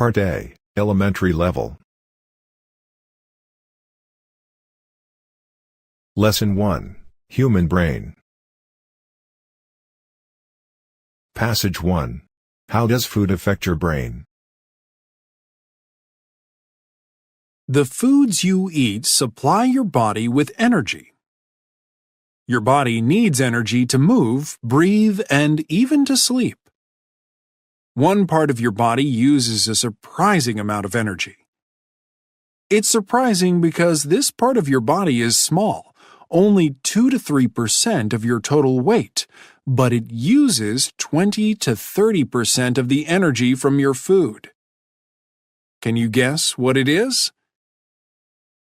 Part A, Elementary Level. Lesson 1, Human Brain. Passage 1. How does food affect your brain? The foods you eat supply your body with energy. Your body needs energy to move, breathe, and even to sleep. One part of your body uses a surprising amount of energy. It's surprising because this part of your body is small, only 2 to 3% of your total weight, but it uses 20 to 30% of the energy from your food. Can you guess what it is?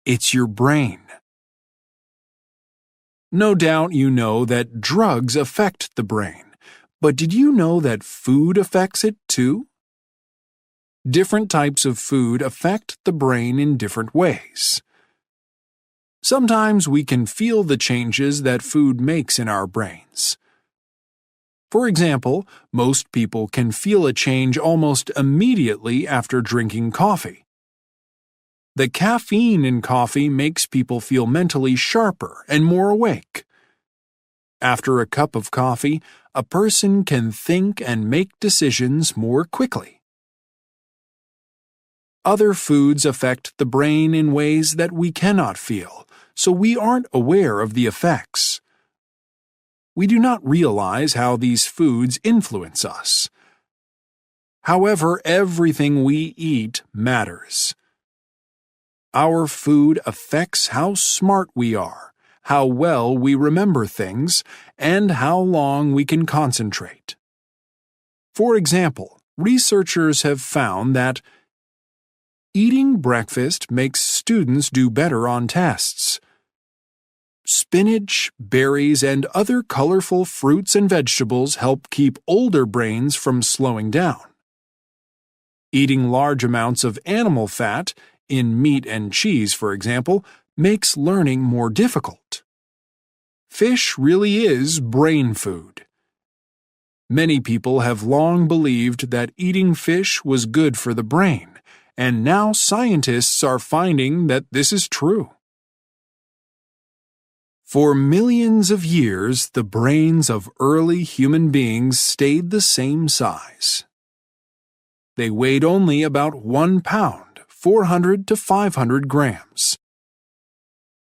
It's your brain. No doubt you know that drugs affect the brain, but did you know that food affects it too? Different types of food affect the brain in different ways. Sometimes we can feel the changes that food makes in our brains. For example, most people can feel a change almost immediately after drinking coffee. The caffeine in coffee makes people feel mentally sharper and more awake. After a cup of coffee, a person can think and make decisions more quickly. Other foods affect the brain in ways that we cannot feel, so we aren't aware of the effects. We do not realize how these foods influence us. However, everything we eat matters. Our food affects how smart we are, how well we remember things, and how long we can concentrate. For example, researchers have found that eating breakfast makes students do better on tests. Spinach, berries, and other colorful fruits and vegetables help keep older brains from slowing down. Eating large amounts of animal fat, in meat and cheese, for example, makes learning more difficult. Fish really is brain food. Many people have long believed that eating fish was good for the brain, and now scientists are finding that this is true. For millions of years, the brains of early human beings stayed the same size. They weighed only about 1 pound. 400 to 500 grams.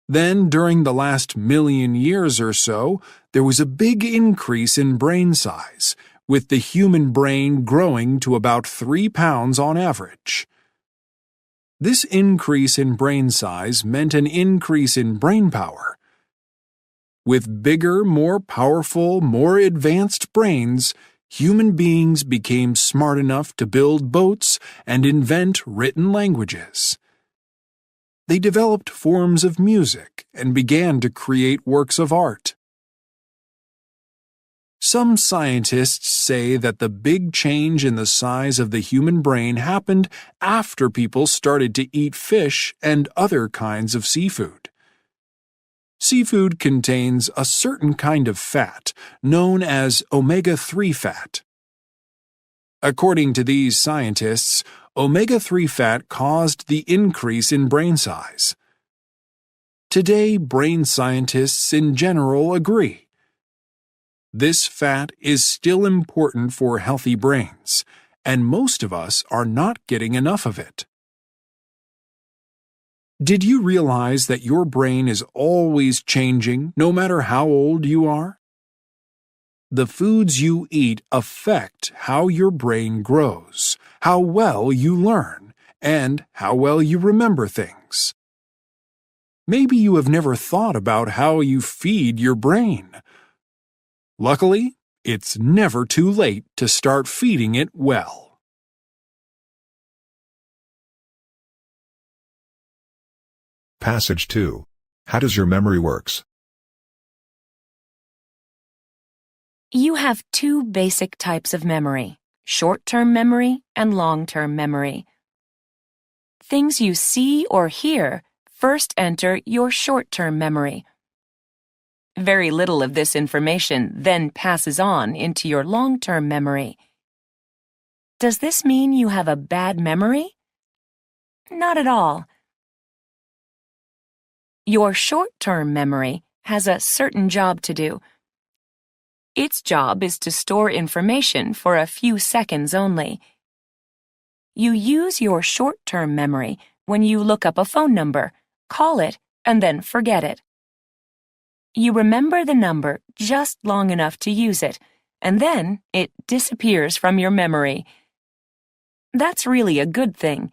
Then, during the last million years or so, there was a big increase in brain size, with the human brain growing to about 3 pounds on average. This increase in brain size meant an increase in brain power. With bigger, more powerful, more advanced brains, human beings became smart enough to build boats and invent written languages. They developed forms of music and began to create works of art. Some scientists say that the big change in the size of the human brain happened after people started to eat fish and other kinds of seafood. Seafood contains a certain kind of fat, known as omega-3 fat. According to these scientists, omega-3 fat caused the increase in brain size. Today, brain scientists in general agree. This fat is still important for healthy brains, and most of us are not getting enough of it. Did you realize that your brain is always changing, no matter how old you are? The foods you eat affect how your brain grows, how well you learn, and how well you remember things. Maybe you have never thought about how you feed your brain. Luckily, it's never too late to start feeding it well. Passage 2. How does your memory works? You have 2 basic types of memory, short-term memory and long-term memory. Things you see or hear first enter your short-term memory. Very little of this information then passes on into your long-term memory. Does this mean you have a bad memory? Not at all. Your short-term memory has a certain job to do. Its job is to store information for a few seconds only. You use your short-term memory when you look up a phone number, call it, and then forget it. You remember the number just long enough to use it, and then it disappears from your memory. That's really a good thing.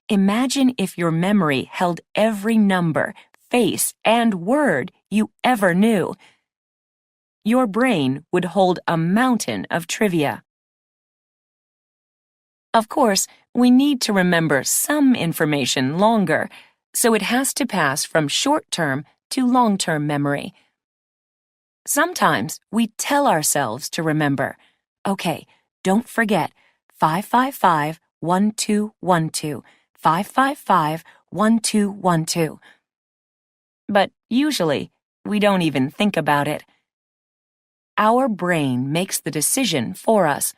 Imagine if your memory held every number, face, and word you ever knew. Your brain would hold a mountain of trivia. Of course, we need to remember some information longer, so it has to pass from short-term to long-term memory. Sometimes we tell ourselves to remember, okay, don't forget 555-1212, 555-1212. But usually, we don't even think about it. Our brain makes the decision for us.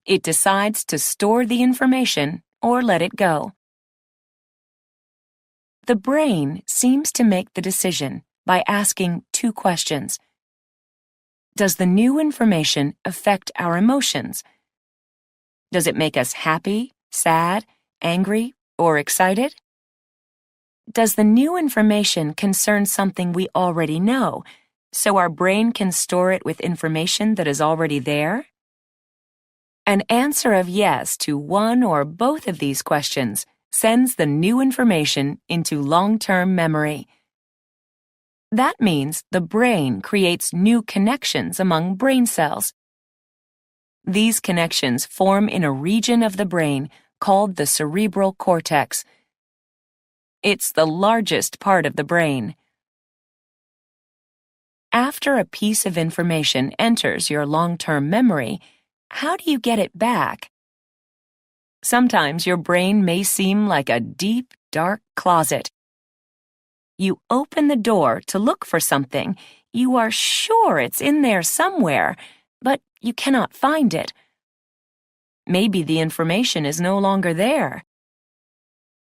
It decides to store the information or let it go. The brain seems to make the decision by asking two questions. Does the new information affect our emotions? Does it make us happy, sad, angry, or excited? Does the new information concern something we already know, so our brain can store it with information that is already there? An answer of yes to one or both of these questions sends the new information into long-term memory. That means the brain creates new connections among brain cells. These connections form in a region of the brain called the cerebral cortex. It's the largest part of the brain. After a piece of information enters your long-term memory, how do you get it back? Sometimes your brain may seem like a deep, dark closet. You open the door to look for something. You are sure it's in there somewhere, but you cannot find it. Maybe the information is no longer there.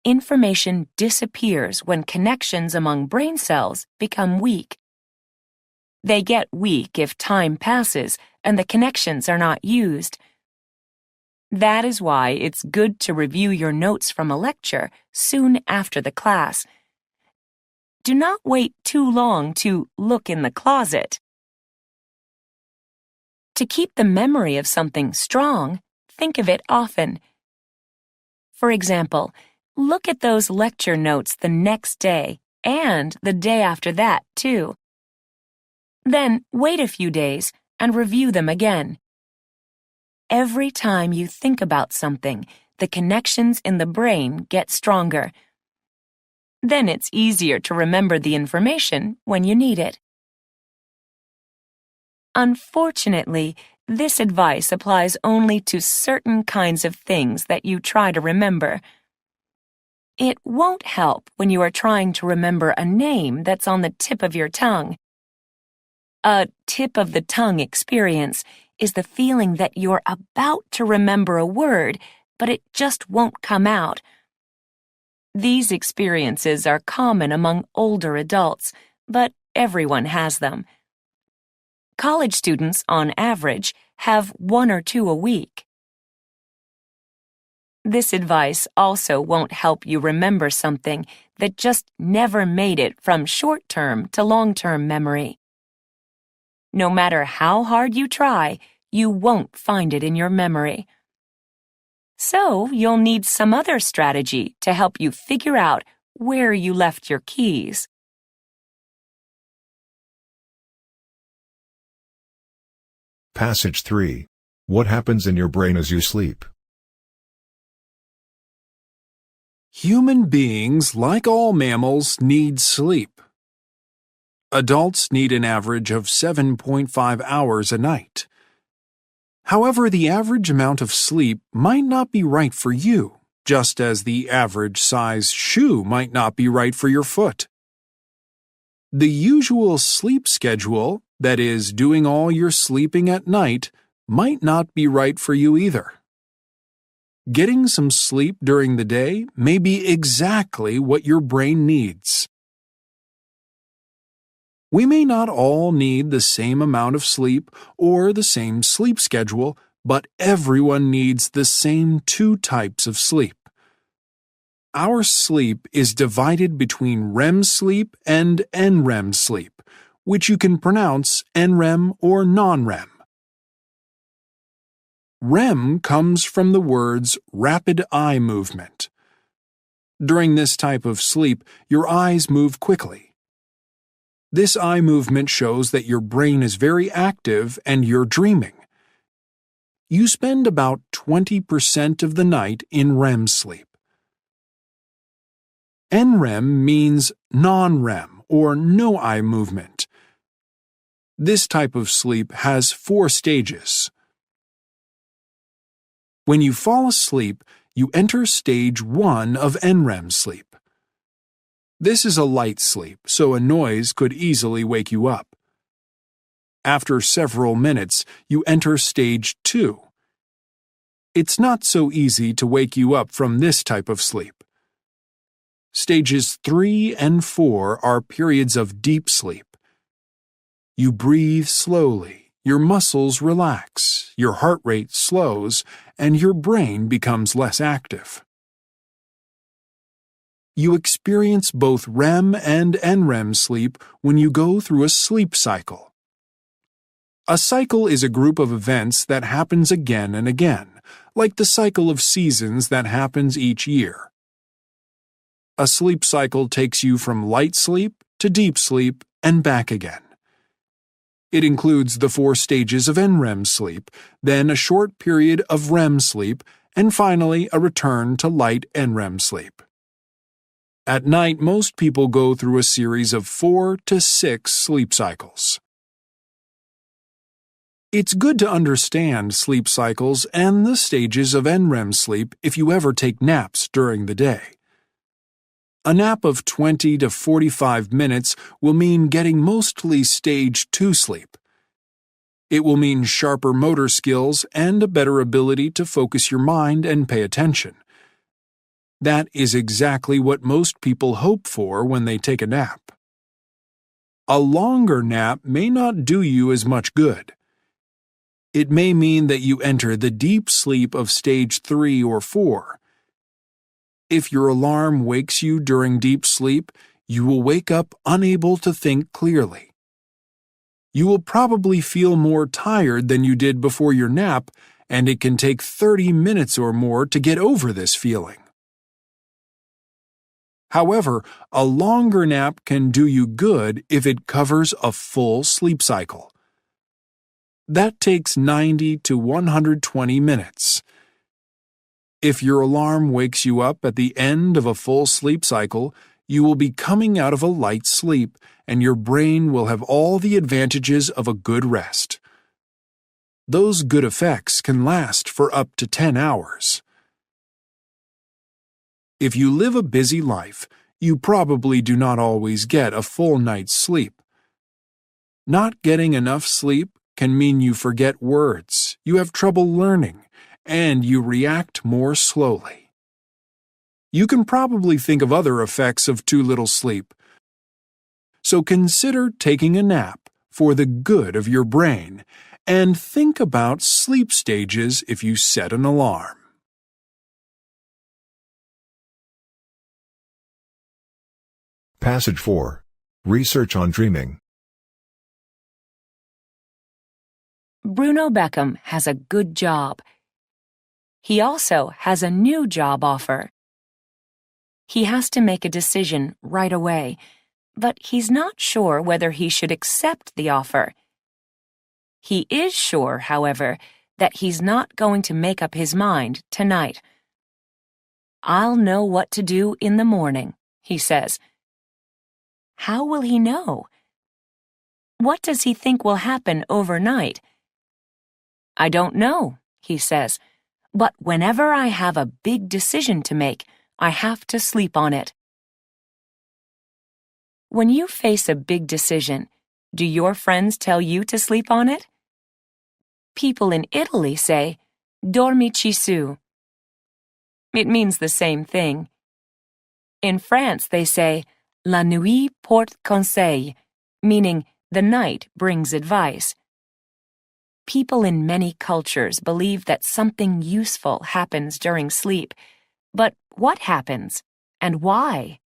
Information disappears when connections among brain cells become weak. They get weak if time passes and the connections are not used. That is why it's good to review your notes from a lecture soon after the class. Do not wait too long to look in the closet. To keep the memory of something strong, think of it often. For example, look at those lecture notes the next day and the day after that, too. Then wait a few days and review them again. Every time you think about something, the connections in the brain get stronger. Then it's easier to remember the information when you need it. Unfortunately, this advice applies only to certain kinds of things that you try to remember. It won't help when you are trying to remember a name that's on the tip of your tongue. A tip-of-the-tongue experience is the feeling that you're about to remember a word, but it just won't come out. These experiences are common among older adults, but everyone has them. College students, on average, have 1 or 2 a week. This advice also won't help you remember something that just never made it from short-term to long-term memory. No matter how hard you try, you won't find it in your memory. So you'll need some other strategy to help you figure out where you left your keys. Passage 3. What happens in your brain as you sleep? Human beings, like all mammals, need sleep. Adults need an average of 7.5 hours a night. However, the average amount of sleep might not be right for you, just as the average size shoe might not be right for your foot. The usual sleep schedule, that is, doing all your sleeping at night, might not be right for you either. Getting some sleep during the day may be exactly what your brain needs. We may not all need the same amount of sleep or the same sleep schedule, but everyone needs the same two types of sleep. Our sleep is divided between REM sleep and NREM sleep, which you can pronounce NREM or non-REM. REM comes from the words rapid eye movement. During this type of sleep, your eyes move quickly. This eye movement shows that your brain is very active and you're dreaming. You spend about 20% of the night in REM sleep. NREM means non-REM or no eye movement. This type of sleep has 4 stages. When you fall asleep, you enter stage 1 of NREM sleep. This is a light sleep, so a noise could easily wake you up. After several minutes, you enter stage 2. It's not so easy to wake you up from this type of sleep. Stages 3 and 4 are periods of deep sleep. You breathe slowly, your muscles relax, your heart rate slows, and your brain becomes less active. You experience both REM and NREM sleep when you go through a sleep cycle. A cycle is a group of events that happens again and again, like the cycle of seasons that happens each year. A sleep cycle takes you from light sleep to deep sleep and back again. It includes the 4 stages of NREM sleep, then a short period of REM sleep, and finally a return to light NREM sleep. At night, most people go through a series of 4 to 6 sleep cycles. It's good to understand sleep cycles and the stages of NREM sleep if you ever take naps during the day. A nap of 20 to 45 minutes will mean getting mostly stage 2 sleep. It will mean sharper motor skills and a better ability to focus your mind and pay attention. That is exactly what most people hope for when they take a nap. A longer nap may not do you as much good. It may mean that you enter the deep sleep of stage 3 or 4. If your alarm wakes you during deep sleep, you will wake up unable to think clearly. You will probably feel more tired than you did before your nap, and it can take 30 minutes or more to get over this feeling. However, a longer nap can do you good if it covers a full sleep cycle. That takes 90 to 120 minutes. If your alarm wakes you up at the end of a full sleep cycle, you will be coming out of a light sleep, and your brain will have all the advantages of a good rest. Those good effects can last for up to 10 hours. If you live a busy life, you probably do not always get a full night's sleep. Not getting enough sleep can mean you forget words, you have trouble learning, and you react more slowly. You can probably think of other effects of too little sleep. So consider taking a nap for the good of your brain, and think about sleep stages if you set an alarm. Passage 4. Research on dreaming. Bruno Beckham has a good job. He also has a new job offer. He has to make a decision right away, but he's not sure whether he should accept the offer. He is sure, however, that he's not going to make up his mind tonight. "I'll know what to do in the morning," he says. How will he know? What does he think will happen overnight? "I don't know," he says, "but whenever I have a big decision to make, I have to sleep on it." When you face a big decision, do your friends tell you to sleep on it? People in Italy say, dormici su. It means the same thing. In France, they say, la nuit porte conseil, meaning the night brings advice. People in many cultures believe that something useful happens during sleep. But what happens, and why?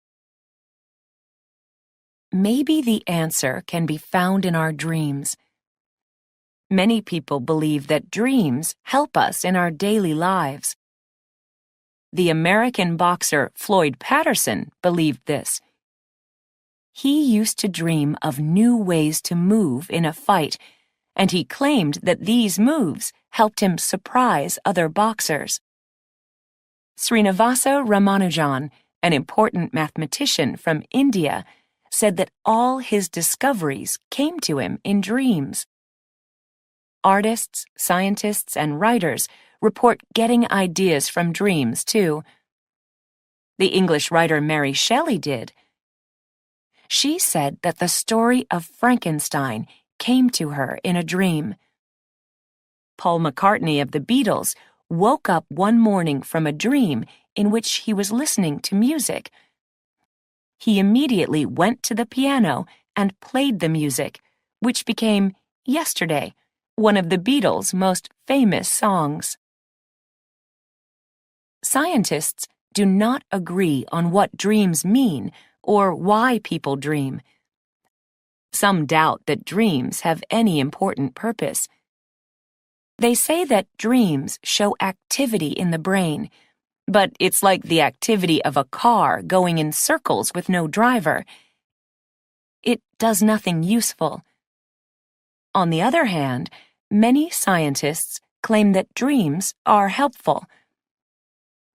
Maybe the answer can be found in our dreams. Many people believe that dreams help us in our daily lives. The American boxer Floyd Patterson believed this. He used to dream of new ways to move in a fight, and he claimed that these moves helped him surprise other boxers. Srinivasa Ramanujan, an important mathematician from India, said that all his discoveries came to him in dreams. Artists, scientists, and writers report getting ideas from dreams, too. The English writer Mary Shelley did. She said that the story of Frankenstein came to her in a dream. Paul McCartney of the Beatles woke up one morning from a dream in which he was listening to music. He immediately went to the piano and played the music, which became Yesterday, one of the Beatles' most famous songs. Scientists do not agree on what dreams mean or why people dream. Some doubt that dreams have any important purpose. They say that dreams show activity in the brain, but it's like the activity of a car going in circles with no driver. It does nothing useful. On the other hand, many scientists claim that dreams are helpful.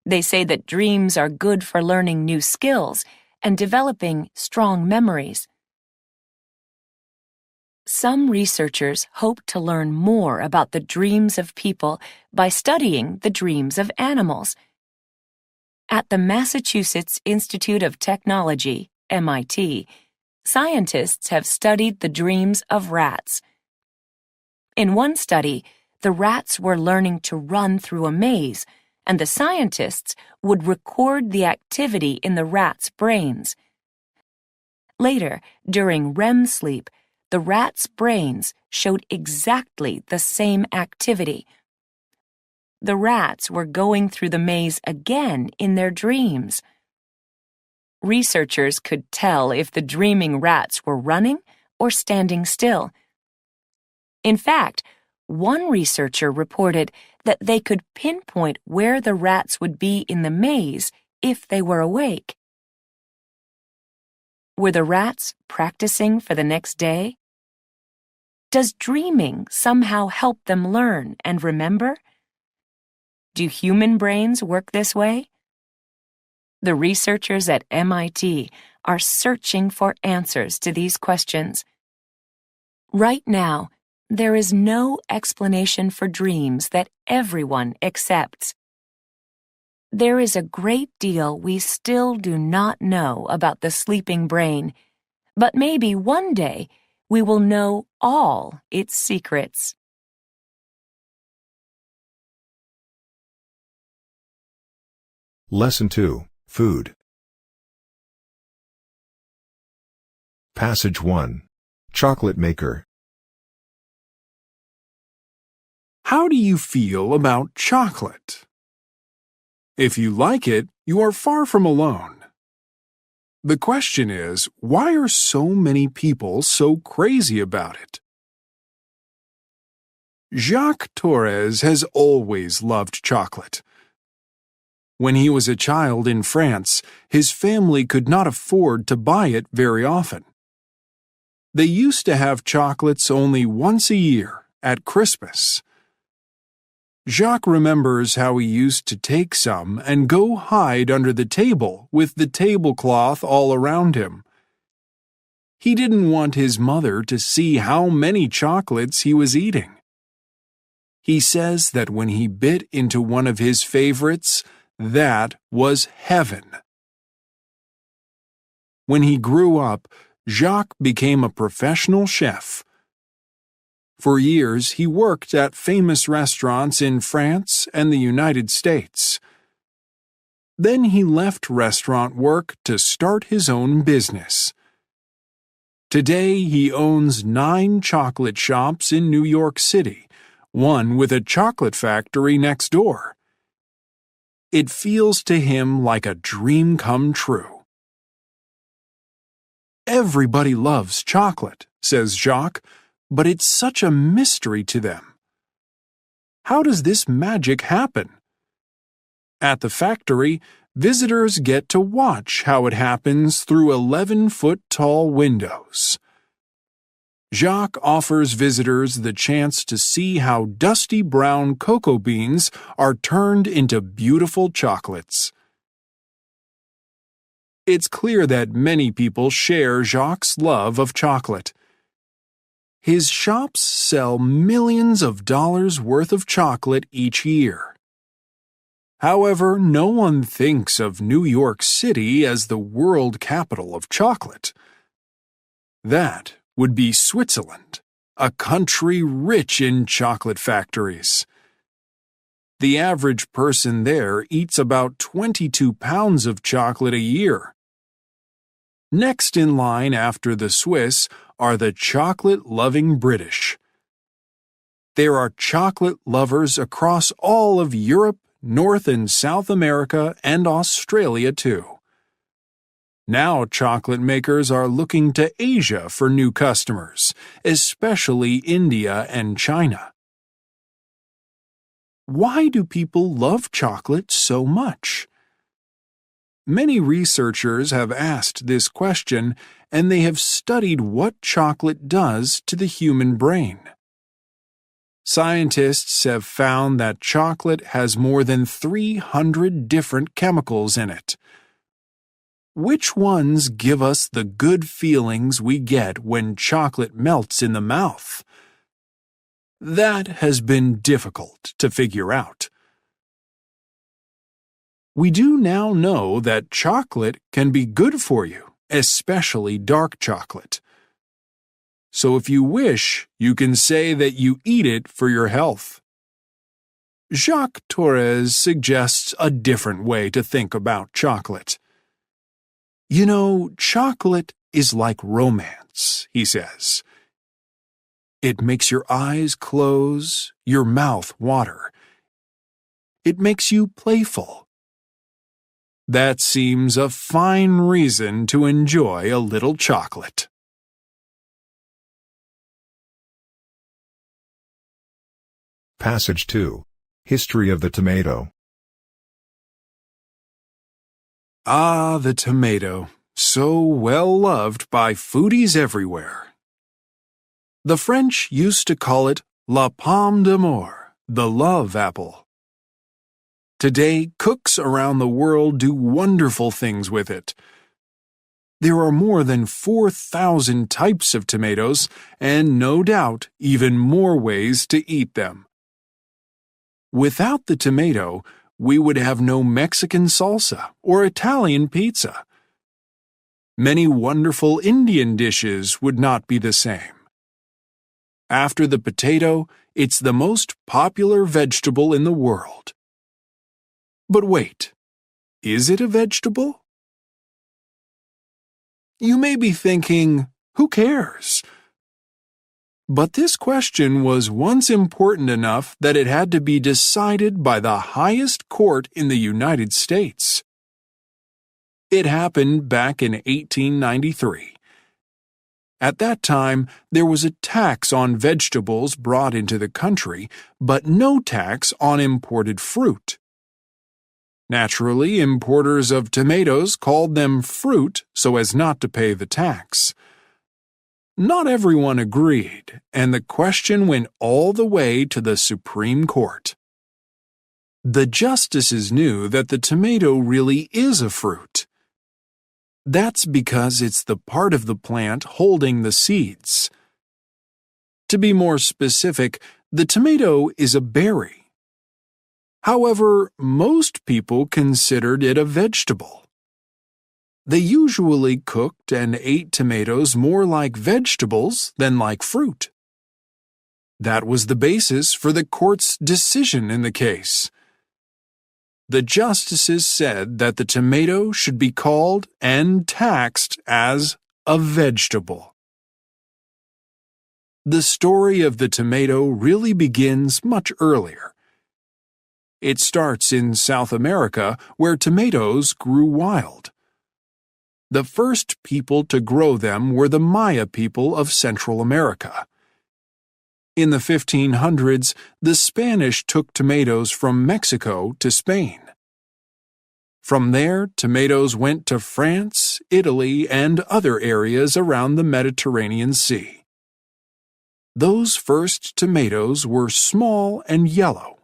They say that dreams are good for learning new skills and developing strong memories. Some researchers hope to learn more about the dreams of people by studying the dreams of animals. At the Massachusetts Institute of Technology, MIT, scientists have studied the dreams of rats. In one study, the rats were learning to run through a maze, and the scientists would record the activity in the rats' brains. Later, during REM sleep, the rats' brains showed exactly the same activity. The rats were going through the maze again in their dreams. Researchers could tell if the dreaming rats were running or standing still. In fact, one researcher reported that they could pinpoint where the rats would be in the maze if they were awake. Were the rats practicing for the next day? Does dreaming somehow help them learn and remember? Do human brains work this way? The researchers at MIT are searching for answers to these questions. Right now, there is no explanation for dreams that everyone accepts. There is a great deal we still do not know about the sleeping brain, but maybe one day we will know all its secrets. Lesson 2, Food. Passage 1. Chocolate maker. How do you feel about chocolate? If you like it, you are far from alone. The question is, why are so many people so crazy about it? Jacques Torres has always loved chocolate. When he was a child in France, his family could not afford to buy it very often. They used to have chocolates only once a year, at Christmas. Jacques remembers how he used to take some and go hide under the table with the tablecloth all around him. He didn't want his mother to see how many chocolates he was eating. He says that when he bit into one of his favorites, that was heaven. When he grew up, Jacques became a professional chef. For years, he worked at famous restaurants in France and the United States. Then he left restaurant work to start his own business. Today, he owns 9 chocolate shops in New York City, one with a chocolate factory next door. It feels to him like a dream come true. Everybody loves chocolate, says Jacques, but it's such a mystery to them. How does this magic happen? At the factory, visitors get to watch how it happens through 11-foot-tall windows. Jacques offers visitors the chance to see how dusty brown cocoa beans are turned into beautiful chocolates. It's clear that many people share Jacques' love of chocolate. His shops sell millions of dollars worth of chocolate each year. However, no one thinks of New York City as the world capital of chocolate. That would be Switzerland, a country rich in chocolate factories. The average person there eats about 22 pounds of chocolate a year. Next in line after the Swiss are the chocolate-loving British. There are chocolate lovers across all of Europe, North and South America, and Australia too. Now chocolate makers are looking to Asia for new customers, especially India and China. Why do people love chocolate so much? Many researchers have asked this question, and they have studied what chocolate does to the human brain. Scientists have found that chocolate has more than 300 different chemicals in it. Which ones give us the good feelings we get when chocolate melts in the mouth? That has been difficult to figure out. We do now know that chocolate can be good for you, especially dark chocolate. So if you wish, you can say that you eat it for your health. Jacques Torres suggests a different way to think about chocolate. You know, chocolate is like romance, he says. It makes your eyes close, your mouth water. It makes you playful. That seems a fine reason to enjoy a little chocolate. Passage 2. History of the tomato. Ah, the tomato, so well loved by foodies everywhere. The French used to call it la pomme d'amour, the love apple. Today, cooks around the world do wonderful things with it. There are more than 4,000 types of tomatoes, and no doubt even more ways to eat them. Without the tomato, we would have no Mexican salsa or Italian pizza. Many wonderful Indian dishes would not be the same. After the potato, it's the most popular vegetable in the world. But wait, is it a vegetable? You may be thinking, who cares? But this question was once important enough that it had to be decided by the highest court in the United States. It happened back in 1893. At that time, there was a tax on vegetables brought into the country, but no tax on imported fruit. Naturally, importers of tomatoes called them fruit so as not to pay the tax. Not everyone agreed, and the question went all the way to the Supreme Court. The justices knew that the tomato really is a fruit. That's because it's the part of the plant holding the seeds. To be more specific, the tomato is a berry. However, most people considered it a vegetable. They usually cooked and ate tomatoes more like vegetables than like fruit. That was the basis for the court's decision in the case. The justices said that the tomato should be called and taxed as a vegetable. The story of the tomato really begins much earlier. It starts in South America, where tomatoes grew wild. The first people to grow them were the Maya people of Central America. In the 1500s, the Spanish took tomatoes from Mexico to Spain. From there, tomatoes went to France, Italy, and other areas around the Mediterranean Sea. Those first tomatoes were small and yellow.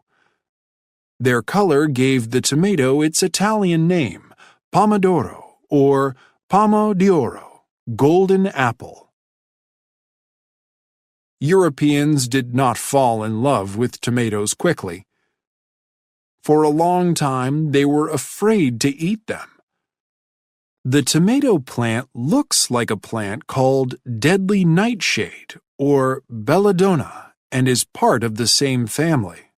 Their color gave the tomato its Italian name, pomodoro, or pomo d'oro, golden apple. Europeans did not fall in love with tomatoes quickly. For a long time, they were afraid to eat them. The tomato plant looks like a plant called deadly nightshade, or belladonna, and is part of the same family.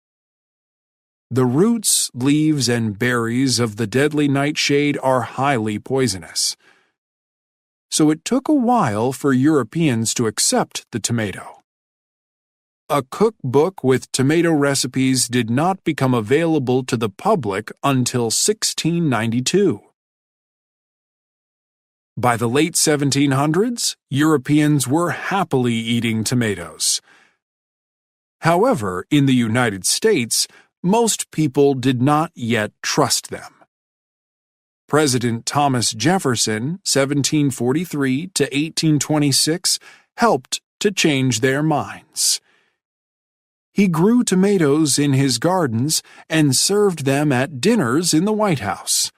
The roots, leaves, and berries of the deadly nightshade are highly poisonous. So it took a while for Europeans to accept the tomato. A cookbook with tomato recipes did not become available to the public until 1692. By the late 1700s, Europeans were happily eating tomatoes. However, in the United States, most people did not yet trust them. President Thomas Jefferson, 1743 to 1826, helped to change their minds. He grew tomatoes in his gardens and served them at dinners in the White House.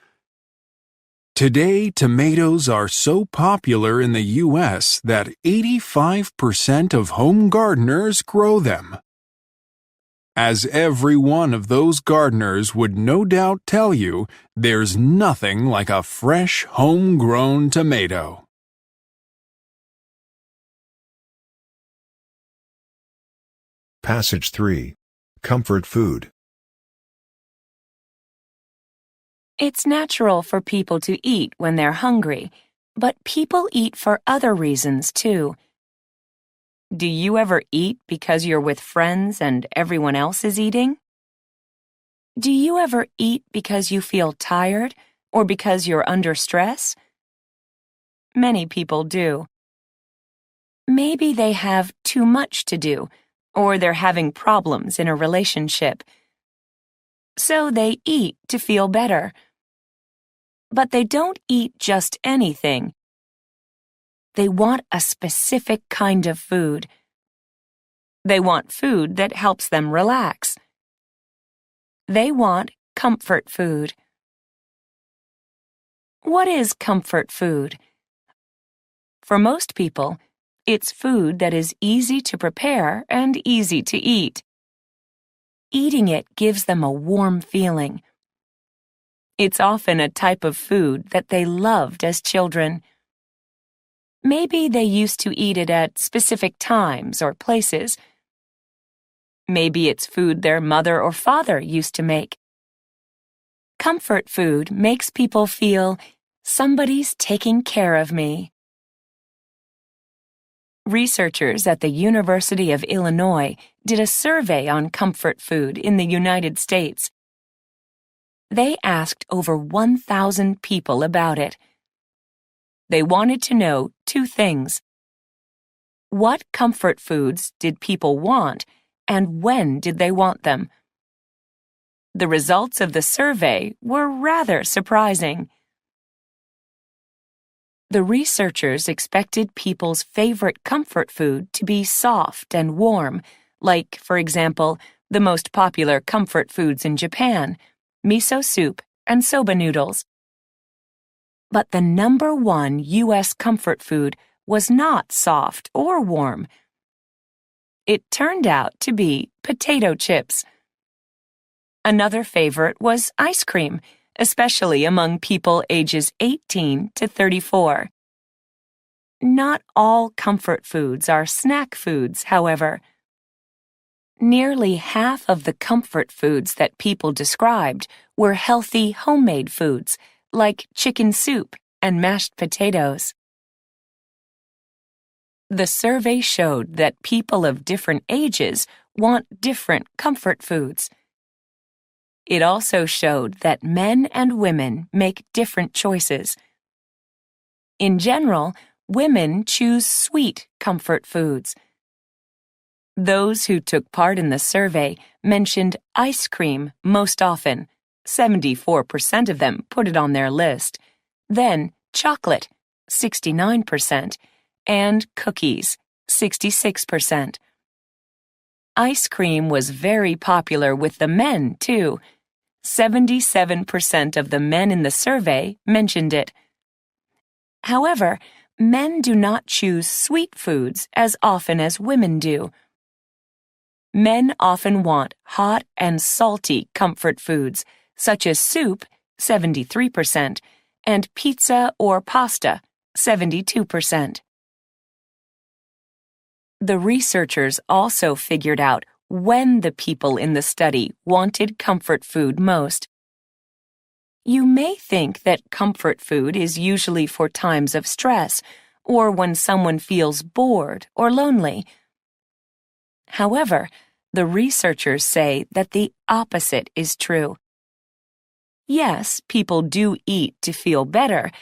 Today, tomatoes are so popular in the U.S. that 85% of home gardeners grow them. As every one of those gardeners would no doubt tell you, there's nothing like a fresh, homegrown tomato. Passage 3. Comfort food. It's natural for people to eat when they're hungry, but people eat for other reasons too. Do you ever eat because you're with friends and everyone else is eating? Do you ever eat because you feel tired or because you're under stress? Many people do. Maybe they have too much to do, or they're having problems in a relationship. So they eat to feel better. But they don't eat just anything. They want a specific kind of food. They want food that helps them relax. They want comfort food. What is comfort food? For most people, it's food that is easy to prepare and easy to eat. Eating it gives them a warm feeling. It's often a type of food that they loved as children. Maybe they used to eat it at specific times or places. Maybe it's food their mother or father used to make. Comfort food makes people feel, somebody's taking care of me. Researchers at the University of Illinois did a survey on comfort food in the United States. They asked over 1,000 people about it. They wanted to know two things. What comfort foods did people want, and when did they want them? The results of the survey were rather surprising. The researchers expected people's favorite comfort food to be soft and warm, like, for example, the most popular comfort foods in Japan, miso soup and soba noodles. But the number one U.S. comfort food was not soft or warm. It turned out to be potato chips. Another favorite was ice cream, especially among people ages 18 to 34. Not all comfort foods are snack foods, however. Nearly half of the comfort foods that people described were healthy homemade foods, like chicken soup and mashed potatoes. The survey showed that people of different ages want different comfort foods. It also showed that men and women make different choices. In general, women choose sweet comfort foods. Those who took part in the survey mentioned ice cream most often. 74% of them put it on their list. Then chocolate, 69%, and cookies, 66%. Ice cream was very popular with the men, too. 77% of the men in the survey mentioned it. However, men do not choose sweet foods as often as women do. Men often want hot and salty comfort foods, such as soup, 73%, and pizza or pasta, 72%. The researchers also figured out when the people in the study wanted comfort food most. You may think that comfort food is usually for times of stress or when someone feels bored or lonely. However, the researchers say that the opposite is true. Yes, people do eat to feel better,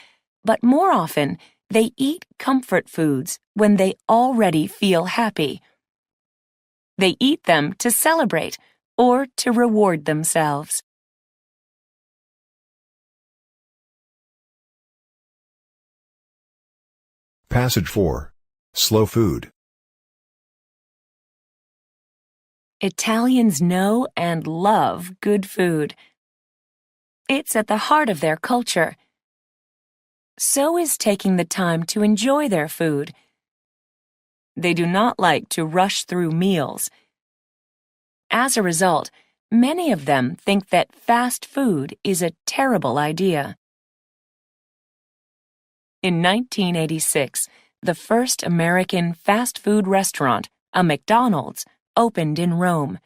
but more often they eat comfort foods when they already feel happy. They eat them to celebrate or to reward themselves. Passage 4. Slow food. Italians know and love good food. It's at the heart of their culture. So is taking the time to enjoy their food. They do not like to rush through meals. As a result, many of them think that fast food is a terrible idea. In 1986, the first American fast food restaurant, a McDonald's, opened in Rome.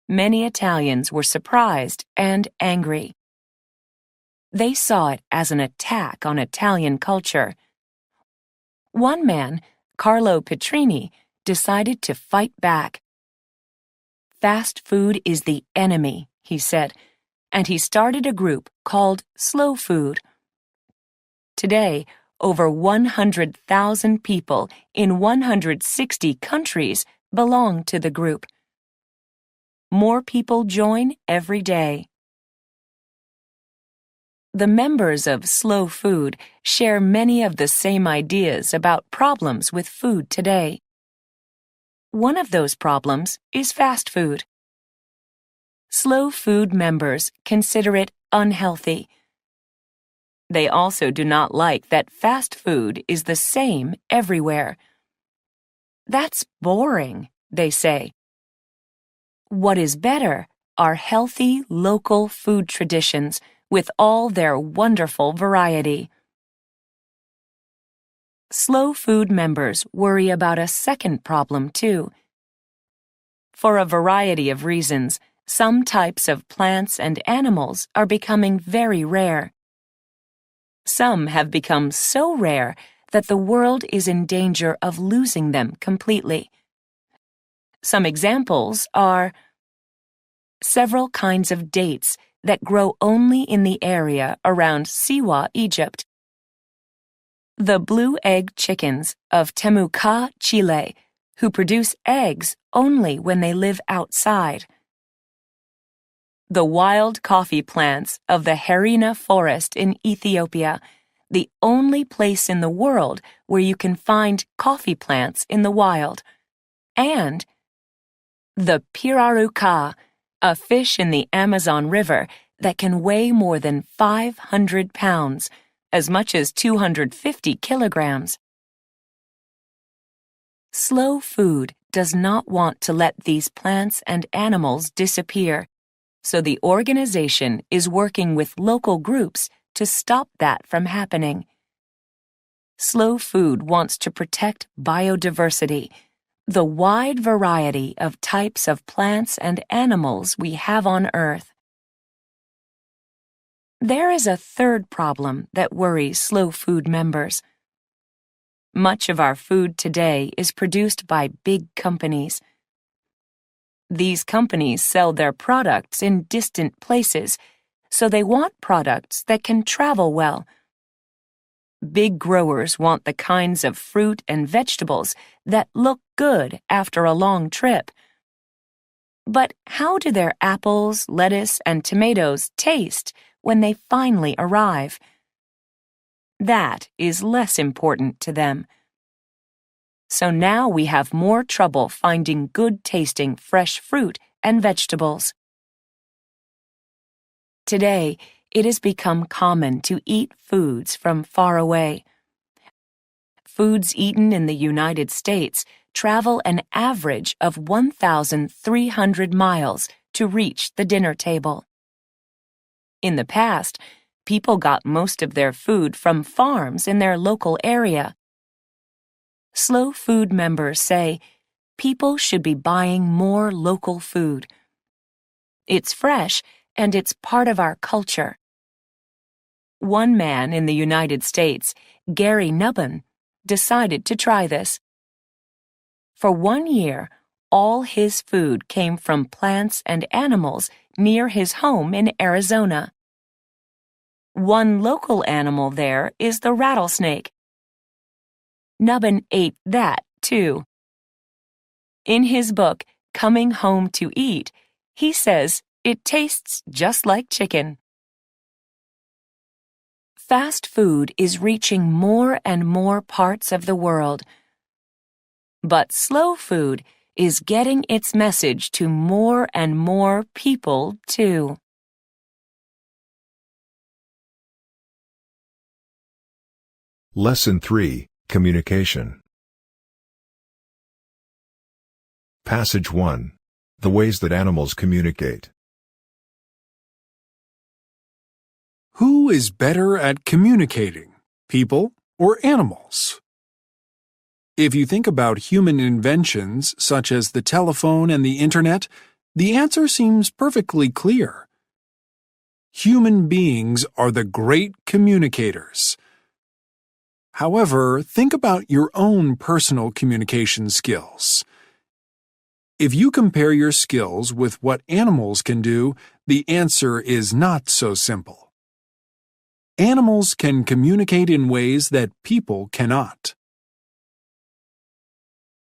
Many Italians were surprised and angry. They saw it as an attack on Italian culture. One man, Carlo Petrini, decided to fight back. Fast food is the enemy, he said, and he started a group called Slow Food. Today, over 100,000 people in 160 countries belong to the group. More people join every day. The members of Slow Food share many of the same ideas about problems with food today. One of those problems is fast food. Slow Food members consider it unhealthy. They also do not like that fast food is the same everywhere. That's boring, they say. What is better are healthy local food traditions with all their wonderful variety. Slow Food members worry about a second problem, too. For a variety of reasons, some types of plants and animals are becoming very rare. Some have become so rare that the world is in danger of losing them completely. Some examples are several kinds of dates that grow only in the area around Siwa, Egypt. The blue egg chickens of Temuca, Chile, who produce eggs only when they live outside. The wild coffee plants of the Harina forest in Ethiopia, the only place in the world where you can find coffee plants in the wild. And the piraruca, a fish in the Amazon River that can weigh more than 500 pounds, as much as 250 kilograms. Slow Food does not want to let these plants and animals disappear, so the organization is working with local groups to stop that from happening. Slow Food wants to protect biodiversity, the wide variety of types of plants and animals we have on Earth. There is a third problem that worries Slow Food members. Much of our food today is produced by big companies. These companies sell their products in distant places, so they want products that can travel well. Big growers want the kinds of fruit and vegetables that look good after a long trip. But how do their apples, lettuce, and tomatoes taste when they finally arrive? That is less important to them. So now we have more trouble finding good-tasting fresh fruit and vegetables. Today, it has become common to eat foods from far away. Foods eaten in the United States travel an average of 1,300 miles to reach the dinner table. In the past, people got most of their food from farms in their local area. Slow Food members say people should be buying more local food. It's fresh and it's part of our culture. One man in the United States, Gary Nubbin, decided to try this. For 1 year, all his food came from plants and animals near his home in Arizona. One local animal there is the rattlesnake. Nubbin ate that, too. In his book, Coming Home to Eat, he says it tastes just like chicken. Fast food is reaching more and more parts of the world. But slow food is getting its message to more and more people, too. Lesson 3, Communication. Passage 1. The ways that animals communicate. Who is better at communicating, people or animals? If you think about human inventions such as the telephone and the internet, the answer seems perfectly clear. Human beings are the great communicators. However, think about your own personal communication skills. If you compare your skills with what animals can do, the answer is not so simple. Animals can communicate in ways that people cannot.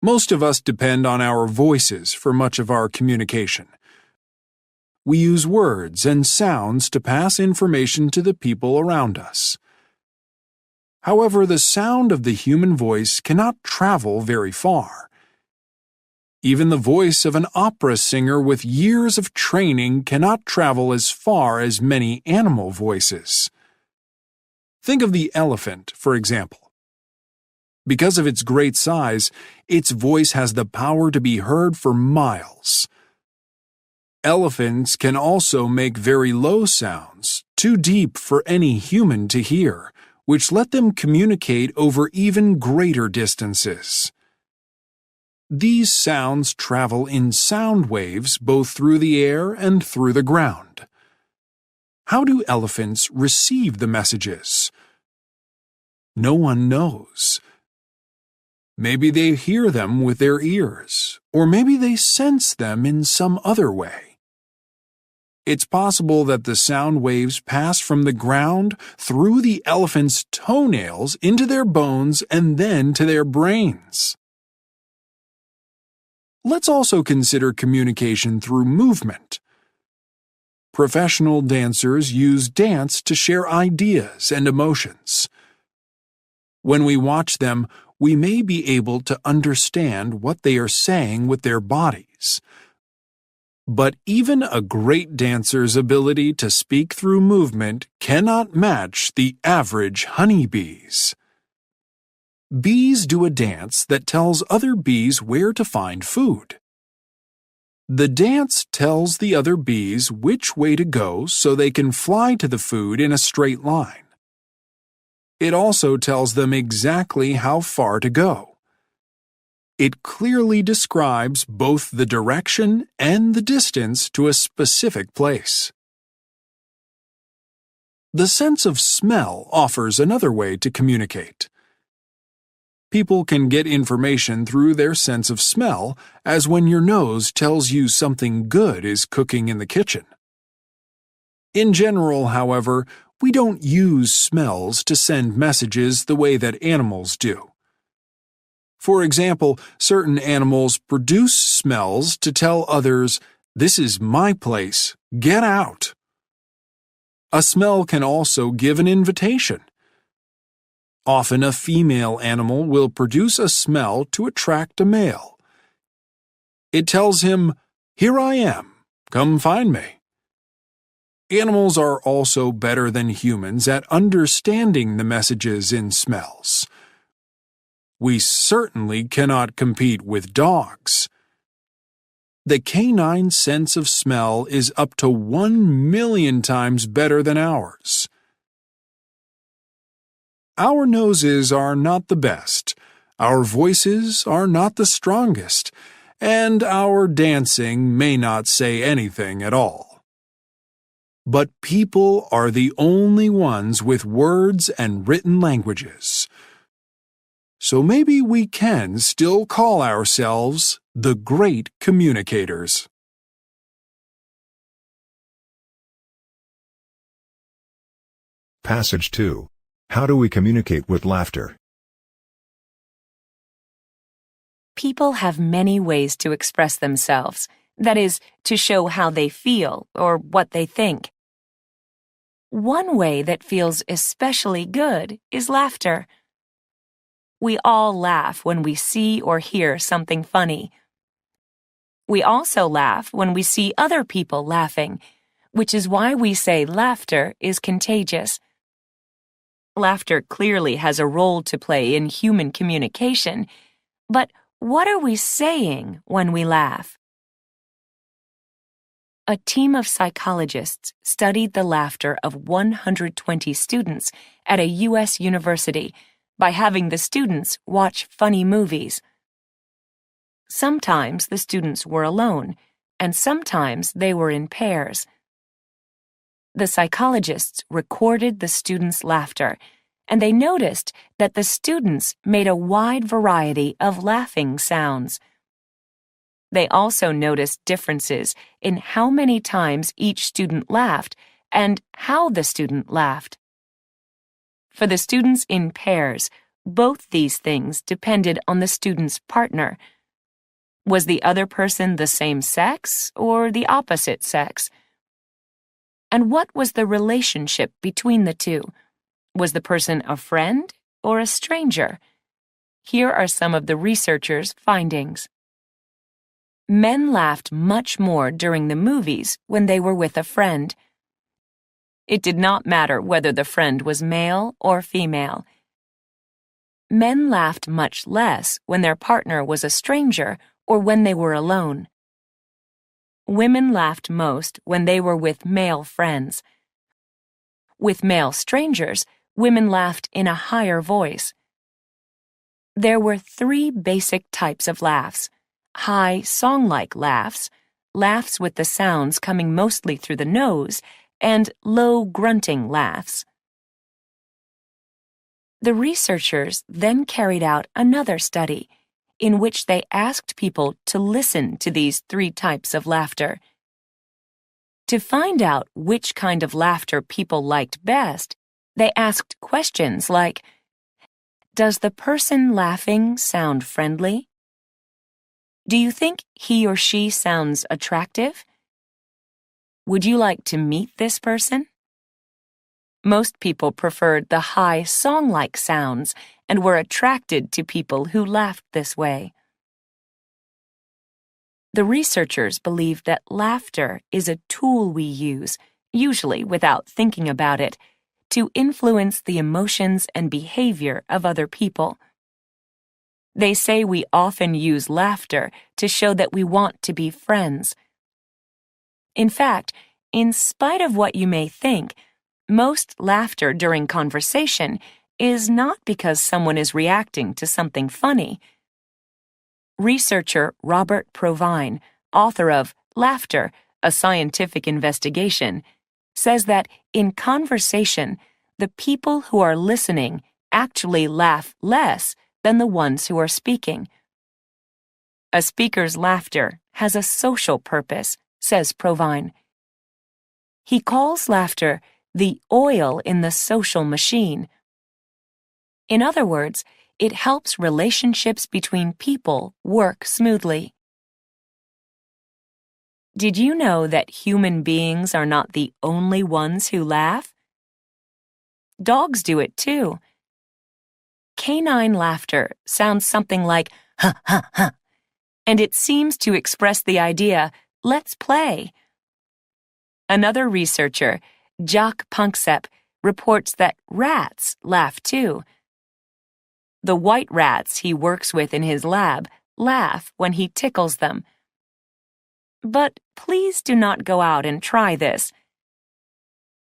Most of us depend on our voices for much of our communication. We use words and sounds to pass information to the people around us. However, the sound of the human voice cannot travel very far. Even the voice of an opera singer with years of training cannot travel as far as many animal voices. Think of the elephant, for example. Because of its great size, its voice has the power to be heard for miles. Elephants can also make very low sounds, too deep for any human to hear, which let them communicate over even greater distances. These sounds travel in sound waves both through the air and through the ground. How do elephants receive the messages? No one knows. Maybe they hear them with their ears, or maybe they sense them in some other way. It's possible that the sound waves pass from the ground through the elephant's toenails into their bones and then to their brains. Let's also consider communication through movement. Professional dancers use dance to share ideas and emotions. When we watch them, we may be able to understand what they are saying with their bodies. But even a great dancer's ability to speak through movement cannot match the average honeybees. Bees do a dance that tells other bees where to find food. The dance tells the other bees which way to go so they can fly to the food in a straight line. It also tells them exactly how far to go. It clearly describes both the direction and the distance to a specific place. The sense of smell offers another way to communicate. People can get information through their sense of smell, as when your nose tells you something good is cooking in the kitchen. In general, however, we don't use smells to send messages the way that animals do. For example, certain animals produce smells to tell others, "This is my place, get out." A smell can also give an invitation. Often a female animal will produce a smell to attract a male. It tells him, "Here I am, come find me." Animals are also better than humans at understanding the messages in smells. We certainly cannot compete with dogs. The canine sense of smell is up to 1,000,000 times better than ours. Our noses are not the best, our voices are not the strongest, and our dancing may not say anything at all. But people are the only ones with words and written languages. So maybe we can still call ourselves the great communicators. Passage 2. How do we communicate with laughter? People have many ways to express themselves, that is, to show how they feel or what they think. One way that feels especially good is laughter. We all laugh when we see or hear something funny. We also laugh when we see other people laughing, which is why we say laughter is contagious. Laughter clearly has a role to play in human communication, but what are we saying when we laugh? A team of psychologists studied the laughter of 120 students at a U.S. university by having the students watch funny movies. Sometimes the students were alone, and sometimes they were in pairs. The psychologists recorded the students' laughter, and they noticed that the students made a wide variety of laughing sounds. They also noticed differences in how many times each student laughed and how the student laughed. For the students in pairs, both these things depended on the student's partner. Was the other person the same sex or the opposite sex? And what was the relationship between the two? Was the person a friend or a stranger? Here are some of the researchers' findings. Men laughed much more during the movies when they were with a friend. It did not matter whether the friend was male or female. Men laughed much less when their partner was a stranger or when they were alone. Women laughed most when they were with male friends. With male strangers, women laughed in a higher voice. There were 3 basic types of laughs: high, song-like laughs, laughs with the sounds coming mostly through the nose, and low, grunting laughs. The researchers then carried out another study, in which they asked people to listen to these 3 types of laughter. To find out which kind of laughter people liked best, they asked questions like, "Does the person laughing sound friendly? Do you think he or she sounds attractive? Would you like to meet this person?" Most people preferred the high song-like sounds and were attracted to people who laughed this way. The researchers believe that laughter is a tool we use, usually without thinking about it, to influence the emotions and behavior of other people. They say we often use laughter to show that we want to be friends. In fact, in spite of what you may think, most laughter during conversation is not because someone is reacting to something funny. Researcher Robert Provine, author of Laughter, A Scientific Investigation, says that in conversation, the people who are listening actually laugh less than the ones who are speaking. A speaker's laughter has a social purpose, says Provine. He calls laughter the oil in the social machine. In other words, it helps relationships between people work smoothly. Did you know that human beings are not the only ones who laugh? Dogs do it too. Canine laughter sounds something like ha ha ha, and it seems to express the idea, let's play. Another researcher, Jacques Panksepp, reports that rats laugh too. The white rats he works with in his lab laugh when he tickles them. But please do not go out and try this.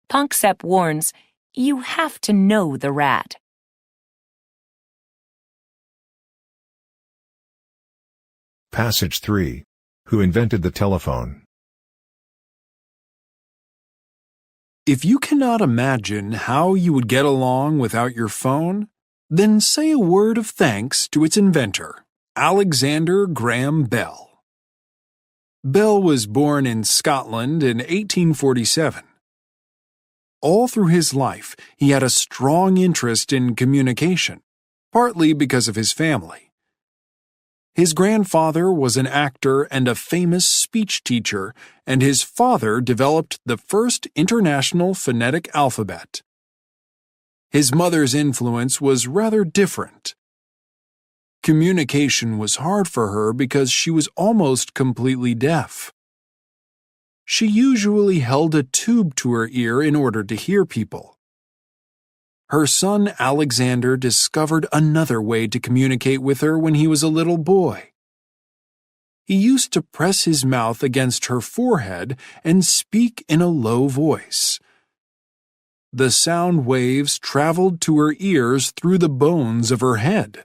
Panksepp warns, you have to know the rat. Passage 3. Who invented the telephone? If you cannot imagine how you would get along without your phone, then say a word of thanks to its inventor, Alexander Graham Bell. Bell was born in Scotland in 1847. All through his life, he had a strong interest in communication, partly because of his family. His grandfather was an actor and a famous speech teacher, and his father developed the first international phonetic alphabet. His mother's influence was rather different. Communication was hard for her because she was almost completely deaf. She usually held a tube to her ear in order to hear people. Her son Alexander discovered another way to communicate with her when he was a little boy. He used to press his mouth against her forehead and speak in a low voice. The sound waves traveled to her ears through the bones of her head.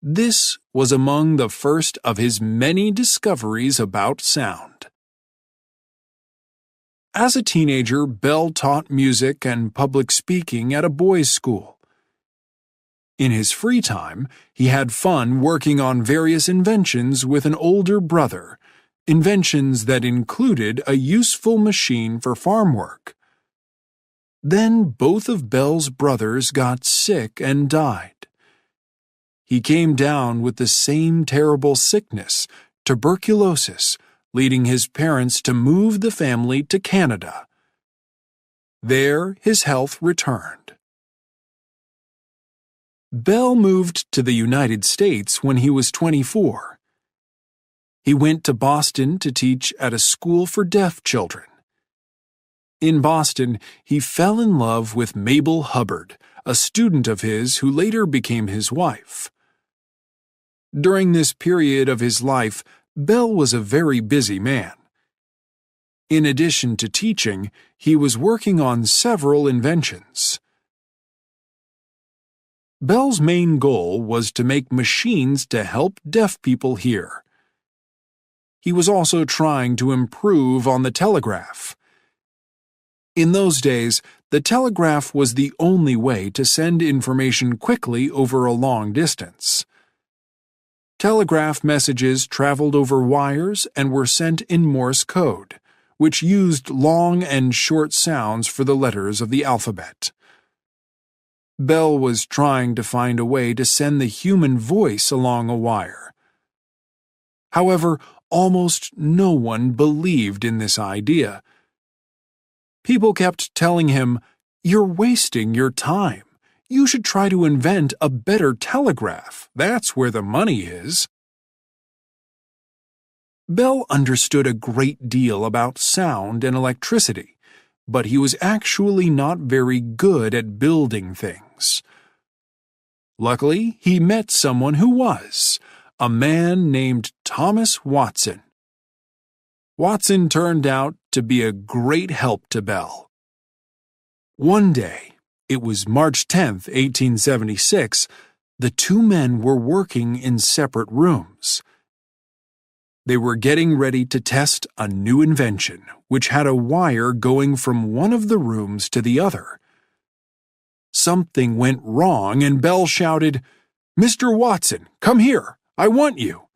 This was among the first of his many discoveries about sound. As a teenager, Bell taught music and public speaking at a boys' school. In his free time, he had fun working on various inventions with an older brother, inventions that included a useful machine for farm work. Then both of Bell's brothers got sick and died. He came down with the same terrible sickness, tuberculosis, leading his parents to move the family to Canada. There, his health returned. Bell moved to the United States when he was 24. He went to Boston to teach at a school for deaf children. In Boston, he fell in love with Mabel Hubbard, a student of his who later became his wife. During this period of his life, Bell was a very busy man. In addition to teaching, he was working on several inventions. Bell's main goal was to make machines to help deaf people hear. He was also trying to improve on the telegraph. In those days, the telegraph was the only way to send information quickly over a long distance. Telegraph messages traveled over wires and were sent in Morse code, which used long and short sounds for the letters of the alphabet. Bell was trying to find a way to send the human voice along a wire. However, almost no one believed in this idea. People kept telling him, "You're wasting your time. You should try to invent a better telegraph. That's where the money is." Bell understood a great deal about sound and electricity, but he was actually not very good at building things. Luckily, he met someone who was, a man named Thomas Watson. Watson turned out to be a great help to Bell. One day, it was March 10, 1876, The two men were working in separate rooms. They were getting ready to test a new invention, which had a wire going from one of the rooms to the other. Something went wrong, and Bell shouted, "Mr. Watson, come here! I want you!"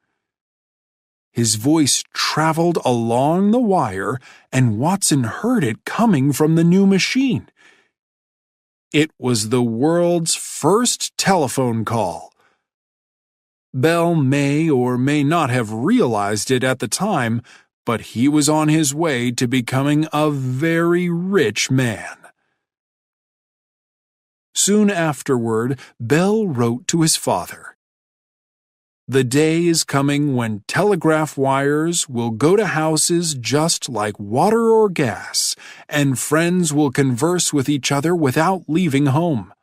His voice traveled along the wire, and Watson heard it coming from the new machine. It was the world's first telephone call. Bell may or may not have realized it at the time, but he was on his way to becoming a very rich man. Soon afterward, Bell wrote to his father, "The day is coming when telegraph wires will go to houses just like water or gas, and friends will converse with each other without leaving home."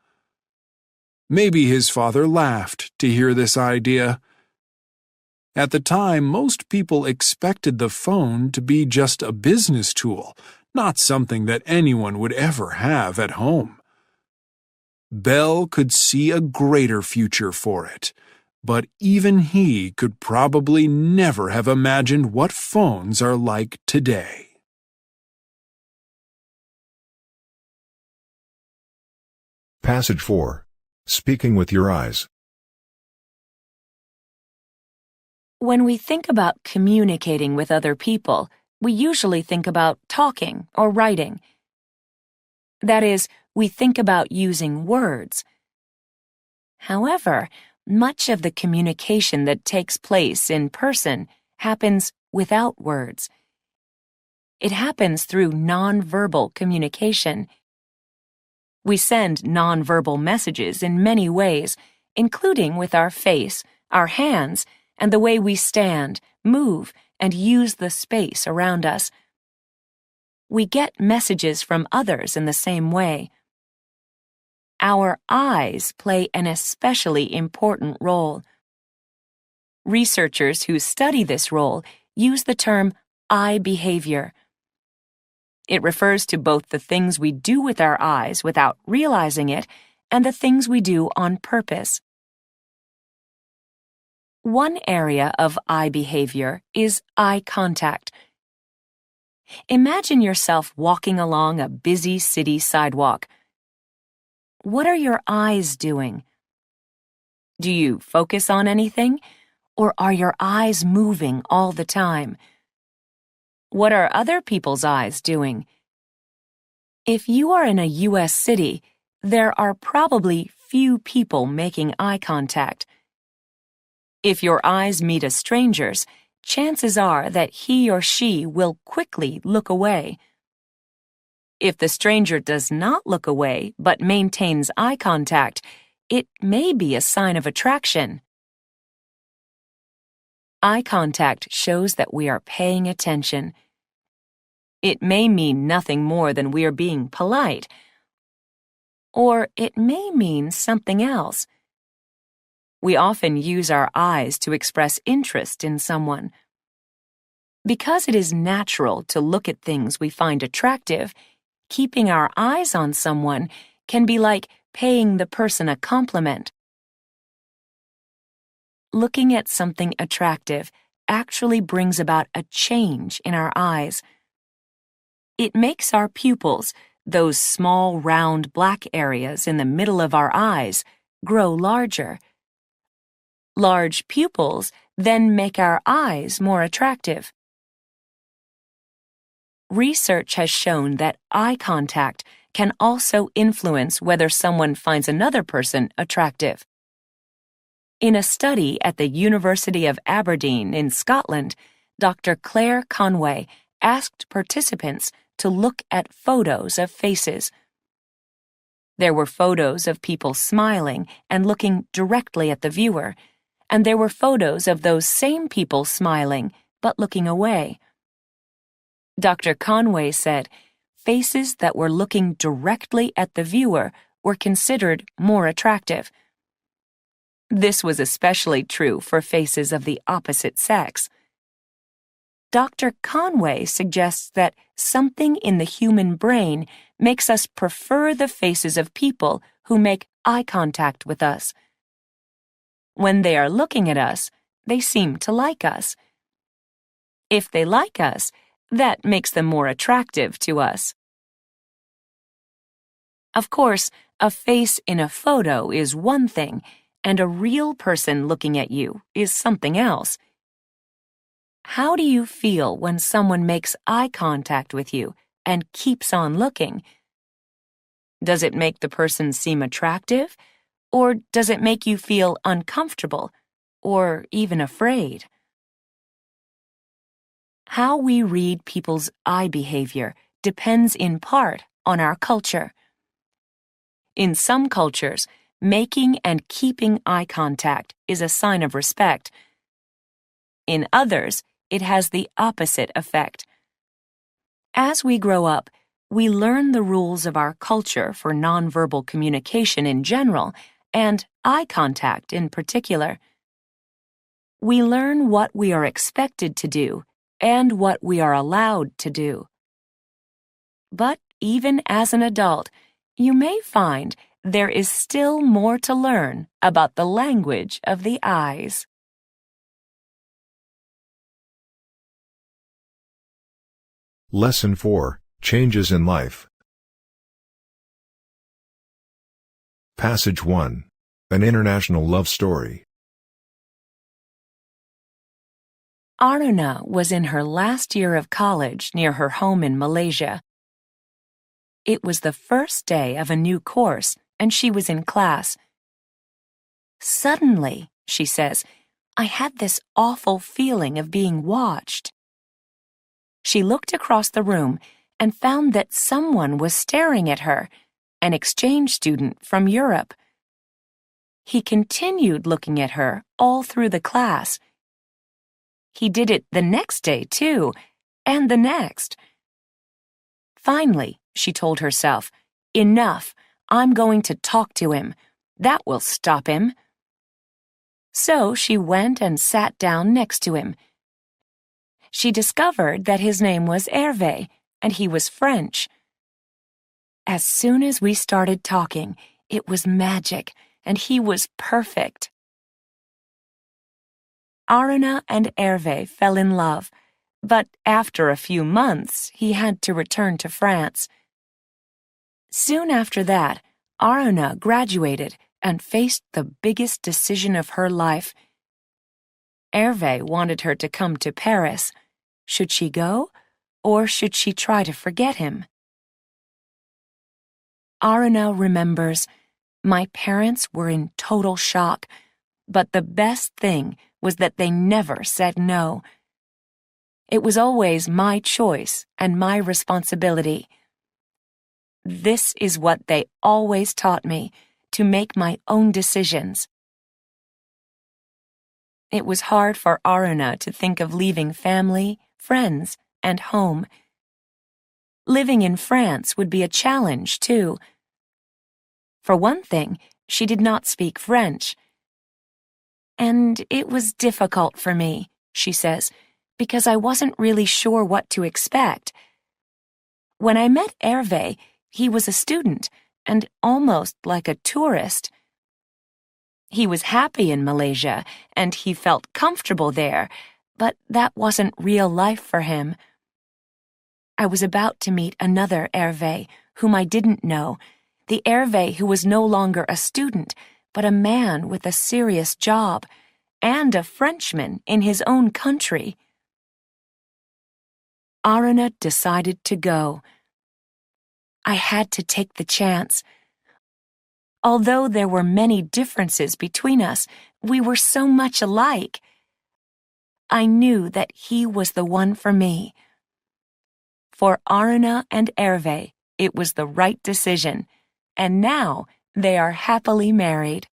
Maybe his father laughed to hear this idea. At the time, most people expected the phone to be just a business tool, not something that anyone would ever have at home. Bell could see a greater future for it, but even he could probably never have imagined what phones are like today. Passage 4. Speaking with your eyes. When we think about communicating with other people, we usually think about talking or writing. That is, we think about using words. However, much of the communication that takes place in person happens without words. It happens through nonverbal communication. We send nonverbal messages in many ways, including with our face, our hands, and the way we stand, move, and use the space around us. We get messages from others in the same way. Our eyes play an especially important role. Researchers who study this role use the term eye behavior. It refers to both the things we do with our eyes without realizing it and the things we do on purpose. One area of eye behavior is eye contact. Imagine yourself walking along a busy city sidewalk. What are your eyes doing? Do you focus on anything, or are your eyes moving all the time? What are other people's eyes doing? If you are in a U.S. city, there are probably few people making eye contact. If your eyes meet a stranger's, chances are that he or she will quickly look away. If the stranger does not look away but maintains eye contact, it may be a sign of attraction. Eye contact shows that we are paying attention. It may mean nothing more than we are being polite, or it may mean something else. We often use our eyes to express interest in someone. Because it is natural to look at things we find attractive, keeping our eyes on someone can be like paying the person a compliment. Looking at something attractive actually brings about a change in our eyes. It makes our pupils, those small round black areas in the middle of our eyes, grow larger. Large pupils then make our eyes more attractive. Research has shown that eye contact can also influence whether someone finds another person attractive. In a study at the University of Aberdeen in Scotland, Dr. Claire Conway asked participants to look at photos of faces. There were photos of people smiling and looking directly at the viewer, and there were photos of those same people smiling but looking away. Dr. Conway said faces that were looking directly at the viewer were considered more attractive. This was especially true for faces of the opposite sex. Dr. Conway suggests that something in the human brain makes us prefer the faces of people who make eye contact with us. When they are looking at us, they seem to like us. If they like us, that makes them more attractive to us. Of course, a face in a photo is one thing, and a real person looking at you is something else. How do you feel when someone makes eye contact with you and keeps on looking? Does it make the person seem attractive, or does it make you feel uncomfortable, or even afraid? How we read people's eye behavior depends in part on our culture. In some cultures, making and keeping eye contact is a sign of respect. In others, it has the opposite effect. As we grow up, we learn the rules of our culture for nonverbal communication in general and eye contact in particular. We learn what we are expected to do and what we are allowed to do. But even as an adult, you may find there is still more to learn about the language of the eyes. Lesson 4, Changes in Life. Passage 1. An International Love Story. Aruna was in her last year of college near her home in Malaysia. It was the first day of a new course, and she was in class. Suddenly, she says, I had this awful feeling of being watched. She looked across the room and found that someone was staring at her, an exchange student from Europe. He continued looking at her all through the class. He did it the next day, too, and the next. Finally, she told herself, enough, I'm going to talk to him. That will stop him. So she went and sat down next to him. She discovered that his name was Hervé, and he was French. As soon as we started talking, it was magic, and he was perfect. Aruna and Hervé fell in love, but after a few months, he had to return to France. Soon after that, Aruna graduated and faced the biggest decision of her life. Hervé wanted her to come to Paris. Should she go, or should she try to forget him? Aruna remembers, my parents were in total shock, but the best thing was that they never said no. It was always my choice and my responsibility. This is what they always taught me, to make my own decisions. It was hard for Aruna to think of leaving family, friends, and home. Living in France would be a challenge, too. For one thing, she did not speak French. And it was difficult for me, she says, because I wasn't really sure what to expect. When I met Hervé, he was a student and almost like a tourist. He was happy in Malaysia and he felt comfortable there, but that wasn't real life for him. I was about to meet another Hervé whom I didn't know, the Hervé who was no longer a student, but a man with a serious job, and a Frenchman in his own country. Aruna decided to go. I had to take the chance. Although there were many differences between us, we were so much alike. I knew that he was the one for me. For Aruna and Hervé, it was the right decision, and now they are happily married.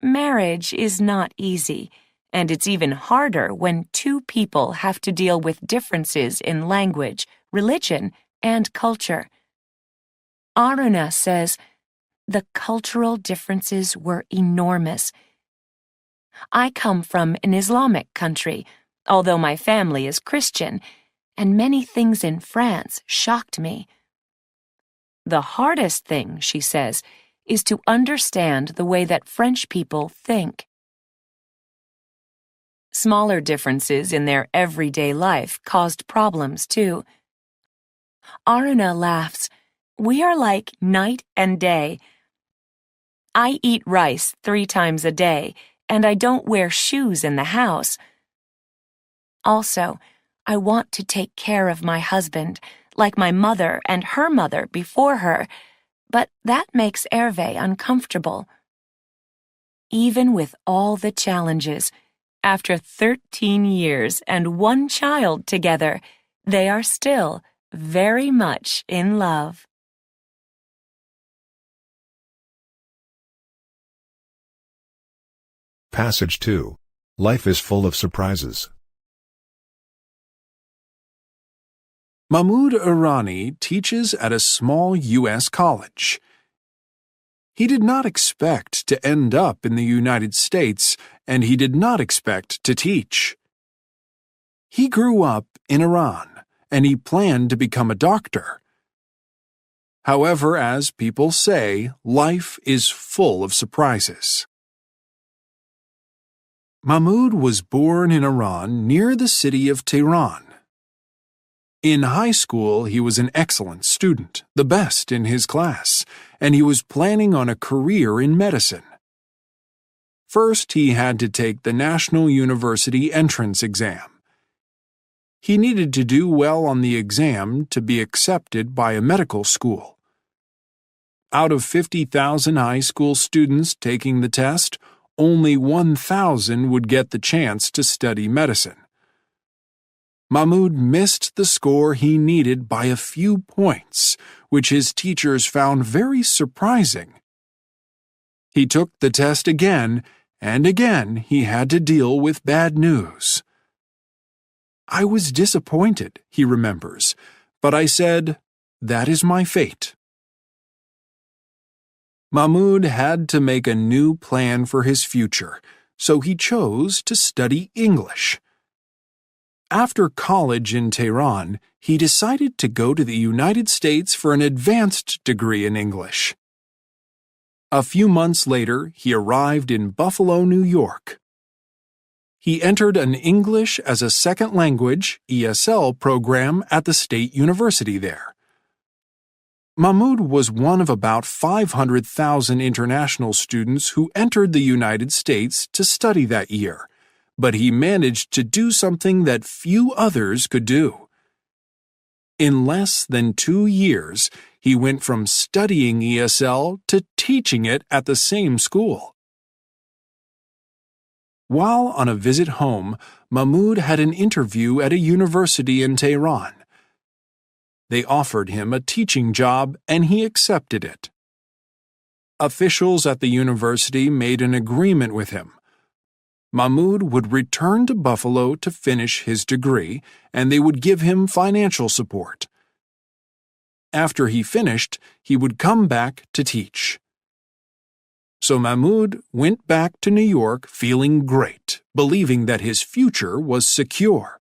Marriage is not easy, and it's even harder when two people have to deal with differences in language, religion, and culture. Aruna says, the cultural differences were enormous. I come from an Islamic country, although my family is Christian, and many things in France shocked me. The hardest thing, she says, is to understand the way that French people think. Smaller differences in their everyday life caused problems, too. Aruna laughs. We are like night and day. I eat rice 3 times a day, and I don't wear shoes in the house. Also, I want to take care of my husband, like my mother and her mother before her, but that makes Hervé uncomfortable. Even with all the challenges, after 13 years and 1 child together, they are still very much in love. Passage 2. Life is full of surprises. Mahmoud Irani teaches at a small U.S. college. He did not expect to end up in the United States, and he did not expect to teach. He grew up in Iran, and he planned to become a doctor. However, as people say, life is full of surprises. Mahmoud was born in Iran near the city of Tehran. In high school, he was an excellent student, the best in his class, and he was planning on a career in medicine. First, he had to take the National University entrance exam. He needed to do well on the exam to be accepted by a medical school. Out of 50,000 high school students taking the test, only 1,000 would get the chance to study medicine. Mahmoud missed the score he needed by a few points, which his teachers found very surprising. He took the test again, and again he had to deal with bad news. I was disappointed, he remembers, but I said, "That is my fate." Mahmoud had to make a new plan for his future, so he chose to study English. After college in Tehran, he decided to go to the United States for an advanced degree in English. A few months later, he arrived in Buffalo, New York. He entered an English as a Second Language (ESL) program at the State University there. Mahmoud was one of about 500,000 international students who entered the United States to study that year, but he managed to do something that few others could do. In less than 2 years, he went from studying ESL to teaching it at the same school. While on a visit home, Mahmoud had an interview at a university in Tehran. They offered him a teaching job, and he accepted it. Officials at the university made an agreement with him. Mahmoud would return to Buffalo to finish his degree, and they would give him financial support. After he finished, he would come back to teach. So Mahmoud went back to New York feeling great, believing that his future was secure.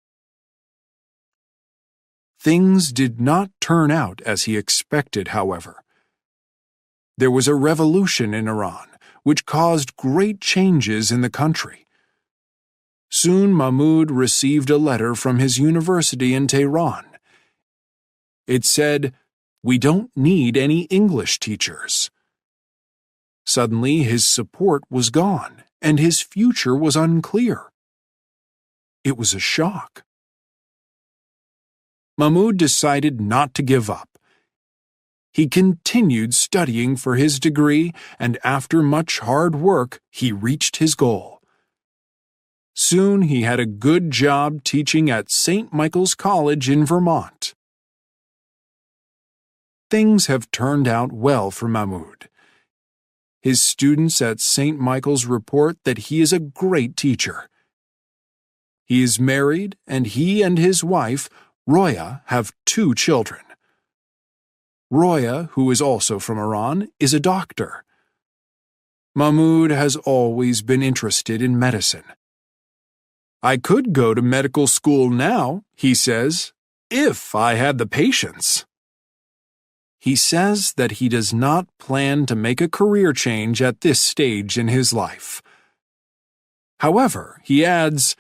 Things did not turn out as he expected, however. There was a revolution in Iran, which caused great changes in the country. Soon Mahmoud received a letter from his university in Tehran. It said, "We don't need any English teachers." Suddenly his support was gone, and his future was unclear. It was a shock. Mahmoud decided not to give up. He continued studying for his degree, and after much hard work, he reached his goal. Soon he had a good job teaching at St. Michael's College in Vermont. Things have turned out well for Mahmoud. His students at St. Michael's report that he is a great teacher. He is married, and he and his wife, Roya, have 2 children. Roya, who is also from Iran, is a doctor. Mahmoud has always been interested in medicine. "I could go to medical school now," he says, "if I had the patience." he says that he does not plan to make a career change at this stage in his life. However, he adds,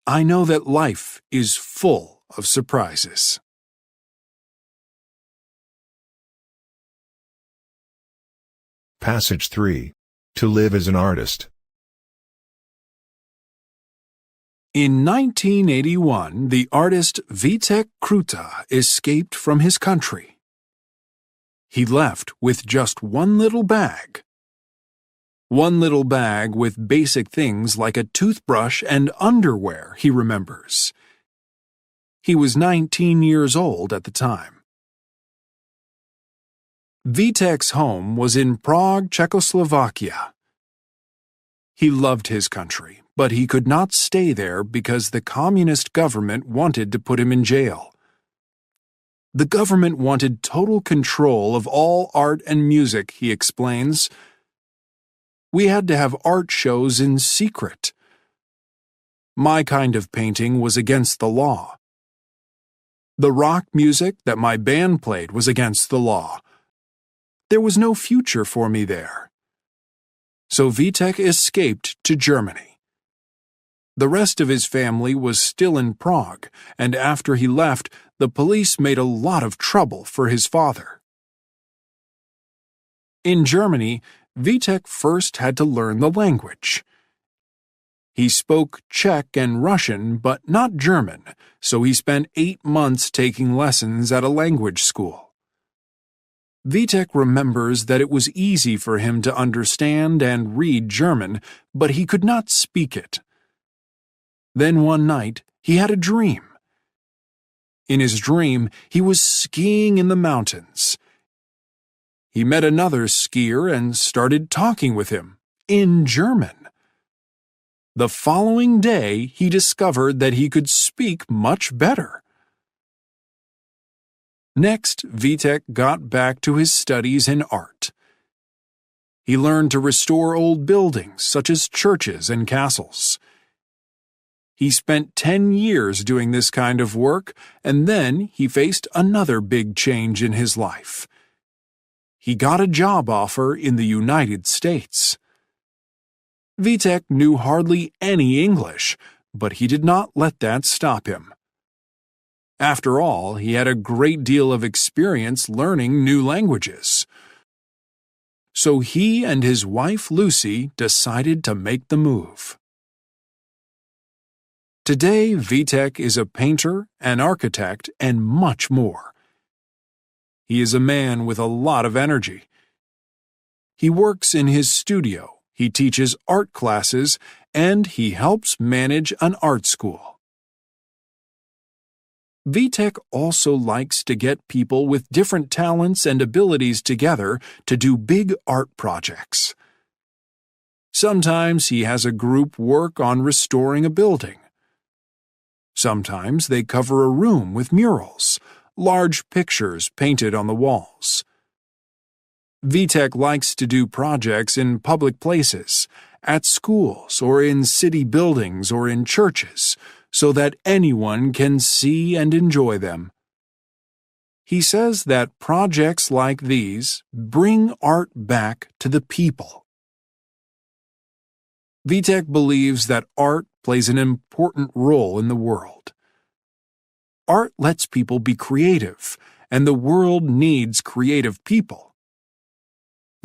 "I know that life is full of surprises." Passage 3. To live as an artist. In 1981, the artist Vitek Kruta escaped from his country. He left with just one little bag. One little bag with basic things like a toothbrush and underwear, he remembers. He was 19 years old at the time. Vitek's home was in Prague, Czechoslovakia. He loved his country, but he could not stay there because the communist government wanted to put him in jail. The government wanted total control of all art and music, he explains. We had to have art shows in secret. My kind of painting was against the law. The rock music that my band played was against the law. There was no future for me there. So Vitek escaped to Germany. The rest of his family was still in Prague, and after he left, the police made a lot of trouble for his father. In Germany, Vitek first had to learn the language. He spoke Czech and Russian, but not German, so he spent 8 months taking lessons at a language school. Vitek remembers that it was easy for him to understand and read German, but he could not speak it. Then one night, he had a dream. In his dream, he was skiing in the mountains. He met another skier and started talking with him, in German. The following day, he discovered that he could speak much better. Next, Vitek got back to his studies in art. He learned to restore old buildings, such as churches and castles. He spent 10 years doing this kind of work, and then he faced another big change in his life. He got a job offer in the United States. Vitek knew hardly any English, but he did not let that stop him. After all, he had a great deal of experience learning new languages. So he and his wife Lucy decided to make the move. Today, Vitek is a painter, an architect, and much more. He is a man with a lot of energy. He works in his studio, he teaches art classes, and he helps manage an art school. Vitek also likes to get people with different talents and abilities together to do big art projects. Sometimes he has a group work on restoring a building. Sometimes they cover a room with murals, large pictures painted on the walls. Vitek likes to do projects in public places, at schools or in city buildings or in churches, so that anyone can see and enjoy them. He says that projects like these bring art back to the people. Vitek believes that art plays an important role in the world. Art lets people be creative, and the world needs creative people.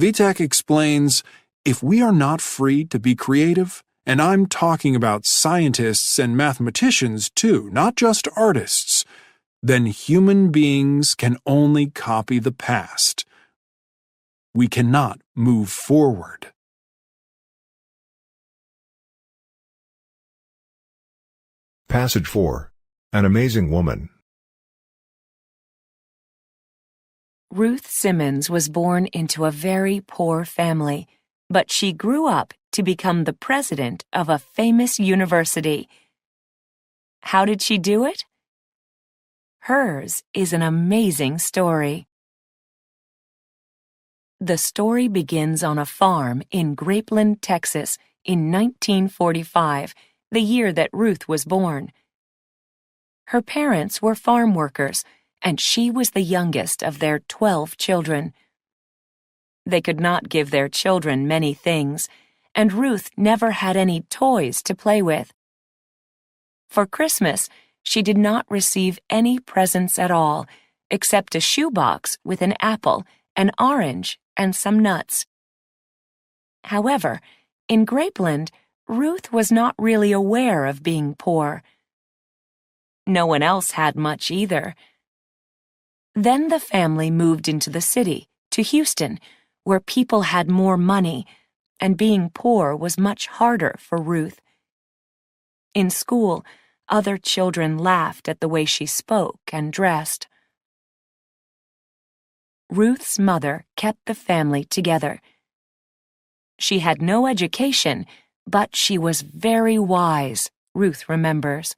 Vitek explains, if we are not free to be creative, and I'm talking about scientists and mathematicians too, not just artists, then human beings can only copy the past. We cannot move forward. Passage 4. An amazing woman. Ruth Simmons was born into a very poor family, but she grew up to become the president of a famous university. How did she do it? Hers is an amazing story. The story begins on a farm in Grapeland, Texas, in 1945, the year that Ruth was born. Her parents were farm workers, and she was the youngest of their 12 children. They could not give their children many things, and Ruth never had any toys to play with. For Christmas, she did not receive any presents at all, except a shoebox with an apple, an orange, and some nuts. However, in Grapeland, Ruth was not really aware of being poor. No one else had much either. Then the family moved into the city, to Houston, where people had more money, and being poor was much harder for Ruth. In school, other children laughed at the way she spoke and dressed. Ruth's mother kept the family together. She had no education, but she was very wise, Ruth remembers.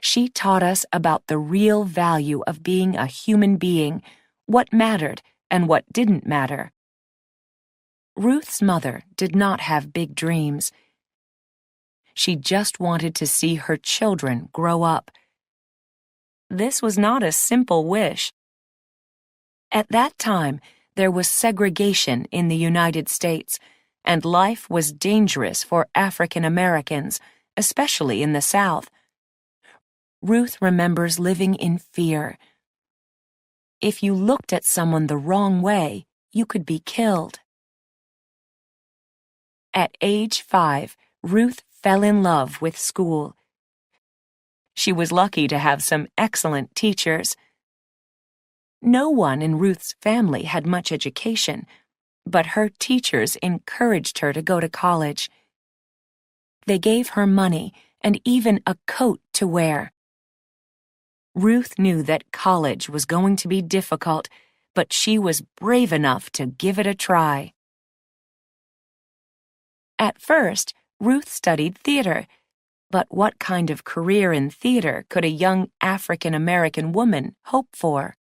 She taught us about the real value of being a human being, what mattered and what didn't matter. Ruth's mother did not have big dreams. She just wanted to see her children grow up. This was not a simple wish. At that time, there was segregation in the United States, and life was dangerous for African Americans, especially in the South. Ruth remembers living in fear. If you looked at someone the wrong way, you could be killed. At age 5, Ruth fell in love with school. She was lucky to have some excellent teachers. No one in Ruth's family had much education, but her teachers encouraged her to go to college. They gave her money and even a coat to wear. Ruth knew that college was going to be difficult, but she was brave enough to give it a try. At first, Ruth studied theater, but what kind of career in theater could a young African American woman hope for?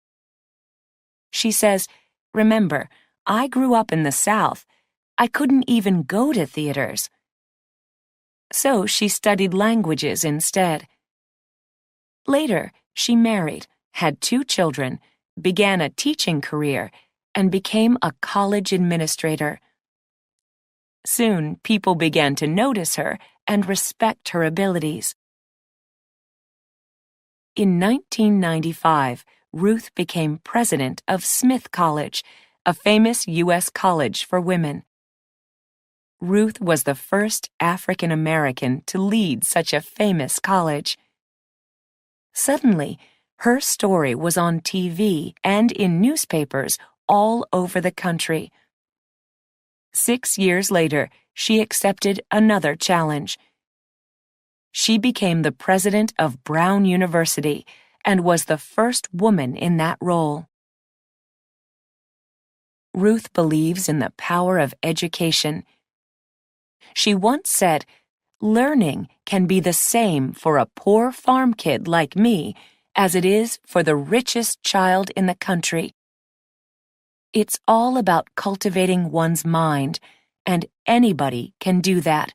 She says, "Remember, I grew up in the South. I couldn't even go to theaters." So she studied languages instead. Later, she married, had 2 children, began a teaching career, and became a college administrator. Soon, people began to notice her and respect her abilities. In 1995, Ruth became president of Smith College, a famous U.S. college for women. Ruth was the first African American to lead such a famous college. Suddenly, her story was on TV and in newspapers all over the country. 6 years later, she accepted another challenge. She became the president of Brown University and was the first woman in that role. Ruth believes in the power of education. She once said, "Learning can be the same for a poor farm kid like me as it is for the richest child in the country. It's all about cultivating one's mind, and anybody can do that.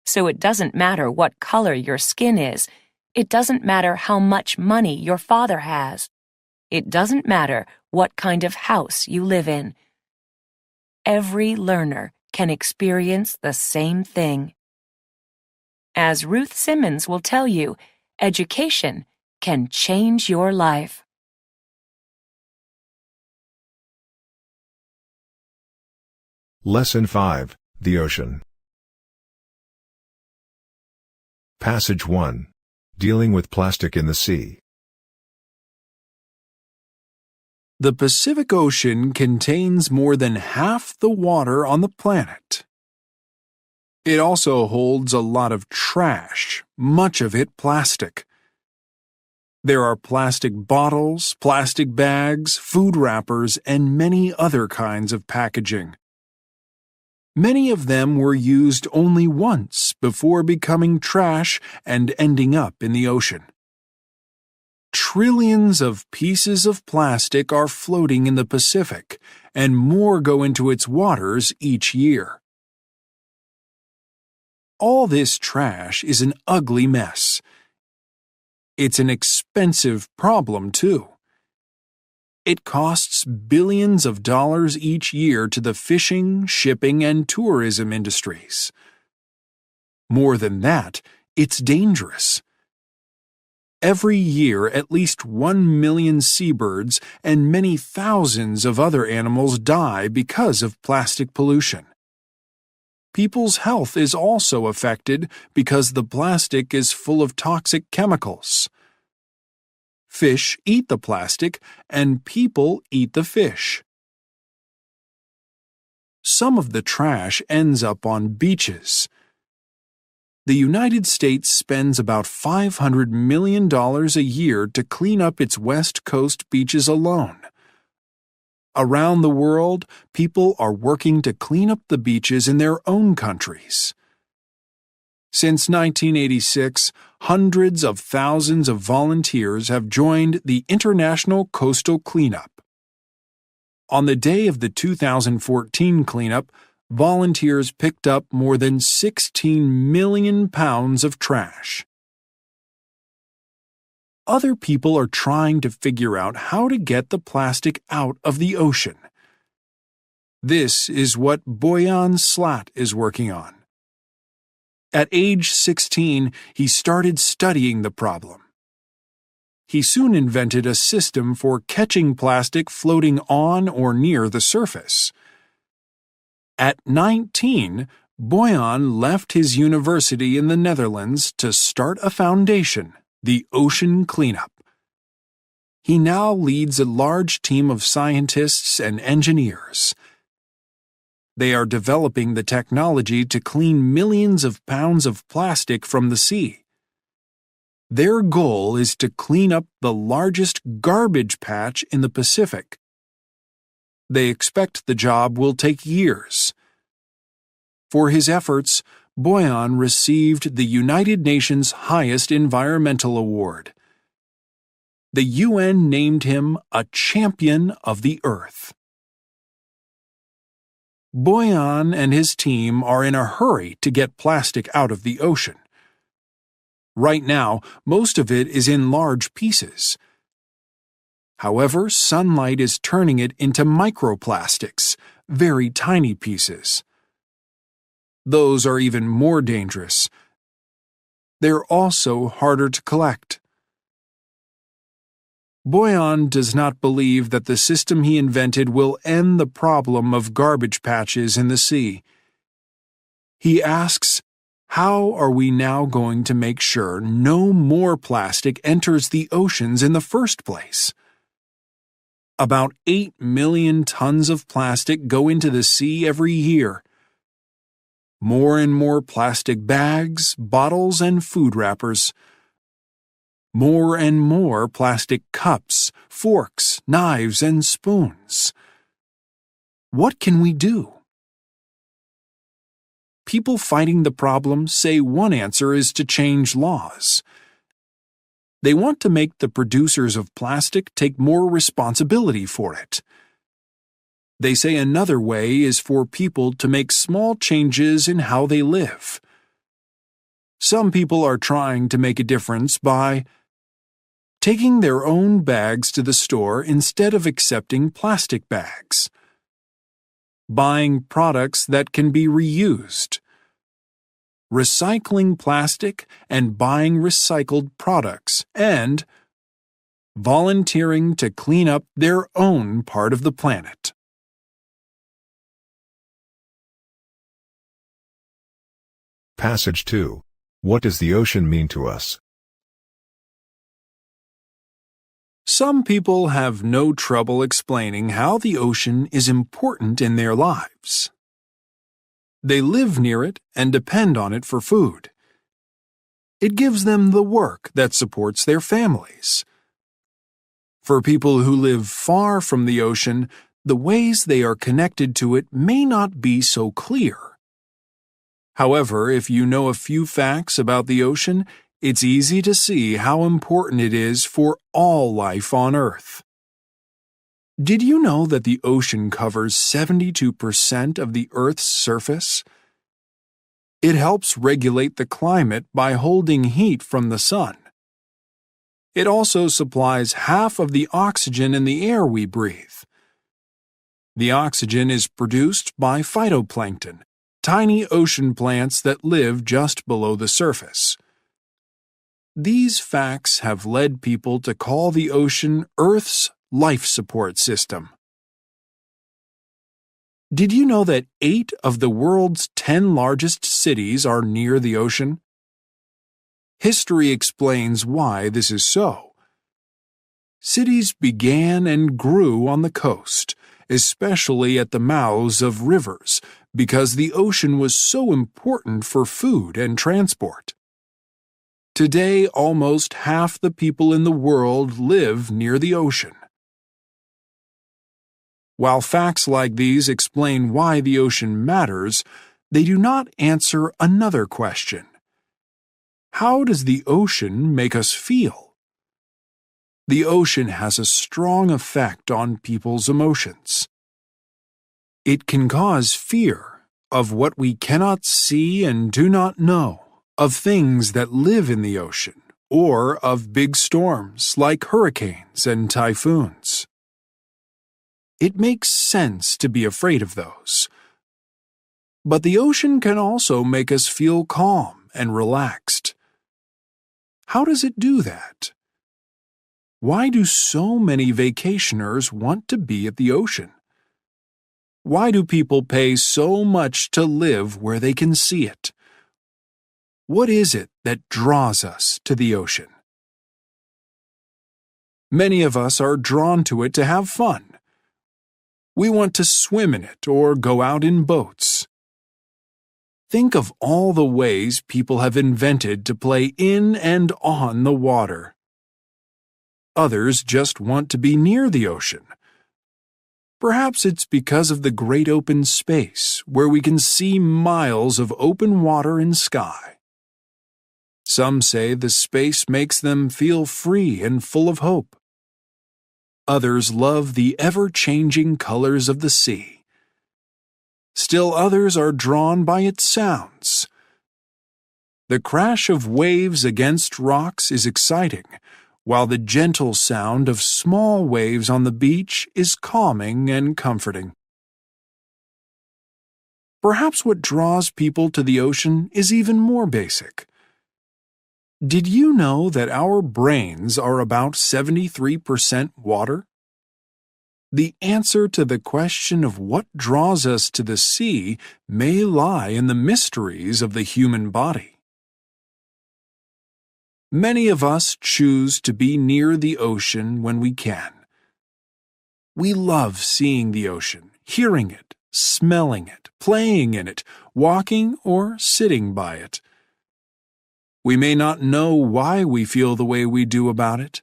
So it doesn't matter what color your skin is. It doesn't matter how much money your father has. It doesn't matter what kind of house you live in. Every learner can experience the same thing." As Ruth Simmons will tell you, education can change your life. Lesson 5, The Ocean. Passage 1. Dealing with plastic in the sea. The Pacific Ocean contains more than half the water on the planet. It also holds a lot of trash, much of it plastic. There are plastic bottles, plastic bags, food wrappers, and many other kinds of packaging. Many of them were used only once before becoming trash and ending up in the ocean. Trillions of pieces of plastic are floating in the Pacific, and more go into its waters each year. All this trash is an ugly mess. It's an expensive problem, too. It costs billions of dollars each year to the fishing, shipping, and tourism industries. More than that, it's dangerous. Every year, at least 1 million seabirds and many thousands of other animals die because of plastic pollution. People's health is also affected because the plastic is full of toxic chemicals. Fish eat the plastic, and people eat the fish. Some of the trash ends up on beaches. The United States spends about $500 million a year to clean up its West Coast beaches alone. Around the world, people are working to clean up the beaches in their own countries. Since 1986, hundreds of thousands of volunteers have joined the International Coastal Cleanup. On the day of the 2014 cleanup, volunteers picked up more than 16 million pounds of trash. Other people are trying to figure out how to get the plastic out of the ocean. This is what Boyan Slat is working on. At age 16, he started studying the problem. He soon invented a system for catching plastic floating on or near the surface. At 19, Boyan left his university in the Netherlands to start a foundation, the Ocean Cleanup. He now leads a large team of scientists and engineers. They are developing the technology to clean millions of pounds of plastic from the sea. Their goal is to clean up the largest garbage patch in the Pacific. They expect the job will take years. For his efforts, Boyan received the United Nations' highest environmental award. The UN named him a champion of the Earth. Boyan and his team are in a hurry to get plastic out of the ocean. Right now, most of it is in large pieces. However, sunlight is turning it into microplastics, very tiny pieces. Those are even more dangerous. They're also harder to collect. Boyan does not believe that the system he invented will end the problem of garbage patches in the sea. He asks, how are we now going to make sure no more plastic enters the oceans in the first place? About 8 million tons of plastic go into the sea every year. More and more plastic bags, bottles, and food wrappers. More and more plastic cups, forks, knives, and spoons. What can we do? People fighting the problem say one answer is to change laws. They want to make the producers of plastic take more responsibility for it. They say another way is for people to make small changes in how they live. Some people are trying to make a difference by taking their own bags to the store instead of accepting plastic bags, buying products that can be reused, recycling plastic and buying recycled products, and volunteering to clean up their own part of the planet. Passage 2. What does the ocean mean to us? Some people have no trouble explaining how the ocean is important in their lives. They live near it and depend on it for food. It gives them the work that supports their families. For people who live far from the ocean, the ways they are connected to it may not be so clear. However, if you know a few facts about the ocean, it's easy to see how important it is for all life on Earth. Did you know that the ocean covers 72% of the Earth's surface? It helps regulate the climate by holding heat from the sun. It also supplies half of the oxygen in the air we breathe. The oxygen is produced by phytoplankton, tiny ocean plants that live just below the surface. These facts have led people to call the ocean Earth's life support system. Did you know that 8 of the world's 10 largest cities are near the ocean? History explains why this is so. Cities began and grew on the coast, especially at the mouths of rivers, because the ocean was so important for food and transport. Today, almost half the people in the world live near the ocean. While facts like these explain why the ocean matters, they do not answer another question. How does the ocean make us feel? The ocean has a strong effect on people's emotions. It can cause fear of what we cannot see and do not know, of things that live in the ocean, or of big storms like hurricanes and typhoons. It makes sense to be afraid of those. But the ocean can also make us feel calm and relaxed. How does it do that? Why do so many vacationers want to be at the ocean? Why do people pay so much to live where they can see it? What is it that draws us to the ocean? Many of us are drawn to it to have fun. We want to swim in it or go out in boats. Think of all the ways people have invented to play in and on the water. Others just want to be near the ocean. Perhaps it's because of the great open space where we can see miles of open water and sky. Some say the space makes them feel free and full of hope. Others love the ever-changing colors of the sea. Still others are drawn by its sounds. The crash of waves against rocks is exciting, while the gentle sound of small waves on the beach is calming and comforting. Perhaps what draws people to the ocean is even more basic. Did you know that our brains are about 73% water? The answer to the question of what draws us to the sea may lie in the mysteries of the human body. Many of us choose to be near the ocean when we can. We love seeing the ocean, hearing it, smelling it, playing in it, walking or sitting by it. We may not know why we feel the way we do about it.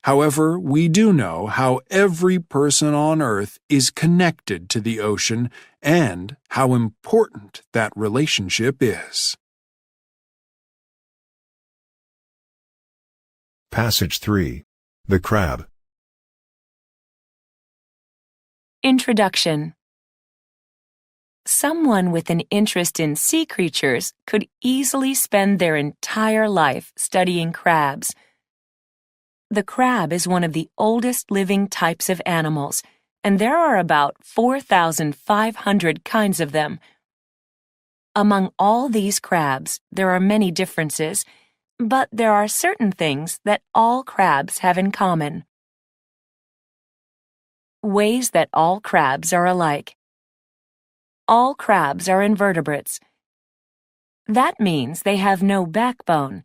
However, we do know how every person on Earth is connected to the ocean and how important that relationship is. Passage 3. The Crab. Introduction. Someone with an interest in sea creatures could easily spend their entire life studying crabs. The crab is one of the oldest living types of animals, and there are about 4,500 kinds of them. Among all these crabs, there are many differences, but there are certain things that all crabs have in common. Ways that all crabs are alike. All crabs are invertebrates. That means they have no backbone.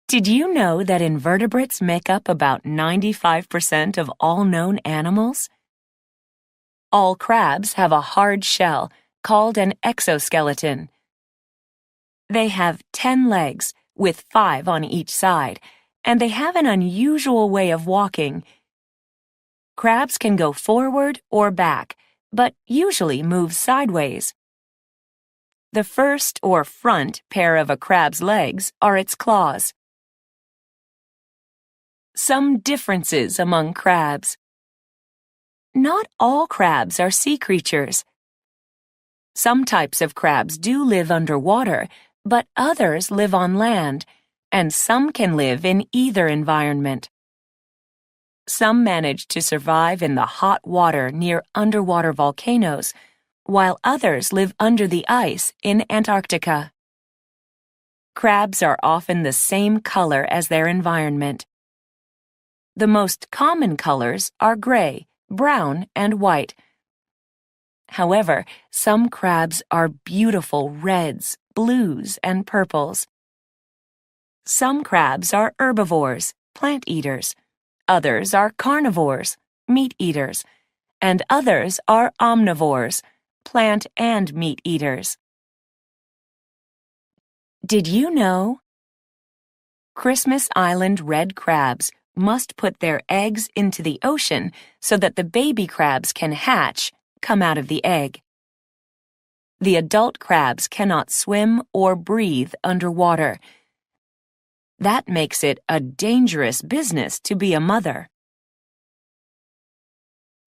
Did you know that invertebrates make up about 95% of all known animals? All crabs have a hard shell called an exoskeleton. They have 10 legs, with 5 on each side, and they have an unusual way of walking. Crabs can go forward or back, but usually move sideways. The first or front pair of a crab's legs are its claws. Some differences among crabs. Not all crabs are sea creatures. Some types of crabs do live underwater, but others live on land, and some can live in either environment. Some manage to survive in the hot water near underwater volcanoes, while others live under the ice in Antarctica. Crabs are often the same color as their environment. The most common colors are gray, brown, and white. However, some crabs are beautiful reds, blues, and purples. Some crabs are herbivores, plant eaters. Others are carnivores, meat eaters. And others are omnivores, plant and meat eaters. Did you know? Christmas Island red crabs must put their eggs into the ocean so that the baby crabs can hatch, come out of the egg. The adult crabs cannot swim or breathe underwater. That makes it a dangerous business to be a mother.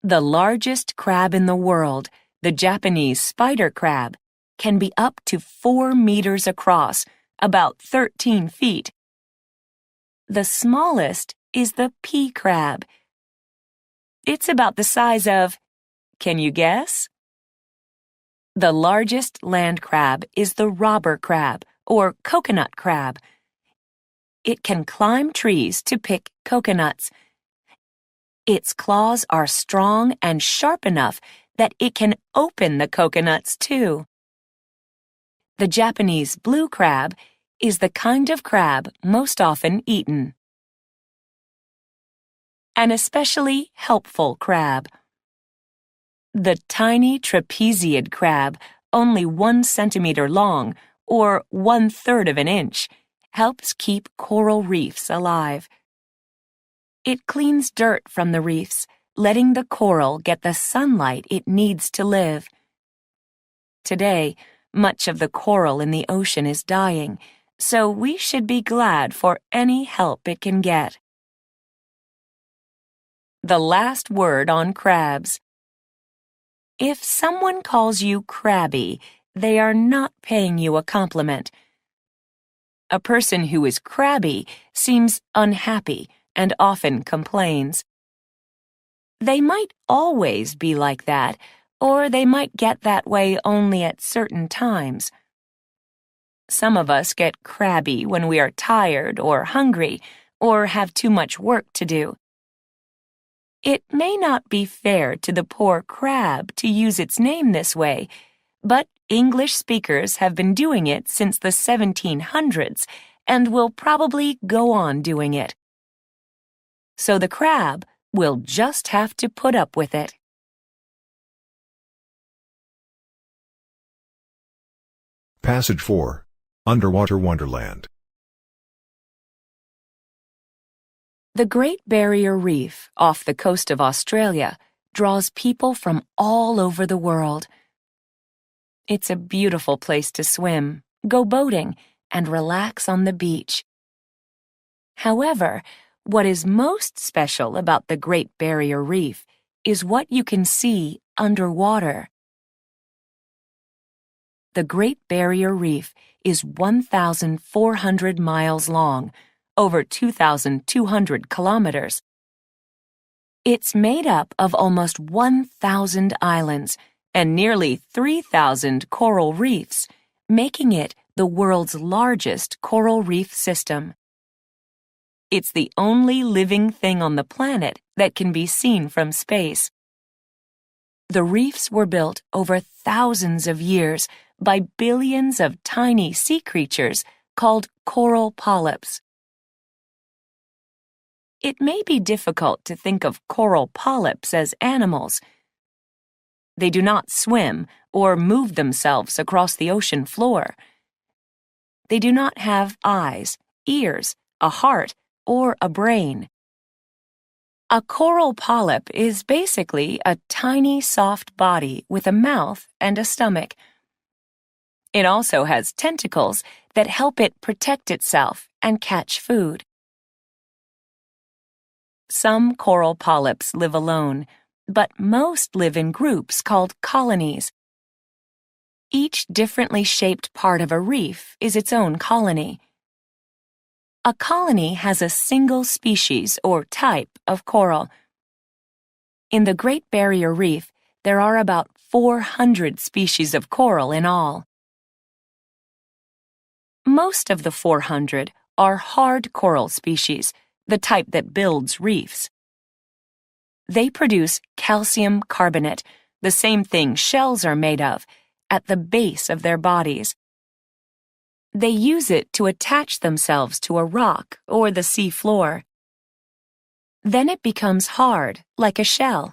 The largest crab in the world, the Japanese spider crab, can be up to 4 meters across, about 13 feet. The smallest is the pea crab. It's about the size of, can you guess? The largest land crab is the robber crab, or coconut crab. It can climb trees to pick coconuts. Its claws are strong and sharp enough that it can open the coconuts too. The Japanese blue crab is the kind of crab most often eaten. An especially helpful crab. The tiny trapeziid crab, only 1 centimeter long, or 1/3 of an inch, helps keep coral reefs alive. It cleans dirt from the reefs, letting the coral get the sunlight it needs to live. Today, much of the coral in the ocean is dying, so we should be glad for any help it can get. The last word on crabs. If someone calls you crabby, they are not paying you a compliment. A person who is crabby seems unhappy and often complains. They might always be like that, or they might get that way only at certain times. Some of us get crabby when we are tired or hungry, or have too much work to do. It may not be fair to the poor crab to use its name this way, but English speakers have been doing it since the 1700s and will probably go on doing it. So the crab will just have to put up with it. Passage 4. Underwater Wonderland. The Great Barrier Reef off the coast of Australia draws people from all over the world. It's a beautiful place to swim, go boating, and relax on the beach. However, what is most special about the Great Barrier Reef is what you can see underwater. The Great Barrier Reef is 1,400 miles long, over 2,200 kilometers. It's made up of almost 1,000 islands and nearly 3,000 coral reefs, making it the world's largest coral reef system. It's the only living thing on the planet that can be seen from space. The reefs were built over thousands of years by billions of tiny sea creatures called coral polyps. It may be difficult to think of coral polyps as animals. They do not swim or move themselves across the ocean floor. They do not have eyes, ears, a heart, or a brain. A coral polyp is basically a tiny soft body with a mouth and a stomach. It also has tentacles that help it protect itself and catch food. Some coral polyps live alone, but most live in groups called colonies. Each differently shaped part of a reef is its own colony. A colony has a single species or type of coral. In the Great Barrier Reef, there are about 400 species of coral in all. Most of the 400 are hard coral species, the type that builds reefs. They produce calcium carbonate, the same thing shells are made of, at the base of their bodies. They use it to attach themselves to a rock or the sea floor. Then it becomes hard, like a shell.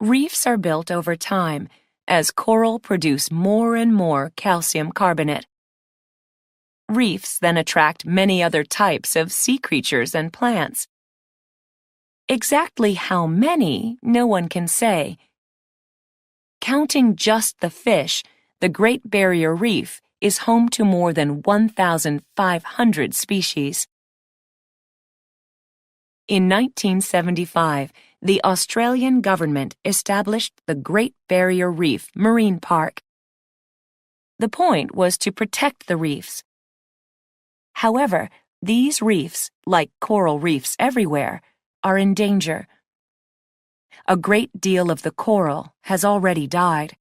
Reefs are built over time as coral produce more and more calcium carbonate. Reefs then attract many other types of sea creatures and plants. Exactly how many, no one can say. Counting just the fish, the Great Barrier Reef is home to more than 1,500 species. In 1975, the Australian government established the Great Barrier Reef Marine Park. The point was to protect the reefs. However, these reefs, like coral reefs everywhere, are in danger. A great deal of the coral has already died.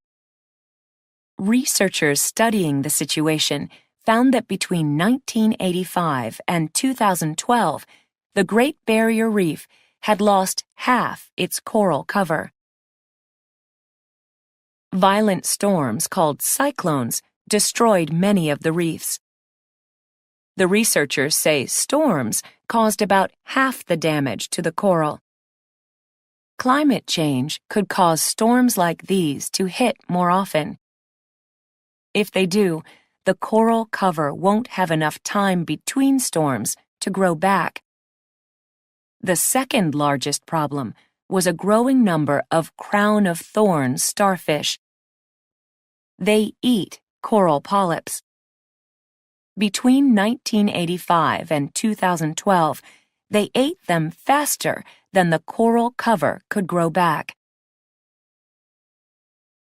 Researchers studying the situation found that between 1985 and 2012, the Great Barrier Reef had lost half its coral cover. Violent storms called cyclones destroyed many of the reefs. The researchers say storms caused about half the damage to the coral. Climate change could cause storms like these to hit more often. If they do, the coral cover won't have enough time between storms to grow back. The second largest problem was a growing number of crown-of-thorns starfish. They eat coral polyps. Between 1985 and 2012, they ate them faster than the coral cover could grow back.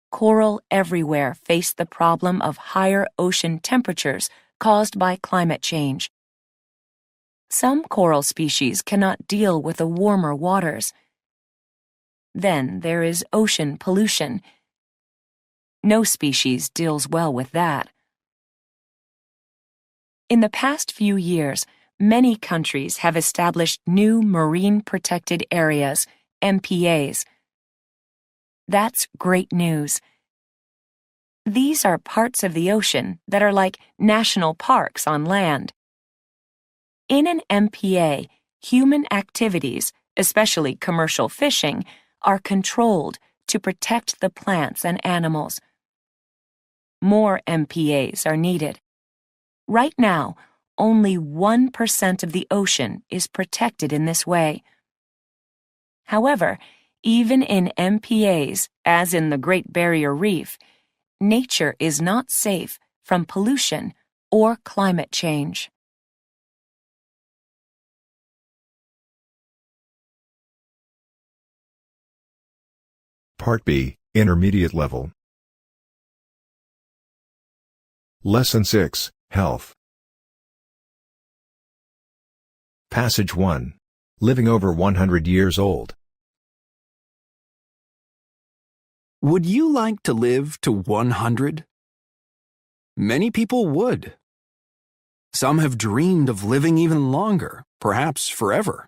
Coral everywhere face the problem of higher ocean temperatures caused by climate change. Some coral species cannot deal with the warmer waters. Then there is ocean pollution. No species deals well with that. In the past few years, many countries have established new marine protected areas, MPAs. That's great news. These are parts of the ocean that are like national parks on land. In an MPA, human activities, especially commercial fishing, are controlled to protect the plants and animals. More MPAs are needed. Right now, only 1% of the ocean is protected in this way. However, even in MPAs, as in the Great Barrier Reef, nature is not safe from pollution or climate change. Part B, Intermediate Level. Lesson 6, Health. Passage 1. Living over 100 years old. Would you like to live to 100? Many people would. Some have dreamed of living even longer, perhaps forever.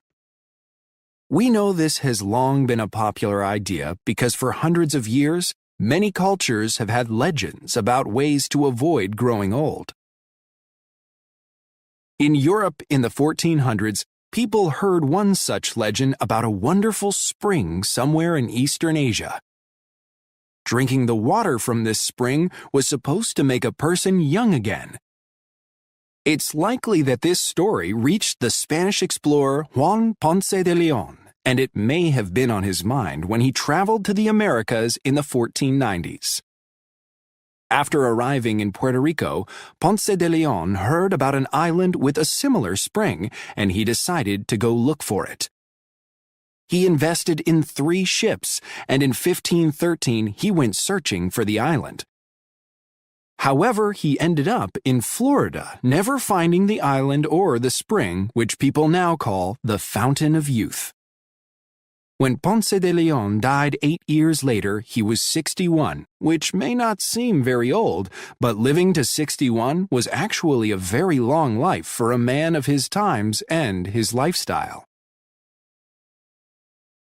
We know this has long been a popular idea because for hundreds of years, many cultures have had legends about ways to avoid growing old. In Europe in the 1400s, people heard one such legend about a wonderful spring somewhere in Eastern Asia. Drinking the water from this spring was supposed to make a person young again. It's likely that this story reached the Spanish explorer Juan Ponce de León, and it may have been on his mind when he traveled to the Americas in the 1490s. After arriving in Puerto Rico, Ponce de León heard about an island with a similar spring, and he decided to go look for it. He invested in 3 ships, and in 1513 he went searching for the island. However, he ended up in Florida, never finding the island or the spring, which people now call the Fountain of Youth. When Ponce de Leon died 8 years later, he was 61, which may not seem very old, but living to 61 was actually a very long life for a man of his times and his lifestyle.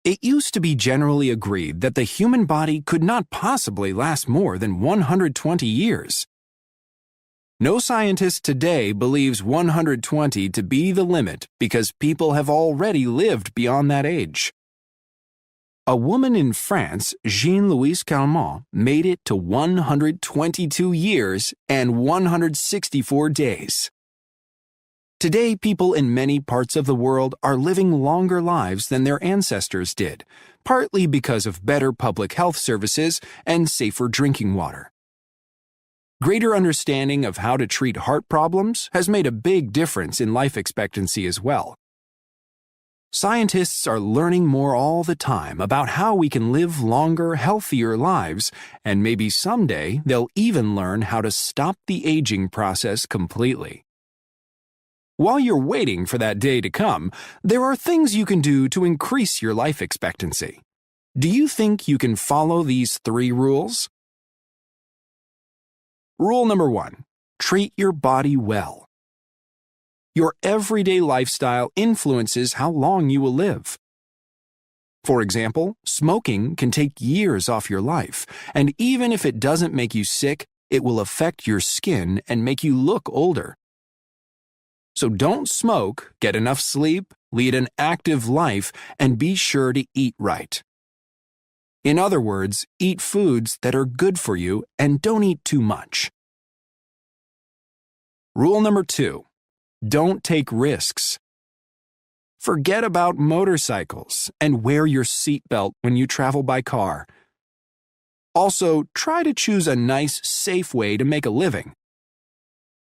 It used to be generally agreed that the human body could not possibly last more than 120 years. No scientist today believes 120 to be the limit because people have already lived beyond that age. A woman in France, Jean-Louise Calment, made it to 122 years and 164 days. Today, people in many parts of the world are living longer lives than their ancestors did, partly because of better public health services and safer drinking water. Greater understanding of how to treat heart problems has made a big difference in life expectancy as well. Scientists are learning more all the time about how we can live longer, healthier lives, and maybe someday they'll even learn how to stop the aging process completely. While you're waiting for that day to come, there are things you can do to increase your life expectancy. Do you think you can follow these 3 rules? Rule number 1. Treat your body well. Your everyday lifestyle influences how long you will live. For example, smoking can take years off your life, and even if it doesn't make you sick, it will affect your skin and make you look older. So don't smoke, get enough sleep, lead an active life, and be sure to eat right. In other words, eat foods that are good for you and don't eat too much. Rule number 2. Don't take risks. Forget about motorcycles and wear your seatbelt when you travel by car. Also, try to choose a nice, safe way to make a living.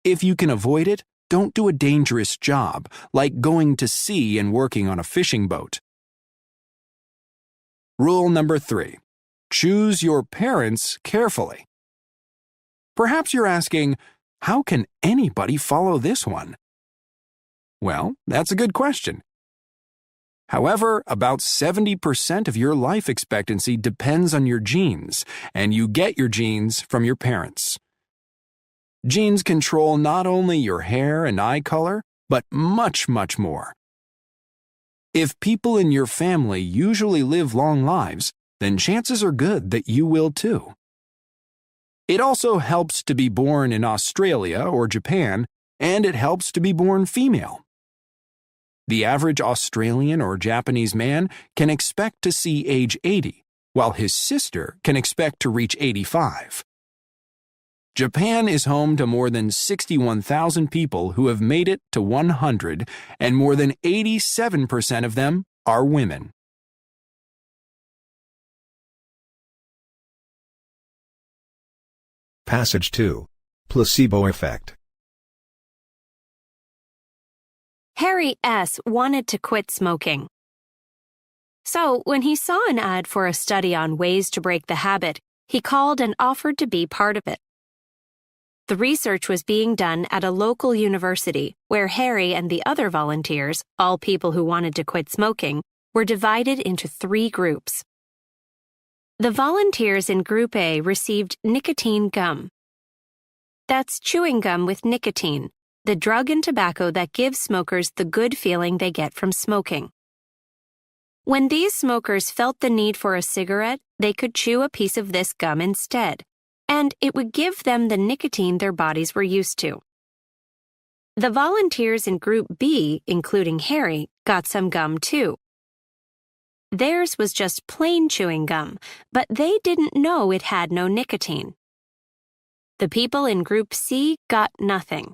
If you can avoid it, don't do a dangerous job, like going to sea and working on a fishing boat. Rule number 3. Choose your parents carefully. Perhaps you're asking, how can anybody follow this one? Well, that's a good question. However, about 70% of your life expectancy depends on your genes, and you get your genes from your parents. Genes control not only your hair and eye color, but much, much more. If people in your family usually live long lives, then chances are good that you will too. It also helps to be born in Australia or Japan, and it helps to be born female. The average Australian or Japanese man can expect to see age 80, while his sister can expect to reach 85. Japan is home to more than 61,000 people who have made it to 100, and more than 87% of them are women. Passage 2. Placebo effect. Harry S. wanted to quit smoking. So, when he saw an ad for a study on ways to break the habit, he called and offered to be part of it. The research was being done at a local university where Harry and the other volunteers, all people who wanted to quit smoking, were divided into 3 groups. The volunteers in Group A received nicotine gum. That's chewing gum with nicotine, the drug and tobacco that gives smokers the good feeling they get from smoking. When these smokers felt the need for a cigarette, they could chew a piece of this gum instead, and it would give them the nicotine their bodies were used to. The volunteers in Group B, including Harry, got some gum too. Theirs was just plain chewing gum, but they didn't know it had no nicotine. The people in Group C got nothing.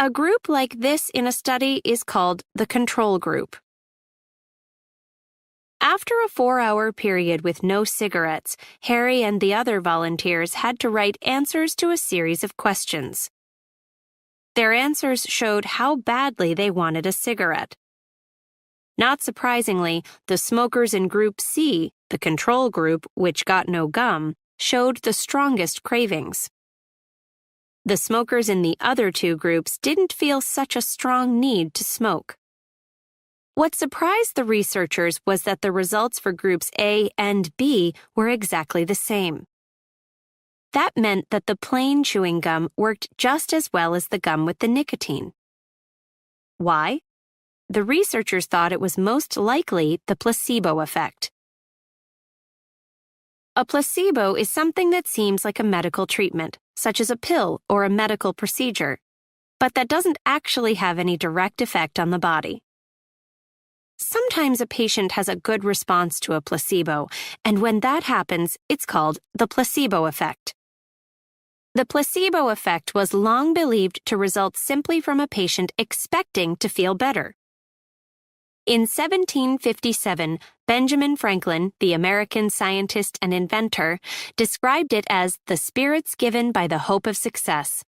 A group like this in a study is called the control group. After a 4-hour period with no cigarettes, Harry and the other volunteers had to write answers to a series of questions. Their answers showed how badly they wanted a cigarette. Not surprisingly, the smokers in Group C, the control group, which got no gum, showed the strongest cravings. The smokers in the other two groups didn't feel such a strong need to smoke. What surprised the researchers was that the results for groups A and B were exactly the same. That meant that the plain chewing gum worked just as well as the gum with the nicotine. Why? The researchers thought it was most likely the placebo effect. A placebo is something that seems like a medical treatment, such as a pill or a medical procedure, but that doesn't actually have any direct effect on the body. Sometimes a patient has a good response to a placebo, and when that happens, it's called the placebo effect. The placebo effect was long believed to result simply from a patient expecting to feel better. In 1757, Benjamin Franklin, the American scientist and inventor, described it as the spirits given by the hope of success.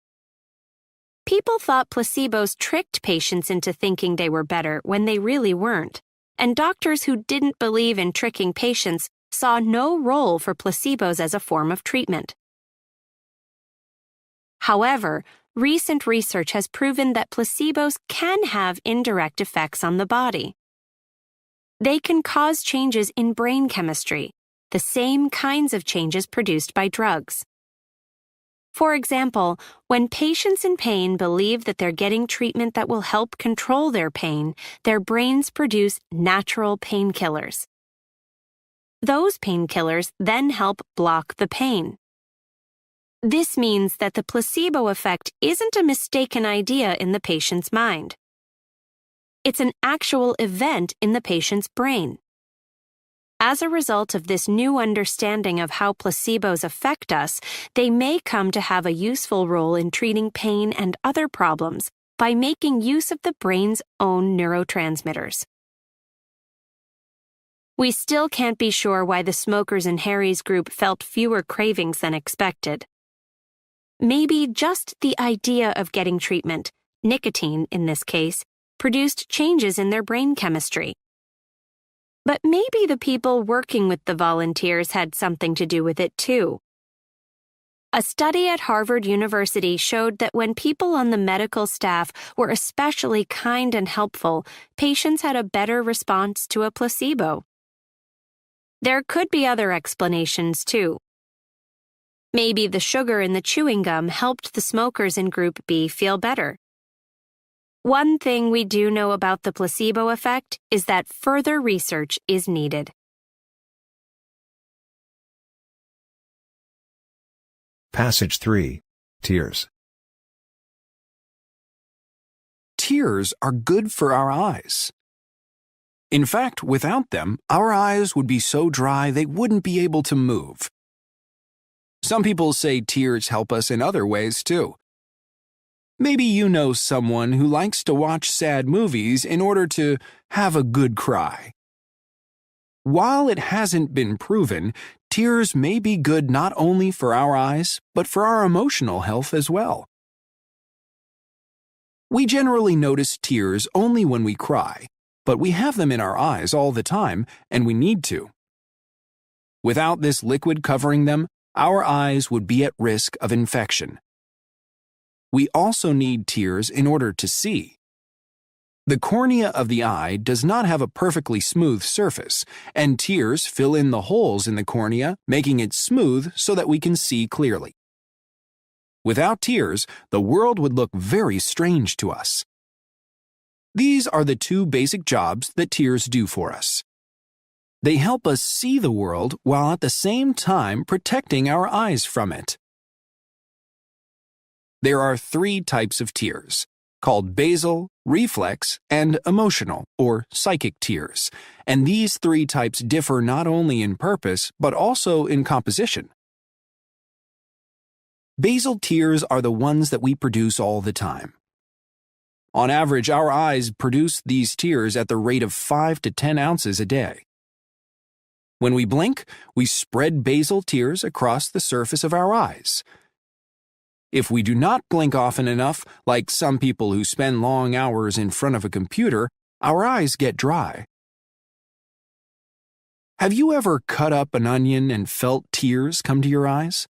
People thought placebos tricked patients into thinking they were better when they really weren't, and doctors who didn't believe in tricking patients saw no role for placebos as a form of treatment. However, recent research has proven that placebos can have indirect effects on the body. They can cause changes in brain chemistry, the same kinds of changes produced by drugs. For example, when patients in pain believe that they're getting treatment that will help control their pain, their brains produce natural painkillers. Those painkillers then help block the pain. This means that the placebo effect isn't a mistaken idea in the patient's mind. It's an actual event in the patient's brain. As a result of this new understanding of how placebos affect us, they may come to have a useful role in treating pain and other problems by making use of the brain's own neurotransmitters. We still can't be sure why the smokers in Harry's group felt fewer cravings than expected. Maybe just the idea of getting treatment, nicotine in this case, produced changes in their brain chemistry. But maybe the people working with the volunteers had something to do with it too. A study at Harvard University showed that when people on the medical staff were especially kind and helpful, patients had a better response to a placebo. There could be other explanations too. Maybe the sugar in the chewing gum helped the smokers in Group B feel better. One thing we do know about the placebo effect is that further research is needed. Passage 3. Tears. Tears are good for our eyes. In fact, without them, our eyes would be so dry they wouldn't be able to move. Some people say tears help us in other ways too. Maybe you know someone who likes to watch sad movies in order to have a good cry. While it hasn't been proven, tears may be good not only for our eyes, but for our emotional health as well. We generally notice tears only when we cry, but we have them in our eyes all the time, and we need to. Without this liquid covering them, our eyes would be at risk of infection. We also need tears in order to see. The cornea of the eye does not have a perfectly smooth surface, and tears fill in the holes in the cornea, making it smooth so that we can see clearly. Without tears, the world would look very strange to us. These are the two basic jobs that tears do for us. They help us see the world while at the same time protecting our eyes from it. There are three types of tears, called basal, reflex, and emotional, or psychic tears, and these three types differ not only in purpose, but also in composition. Basal tears are the ones that we produce all the time. On average, our eyes produce these tears at the rate of 5 to 10 ounces a day. When we blink, we spread basal tears across the surface of our eyes. If we do not blink often enough, like some people who spend long hours in front of a computer, our eyes get dry. Have you ever cut up an onion and felt tears come to your eyes?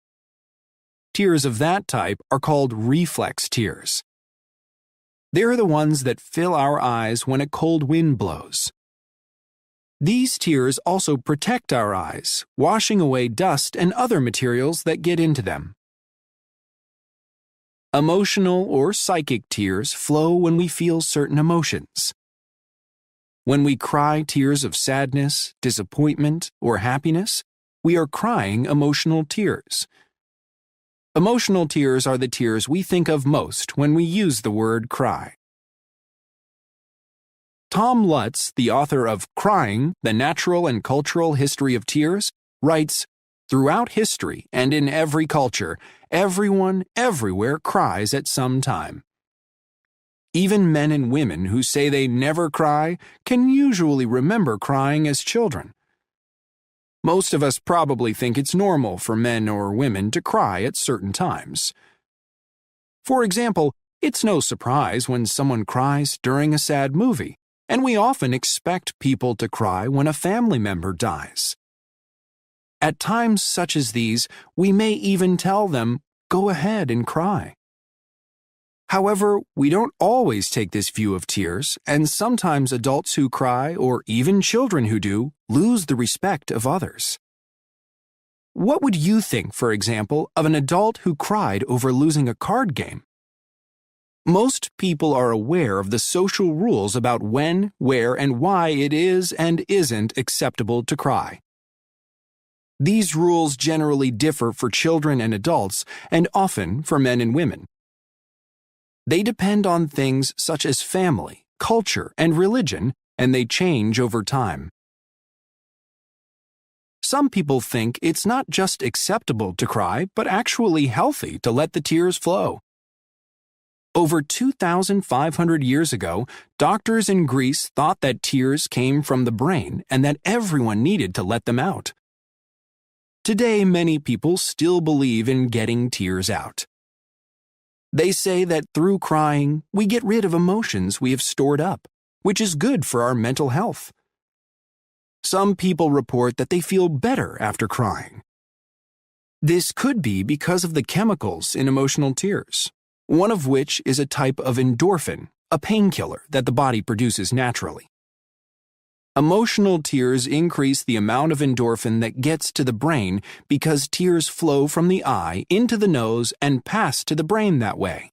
Tears of that type are called reflex tears. They're the ones that fill our eyes when a cold wind blows. These tears also protect our eyes, washing away dust and other materials that get into them. Emotional or psychic tears flow when we feel certain emotions. When we cry tears of sadness, disappointment, or happiness, we are crying emotional tears. Emotional tears are the tears we think of most when we use the word cry. Tom Lutz, the author of Crying, The Natural and Cultural History of Tears, writes, "Throughout history and in every culture, everyone, everywhere cries at some time. Even men and women who say they never cry can usually remember crying as children. Most of us probably think it's normal for men or women to cry at certain times. For example, it's no surprise when someone cries during a sad movie, and we often expect people to cry when a family member dies. At times such as these, we may even tell them, 'Go ahead and cry.' However, we don't always take this view of tears, and sometimes adults who cry, or even children who do, lose the respect of others. What would you think, for example, of an adult who cried over losing a card game? Most people are aware of the social rules about when, where, and why it is and isn't acceptable to cry. These rules generally differ for children and adults, and often for men and women. They depend on things such as family, culture, and religion, and they change over time. Some people think it's not just acceptable to cry, but actually healthy to let the tears flow. Over 2,500 years ago, doctors in Greece thought that tears came from the brain and that everyone needed to let them out. Today, many people still believe in getting tears out. They say that through crying, we get rid of emotions we have stored up, which is good for our mental health. Some people report that they feel better after crying. This could be because of the chemicals in emotional tears, one of which is a type of endorphin, a painkiller that the body produces naturally. Emotional tears increase the amount of endorphin that gets to the brain because tears flow from the eye into the nose and pass to the brain that way.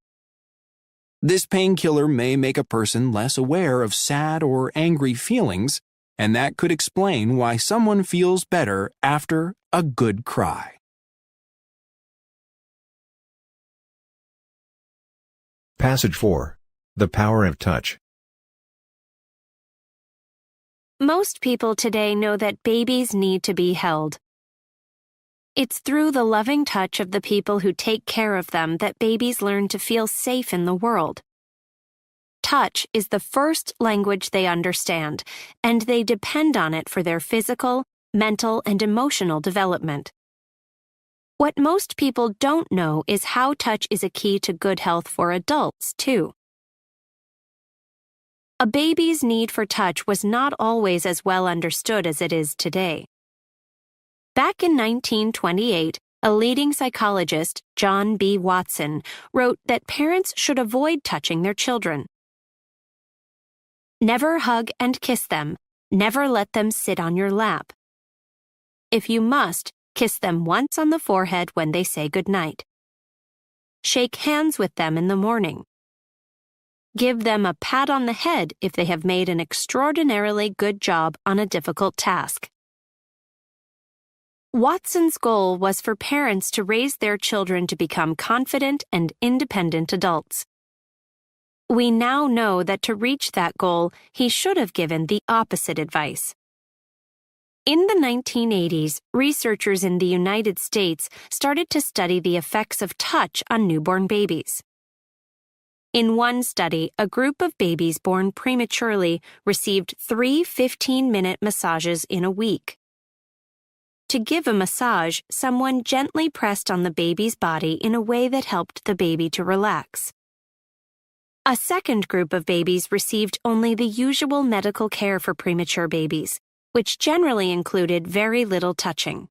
This painkiller may make a person less aware of sad or angry feelings, and that could explain why someone feels better after a good cry. Passage 4. The Power of Touch. Most people today know that babies need to be held. It's through the loving touch of the people who take care of them that babies learn to feel safe in the world. Touch is the first language they understand, and they depend on it for their physical, mental, and emotional development. What most people don't know is how touch is a key to good health for adults, too. A baby's need for touch was not always as well understood as it is today. Back in 1928, a leading psychologist, John B. Watson, wrote that parents should avoid touching their children. Never hug and kiss them. Never let them sit on your lap. If you must, kiss them once on the forehead when they say goodnight. Shake hands with them in the morning. Give them a pat on the head if they have made an extraordinarily good job on a difficult task. Watson's goal was for parents to raise their children to become confident and independent adults. We now know that to reach that goal, he should have given the opposite advice. In the 1980s, researchers in the United States started to study the effects of touch on newborn babies. In one study, a group of babies born prematurely received 3 15-minute massages in a week. To give a massage, someone gently pressed on the baby's body in a way that helped the baby to relax. A second group of babies received only the usual medical care for premature babies, which generally included very little touching.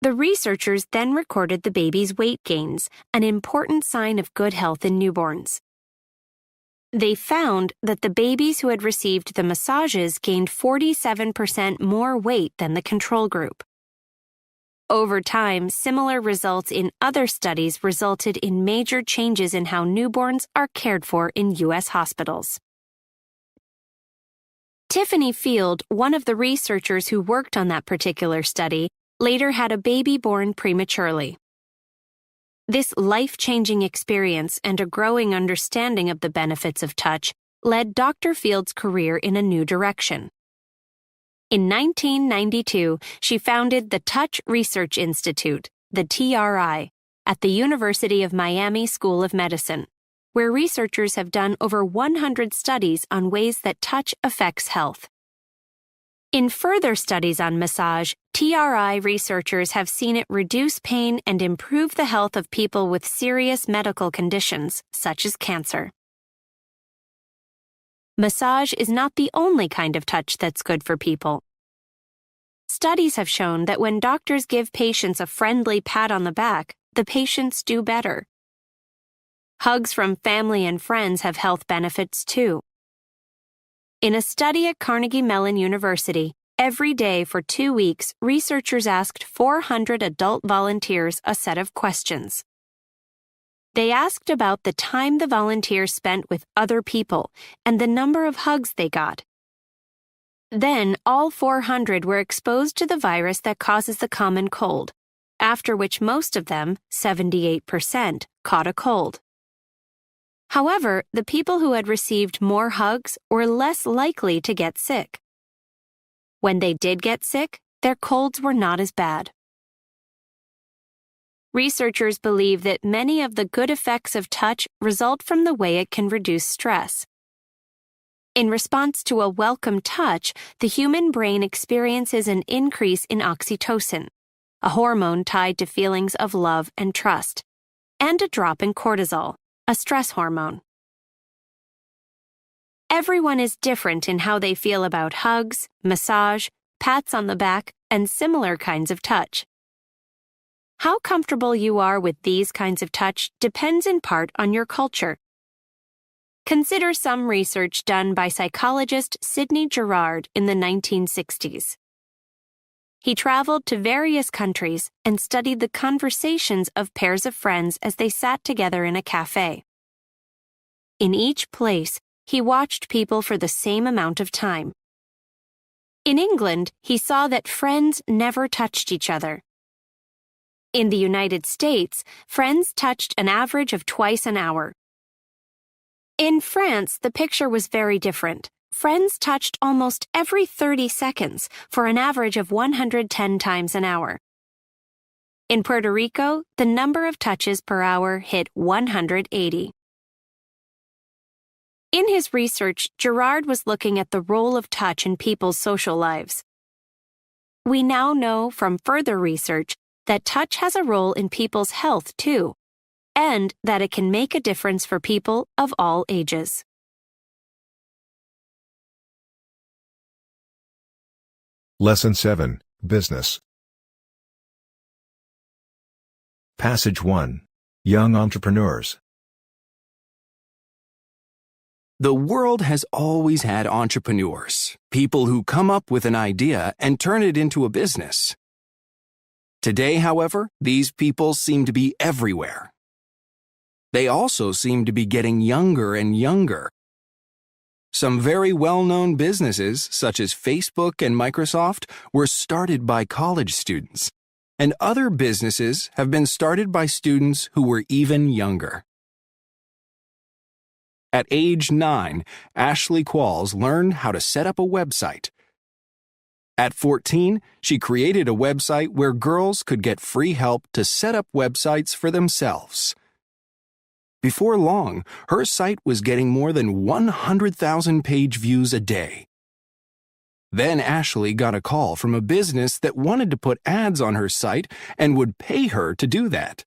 The researchers then recorded the baby's weight gains, an important sign of good health in newborns. They found that the babies who had received the massages gained 47% more weight than the control group. Over time, similar results in other studies resulted in major changes in how newborns are cared for in U.S. hospitals. Tiffany Field, one of the researchers who worked on that particular study, later had a baby born prematurely. This life-changing experience and a growing understanding of the benefits of touch led Dr. Field's career in a new direction. In 1992, she founded the Touch Research Institute, the TRI, at the University of Miami School of Medicine, where researchers have done over 100 studies on ways that touch affects health. In further studies on massage, TRI researchers have seen it reduce pain and improve the health of people with serious medical conditions, such as cancer. Massage is not the only kind of touch that's good for people. Studies have shown that when doctors give patients a friendly pat on the back, the patients do better. Hugs from family and friends have health benefits too. In a study at Carnegie Mellon University, every day for 2 weeks, researchers asked 400 adult volunteers a set of questions. They asked about the time the volunteers spent with other people and the number of hugs they got. Then, all 400 were exposed to the virus that causes the common cold, after which most of them, 78%, caught a cold. However, the people who had received more hugs were less likely to get sick. When they did get sick, their colds were not as bad. Researchers believe that many of the good effects of touch result from the way it can reduce stress. In response to a welcome touch, the human brain experiences an increase in oxytocin, a hormone tied to feelings of love and trust, and a drop in cortisol, a stress hormone. Everyone is different in how they feel about hugs, massage, pats on the back, and similar kinds of touch. How comfortable you are with these kinds of touch depends in part on your culture. Consider some research done by psychologist Sidney Girard in the 1960s. He traveled to various countries and studied the conversations of pairs of friends as they sat together in a cafe. In each place, he watched people for the same amount of time. In England, he saw that friends never touched each other. In the United States, friends touched an average of twice an hour. In France, the picture was very different. Friends touched almost every 30 seconds for an average of 110 times an hour. In Puerto Rico, the number of touches per hour hit 180. In his research, Girard was looking at the role of touch in people's social lives. We now know from further research that touch has a role in people's health too, and that it can make a difference for people of all ages. Lesson 7, Business. Passage 1. Young Entrepreneurs. The world has always had entrepreneurs, people who come up with an idea and turn it into a business. Today, however, these people seem to be everywhere. They also seem to be getting younger and younger. Some very well-known businesses, such as Facebook and Microsoft, were started by college students, and other businesses have been started by students who were even younger. At age 9, Ashley Qualls learned how to set up a website. At 14, she created a website where girls could get free help to set up websites for themselves. Before long, her site was getting more than 100,000 page views a day. Then Ashley got a call from a business that wanted to put ads on her site and would pay her to do that.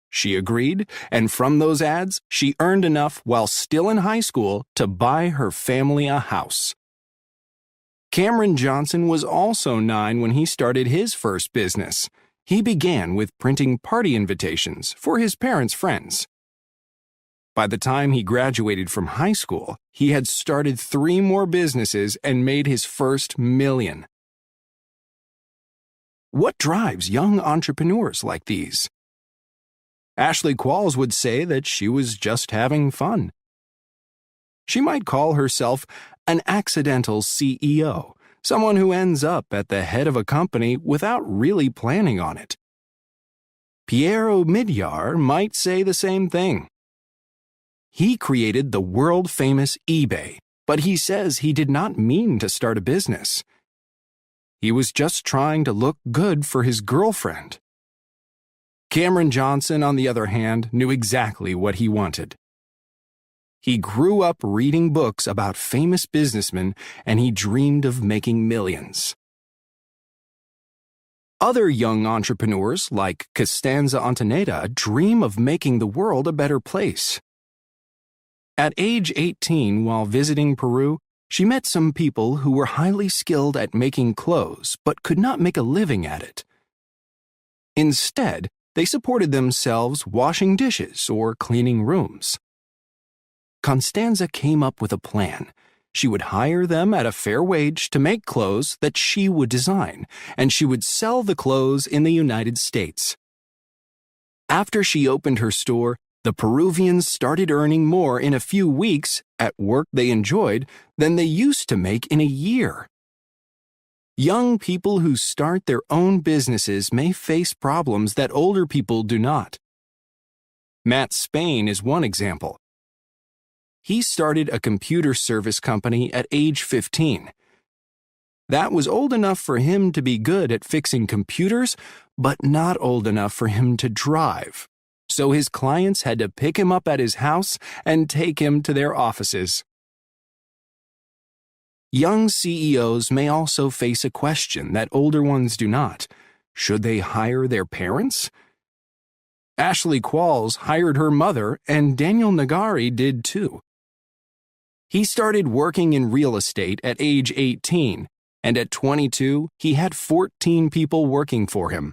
She agreed, and from those ads, she earned enough while still in high school to buy her family a house. Cameron Johnson was also 9 when he started his first business. He began with printing party invitations for his parents' friends. By the time he graduated from high school, he had started 3 more businesses and made his first million. What drives young entrepreneurs like these? Ashley Qualls would say that she was just having fun. She might call herself an accidental CEO, someone who ends up at the head of a company without really planning on it. Pierre Omidyar might say the same thing. He created the world-famous eBay, but he says he did not mean to start a business. He was just trying to look good for his girlfriend. Cameron Johnson, on the other hand, knew exactly what he wanted. He grew up reading books about famous businessmen, and he dreamed of making millions. Other young entrepreneurs, like Costanza Ontaneda, dream of making the world a better place. At age 18, while visiting Peru, she met some people who were highly skilled at making clothes but could not make a living at it. Instead, they supported themselves washing dishes or cleaning rooms. Constanza came up with a plan. She would hire them at a fair wage to make clothes that she would design, and she would sell the clothes in the United States. After she opened her store, the Peruvians started earning more in a few weeks at work they enjoyed than they used to make in a year. Young people who start their own businesses may face problems that older people do not. Matt Spain is one example. He started a computer service company at age 15. That was old enough for him to be good at fixing computers, but not old enough for him to drive. So his clients had to pick him up at his house and take him to their offices. Young CEOs may also face a question that older ones do not. Should they hire their parents? Ashley Qualls hired her mother, and Daniel Nagari did too. He started working in real estate at age 18, and at 22, he had 14 people working for him.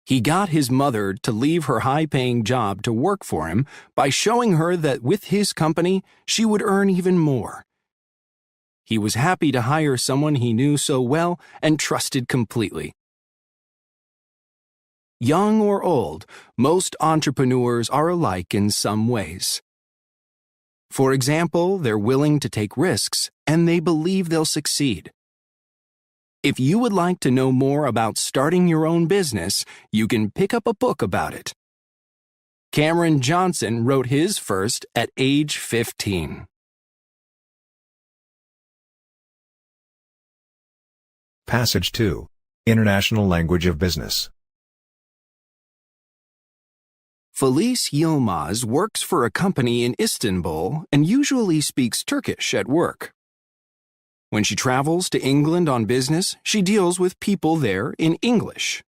He got his mother to leave her high-paying job to work for him by showing her that with his company, she would earn even more. He was happy to hire someone he knew so well and trusted completely. Young or old, most entrepreneurs are alike in some ways. For example, they're willing to take risks, and they believe they'll succeed. If you would like to know more about starting your own business, you can pick up a book about it. Cameron Johnson wrote his first at age 15. Passage 2. International Language of Business. Felice Yilmaz works for a company in Istanbul and usually speaks Turkish at work. When she travels to England on business, she deals with people there in English.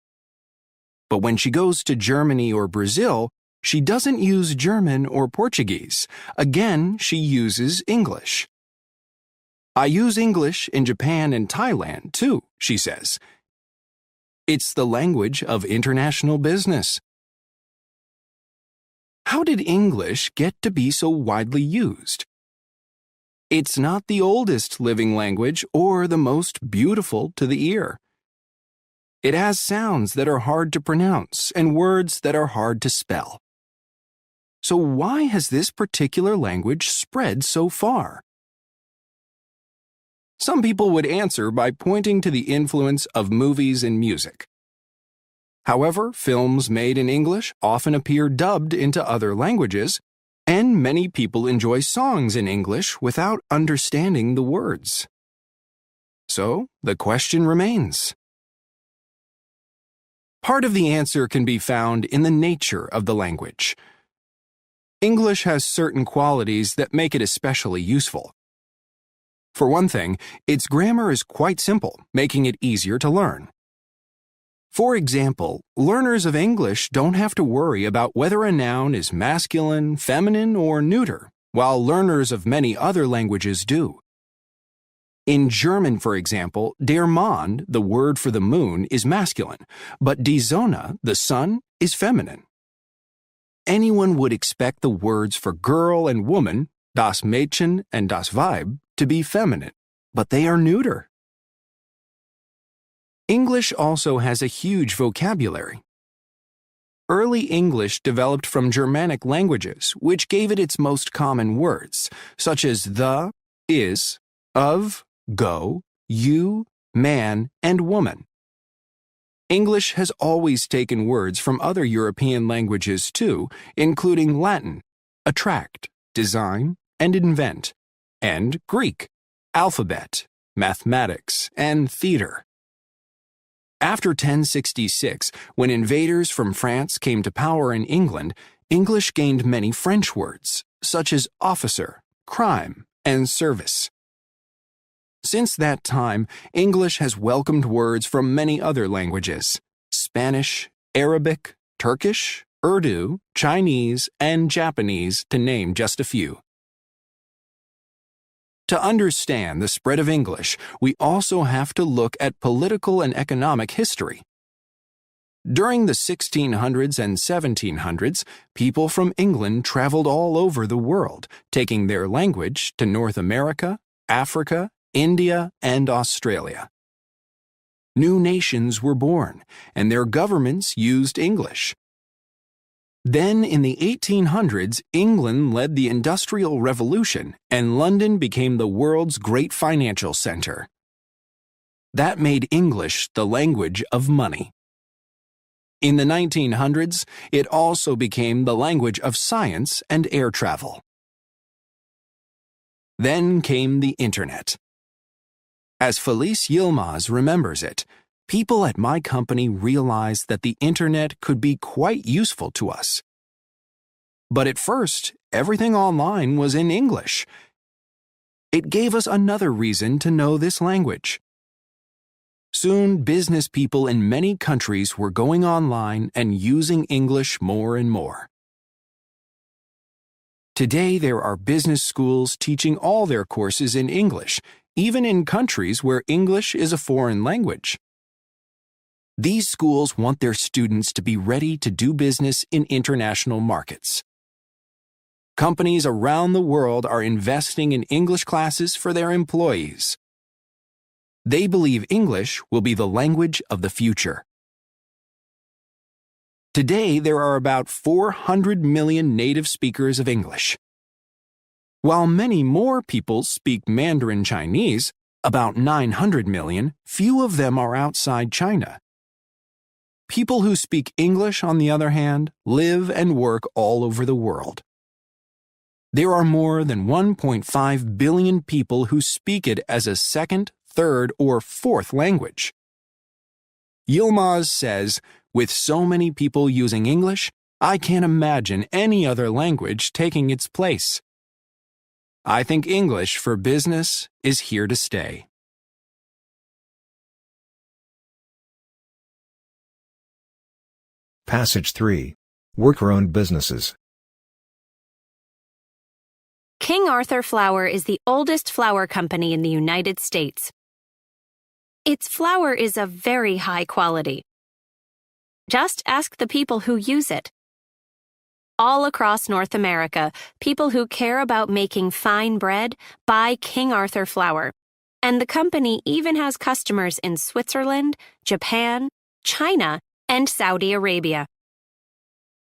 But when she goes to Germany or Brazil, she doesn't use German or Portuguese. Again, she uses English. I use English in Japan and Thailand, too, she says. It's the language of international business. How did English get to be so widely used? It's not the oldest living language or the most beautiful to the ear. It has sounds that are hard to pronounce and words that are hard to spell. So why has this particular language spread so far? Some people would answer by pointing to the influence of movies and music. However, films made in English often appear dubbed into other languages, and many people enjoy songs in English without understanding the words. So, the question remains. Part of the answer can be found in the nature of the language. English has certain qualities that make it especially useful. For one thing, its grammar is quite simple, making it easier to learn. For example, learners of English don't have to worry about whether a noun is masculine, feminine, or neuter, while learners of many other languages do. In German, for example, der Mond, the word for the moon, is masculine, but die Sonne, the sun, is feminine. Anyone would expect the words for girl and woman, das Mädchen and das Weib, to be feminine, but they are neuter. English also has a huge vocabulary. Early English developed from Germanic languages, which gave it its most common words, such as the, is, of, go, you, man, and woman. English has always taken words from other European languages too, including Latin, attract, design, and invent, and Greek, alphabet, mathematics, and theater. After 1066, when invaders from France came to power in England, English gained many French words, such as officer, crime, and service. Since that time, English has welcomed words from many other languages: Spanish, Arabic, Turkish, Urdu, Chinese, and Japanese, to name just a few. To understand the spread of English, we also have to look at political and economic history. During the 1600s and 1700s, people from England traveled all over the world, taking their language to North America, Africa, India, and Australia. New nations were born, and their governments used English. Then, in the 1800s, England led the Industrial Revolution, and London became the world's great financial center. That made English the language of money. In the 1900s, it also became the language of science and air travel. Then came the Internet. As Felice Yilmaz remembers it, people at my company realized that the Internet could be quite useful to us. But at first, everything online was in English. It gave us another reason to know this language. Soon, business people in many countries were going online and using English more and more. Today, there are business schools teaching all their courses in English, even in countries where English is a foreign language. These schools want their students to be ready to do business in international markets. Companies around the world are investing in English classes for their employees. They believe English will be the language of the future. Today, there are about 400 million native speakers of English. While many more people speak Mandarin Chinese, about 900 million, few of them are outside China. People who speak English, on the other hand, live and work all over the world. There are more than 1.5 billion people who speak it as a second, third, or fourth language. Yilmaz says, "With so many people using English, I can't imagine any other language taking its place. I think English for business is here to stay." Passage 3. Worker-owned businesses. King Arthur Flour is the oldest flour company in the United States. Its flour is of very high quality. Just ask the people who use it. All across North America, people who care about making fine bread buy King Arthur Flour, and the company even has customers in Switzerland, Japan, China, and Saudi Arabia.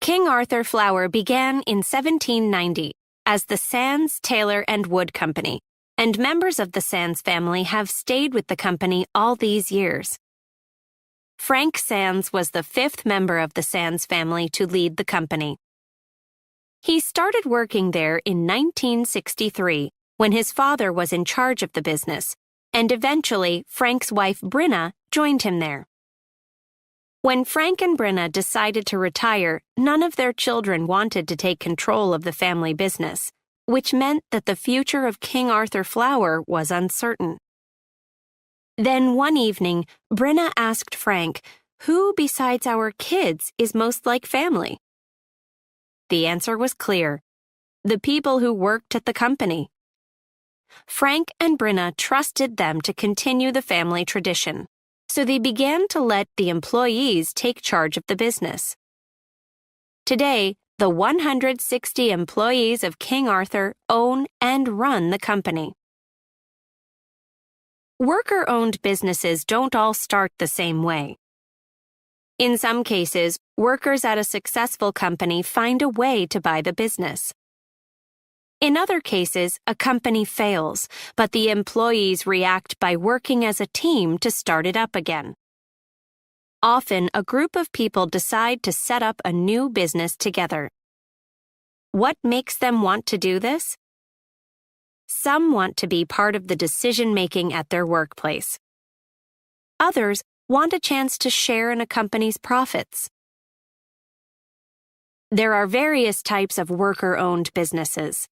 King Arthur Flour began in 1790 as the Sands, Taylor, and Wood Company, and members of the Sands family have stayed with the company all these years. Frank Sands was the fifth member of the Sands family to lead the company. He started working there in 1963 when his father was in charge of the business, and eventually Frank's wife Brinna joined him there. When Frank and Brinna decided to retire, none of their children wanted to take control of the family business, which meant that the future of King Arthur Flour was uncertain. Then one evening, Brinna asked Frank, "Who besides our kids is most like family?" The answer was clear: the people who worked at the company. Frank and Brenna trusted them to continue the family tradition, so they began to let the employees take charge of the business. Today, the 160 employees of King Arthur own and run the company. Worker-owned businesses don't all start the same way. In some cases, workers at a successful company find a way to buy the business. In other cases, a company fails, but the employees react by working as a team to start it up again. Often, a group of people decide to set up a new business together. What makes them want to do this? Some want to be part of the decision-making at their workplace. Others want a chance to share in a company's profits. There are various types of worker-owned businesses.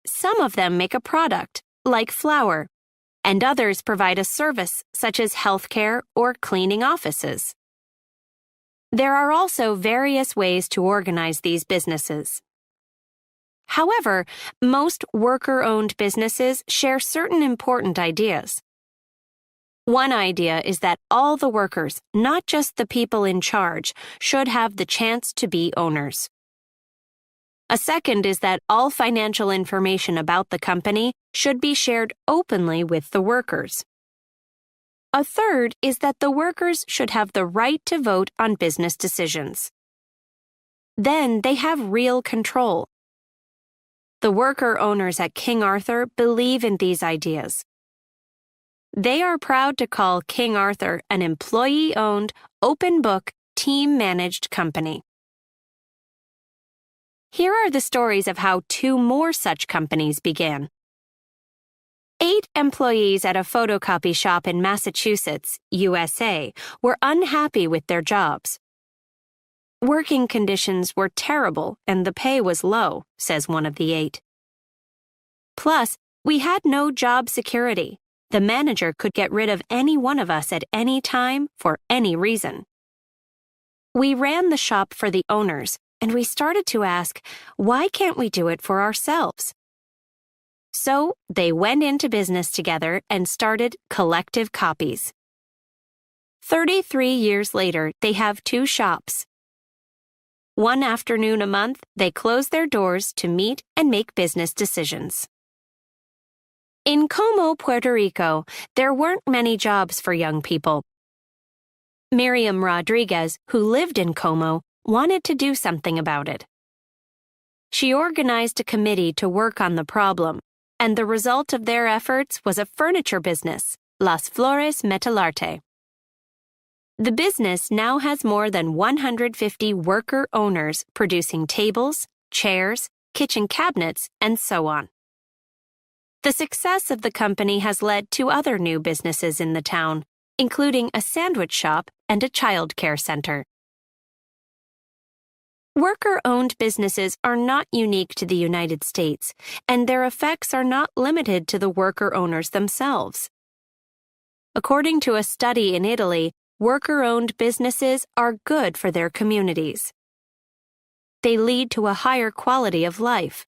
Some of them make a product, like flour, and others provide a service, such as healthcare or cleaning offices. There are also various ways to organize these businesses. However, most worker-owned businesses share certain important ideas. One idea is that all the workers, not just the people in charge, should have the chance to be owners. A second is that all financial information about the company should be shared openly with the workers. A third is that the workers should have the right to vote on business decisions. Then they have real control. The worker owners at King Arthur believe in these ideas. They are proud to call King Arthur an employee-owned, open-book, team-managed company. Here are the stories of how 2 more such companies began. 8 employees at a photocopy shop in Massachusetts, USA, were unhappy with their jobs. Working conditions were terrible and the pay was low, says one of the 8. Plus, we had no job security. The manager could get rid of any one of us at any time for any reason. We ran the shop for the owners, and we started to ask, why can't we do it for ourselves? So they went into business together and started Collective Copies. 33 years later, they have 2 shops. One afternoon a month, they close their doors to meet and make business decisions. In Como, Puerto Rico, there weren't many jobs for young people. Miriam Rodriguez, who lived in Como, wanted to do something about it. She organized a committee to work on the problem, and the result of their efforts was a furniture business, Las Flores Metalarte. The business now has more than 150 worker owners producing tables, chairs, kitchen cabinets, and so on. The success of the company has led to other new businesses in the town, including a sandwich shop and a child care center. Worker-owned businesses are not unique to the United States, and their effects are not limited to the worker owners themselves. According to a study in Italy, worker-owned businesses are good for their communities. They lead to a higher quality of life.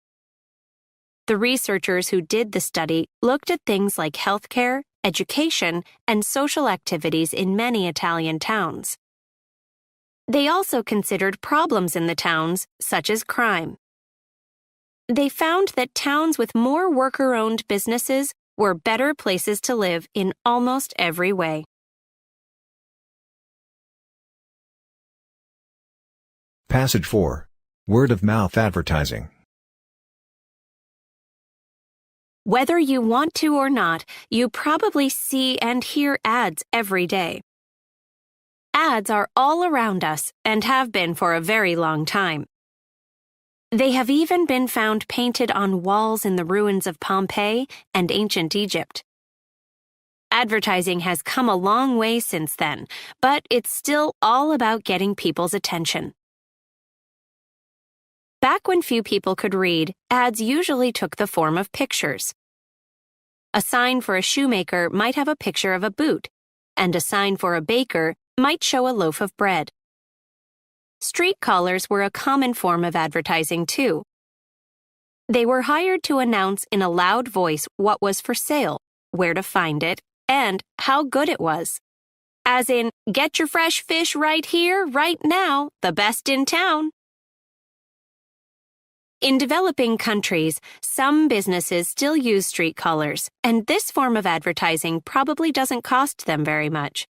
The researchers who did the study looked at things like healthcare, education, and social activities in many Italian towns. They also considered problems in the towns, such as crime. They found that towns with more worker-owned businesses were better places to live in almost every way. Passage 4. Word-of-mouth advertising. Whether you want to or not, you probably see and hear ads every day. Ads are all around us and have been for a very long time. They have even been found painted on walls in the ruins of Pompeii and ancient Egypt. Advertising has come a long way since then, but it's still all about getting people's attention. Back when few people could read, ads usually took the form of pictures. A sign for a shoemaker might have a picture of a boot, and a sign for a baker might show a loaf of bread. Street collars were a common form of advertising too. They were hired to announce in a loud voice what was for sale, where to find it, and how good it was. As in, get your fresh fish right here, right now, the best in town. In developing countries, some businesses still use street colors, and this form of advertising probably doesn't cost them very much.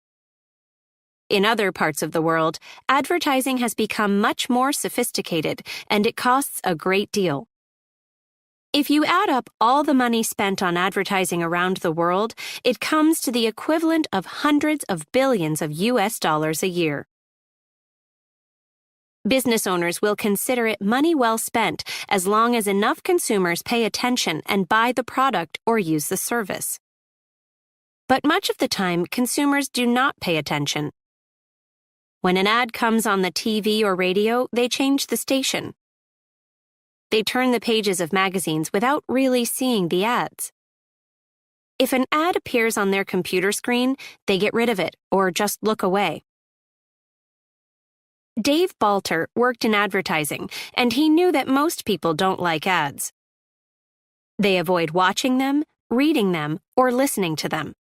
In other parts of the world, advertising has become much more sophisticated, and it costs a great deal. If you add up all the money spent on advertising around the world, it comes to the equivalent of hundreds of billions of US dollars a year. Business owners will consider it money well spent as long as enough consumers pay attention and buy the product or use the service. But much of the time, consumers do not pay attention. When an ad comes on the TV or radio, they change the station. They turn the pages of magazines without really seeing the ads. If an ad appears on their computer screen, they get rid of it or just look away. Dave Balter worked in advertising, and he knew that most people don't like ads. They avoid watching them, reading them, or listening to them.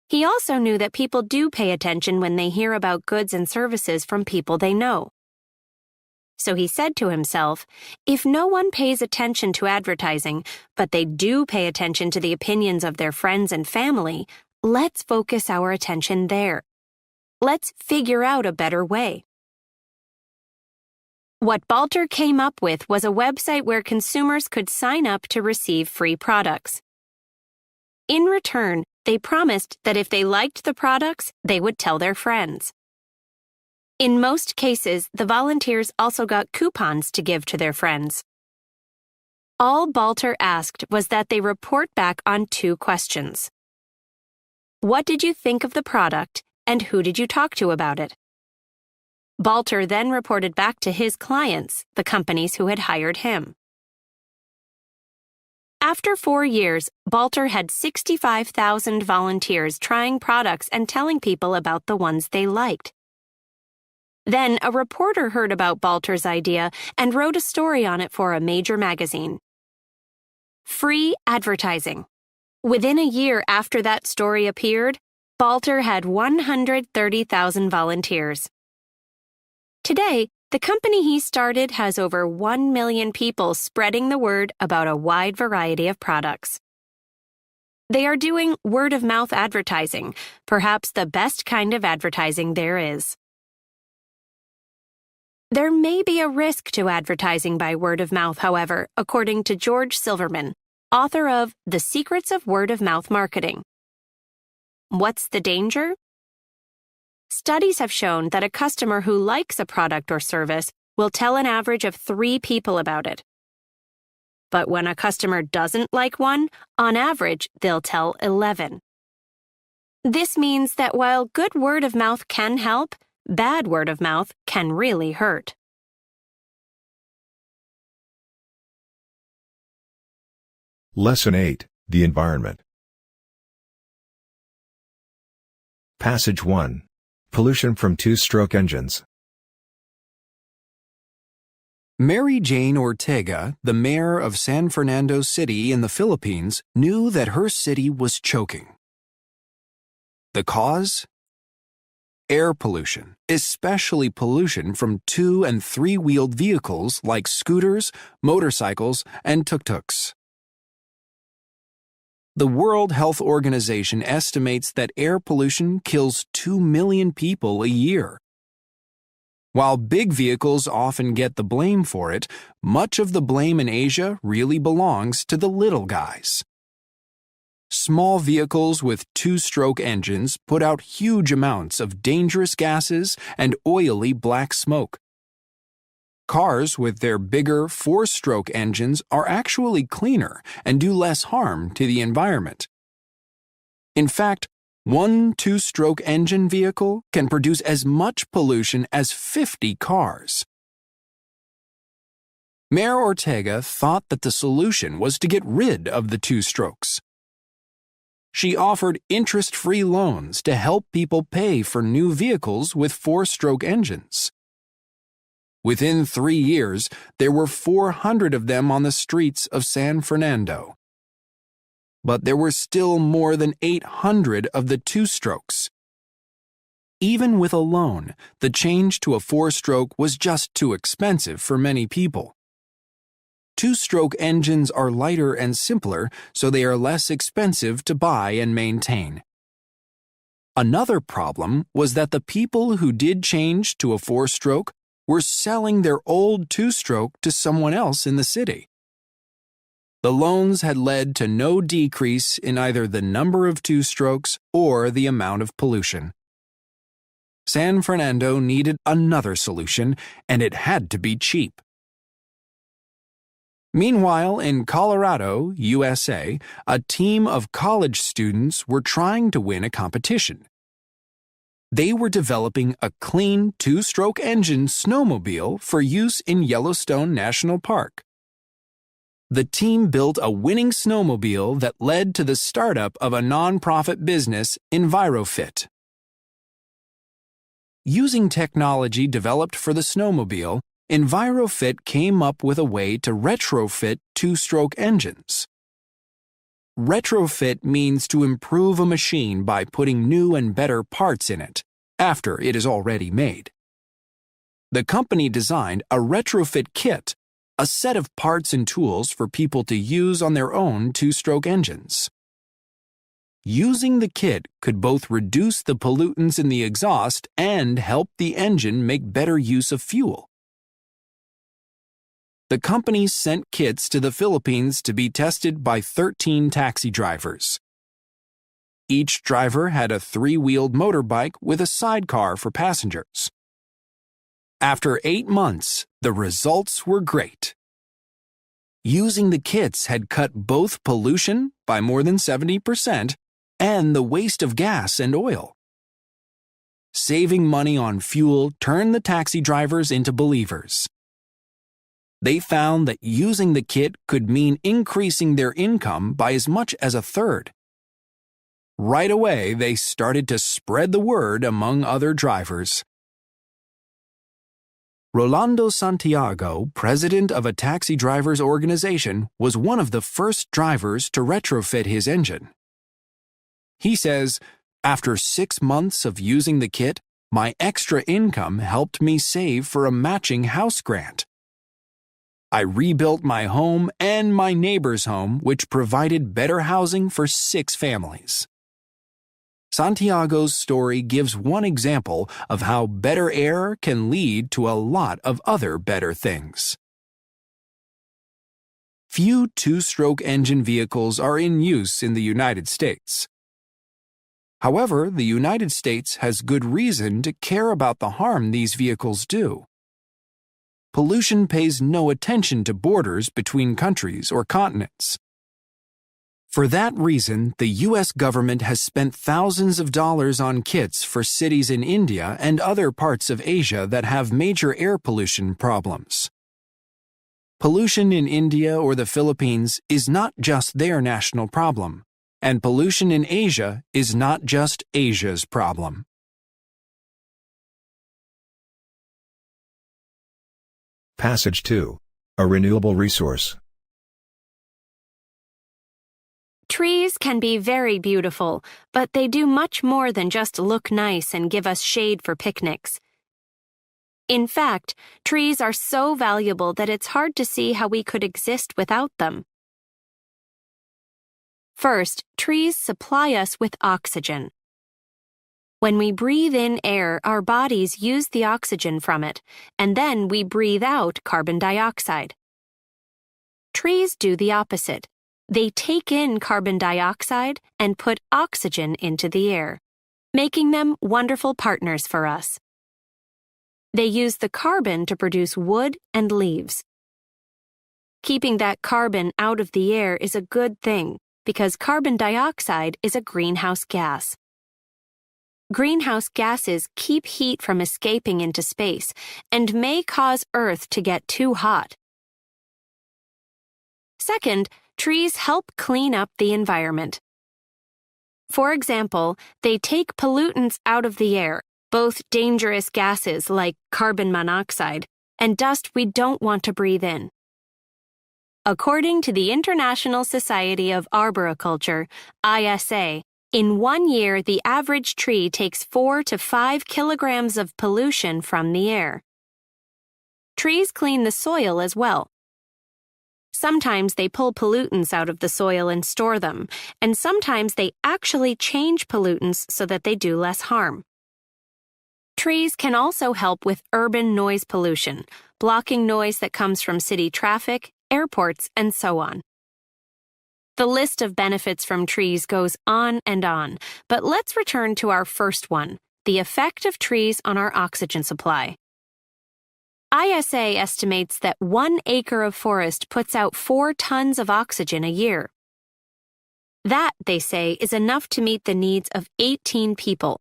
He also knew that people do pay attention when they hear about goods and services from people they know. So he said to himself, if no one pays attention to advertising, but they do pay attention to the opinions of their friends and family, let's focus our attention there. Let's figure out a better way. What Balter came up with was a website where consumers could sign up to receive free products. In return, they promised that if they liked the products, they would tell their friends. In most cases, the volunteers also got coupons to give to their friends. All Balter asked was that they report back on 2 questions. What did you think of the product, and who did you talk to about it? Balter then reported back to his clients, the companies who had hired him. After 4 years, Balter had 65,000 volunteers trying products and telling people about the ones they liked. Then a reporter heard about Balter's idea and wrote a story on it for a major magazine. Free advertising. Within a year after that story appeared, Balter had 130,000 volunteers. Today, the company he started has over 1 million people spreading the word about a wide variety of products. They are doing word-of-mouth advertising, perhaps the best kind of advertising there is. There may be a risk to advertising by word of mouth, however, according to George Silverman, author of The Secrets of Word-of-Mouth Marketing. What's the danger? Studies have shown that a customer who likes a product or service will tell an average of 3 people about it. But when a customer doesn't like one, on average, they'll tell 11. This means that while good word of mouth can help, bad word of mouth can really hurt. Lesson 8, The Environment. Passage 1. Pollution from 2-stroke engines. Mary Jane Ortega, the mayor of San Fernando City in the Philippines, knew that her city was choking. The cause? Air pollution, especially pollution from 2- and 3-wheeled vehicles like scooters, motorcycles, and tuk-tuks. The World Health Organization estimates that air pollution kills 2 million people a year. While big vehicles often get the blame for it, much of the blame in Asia really belongs to the little guys. Small vehicles with 2-stroke engines put out huge amounts of dangerous gases and oily black smoke. Cars with their bigger 4-stroke engines are actually cleaner and do less harm to the environment. In fact, one 2-stroke engine vehicle can produce as much pollution as 50 cars. Mayor Ortega thought that the solution was to get rid of the 2-strokes. She offered interest-free loans to help people pay for new vehicles with 4-stroke engines. Within 3 years, there were 400 of them on the streets of San Fernando. But there were still more than 800 of the two-strokes. Even with a loan, the change to a four-stroke was just too expensive for many people. Two-stroke engines are lighter and simpler, so they are less expensive to buy and maintain. Another problem was that the people who did change to a four-stroke were selling their old two-stroke to someone else in the city. The loans had led to no decrease in either the number of two-strokes or the amount of pollution. San Fernando needed another solution, and it had to be cheap. Meanwhile, in Colorado, USA, a team of college students were trying to win a competition. They were developing a clean two-stroke engine snowmobile for use in Yellowstone National Park. The team built a winning snowmobile that led to the startup of a nonprofit business, EnviroFit. Using technology developed for the snowmobile, EnviroFit came up with a way to retrofit two-stroke engines. Retrofit means to improve a machine by putting new and better parts in it, after it is already made. The company designed a retrofit kit, a set of parts and tools for people to use on their own two-stroke engines. Using the kit could both reduce the pollutants in the exhaust and help the engine make better use of fuel. The company sent kits to the Philippines to be tested by 13 taxi drivers. Each driver had a 3-wheeled motorbike with a sidecar for passengers. After 8 months, the results were great. Using the kits had cut both pollution by more than 70% and the waste of gas and oil. Saving money on fuel turned the taxi drivers into believers. They found that using the kit could mean increasing their income by as much as a third. Right away, they started to spread the word among other drivers. Rolando Santiago, president of a taxi drivers organization, was one of the first drivers to retrofit his engine. He says, "After 6 months of using the kit, my extra income helped me save for a matching house grant. I rebuilt my home and my neighbor's home, which provided better housing for 6 families." Santiago's story gives one example of how better air can lead to a lot of other better things. Few two-stroke engine vehicles are in use in the United States. However, the United States has good reason to care about the harm these vehicles do. Pollution pays no attention to borders between countries or continents. For that reason, the U.S. government has spent thousands of dollars on kits for cities in India and other parts of Asia that have major air pollution problems. Pollution in India or the Philippines is not just their national problem, and pollution in Asia is not just Asia's problem. Passage 2. A renewable resource. Trees can be very beautiful, but they do much more than just look nice and give us shade for picnics. In fact, trees are so valuable that it's hard to see how we could exist without them. First, trees supply us with oxygen. When we breathe in air, our bodies use the oxygen from it, and then we breathe out carbon dioxide. Trees do the opposite. They take in carbon dioxide and put oxygen into the air, making them wonderful partners for us. They use the carbon to produce wood and leaves. Keeping that carbon out of the air is a good thing because carbon dioxide is a greenhouse gas. Greenhouse gases keep heat from escaping into space and may cause Earth to get too hot. Second, trees help clean up the environment. For example, they take pollutants out of the air, both dangerous gases like carbon monoxide and dust we don't want to breathe in. According to the International Society of Arboriculture, ISA, in 1 year the average tree takes 4 to 5 kilograms of pollution from the air. Trees clean the soil as well. Sometimes they pull pollutants out of the soil and store them, and sometimes they actually change pollutants so that they do less harm. Trees can also help with urban noise pollution, blocking noise that comes from city traffic, airports, and so on. The list of benefits from trees goes on, but let's return to our first one, the effect of trees on our oxygen supply. ISA estimates that 1 acre of forest puts out 4 tons of oxygen a year. That, they say, is enough to meet the needs of 18 people.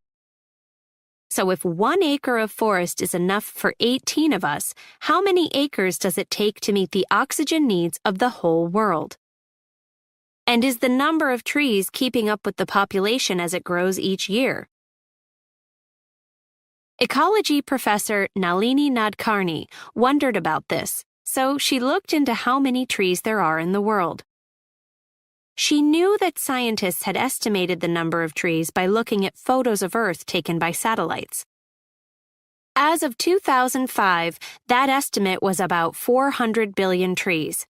So if 1 acre of forest is enough for 18 of us, how many acres does it take to meet the oxygen needs of the whole world? And is the number of trees keeping up with the population as it grows each year? Ecology professor Nalini Nadkarni wondered about this, so she looked into how many trees there are in the world. She knew that scientists had estimated the number of trees by looking at photos of Earth taken by satellites. As of 2005, that estimate was about 400 billion trees.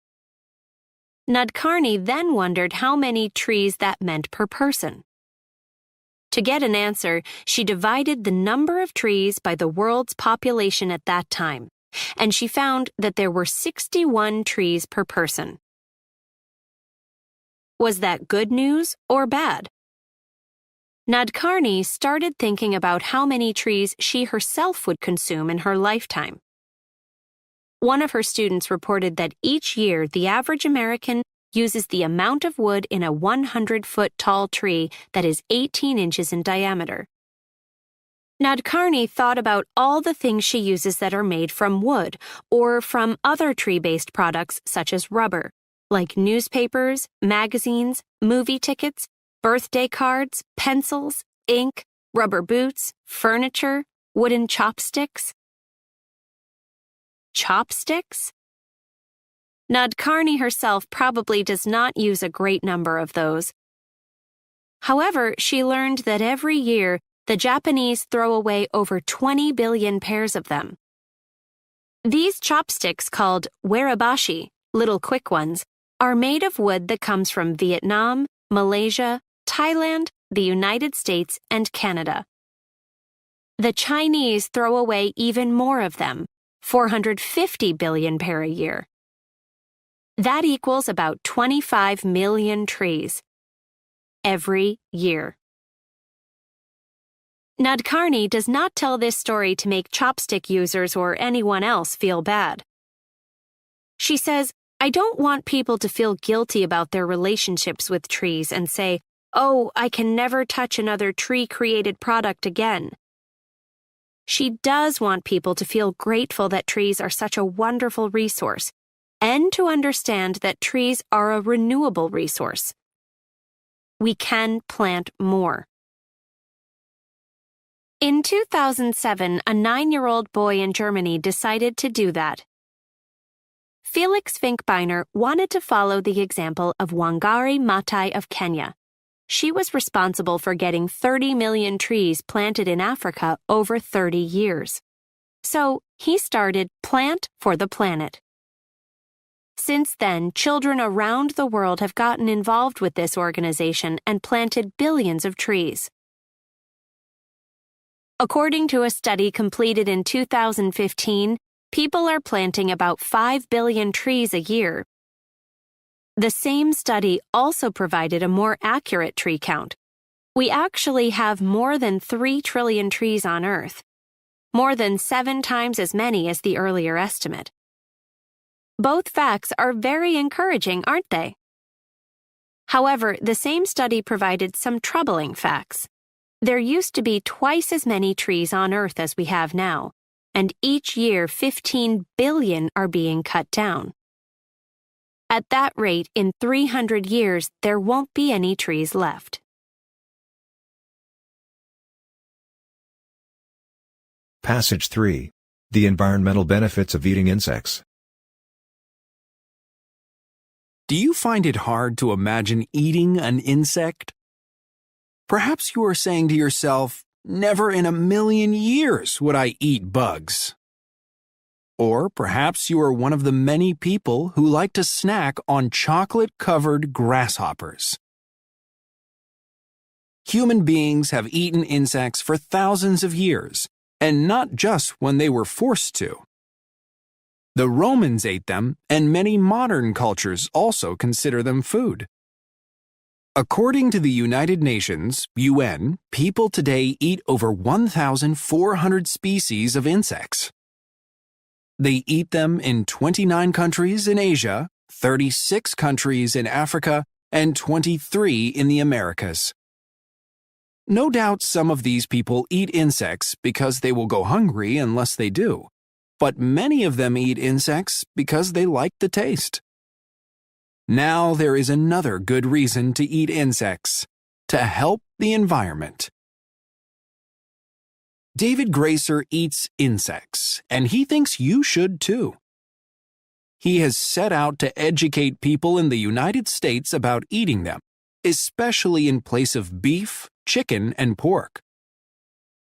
Nadkarni then wondered how many trees that meant per person. To get an answer, she divided the number of trees by the world's population at that time, and she found that there were 61 trees per person. Was that good news or bad? Nadkarni started thinking about how many trees she herself would consume in her lifetime. One of her students reported that each year the average American uses the amount of wood in a 100-foot tall tree that is 18 inches in diameter. Nadkarni thought about all the things she uses that are made from wood or from other tree-based products such as rubber, like newspapers, magazines, movie tickets, birthday cards, pencils, ink, rubber boots, furniture, wooden chopsticks. Chopsticks? Nadkarni herself probably does not use a great number of those. However, she learned that every year the Japanese throw away over 20 billion pairs of them. These chopsticks, called warebashi, little quick ones, are made of wood that comes from Vietnam, Malaysia, Thailand, the United States, and Canada. The Chinese throw away even more of them, 450 billion pair a year. That equals about 25 million trees every year. Nadkarni does not tell this story to make chopstick users or anyone else feel bad. She says, "I don't want people to feel guilty about their relationships with trees and say, 'Oh, I can never touch another tree-created product again.' She does want people to feel grateful that trees are such a wonderful resource, and to understand that trees are a renewable resource. We can plant more." In 2007, a 9-year-old boy in Germany decided to do that. Felix Finkbeiner wanted to follow the example of Wangari Maathai of Kenya. She was responsible for getting 30 million trees planted in Africa over 30 years. So he started Plant for the Planet. Since then, children around the world have gotten involved with this organization and planted billions of trees. According to a study completed in 2015, people are planting about 5 billion trees a year. The same study also provided a more accurate tree count. We actually have more than 3 trillion trees on Earth, more than 7 times as many as the earlier estimate. Both facts are very encouraging, aren't they? However, the same study provided some troubling facts. There used to be twice as many trees on Earth as we have now, and each year 15 billion are being cut down. At that rate, in 300 years, there won't be any trees left. Passage 3. The environmental benefits of eating insects. Do you find it hard to imagine eating an insect? Perhaps you are saying to yourself, "Never in a million years would I eat bugs." Or perhaps you are one of the many people who like to snack on chocolate-covered grasshoppers. Human beings have eaten insects for thousands of years, and not just when they were forced to. The Romans ate them, and many modern cultures also consider them food. According to the United Nations, UN, people today eat over 1,400 species of insects. They eat them in 29 countries in Asia, 36 countries in Africa, and 23 in the Americas. No doubt some of these people eat insects because they will go hungry unless they do, but many of them eat insects because they like the taste. Now there is another good reason to eat insects: to help the environment. David Gracer eats insects, and he thinks you should too. He has set out to educate people in the United States about eating them, especially in place of beef, chicken, and pork.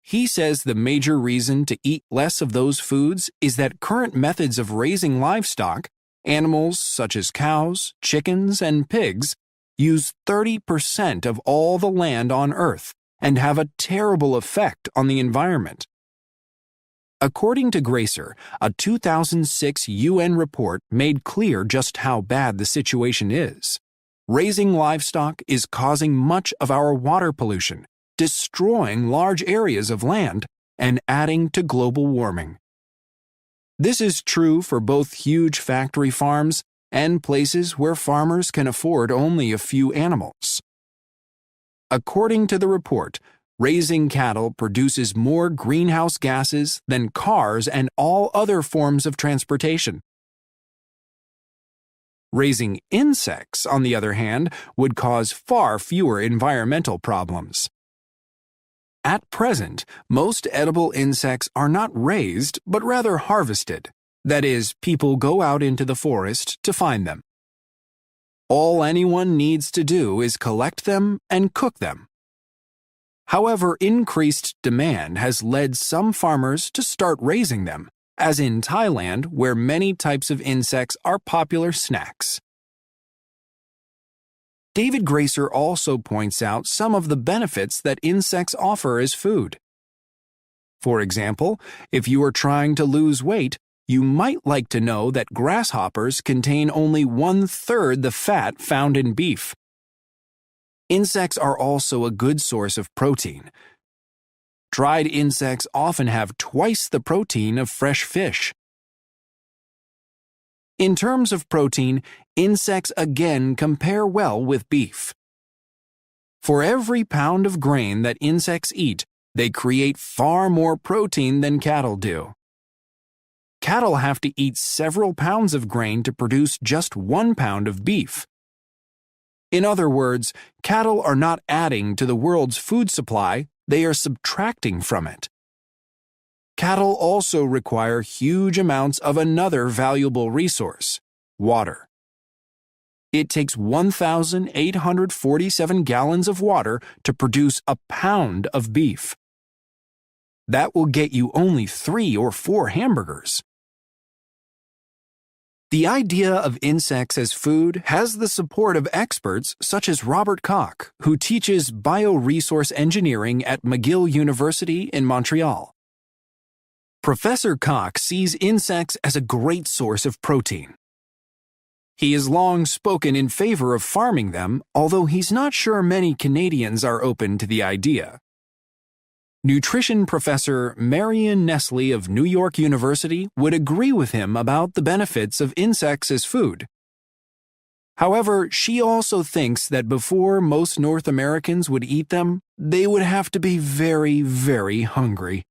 He says the major reason to eat less of those foods is that current methods of raising livestock, animals such as cows, chickens, and pigs, use 30% of all the land on Earth and have a terrible effect on the environment. According to Gracer, a 2006 UN report made clear just how bad the situation is. Raising livestock is causing much of our water pollution, destroying large areas of land, and adding to global warming. This is true for both huge factory farms and places where farmers can afford only a few animals. According to the report, raising cattle produces more greenhouse gases than cars and all other forms of transportation. Raising insects, on the other hand, would cause far fewer environmental problems. At present, most edible insects are not raised, but rather harvested. That is, people go out into the forest to find them. All anyone needs to do is collect them and cook them. However, increased demand has led some farmers to start raising them, as in Thailand, where many types of insects are popular snacks. David Gracer also points out some of the benefits that insects offer as food. For example, if you are trying to lose weight, you might like to know that grasshoppers contain only 1/3 the fat found in beef. Insects are also a good source of protein. Dried insects often have twice the protein of fresh fish. In terms of protein, insects again compare well with beef. For every pound of grain that insects eat, they create far more protein than cattle do. Cattle have to eat several pounds of grain to produce just 1 pound of beef. In other words, cattle are not adding to the world's food supply, they are subtracting from it. Cattle also require huge amounts of another valuable resource: water. It takes 1,847 gallons of water to produce a pound of beef. That will get you only 3 or 4 hamburgers. The idea of insects as food has the support of experts such as Robert Koch, who teaches bioresource engineering at McGill University in Montreal. Professor Koch sees insects as a great source of protein. He has long spoken in favor of farming them, although he's not sure many Canadians are open to the idea. Nutrition professor Marion Nestle of New York University would agree with him about the benefits of insects as food. However, she also thinks that before most North Americans would eat them, they would have to be very, very hungry.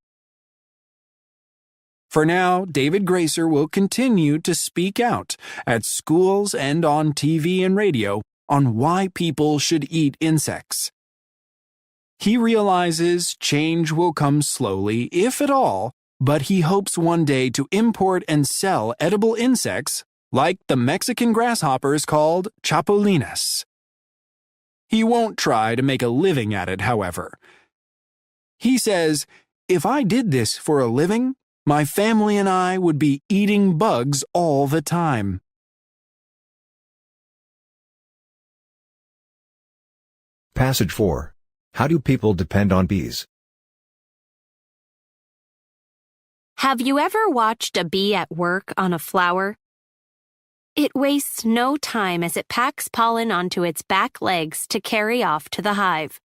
For now, David Gracer will continue to speak out at schools and on TV and radio on why people should eat insects. He realizes change will come slowly, if at all, but he hopes one day to import and sell edible insects like the Mexican grasshoppers called chapulines. He won't try to make a living at it, however. He says, "If I did this for a living, my family and I would be eating bugs all the time." Passage 4. How do people depend on bees? Have you ever watched a bee at work on a flower? It wastes no time as it packs pollen onto its back legs to carry off to the hive.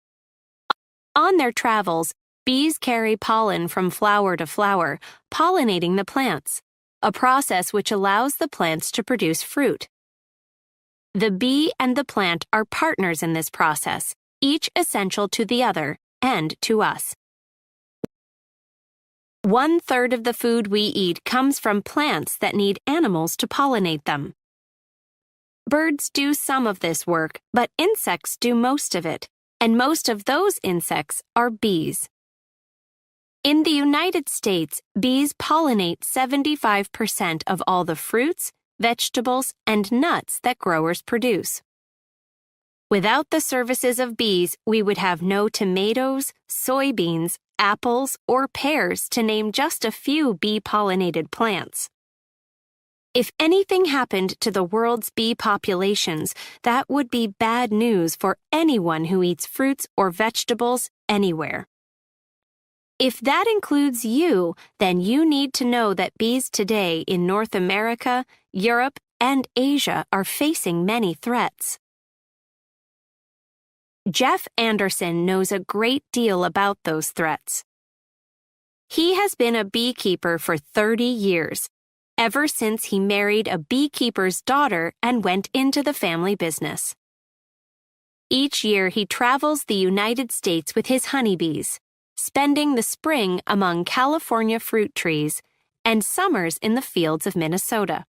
On their travels, bees carry pollen from flower to flower, pollinating the plants, a process which allows the plants to produce fruit. The bee and the plant are partners in this process, each essential to the other and to us. 1/3 of the food we eat comes from plants that need animals to pollinate them. Birds do some of this work, but insects do most of it, and most of those insects are bees. In the United States, bees pollinate 75% of all the fruits, vegetables, and nuts that growers produce. Without the services of bees, we would have no tomatoes, soybeans, apples, or pears, to name just a few bee-pollinated plants. If anything happened to the world's bee populations, that would be bad news for anyone who eats fruits or vegetables anywhere. If that includes you, then you need to know that bees today in North America, Europe, and Asia are facing many threats. Jeff Anderson knows a great deal about those threats. He has been a beekeeper for 30 years, ever since he married a beekeeper's daughter and went into the family business. Each year he travels the United States with his honeybees, spending the spring among California fruit trees and summers in the fields of Minnesota.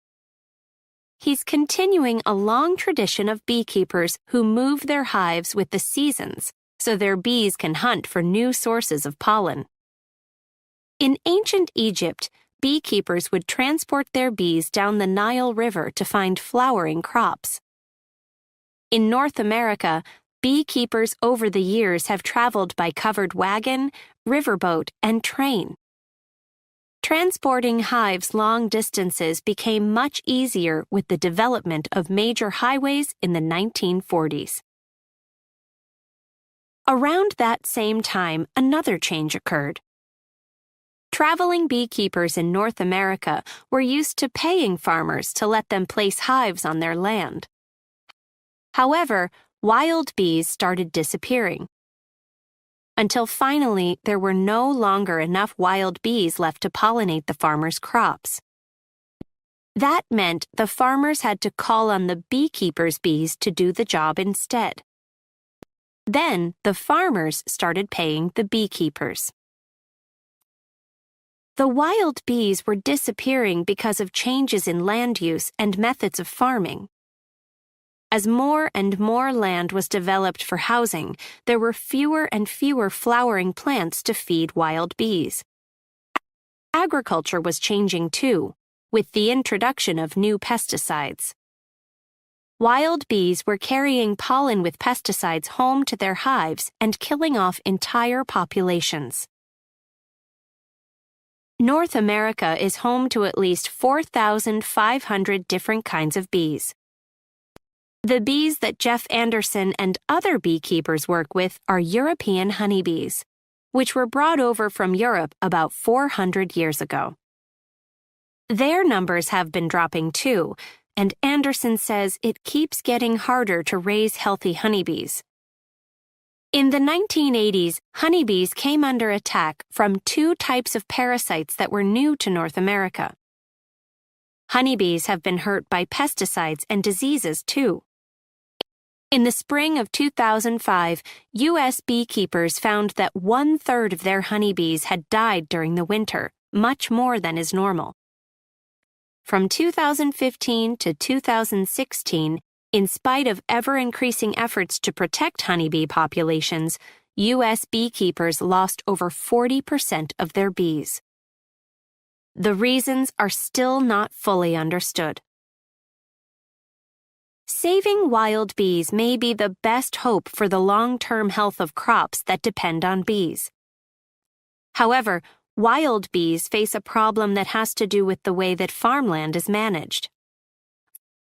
He's continuing a long tradition of beekeepers who move their hives with the seasons so their bees can hunt for new sources of pollen. In ancient Egypt, beekeepers would transport their bees down the Nile River to find flowering crops. In North America, beekeepers over the years have traveled by covered wagon, riverboat, and train. Transporting hives long distances became much easier with the development of major highways in the 1940s. Around that same time, another change occurred. Traveling beekeepers in North America were used to paying farmers to let them place hives on their land. However, wild bees started disappearing, until finally there were no longer enough wild bees left to pollinate the farmers' crops. That meant the farmers had to call on the beekeepers' bees to do the job instead. Then the farmers started paying the beekeepers. The wild bees were disappearing because of changes in land use and methods of farming. As more and more land was developed for housing, there were fewer and fewer flowering plants to feed wild bees. Agriculture was changing too, with the introduction of new pesticides. Wild bees were carrying pollen with pesticides home to their hives and killing off entire populations. North America is home to at least 4,500 different kinds of bees. The bees that Jeff Anderson and other beekeepers work with are European honeybees, which were brought over from Europe about 400 years ago. Their numbers have been dropping too, and Anderson says it keeps getting harder to raise healthy honeybees. In the 1980s, honeybees came under attack from two types of parasites that were new to North America. Honeybees have been hurt by pesticides and diseases too. In the spring of 2005, U.S. beekeepers found that 1/3 of their honeybees had died during the winter, much more than is normal. From 2015 to 2016, in spite of ever-increasing efforts to protect honeybee populations, U.S. beekeepers lost over 40% of their bees. The reasons are still not fully understood. Saving wild bees may be the best hope for the long-term health of crops that depend on bees. However, wild bees face a problem that has to do with the way that farmland is managed.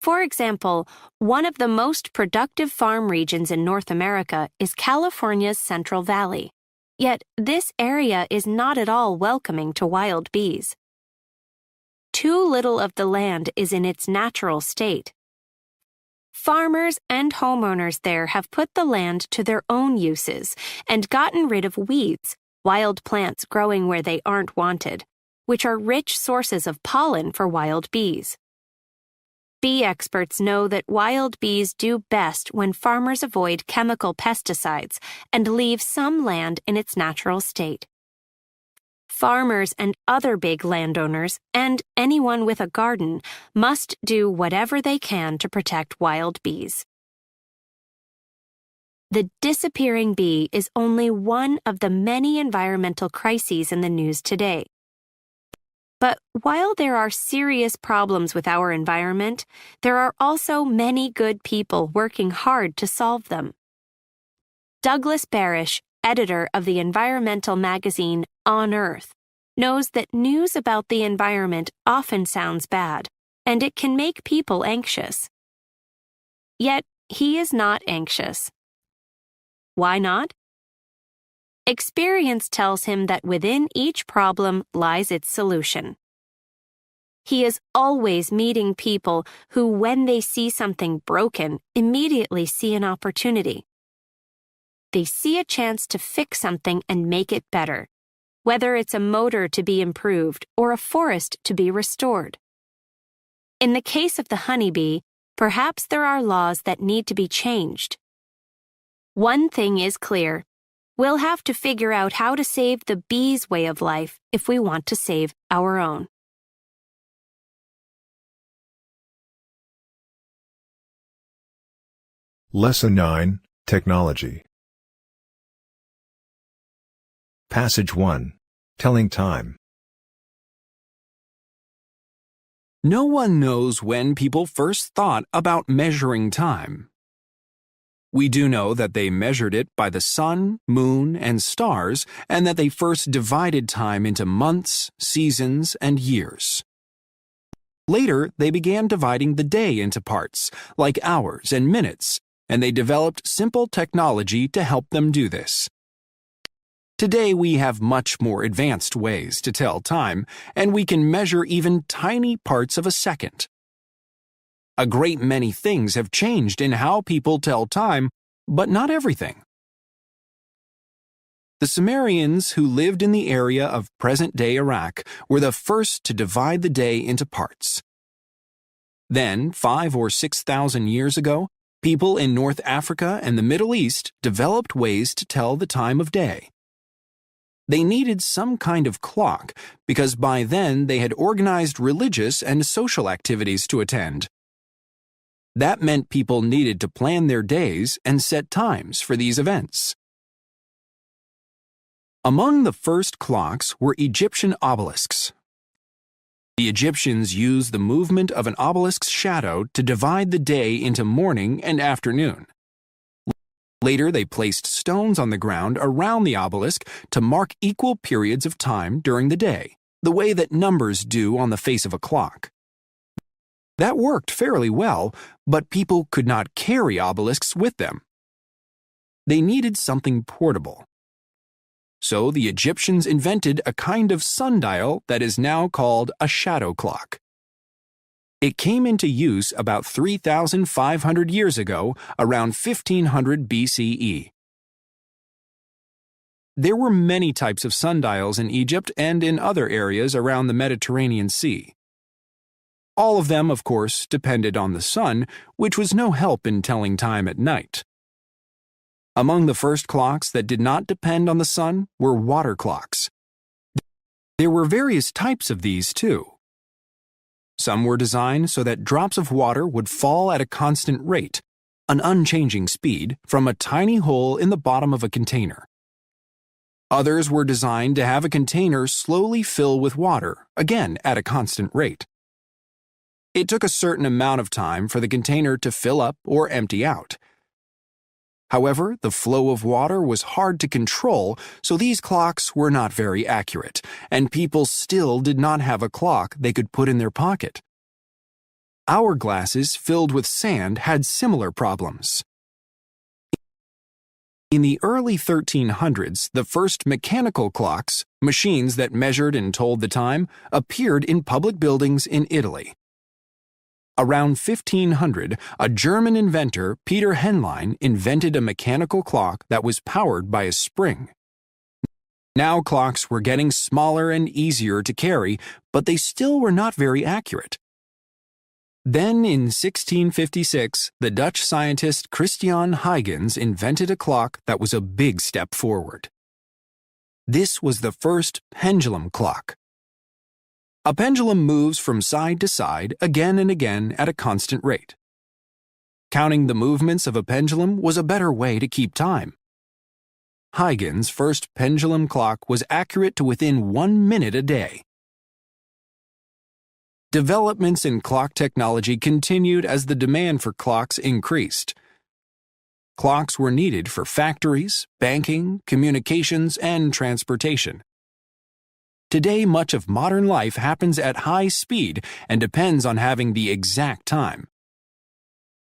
For example, one of the most productive farm regions in North America is California's Central Valley. Yet, this area is not at all welcoming to wild bees. Too little of the land is in its natural state. Farmers and homeowners there have put the land to their own uses and gotten rid of weeds, wild plants growing where they aren't wanted, which are rich sources of pollen for wild bees. Bee experts know that wild bees do best when farmers avoid chemical pesticides and leave some land in its natural state. Farmers and other big landowners, and anyone with a garden, must do whatever they can to protect wild bees. The disappearing bee is only one of the many environmental crises in the news today. But while there are serious problems with our environment, there are also many good people working hard to solve them. Douglas Barish, editor of the environmental magazine On Earth, knows that news about the environment often sounds bad, and it can make people anxious. Yet, he is not anxious. Why not? Experience tells him that within each problem lies its solution. He is always meeting people who, when they see something broken, immediately see an opportunity. They see a chance to fix something and make it better, whether it's a motor to be improved or a forest to be restored. In the case of the honeybee, perhaps there are laws that need to be changed. One thing is clear. We'll have to figure out how to save the bees' way of life if we want to save our own. Lesson 9, Technology. Passage 1. Telling time. No one knows when people first thought about measuring time. We do know that they measured it by the sun, moon, and stars, and that they first divided time into months, seasons, and years. Later, they began dividing the day into parts, like hours and minutes, and they developed simple technology to help them do this. Today, we have much more advanced ways to tell time, and we can measure even tiny parts of a second. A great many things have changed in how people tell time, but not everything. The Sumerians, who lived in the area of present-day Iraq, were the first to divide the day into parts. Then, 5,000 or 6,000 years ago, people in North Africa and the Middle East developed ways to tell the time of day. They needed some kind of clock because by then they had organized religious and social activities to attend. That meant people needed to plan their days and set times for these events. Among the first clocks were Egyptian obelisks. The Egyptians used the movement of an obelisk's shadow to divide the day into morning and afternoon. Later, they placed stones on the ground around the obelisk to mark equal periods of time during the day, the way that numbers do on the face of a clock. That worked fairly well, but people could not carry obelisks with them. They needed something portable. So the Egyptians invented a kind of sundial that is now called a shadow clock. It came into use about 3,500 years ago, around 1500 BCE. There were many types of sundials in Egypt and in other areas around the Mediterranean Sea. All of them, of course, depended on the sun, which was no help in telling time at night. Among the first clocks that did not depend on the sun were water clocks. There were various types of these, too. Some were designed so that drops of water would fall at a constant rate, an unchanging speed, from a tiny hole in the bottom of a container. Others were designed to have a container slowly fill with water, again at a constant rate. It took a certain amount of time for the container to fill up or empty out. However, the flow of water was hard to control, so these clocks were not very accurate, and people still did not have a clock they could put in their pocket. Hourglasses filled with sand had similar problems. In the early 1300s, the first mechanical clocks, machines that measured and told the time, appeared in public buildings in Italy. Around 1500, a German inventor, Peter Henlein, invented a mechanical clock that was powered by a spring. Now clocks were getting smaller and easier to carry, but they still were not very accurate. Then in 1656, the Dutch scientist Christian Huygens invented a clock that was a big step forward. This was the first pendulum clock. A pendulum moves from side to side again and again at a constant rate. Counting the movements of a pendulum was a better way to keep time. Huygens' first pendulum clock was accurate to within 1 minute a day. Developments in clock technology continued as the demand for clocks increased. Clocks were needed for factories, banking, communications, and transportation. Today, much of modern life happens at high speed and depends on having the exact time.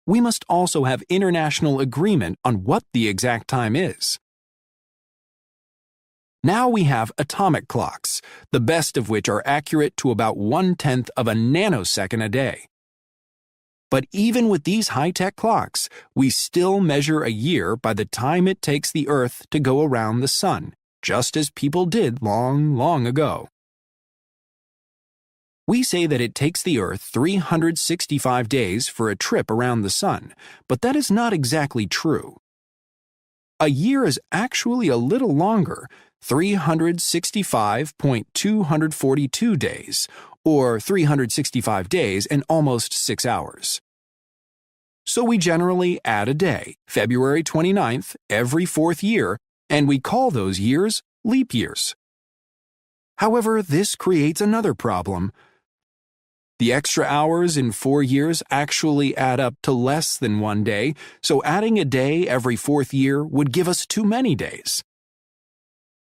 We must also have international agreement on what the exact time is. Now we have atomic clocks, the best of which are accurate to about 1/10 of a nanosecond a day. But even with these high-tech clocks, we still measure a year by the time it takes the Earth to go around the Sun, just as people did long, long ago. We say that it takes the Earth 365 days for a trip around the Sun, but that is not exactly true. A year is actually a little longer, 365.242 days, or 365 days and almost 6 hours. So we generally add a day, February 29th, every 4th year, and we call those years leap years. However, this creates another problem. The extra hours in 4 years actually add up to less than 1 day, so adding a day every 4th year would give us too many days.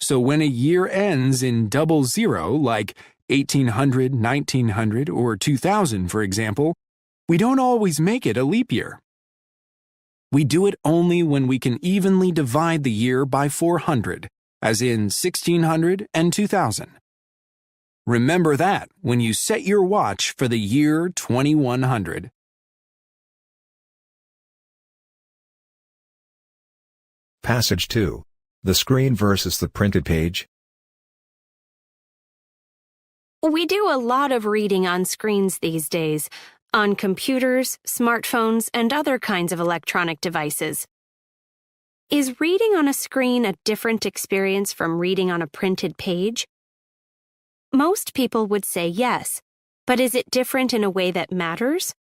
So when a year ends in 00, like 1800, 1900, or 2000, for example, we don't always make it a leap year. We do it only when we can evenly divide the year by 400, as in 1600 and 2000. Remember that when you set your watch for the year 2100. Passage 2. The screen versus the printed page. We do a lot of reading on screens these days, on computers, smartphones, and other kinds of electronic devices. Is reading on a screen a different experience from reading on a printed page? Most people would say yes, but is it different in a way that matters?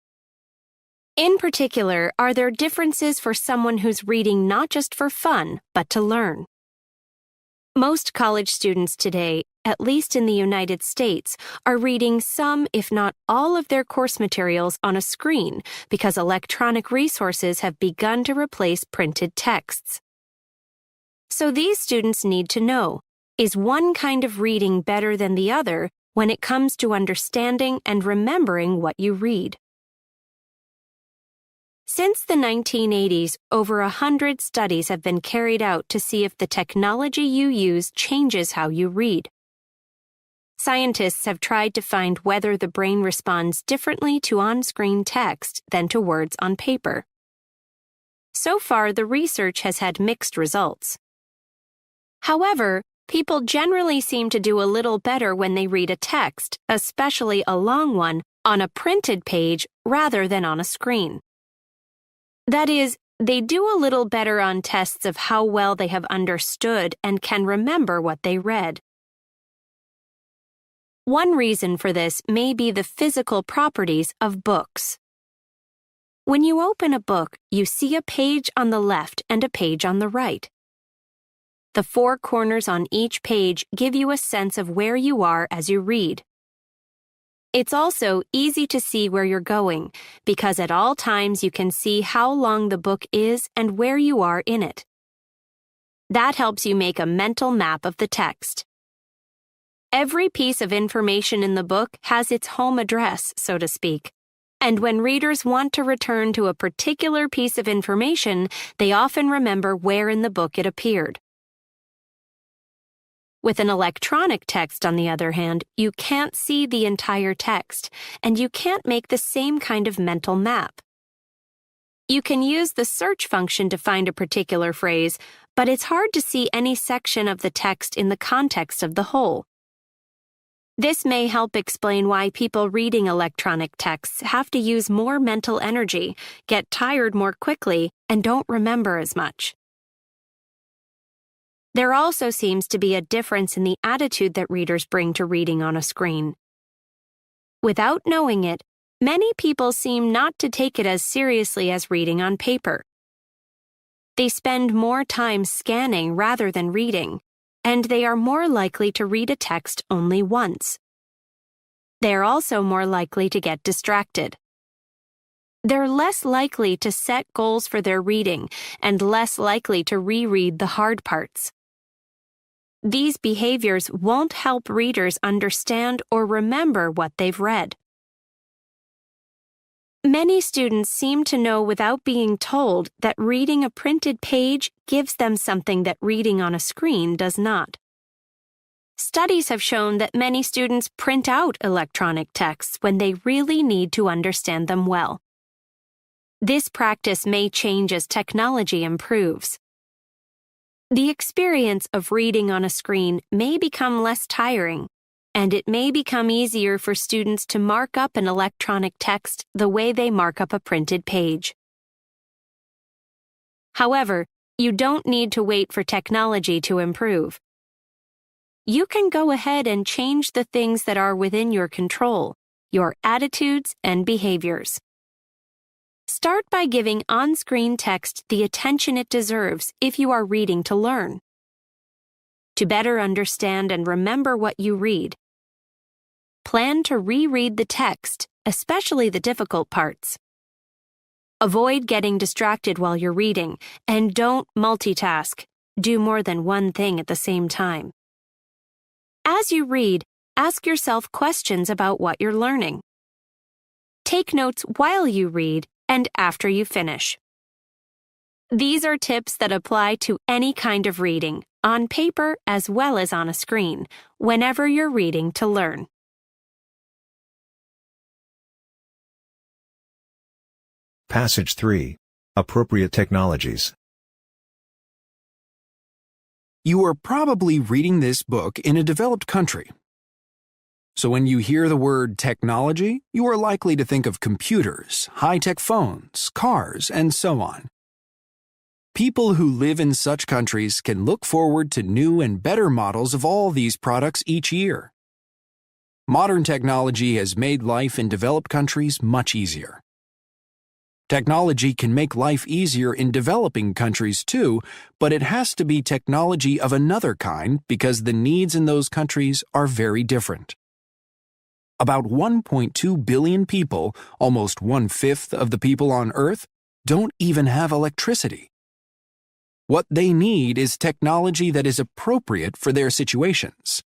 In particular, are there differences for someone who's reading not just for fun, but to learn? Most college students today, at least in the United States, are reading some, if not all, of their course materials on a screen because electronic resources have begun to replace printed texts. So these students need to know, is one kind of reading better than the other when it comes to understanding and remembering what you read? Since the 1980s, over 100 studies have been carried out to see if the technology you use changes how you read. Scientists have tried to find whether the brain responds differently to on-screen text than to words on paper. So far, the research has had mixed results. However, people generally seem to do a little better when they read a text, especially a long one, on a printed page rather than on a screen. That is, they do a little better on tests of how well they have understood and can remember what they read. One reason for this may be the physical properties of books. When you open a book, you see a page on the left and a page on the right. The 4 corners on each page give you a sense of where you are as you read. It's also easy to see where you're going because at all times you can see how long the book is and where you are in it. That helps you make a mental map of the text. Every piece of information in the book has its home address, so to speak. And when readers want to return to a particular piece of information, they often remember where in the book it appeared. With an electronic text, on the other hand, you can't see the entire text, and you can't make the same kind of mental map. You can use the search function to find a particular phrase, but it's hard to see any section of the text in the context of the whole. This may help explain why people reading electronic texts have to use more mental energy, get tired more quickly, and don't remember as much. There also seems to be a difference in the attitude that readers bring to reading on a screen. Without knowing it, many people seem not to take it as seriously as reading on paper. They spend more time scanning rather than reading, and they are more likely to read a text only once. They are also more likely to get distracted. They're less likely to set goals for their reading and less likely to reread the hard parts. These behaviors won't help readers understand or remember what they've read. Many students seem to know without being told that reading a printed page gives them something that reading on a screen does not. Studies have shown that many students print out electronic texts when they really need to understand them well. This practice may change as technology improves. The experience of reading on a screen may become less tiring, and it may become easier for students to mark up an electronic text the way they mark up a printed page. However, you don't need to wait for technology to improve. You can go ahead and change the things that are within your control, your attitudes and behaviors. Start by giving on-screen text the attention it deserves if you are reading to learn. To better understand and remember what you read, plan to reread the text, especially the difficult parts. Avoid getting distracted while you're reading, and don't multitask. Do more than one thing at the same time. As you read, ask yourself questions about what you're learning. Take notes while you read and after you finish. These are tips that apply to any kind of reading, on paper as well as on a screen, whenever you're reading to learn. Passage 3. Appropriate technologies. You are probably reading this book in a developed country. So when you hear the word technology, you are likely to think of computers, high-tech phones, cars, and so on. People who live in such countries can look forward to new and better models of all these products each year. Modern technology has made life in developed countries much easier. Technology can make life easier in developing countries too, but it has to be technology of another kind because the needs in those countries are very different. About 1.2 billion people, almost 1/5 of the people on Earth, don't even have electricity. What they need is technology that is appropriate for their situations.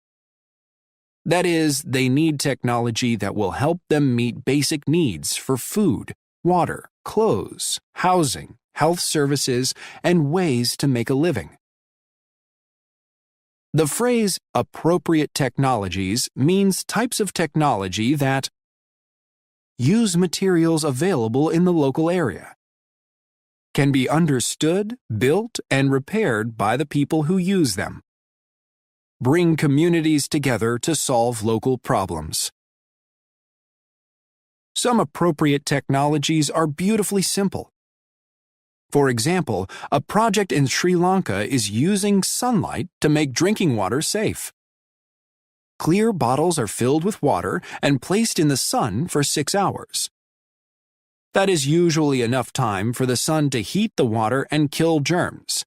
That is, they need technology that will help them meet basic needs for food, water, clothes, housing, health services, and ways to make a living. The phrase appropriate technologies means types of technology that use materials available in the local area, can be understood, built, and repaired by the people who use them, bring communities together to solve local problems. Some appropriate technologies are beautifully simple. For example, a project in Sri Lanka is using sunlight to make drinking water safe. Clear bottles are filled with water and placed in the sun for 6 hours. That is usually enough time for the sun to heat the water and kill germs.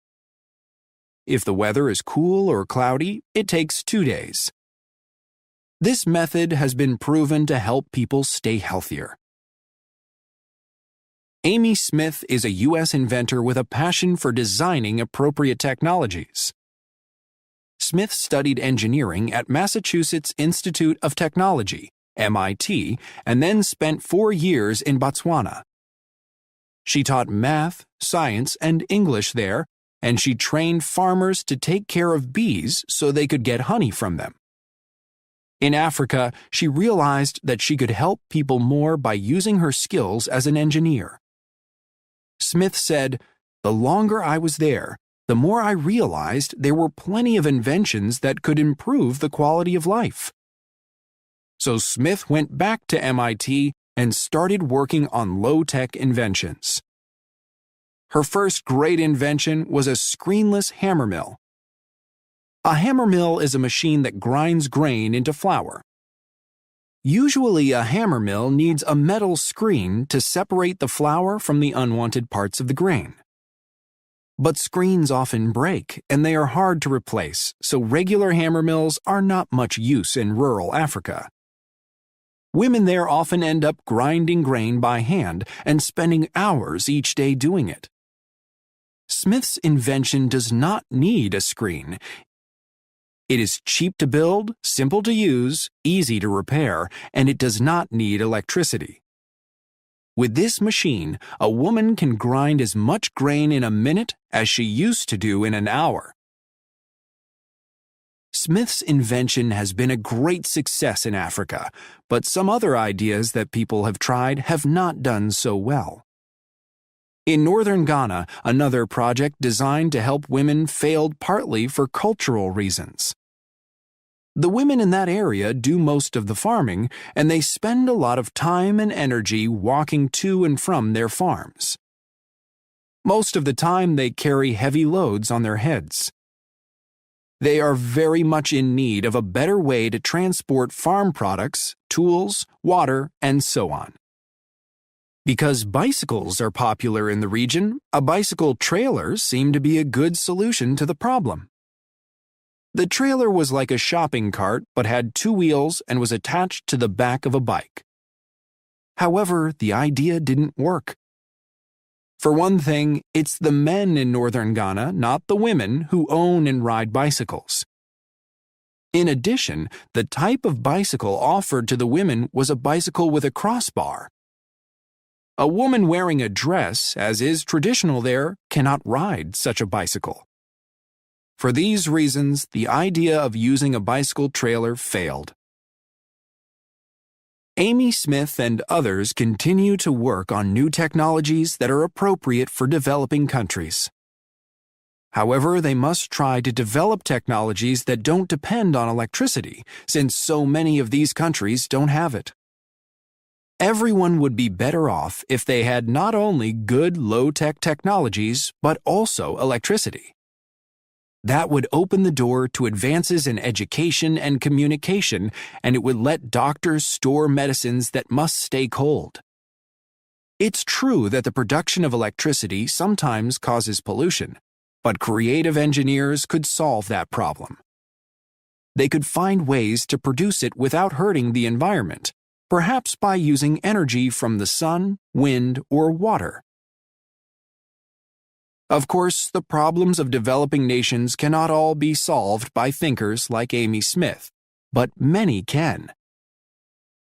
If the weather is cool or cloudy, it takes 2 days. This method has been proven to help people stay healthier. Amy Smith is a U.S. inventor with a passion for designing appropriate technologies. Smith studied engineering at Massachusetts Institute of Technology, MIT, and then spent 4 years in Botswana. She taught math, science, and English there, and she trained farmers to take care of bees so they could get honey from them. In Africa, she realized that she could help people more by using her skills as an engineer. Smith said, "The longer I was there, the more I realized there were plenty of inventions that could improve the quality of life." So Smith went back to MIT and started working on low-tech inventions. Her first great invention was a screenless hammer mill. A hammer mill is a machine that grinds grain into flour. Usually, a hammer mill needs a metal screen to separate the flour from the unwanted parts of the grain. But screens often break, and they are hard to replace, so regular hammer mills are not much use in rural Africa. Women there often end up grinding grain by hand and spending hours each day doing it. Smith's invention does not need a screen. It is cheap to build, simple to use, easy to repair, and it does not need electricity. With this machine, a woman can grind as much grain in a minute as she used to do in an hour. Smith's invention has been a great success in Africa, but some other ideas that people have tried have not done so well. In northern Ghana, another project designed to help women failed partly for cultural reasons. The women in that area do most of the farming, and they spend a lot of time and energy walking to and from their farms. Most of the time, they carry heavy loads on their heads. They are very much in need of a better way to transport farm products, tools, water, and so on. Because bicycles are popular in the region, a bicycle trailer seemed to be a good solution to the problem. The trailer was like a shopping cart but had 2 wheels and was attached to the back of a bike. However, the idea didn't work. For one thing, it's the men in northern Ghana, not the women, who own and ride bicycles. In addition, the type of bicycle offered to the women was a bicycle with a crossbar. A woman wearing a dress, as is traditional there, cannot ride such a bicycle. For these reasons, the idea of using a bicycle trailer failed. Amy Smith and others continue to work on new technologies that are appropriate for developing countries. However, they must try to develop technologies that don't depend on electricity, since so many of these countries don't have it. Everyone would be better off if they had not only good low-tech technologies, but also electricity. That would open the door to advances in education and communication, and it would let doctors store medicines that must stay cold. It's true that the production of electricity sometimes causes pollution, but creative engineers could solve that problem. They could find ways to produce it without hurting the environment, perhaps by using energy from the sun, wind, or water. Of course, the problems of developing nations cannot all be solved by thinkers like Amy Smith, but many can.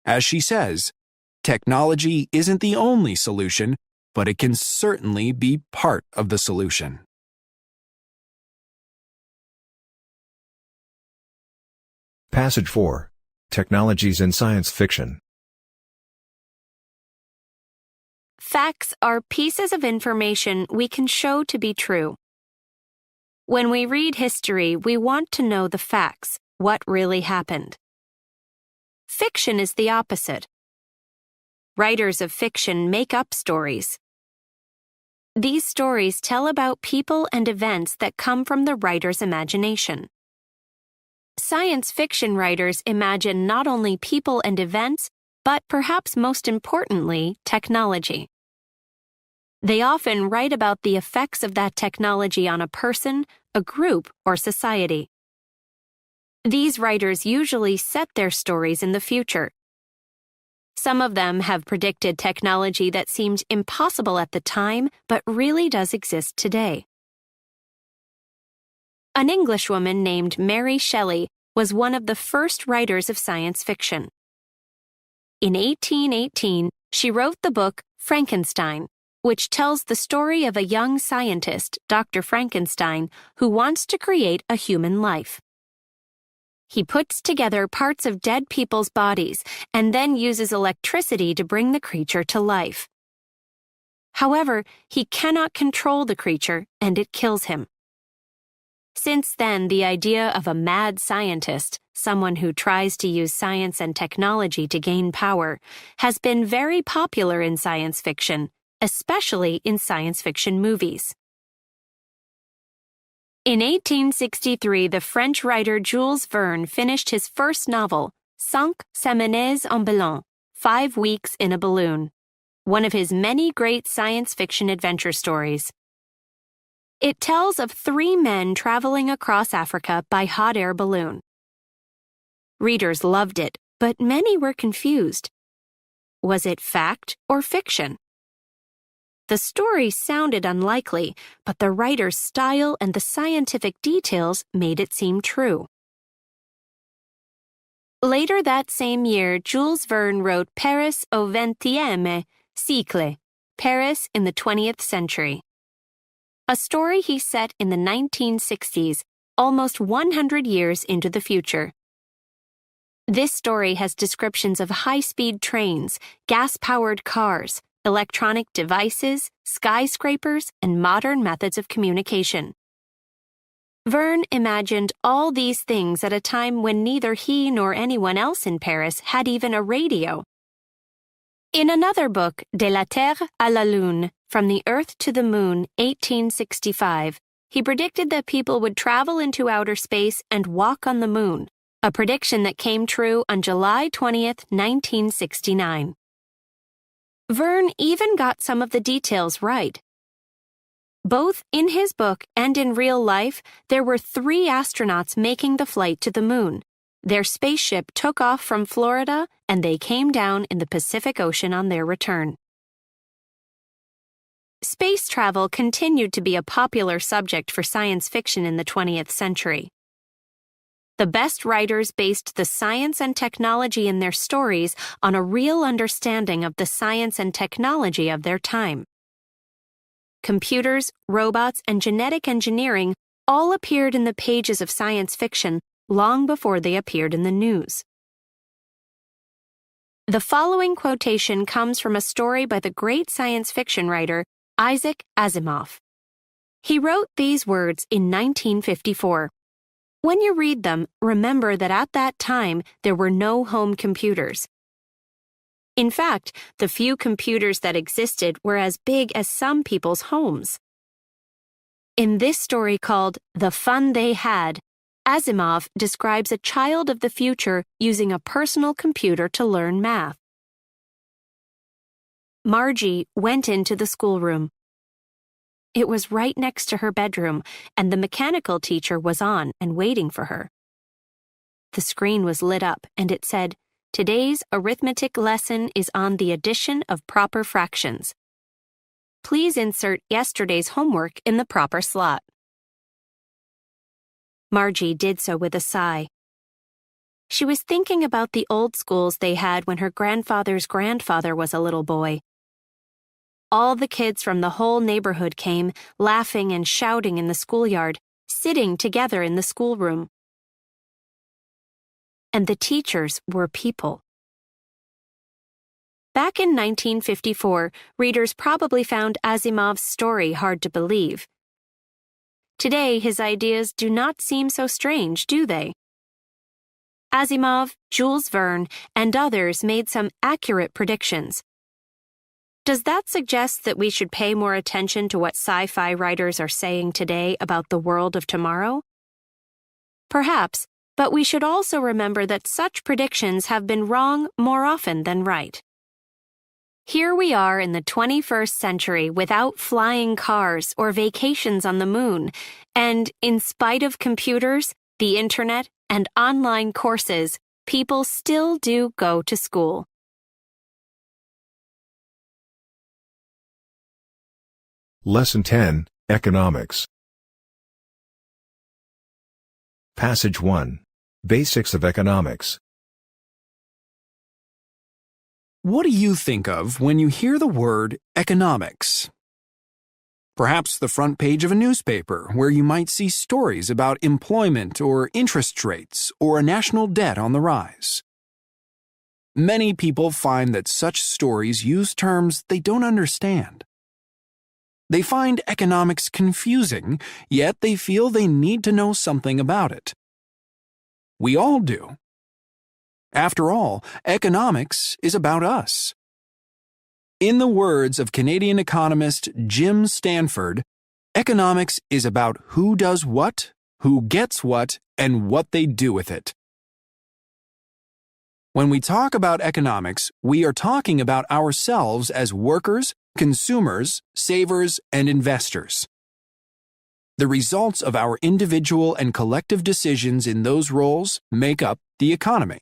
As she says, technology isn't the only solution, but it can certainly be part of the solution. Passage 4. Technologies in Science Fiction. Facts are pieces of information we can show to be true. When we read history, we want to know the facts, what really happened. Fiction is the opposite. Writers of fiction make up stories. These stories tell about people and events that come from the writer's imagination. Science fiction writers imagine not only people and events, but perhaps most importantly, technology. They often write about the effects of that technology on a person, a group, or society. These writers usually set their stories in the future. Some of them have predicted technology that seemed impossible at the time but really does exist today. An Englishwoman named Mary Shelley was one of the first writers of science fiction. In 1818, she wrote the book Frankenstein, which tells the story of a young scientist, Dr. Frankenstein, who wants to create a human life. He puts together parts of dead people's bodies and then uses electricity to bring the creature to life. However, he cannot control the creature and it kills him. Since then, the idea of a mad scientist, someone who tries to use science and technology to gain power, has been very popular in science fiction, especially in science fiction movies. In 1863, the French writer Jules Verne finished his first novel, Cinq Semaines en Ballon, 5 Weeks in a Balloon, one of his many great science fiction adventure stories. It tells of 3 men traveling across Africa by hot air balloon. Readers loved it, but many were confused. Was it fact or fiction? The story sounded unlikely, but the writer's style and the scientific details made it seem true. Later that same year, Jules Verne wrote Paris au XXe siècle, Paris in the 20th century. A story he set in the 1960s, almost 100 years into the future. This story has descriptions of high-speed trains, gas-powered cars, electronic devices, skyscrapers, and modern methods of communication. Verne imagined all these things at a time when neither he nor anyone else in Paris had even a radio. In another book, De la Terre à la Lune, From the Earth to the Moon, 1865, he predicted that people would travel into outer space and walk on the moon, a prediction that came true on July 20th, 1969. Verne even got some of the details right. Both in his book and in real life, there were 3 astronauts making the flight to the moon. Their spaceship took off from Florida, and they came down in the Pacific Ocean on their return. Space travel continued to be a popular subject for science fiction in the 20th century. The best writers based the science and technology in their stories on a real understanding of the science and technology of their time. Computers, robots, and genetic engineering all appeared in the pages of science fiction long before they appeared in the news. The following quotation comes from a story by the great science fiction writer Isaac Asimov. He wrote these words in 1954. When you read them, remember that at that time there were no home computers. In fact, the few computers that existed were as big as some people's homes. In this story called The Fun They Had, Asimov describes a child of the future using a personal computer to learn math. Margie went into the schoolroom. It was right next to her bedroom, and the mechanical teacher was on and waiting for her. The screen was lit up, and it said, "Today's arithmetic lesson is on the addition of proper fractions. Please insert yesterday's homework in the proper slot." Margie did so with a sigh. She was thinking about the old schools they had when her grandfather's grandfather was a little boy. All the kids from the whole neighborhood came, laughing and shouting in the schoolyard, sitting together in the schoolroom. And the teachers were people. Back in 1954, readers probably found Asimov's story hard to believe. Today, his ideas do not seem so strange, do they? Asimov, Jules Verne, and others made some accurate predictions. Does that suggest that we should pay more attention to what sci-fi writers are saying today about the world of tomorrow? Perhaps, but we should also remember that such predictions have been wrong more often than right. Here we are in the 21st century without flying cars or vacations on the moon, And in spite of computers, the internet, and online courses, people still do go to school. Lesson 10, Economics. Passage 1. Basics of Economics. What do you think of when you hear the word economics? Perhaps the front page of a newspaper where you might see stories about employment or interest rates or a national debt on the rise. Many people find that such stories use terms they don't understand. They find economics confusing, yet they feel they need to know something about it. We all do. After all, economics is about us. In the words of Canadian economist Jim Stanford, economics is about who does what, who gets what, and what they do with it. When we talk about economics, we are talking about ourselves as workers, consumers, savers, and investors. The results of our individual and collective decisions in those roles make up the economy.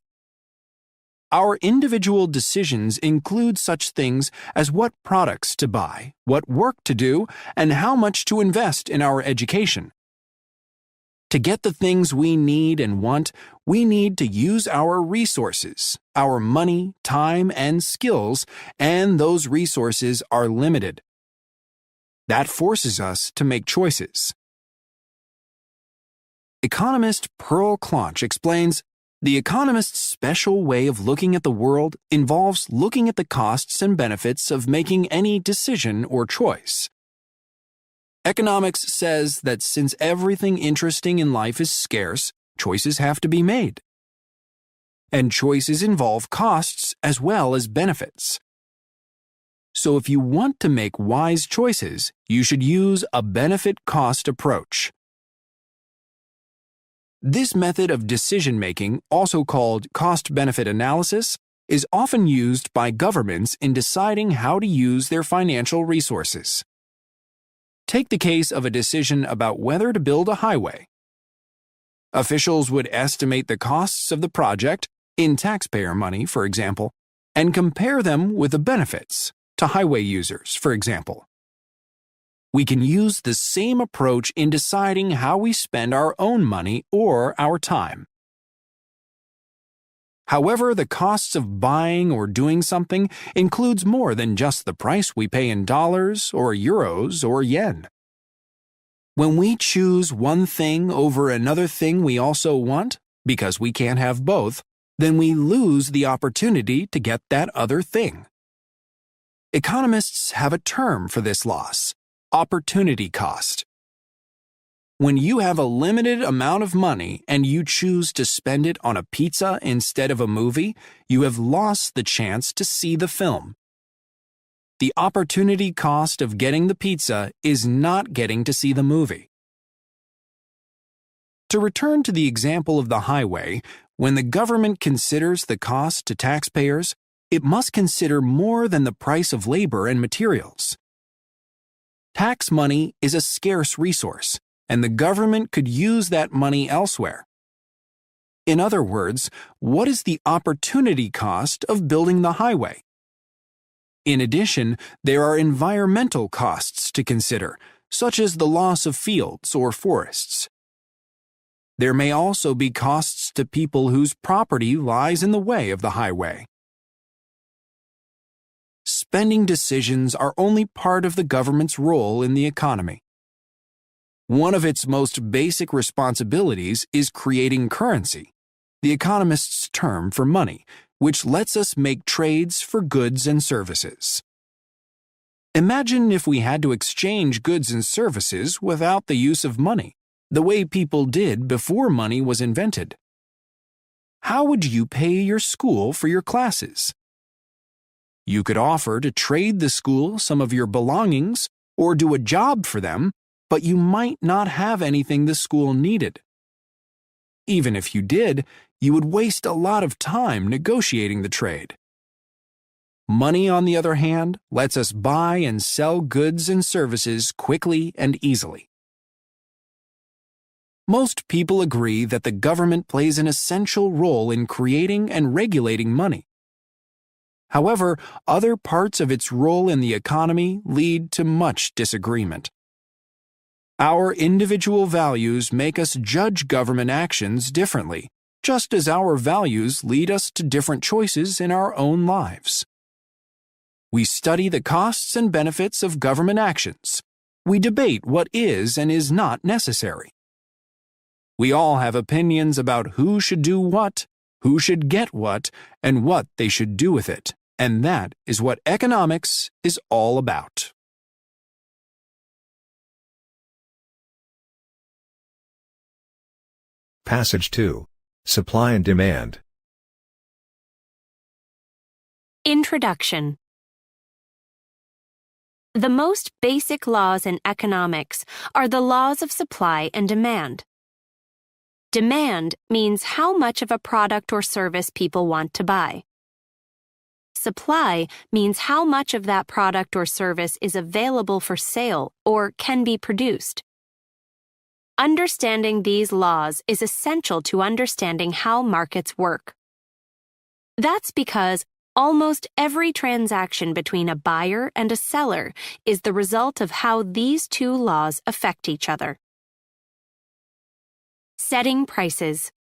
Our individual decisions include such things as what products to buy, what work to do, and how much to invest in our education. To get the things we need and want, we need to use our resources, our money, time, and skills, and those resources are limited. That forces us to make choices. Economist Pearl Clonch explains, the economist's special way of looking at the world involves looking at the costs and benefits of making any decision or choice. Economics says that since everything interesting in life is scarce, choices have to be made. And choices involve costs as well as benefits. So if you want to make wise choices, you should use a benefit-cost approach. This method of decision-making, also called cost-benefit analysis, is often used by governments in deciding how to use their financial resources. Take the case of a decision about whether to build a highway. Officials would estimate the costs of the project, in taxpayer money, for example, and compare them with the benefits to highway users, for example. We can use the same approach in deciding how we spend our own money or our time. However, the costs of buying or doing something includes more than just the price we pay in dollars or euros or yen. When we choose one thing over another thing we also want, because we can't have both, then we lose the opportunity to get that other thing. Economists have a term for this loss: opportunity cost. When you have a limited amount of money and you choose to spend it on a pizza instead of a movie, you have lost the chance to see the film. The opportunity cost of getting the pizza is not getting to see the movie. To return to the example of the highway, when the government considers the cost to taxpayers, it must consider more than the price of labor and materials. Tax money is a scarce resource, and the government could use that money elsewhere. In other words, what is the opportunity cost of building the highway? In addition, there are environmental costs to consider, such as the loss of fields or forests. There may also be costs to people whose property lies in the way of the highway. Spending decisions are only part of the government's role in the economy. One of its most basic responsibilities is creating currency, the economist's term for money, which lets us make trades for goods and services. Imagine if we had to exchange goods and services without the use of money, the way people did before money was invented. How would you pay your school for your classes? You could offer to trade the school some of your belongings or do a job for them, but you might not have anything the school needed. Even if you did, you would waste a lot of time negotiating the trade. Money, on the other hand, lets us buy and sell goods and services quickly and easily. Most people agree that the government plays an essential role in creating and regulating money. However, other parts of its role in the economy lead to much disagreement. Our individual values make us judge government actions differently, just as our values lead us to different choices in our own lives. We study the costs and benefits of government actions. We debate what is and is not necessary. We all have opinions about who should do what, who should get what, and what they should do with it, and that is what economics is all about. Passage 2. Supply and demand. Introduction. The most basic laws in economics are the laws of supply and demand. Demand means how much of a product or service people want to buy. Supply means how much of that product or service is available for sale or can be produced. Understanding these laws is essential to understanding how markets work. That's because almost every transaction between a buyer and a seller is the result of how these two laws affect each other. Setting prices.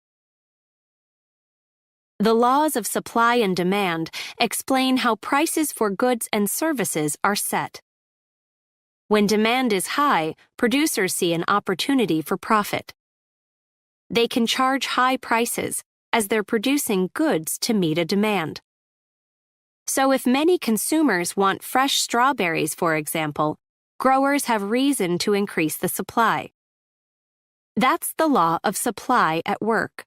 The laws of supply and demand explain how prices for goods and services are set. When demand is high, producers see an opportunity for profit. They can charge high prices as they're producing goods to meet a demand. So if many consumers want fresh strawberries, for example, growers have reason to increase the supply. That's the law of supply at work.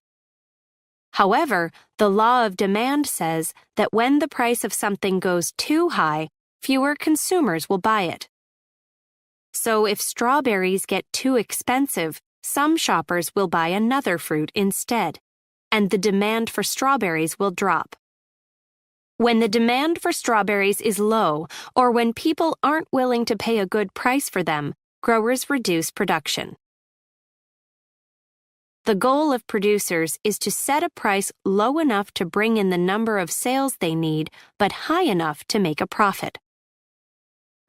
However, the law of demand says that when the price of something goes too high, fewer consumers will buy it. So if strawberries get too expensive, some shoppers will buy another fruit instead, and the demand for strawberries will drop. When the demand for strawberries is low, or when people aren't willing to pay a good price for them, growers reduce production. The goal of producers is to set a price low enough to bring in the number of sales they need, but high enough to make a profit.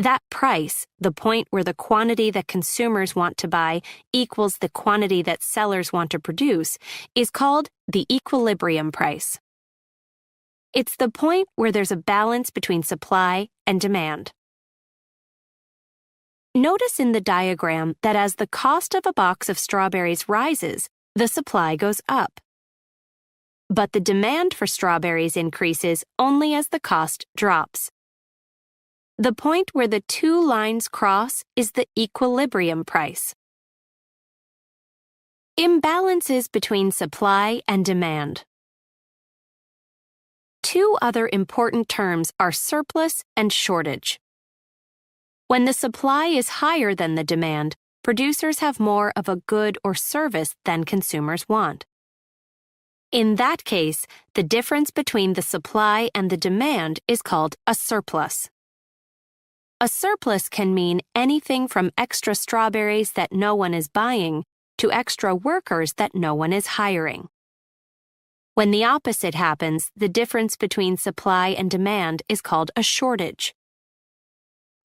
That price, the point where the quantity that consumers want to buy equals the quantity that sellers want to produce, is called the equilibrium price. It's the point where there's a balance between supply and demand. Notice in the diagram that as the cost of a box of strawberries rises, the supply goes up. But the demand for strawberries increases only as the cost drops. The point where the two lines cross is the equilibrium price. Imbalances between supply and demand. Two other important terms are surplus and shortage. When the supply is higher than the demand, producers have more of a good or service than consumers want. In that case, the difference between the supply and the demand is called a surplus. A surplus can mean anything from extra strawberries that no one is buying to extra workers that no one is hiring. When the opposite happens, the difference between supply and demand is called a shortage.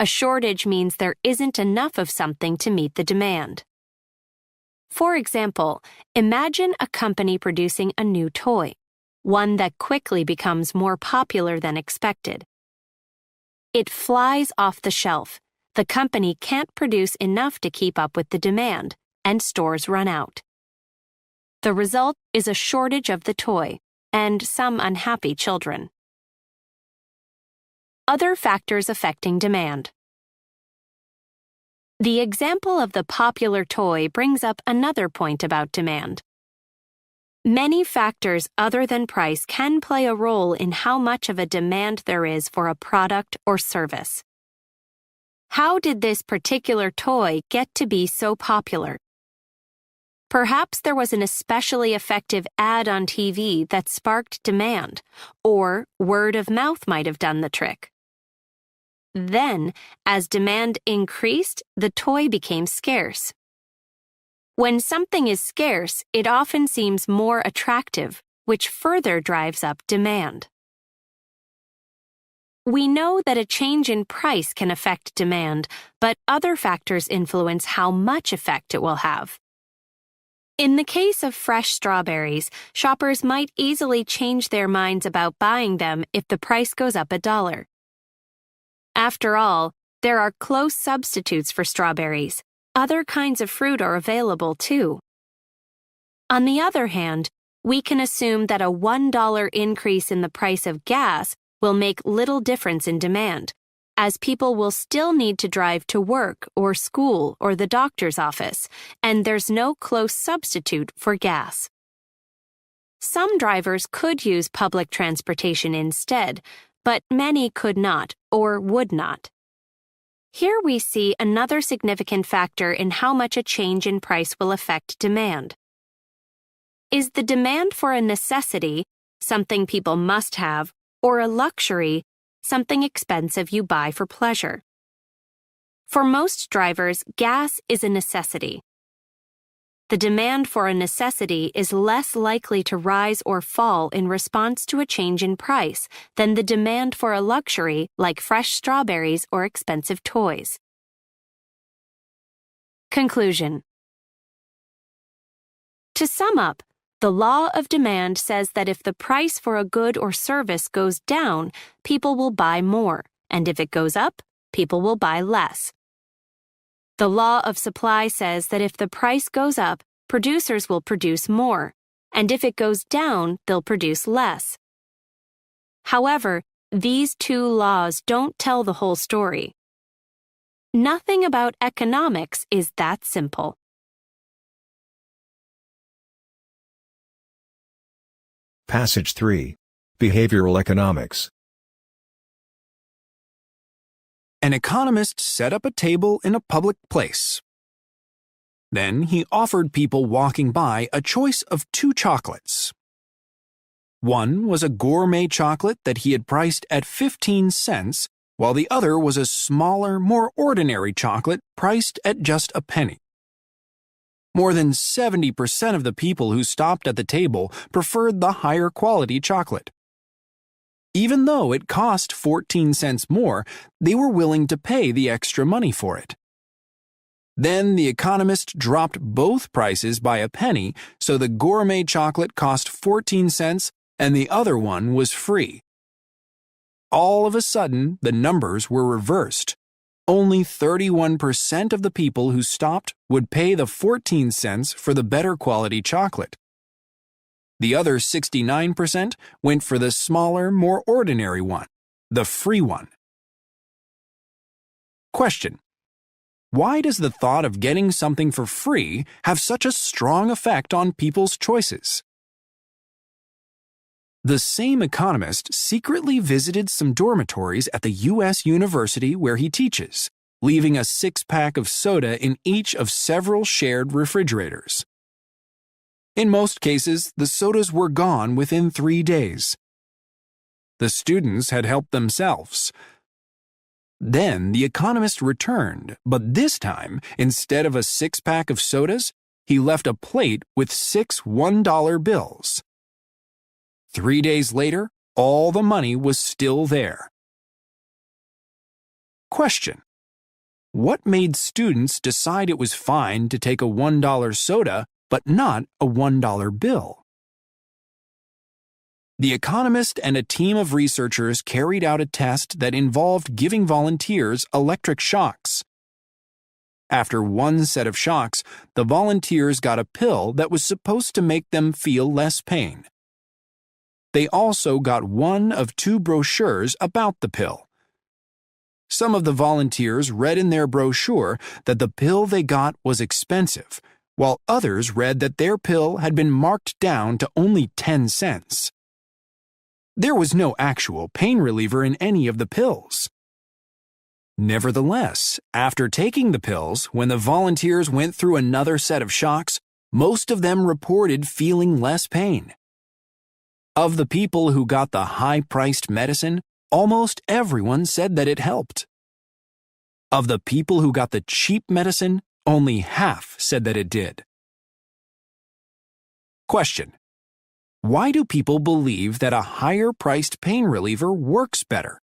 A shortage means there isn't enough of something to meet the demand. For example, imagine a company producing a new toy, one that quickly becomes more popular than expected. It flies off the shelf. The company can't produce enough to keep up with the demand, and stores run out. The result is a shortage of the toy and some unhappy children. Other factors affecting demand. The example of the popular toy brings up another point about demand. Many factors other than price can play a role in how much of a demand there is for a product or service. How did this particular toy get to be so popular? Perhaps there was an especially effective ad on TV that sparked demand, or word of mouth might have done the trick. Then, as demand increased, the toy became scarce. When something is scarce, it often seems more attractive, which further drives up demand. We know that a change in price can affect demand, but other factors influence how much effect it will have. In the case of fresh strawberries, shoppers might easily change their minds about buying them if the price goes up $1. After all, there are close substitutes for strawberries. Other kinds of fruit are available too. On the other hand, we can assume that a $1 increase in the price of gas will make little difference in demand, as people will still need to drive to work or school or the doctor's office, and there's no close substitute for gas. Some drivers could use public transportation instead, but many could not or would not. Here we see another significant factor in how much a change in price will affect demand. Is the demand for a necessity, something people must have, or a luxury, something expensive you buy for pleasure? For most drivers, gas is a necessity. The demand for a necessity is less likely to rise or fall in response to a change in price than the demand for a luxury like fresh strawberries or expensive toys. Conclusion. To sum up, the law of demand says that if the price for a good or service goes down, people will buy more, and if it goes up, people will buy less. The law of supply says that if the price goes up, producers will produce more, and if it goes down, they'll produce less. However, these two laws don't tell the whole story. Nothing about economics is that simple. Passage 3. Behavioral Economics. An economist set up a table in a public place. Then he offered people walking by a choice of 2 chocolates. One was a gourmet chocolate that he had priced at 15 cents, while the other was a smaller, more ordinary chocolate priced at just a penny. More than 70% of the people who stopped at the table preferred the higher quality chocolate. Even though it cost 14 cents more, they were willing to pay the extra money for it. Then the economist dropped both prices by a penny, so the gourmet chocolate cost 14 cents and the other one was free. All of a sudden, the numbers were reversed. Only 31% of the people who stopped would pay the 14 cents for the better quality chocolate. The other 69% went for the smaller, more ordinary one, the free one. Question: why does the thought of getting something for free have such a strong effect on people's choices? The same economist secretly visited some dormitories at the U.S. university where he teaches, leaving a 6-pack of soda in each of several shared refrigerators. In most cases, the sodas were gone within 3 days. The students had helped themselves. Then the economist returned, but this time, instead of a 6-pack of sodas, he left a plate with 6 $1 bills. 3 days later, all the money was still there. Question: what made students decide it was fine to take a $1 soda but not a $1 bill? The economist and a team of researchers carried out a test that involved giving volunteers electric shocks. After one set of shocks, the volunteers got a pill that was supposed to make them feel less pain. They also got one of 2 brochures about the pill. Some of the volunteers read in their brochure that the pill they got was expensive, while others read that their pill had been marked down to only 10 cents. There was no actual pain reliever in any of the pills. Nevertheless, after taking the pills, when the volunteers went through another set of shocks, most of them reported feeling less pain. Of the people who got the high-priced medicine, almost everyone said that it helped. Of the people who got the cheap medicine, only half said that it did. Question: why do people believe that a higher-priced pain reliever works better?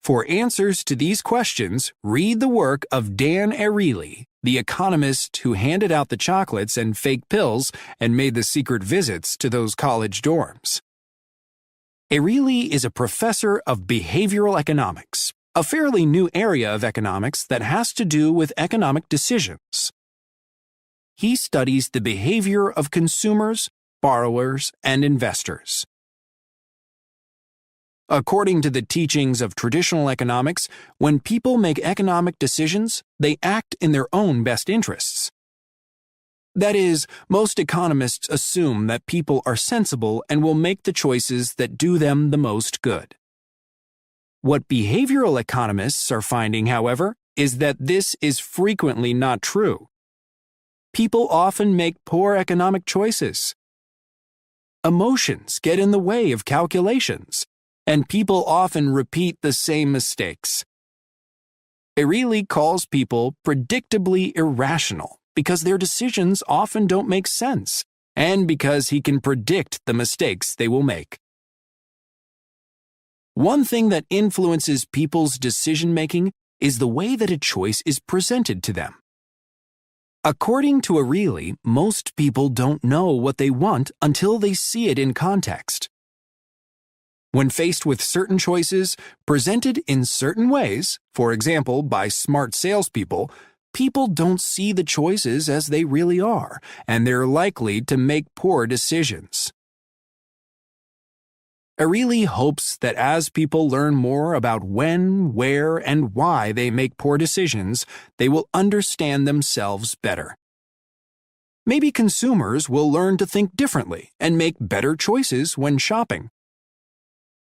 For answers to these questions, read the work of Dan Ariely, the economist who handed out the chocolates and fake pills and made the secret visits to those college dorms. Ariely is a professor of behavioral economics, a fairly new area of economics that has to do with economic decisions. He studies the behavior of consumers, borrowers, and investors. According to the teachings of traditional economics, when people make economic decisions, they act in their own best interests. That is, most economists assume that people are sensible and will make the choices that do them the most good. What behavioral economists are finding, however, is that this is frequently not true. People often make poor economic choices. Emotions get in the way of calculations, and people often repeat the same mistakes. Ariely calls people predictably irrational because their decisions often don't make sense, and because he can predict the mistakes they will make. One thing that influences people's decision-making is the way that a choice is presented to them. According to Ariely, most people don't know what they want until they see it in context. When faced with certain choices, presented in certain ways, for example by smart salespeople, people don't see the choices as they really are, and they're likely to make poor decisions. Ariely hopes that as people learn more about when, where, and why they make poor decisions, they will understand themselves better. Maybe consumers will learn to think differently and make better choices when shopping.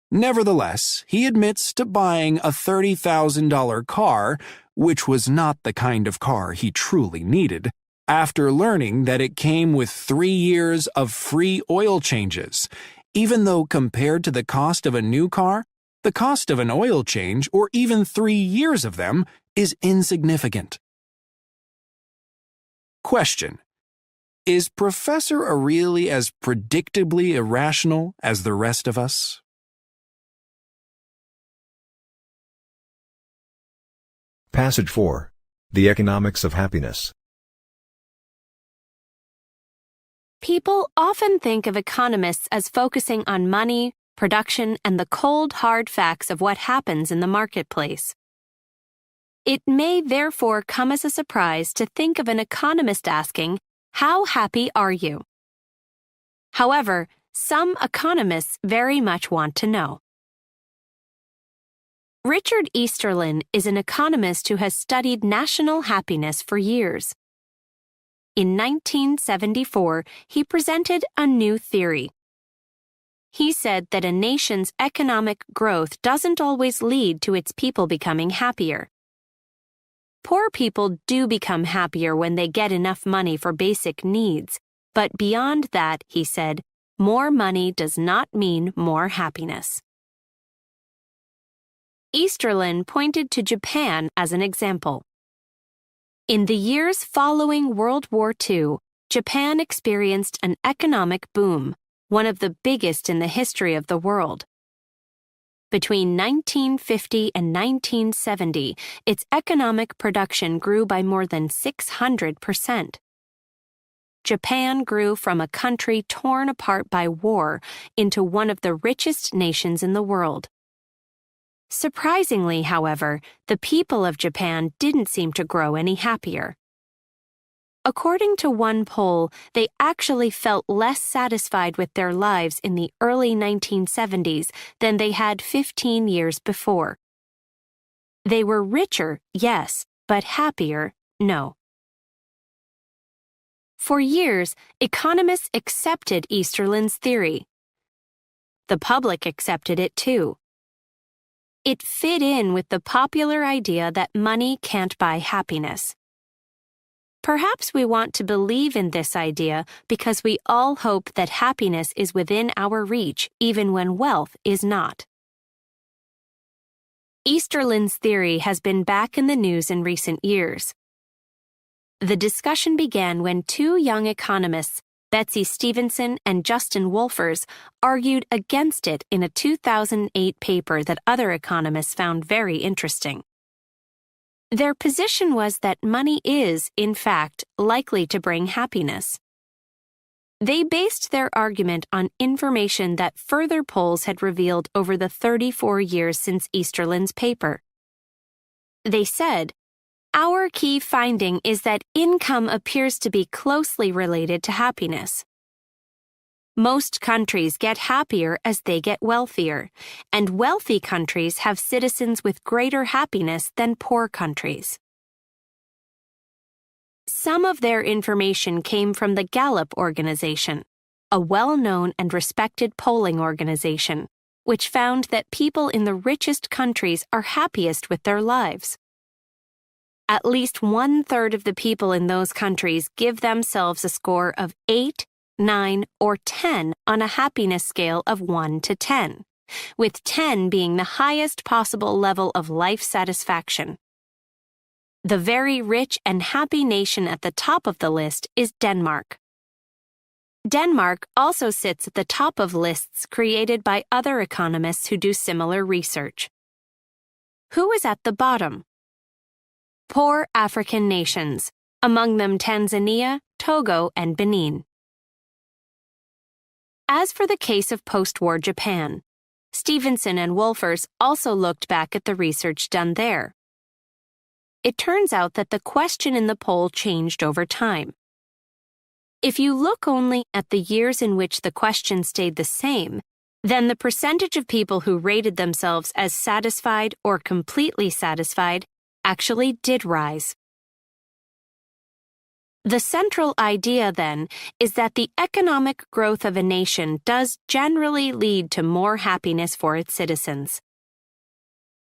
Nevertheless, he admits to buying a $30,000 car, which was not the kind of car he truly needed, after learning that it came with 3 years of free oil changes, even though compared to the cost of a new car, the cost of an oil change, or even 3 years of them, is insignificant. Question: is Professor Ariely as predictably irrational as the rest of us? Passage 4. The Economics of Happiness. People often think of economists as focusing on money, production, and the cold, hard facts of what happens in the marketplace. It may therefore come as a surprise to think of an economist asking, "How happy are you?" However, some economists very much want to know. Richard Easterlin is an economist who has studied national happiness for years. In 1974, he presented a new theory. He said that a nation's economic growth doesn't always lead to its people becoming happier. Poor people do become happier when they get enough money for basic needs, but beyond that, he said, more money does not mean more happiness. Easterlin pointed to Japan as an example. In the years following World War II, Japan experienced an economic boom, one of the biggest in the history of the world. Between 1950 and 1970, its economic production grew by more than 600%. Japan grew from a country torn apart by war into one of the richest nations in the world. Surprisingly, however, the people of Japan didn't seem to grow any happier. According to one poll, they actually felt less satisfied with their lives in the early 1970s than they had 15 years before. They were richer, yes, but happier, no. For years, economists accepted Easterlin's theory. The public accepted it too. It fit in with the popular idea that money can't buy happiness. Perhaps we want to believe in this idea because we all hope that happiness is within our reach even when wealth is not. Easterlin's theory has been back in the news in recent years. The discussion began when two young economists, Betsy Stevenson and Justin Wolfers, argued against it in a 2008 paper that other economists found very interesting. Their position was that money is, in fact, likely to bring happiness. They based their argument on information that further polls had revealed over the 34 years since Easterlin's paper. They said, "Our key finding is that income appears to be closely related to happiness. Most countries get happier as they get wealthier, and wealthy countries have citizens with greater happiness than poor countries." Some of their information came from the Gallup organization, a well-known and respected polling organization, which found that people in the richest countries are happiest with their lives. At least 1/3 of the people in those countries give themselves a score of 8, 9, or 10 on a happiness scale of 1 to 10, with 10 being the highest possible level of life satisfaction. The very rich and happy nation at the top of the list is Denmark. Denmark also sits at the top of lists created by other economists who do similar research. Who is at the bottom? Poor African nations, among them Tanzania, Togo, and Benin. As for the case of post-war Japan, Stevenson and Wolfers also looked back at the research done there. It turns out that the question in the poll changed over time. If you look only at the years in which the question stayed the same, then the percentage of people who rated themselves as satisfied or completely satisfied actually did rise. The central idea, then, is that the economic growth of a nation does generally lead to more happiness for its citizens.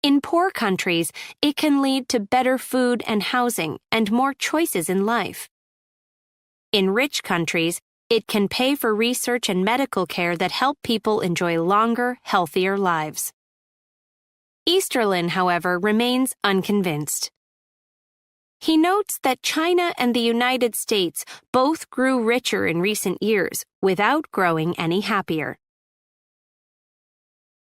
In poor countries, it can lead to better food and housing and more choices in life. In rich countries, it can pay for research and medical care that help people enjoy longer, healthier lives. Easterlin, however, remains unconvinced. He notes that China and the United States both grew richer in recent years without growing any happier.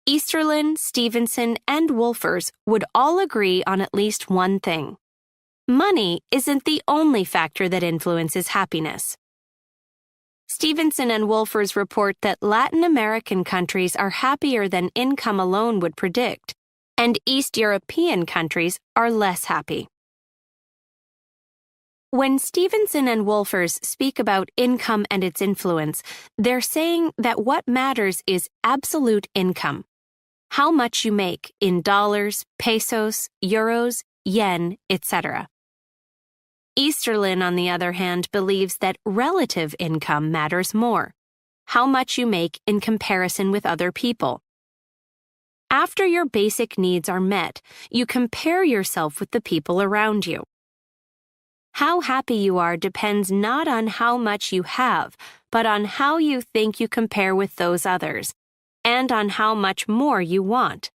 Easterlin, Stevenson, and Wolfers would all agree on at least one thing. Money isn't the only factor that influences happiness. Stevenson and Wolfers report that Latin American countries are happier than income alone would predict, and East European countries are less happy. When Stevenson and Wolfers speak about income and its influence, they're saying that what matters is absolute income. How much you make in dollars, pesos, euros, yen, etc. Easterlin, on the other hand, believes that relative income matters more. How much you make in comparison with other people. After your basic needs are met, you compare yourself with the people around you. How happy you are depends not on how much you have, but on how you think you compare with those others, and on how much more you want.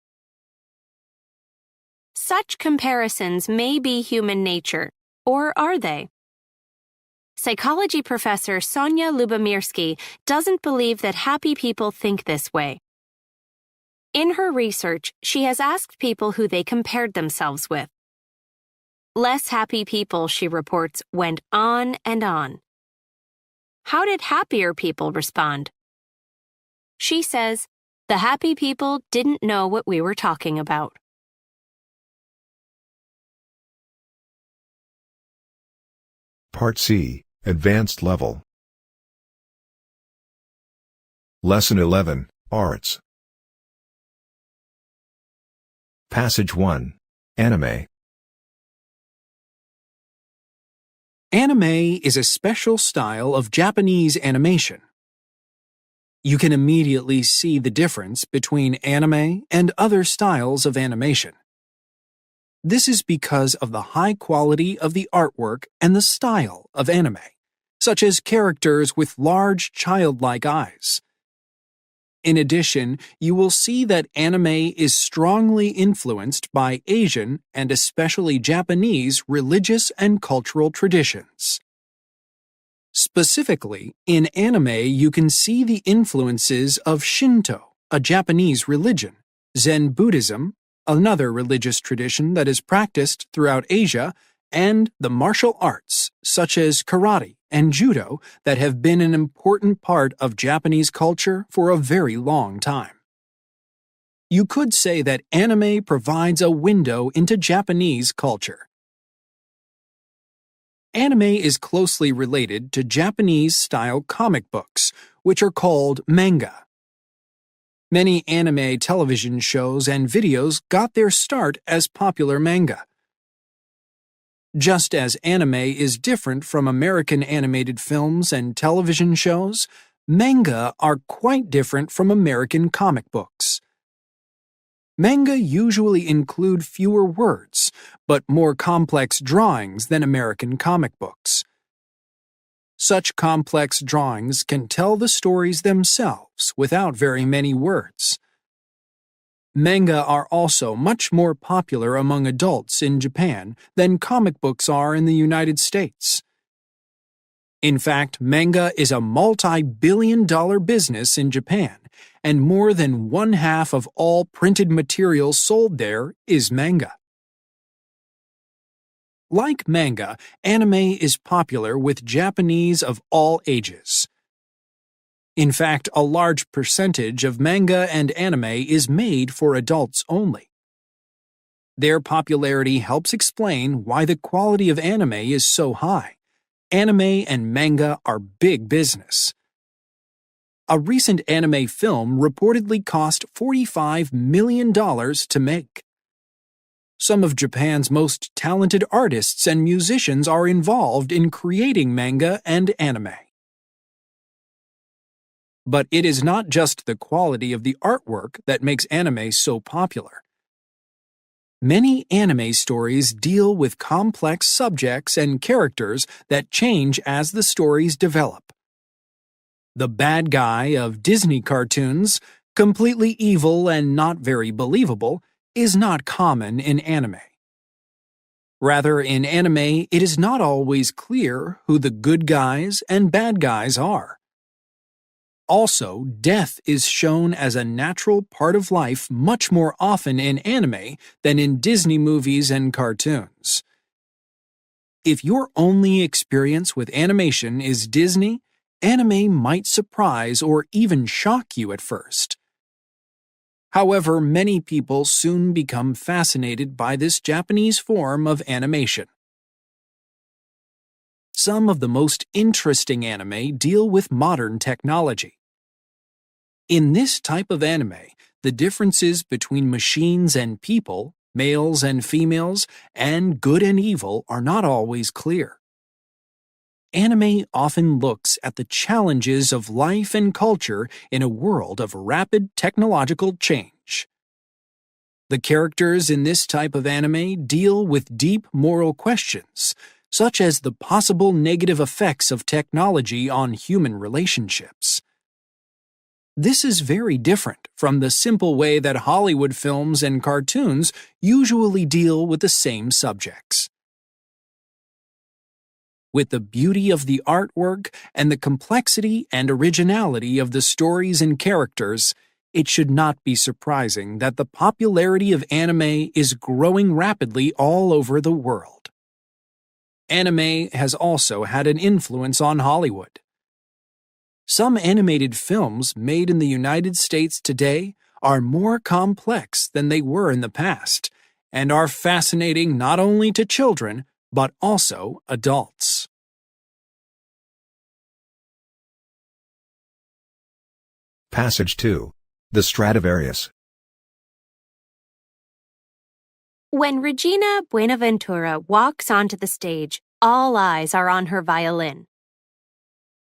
Such comparisons may be human nature, or are they? Psychology professor Sonia Lubomirsky doesn't believe that happy people think this way. In her research, she has asked people who they compared themselves with. Less happy people, she reports, went on and on. How did happier people respond? She says, the happy people didn't know what we were talking about. Part C, Advanced Level. Lesson 11, Arts. Passage 1. Anime. Anime is a special style of Japanese animation. You can immediately see the difference between anime and other styles of animation. This is because of the high quality of the artwork and the style of anime, such as characters with large childlike eyes. In addition, you will see that anime is strongly influenced by Asian and especially Japanese religious and cultural traditions. Specifically, in anime you can see the influences of Shinto, a Japanese religion, Zen Buddhism, another religious tradition that is practiced throughout Asia, and the martial arts, such as karate and judo, that have been an important part of Japanese culture for a very long time. You could say that anime provides a window into Japanese culture. Anime is closely related to Japanese-style comic books, which are called manga. Many anime television shows and videos got their start as popular manga. Just as anime is different from American animated films and television shows, manga are quite different from American comic books. Manga usually include fewer words, but more complex drawings than American comic books. Such complex drawings can tell the stories themselves without very many words. Manga are also much more popular among adults in Japan than comic books are in the United States. In fact, manga is a multi-billion-dollar business in Japan, and more than one-half of all printed material sold there is manga. Like manga, anime is popular with Japanese of all ages. In fact, a large percentage of manga and anime is made for adults only. Their popularity helps explain why the quality of anime is so high. Anime and manga are big business. A recent anime film reportedly cost $45 million to make. Some of Japan's most talented artists and musicians are involved in creating manga and anime. But it is not just the quality of the artwork that makes anime so popular. Many anime stories deal with complex subjects and characters that change as the stories develop. The bad guy of Disney cartoons, completely evil and not very believable, is not common in anime. Rather, in anime, it is not always clear who the good guys and bad guys are. Also, death is shown as a natural part of life much more often in anime than in Disney movies and cartoons. If your only experience with animation is Disney, anime might surprise or even shock you at first. However, many people soon become fascinated by this Japanese form of animation. Some of the most interesting anime deal with modern technology. In this type of anime, the differences between machines and people, males and females, and good and evil are not always clear. Anime often looks at the challenges of life and culture in a world of rapid technological change. The characters in this type of anime deal with deep moral questions, such as the possible negative effects of technology on human relationships. This is very different from the simple way that Hollywood films and cartoons usually deal with the same subjects. With the beauty of the artwork and the complexity and originality of the stories and characters, it should not be surprising that the popularity of anime is growing rapidly all over the world. Anime has also had an influence on Hollywood. Some animated films made in the United States today are more complex than they were in the past, and are fascinating not only to children, but also adults. Passage 2. The Stradivarius. When Regina Buenaventura walks onto the stage, all eyes are on her violin.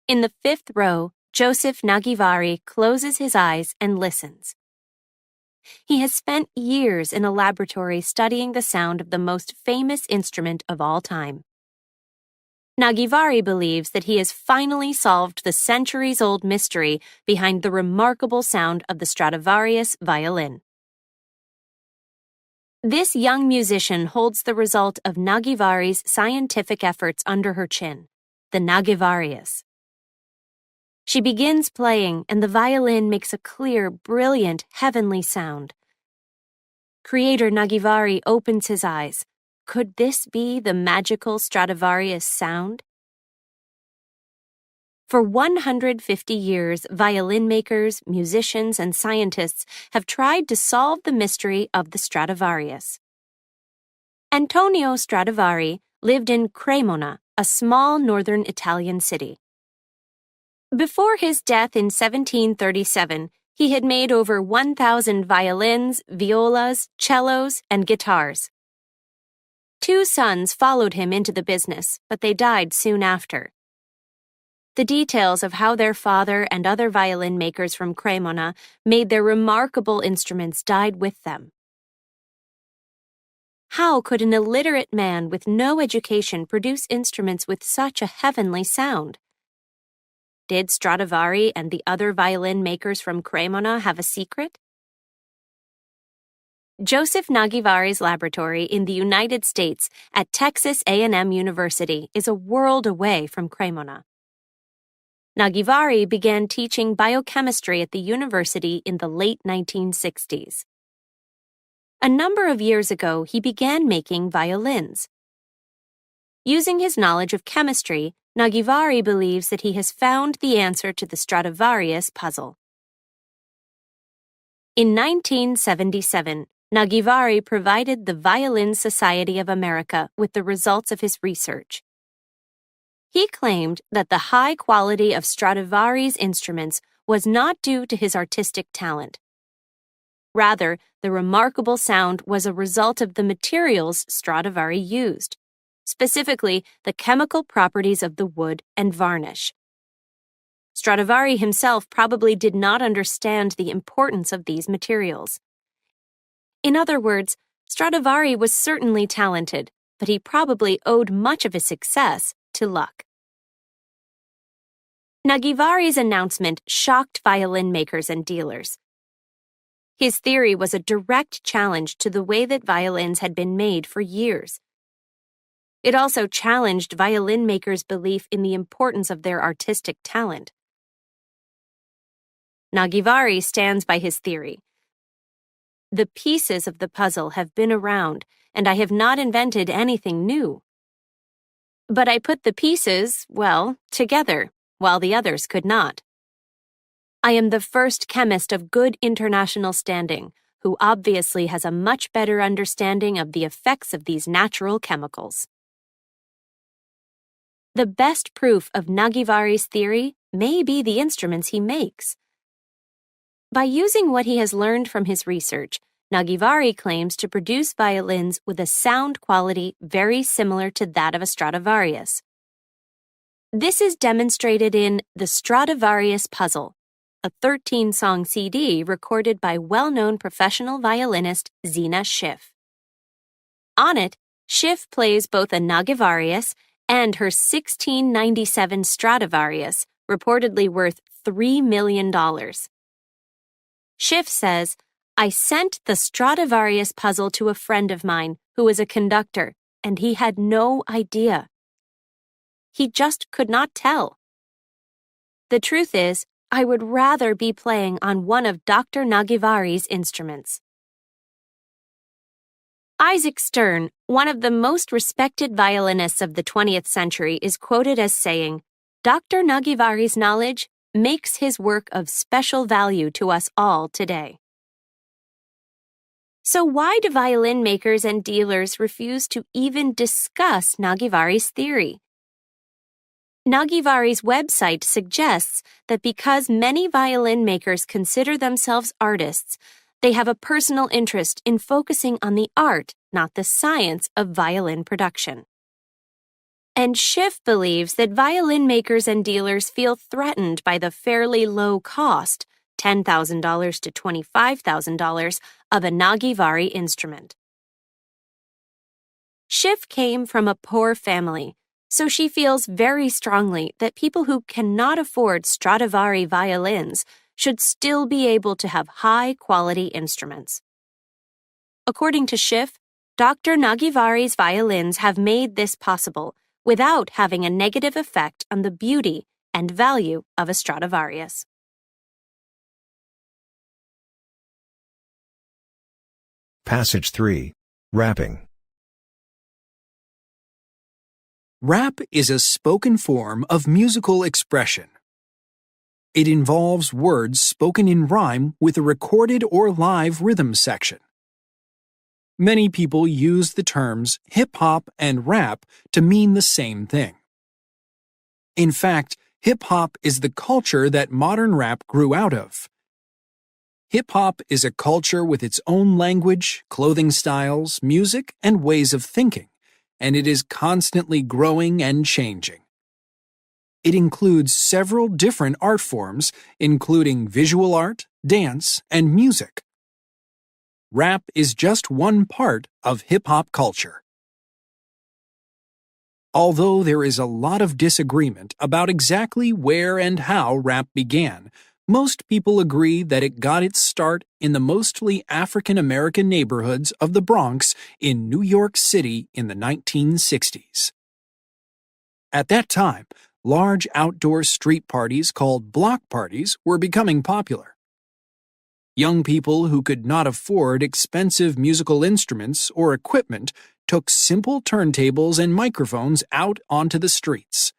In the fifth row, Joseph Nagivari closes his eyes and listens. He has spent years in a laboratory studying the sound of the most famous instrument of all time. Nagivari believes that he has finally solved the centuries-old mystery behind the remarkable sound of the Stradivarius violin. This young musician holds the result of Nagivari's scientific efforts under her chin, the Nagivarius. She begins playing, and the violin makes a clear, brilliant, heavenly sound. Creator Nagivari opens his eyes. Could this be the magical Stradivarius sound? For 150 years, violin makers, musicians, and scientists have tried to solve the mystery of the Stradivarius. Antonio Stradivari lived in Cremona, a small northern Italian city. Before his death in 1737, he had made over 1,000 violins, violas, cellos, and guitars. 2 sons followed him into the business, but they died soon after. The details of how their father and other violin makers from Cremona made their remarkable instruments died with them. How could an illiterate man with no education produce instruments with such a heavenly sound? Did Stradivari and the other violin makers from Cremona have a secret? Joseph Nagivari's laboratory in the United States at Texas A&M University is a world away from Cremona. Nagivari began teaching biochemistry at the university in the late 1960s. A number of years ago, he began making violins. Using his knowledge of chemistry, Nagivari believes that he has found the answer to the Stradivarius puzzle. In 1977, Nagivari provided the Violin Society of America with the results of his research. He claimed that the high quality of Stradivari's instruments was not due to his artistic talent. Rather, the remarkable sound was a result of the materials Stradivari used, specifically the chemical properties of the wood and varnish. Stradivari himself probably did not understand the importance of these materials. In other words, Stradivari was certainly talented, but he probably owed much of his success to luck. Nagivari's announcement shocked violin makers and dealers. His theory was a direct challenge to the way that violins had been made for years. It also challenged violin makers' belief in the importance of their artistic talent. Nagivari stands by his theory. The pieces of the puzzle have been around, and I have not invented anything new. But I put the pieces, together, while the others could not. I am the first chemist of good international standing, who obviously has a much better understanding of the effects of these natural chemicals. The best proof of Nagivari's theory may be the instruments he makes. By using what he has learned from his research, Nagivari claims to produce violins with a sound quality very similar to that of a Stradivarius. This is demonstrated in The Stradivarius Puzzle, a 13-song CD recorded by well-known professional violinist Zina Schiff. On it, Schiff plays both a Nagivarius and her 1697 Stradivarius, reportedly worth $3 million. Schiff says, I sent the Stradivarius puzzle to a friend of mine who was a conductor, and he had no idea. He just could not tell. The truth is, I would rather be playing on one of Dr. Nagivari's instruments. Isaac Stern, one of the most respected violinists of the 20th century, is quoted as saying, Dr. Nagivari's knowledge makes his work of special value to us all today. So why do violin makers and dealers refuse to even discuss Nagivari's theory? Nagivari's website suggests that because many violin makers consider themselves artists, they have a personal interest in focusing on the art, not the science, of violin production. And Schiff believes that violin makers and dealers feel threatened by the fairly low cost, $10,000 to $25,000, of a Nagivari instrument. Schiff came from a poor family, So she feels very strongly that people who cannot afford Stradivari violins should still be able to have high-quality instruments. According to Schiff, Dr. Nagivari's violins have made this possible without having a negative effect on the beauty and value of a Stradivarius. Passage 3. Rapping. Rap is a spoken form of musical expression. It involves words spoken in rhyme with a recorded or live rhythm section. Many people use the terms hip-hop and rap to mean the same thing. In fact, hip-hop is the culture that modern rap grew out of. Hip-hop is a culture with its own language, clothing styles, music, and ways of thinking, and it is constantly growing and changing. It includes several different art forms, including visual art, dance, and music. Rap is just one part of hip-hop culture. Although there is a lot of disagreement about exactly where and how rap began, most people agree that it got its start in the mostly African-American neighborhoods of the Bronx in New York City in the 1960s. At that time, large outdoor street parties called block parties were becoming popular. Young people who could not afford expensive musical instruments or equipment took simple turntables and microphones out onto the streets.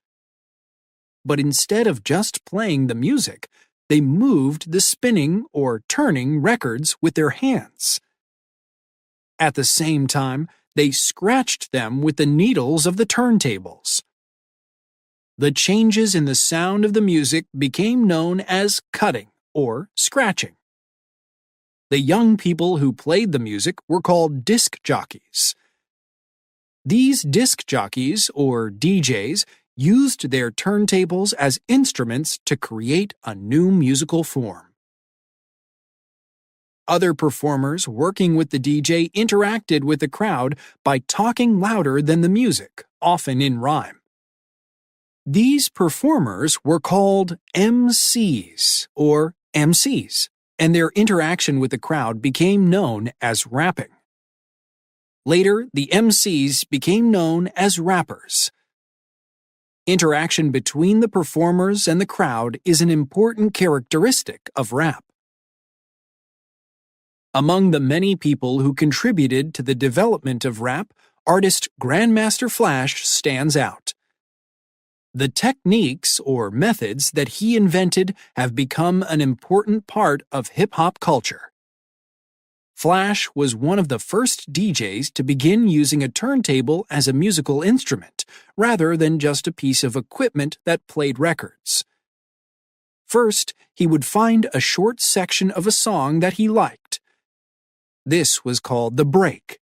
But instead of just playing the music, they moved the spinning or turning records with their hands. At the same time, they scratched them with the needles of the turntables. The changes in the sound of the music became known as cutting or scratching. The young people who played the music were called disc jockeys. These disc jockeys, or DJs, used their turntables as instruments to create a new musical form. Other performers working with the DJ interacted with the crowd by talking louder than the music, often in rhyme. These performers were called MCs, or MCs, and their interaction with the crowd became known as rapping. Later, the MCs became known as rappers. Interaction between the performers and the crowd is an important characteristic of rap. Among the many people who contributed to the development of rap, artist Grandmaster Flash stands out. The techniques or methods that he invented have become an important part of hip-hop culture. Flash was one of the first DJs to begin using a turntable as a musical instrument, rather than just a piece of equipment that played records. First, he would find a short section of a song that he liked. This was called the break.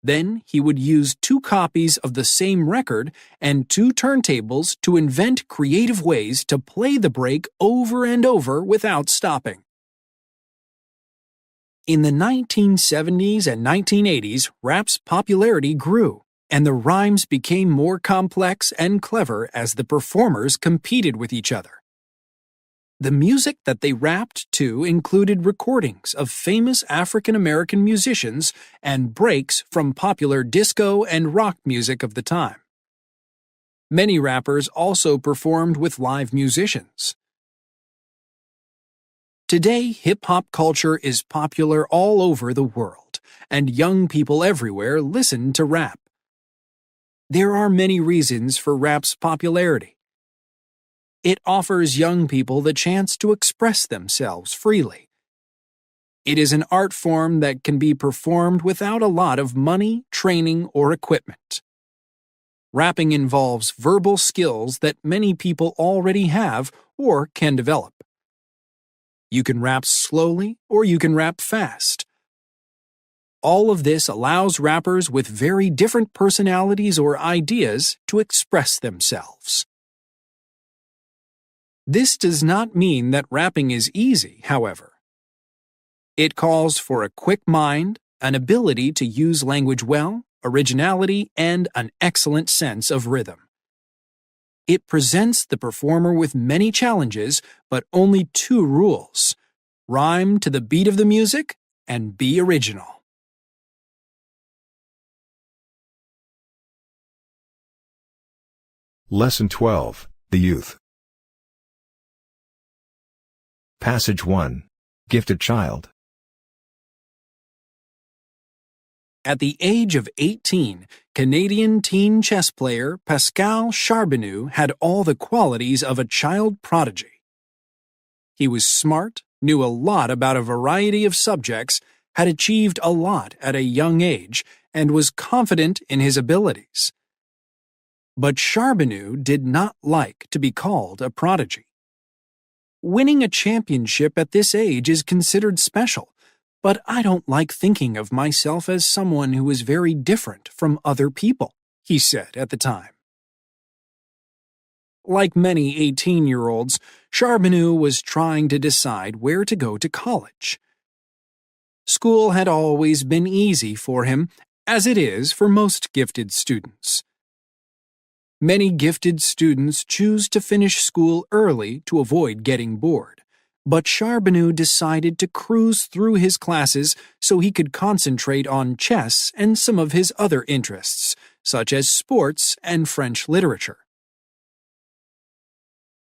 Then he would use 2 copies of the same record and 2 turntables to invent creative ways to play the break over and over without stopping. In the 1970s and 1980s, rap's popularity grew, and the rhymes became more complex and clever as the performers competed with each other. The music that they rapped to included recordings of famous African-American musicians and breaks from popular disco and rock music of the time. Many rappers also performed with live musicians. Today, hip-hop culture is popular all over the world, and young people everywhere listen to rap. There are many reasons for rap's popularity. It offers young people the chance to express themselves freely. It is an art form that can be performed without a lot of money, training, or equipment. Rapping involves verbal skills that many people already have or can develop. You can rap slowly or you can rap fast. All of this allows rappers with very different personalities or ideas to express themselves. This does not mean that rapping is easy, however. It calls for a quick mind, an ability to use language well, originality, and an excellent sense of rhythm. It presents the performer with many challenges, but only two rules: rhyme to the beat of the music and be original. Lesson 12, The Youth. Passage 1. Gifted Child. At the age of 18, Canadian teen chess player Pascal Charbonneau had all the qualities of a child prodigy. He was smart, knew a lot about a variety of subjects, had achieved a lot at a young age, and was confident in his abilities. But Charbonneau did not like to be called a prodigy. Winning a championship at this age is considered special, but I don't like thinking of myself as someone who is very different from other people, he said at the time. Like many 18-year-olds, Charbonneau was trying to decide where to go to college. School had always been easy for him, as it is for most gifted students. Many gifted students choose to finish school early to avoid getting bored, but Charbonneau decided to cruise through his classes so he could concentrate on chess and some of his other interests, such as sports and French literature.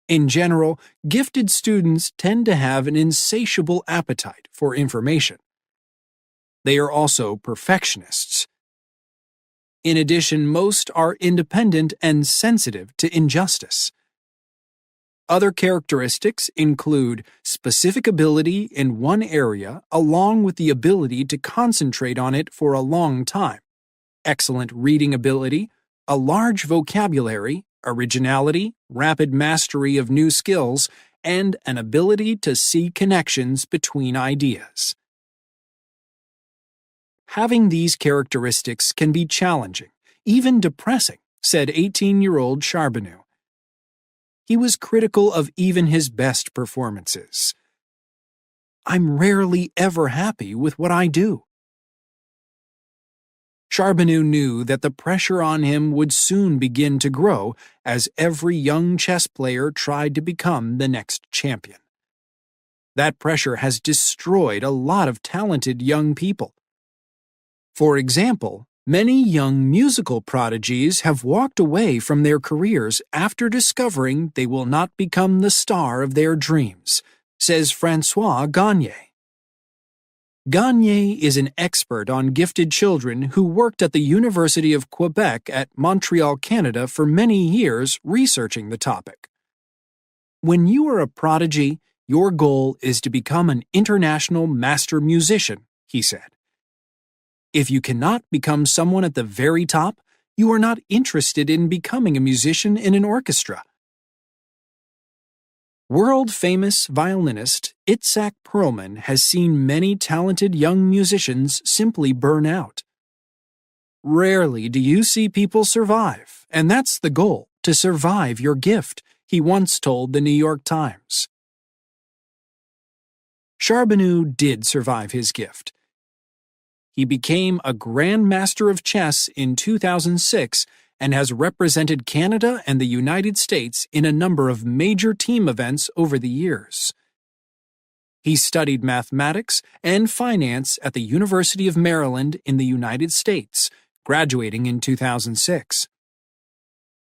In general, gifted students tend to have an insatiable appetite for information. They are also perfectionists. In addition, most are independent and sensitive to injustice. Other characteristics include specific ability in one area along with the ability to concentrate on it for a long time, excellent reading ability, a large vocabulary, originality, rapid mastery of new skills, and an ability to see connections between ideas. Having these characteristics can be challenging, even depressing, said 18-year-old Charbonneau. He was critical of even his best performances. I'm rarely ever happy with what I do. Charbonneau knew that the pressure on him would soon begin to grow as every young chess player tried to become the next champion. That pressure has destroyed a lot of talented young people. For example, many young musical prodigies have walked away from their careers after discovering they will not become the star of their dreams, says François Gagné. Gagné is an expert on gifted children who worked at the University of Quebec at Montreal, Canada for many years researching the topic. When you are a prodigy, your goal is to become an international master musician, he said. If you cannot become someone at the very top, you are not interested in becoming a musician in an orchestra. World-famous violinist Itzhak Perlman has seen many talented young musicians simply burn out. Rarely do you see people survive, and that's the goal, to survive your gift, he once told the New York Times. Charbonneau did survive his gift. He became a Grand Master of Chess in 2006 and has represented Canada and the United States in a number of major team events over the years. He studied mathematics and finance at the University of Maryland in the United States, graduating in 2006.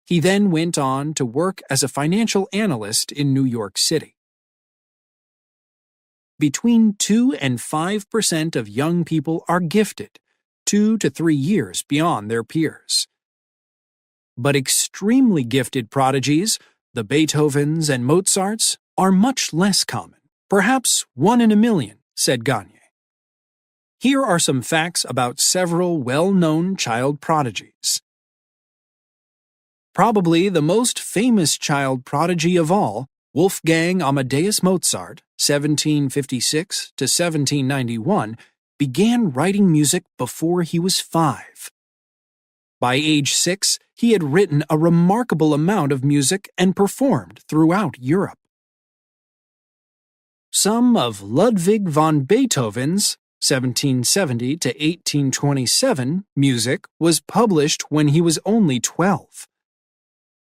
He then went on to work as a financial analyst in New York City. Between 2 and 5% of young people are gifted, 2 to 3 years beyond their peers. But extremely gifted prodigies, the Beethovens and Mozarts, are much less common, perhaps 1 in a million, said Gagné. Here are some facts about several well-known child prodigies. Probably the most famous child prodigy of all, Wolfgang Amadeus Mozart, 1756 to 1791, began writing music before he was 5. By age 6, he had written a remarkable amount of music and performed throughout Europe. Some of Ludwig van Beethoven's 1770 to 1827 music was published when he was only 12.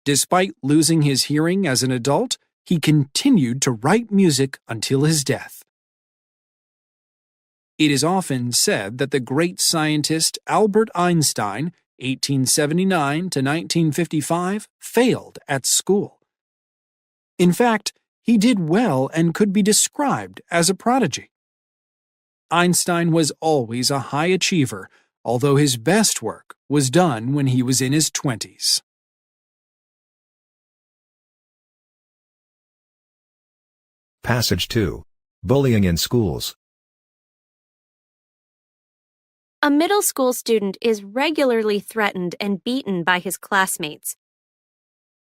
Despite losing his hearing as an adult, he continued to write music until his death. It is often said that the great scientist Albert Einstein, 1879 to 1955, failed at school. In fact, he did well and could be described as a prodigy. Einstein was always a high achiever, although his best work was done when he was in his 20s. Passage 2. Bullying in schools. A middle school student is regularly threatened and beaten by his classmates.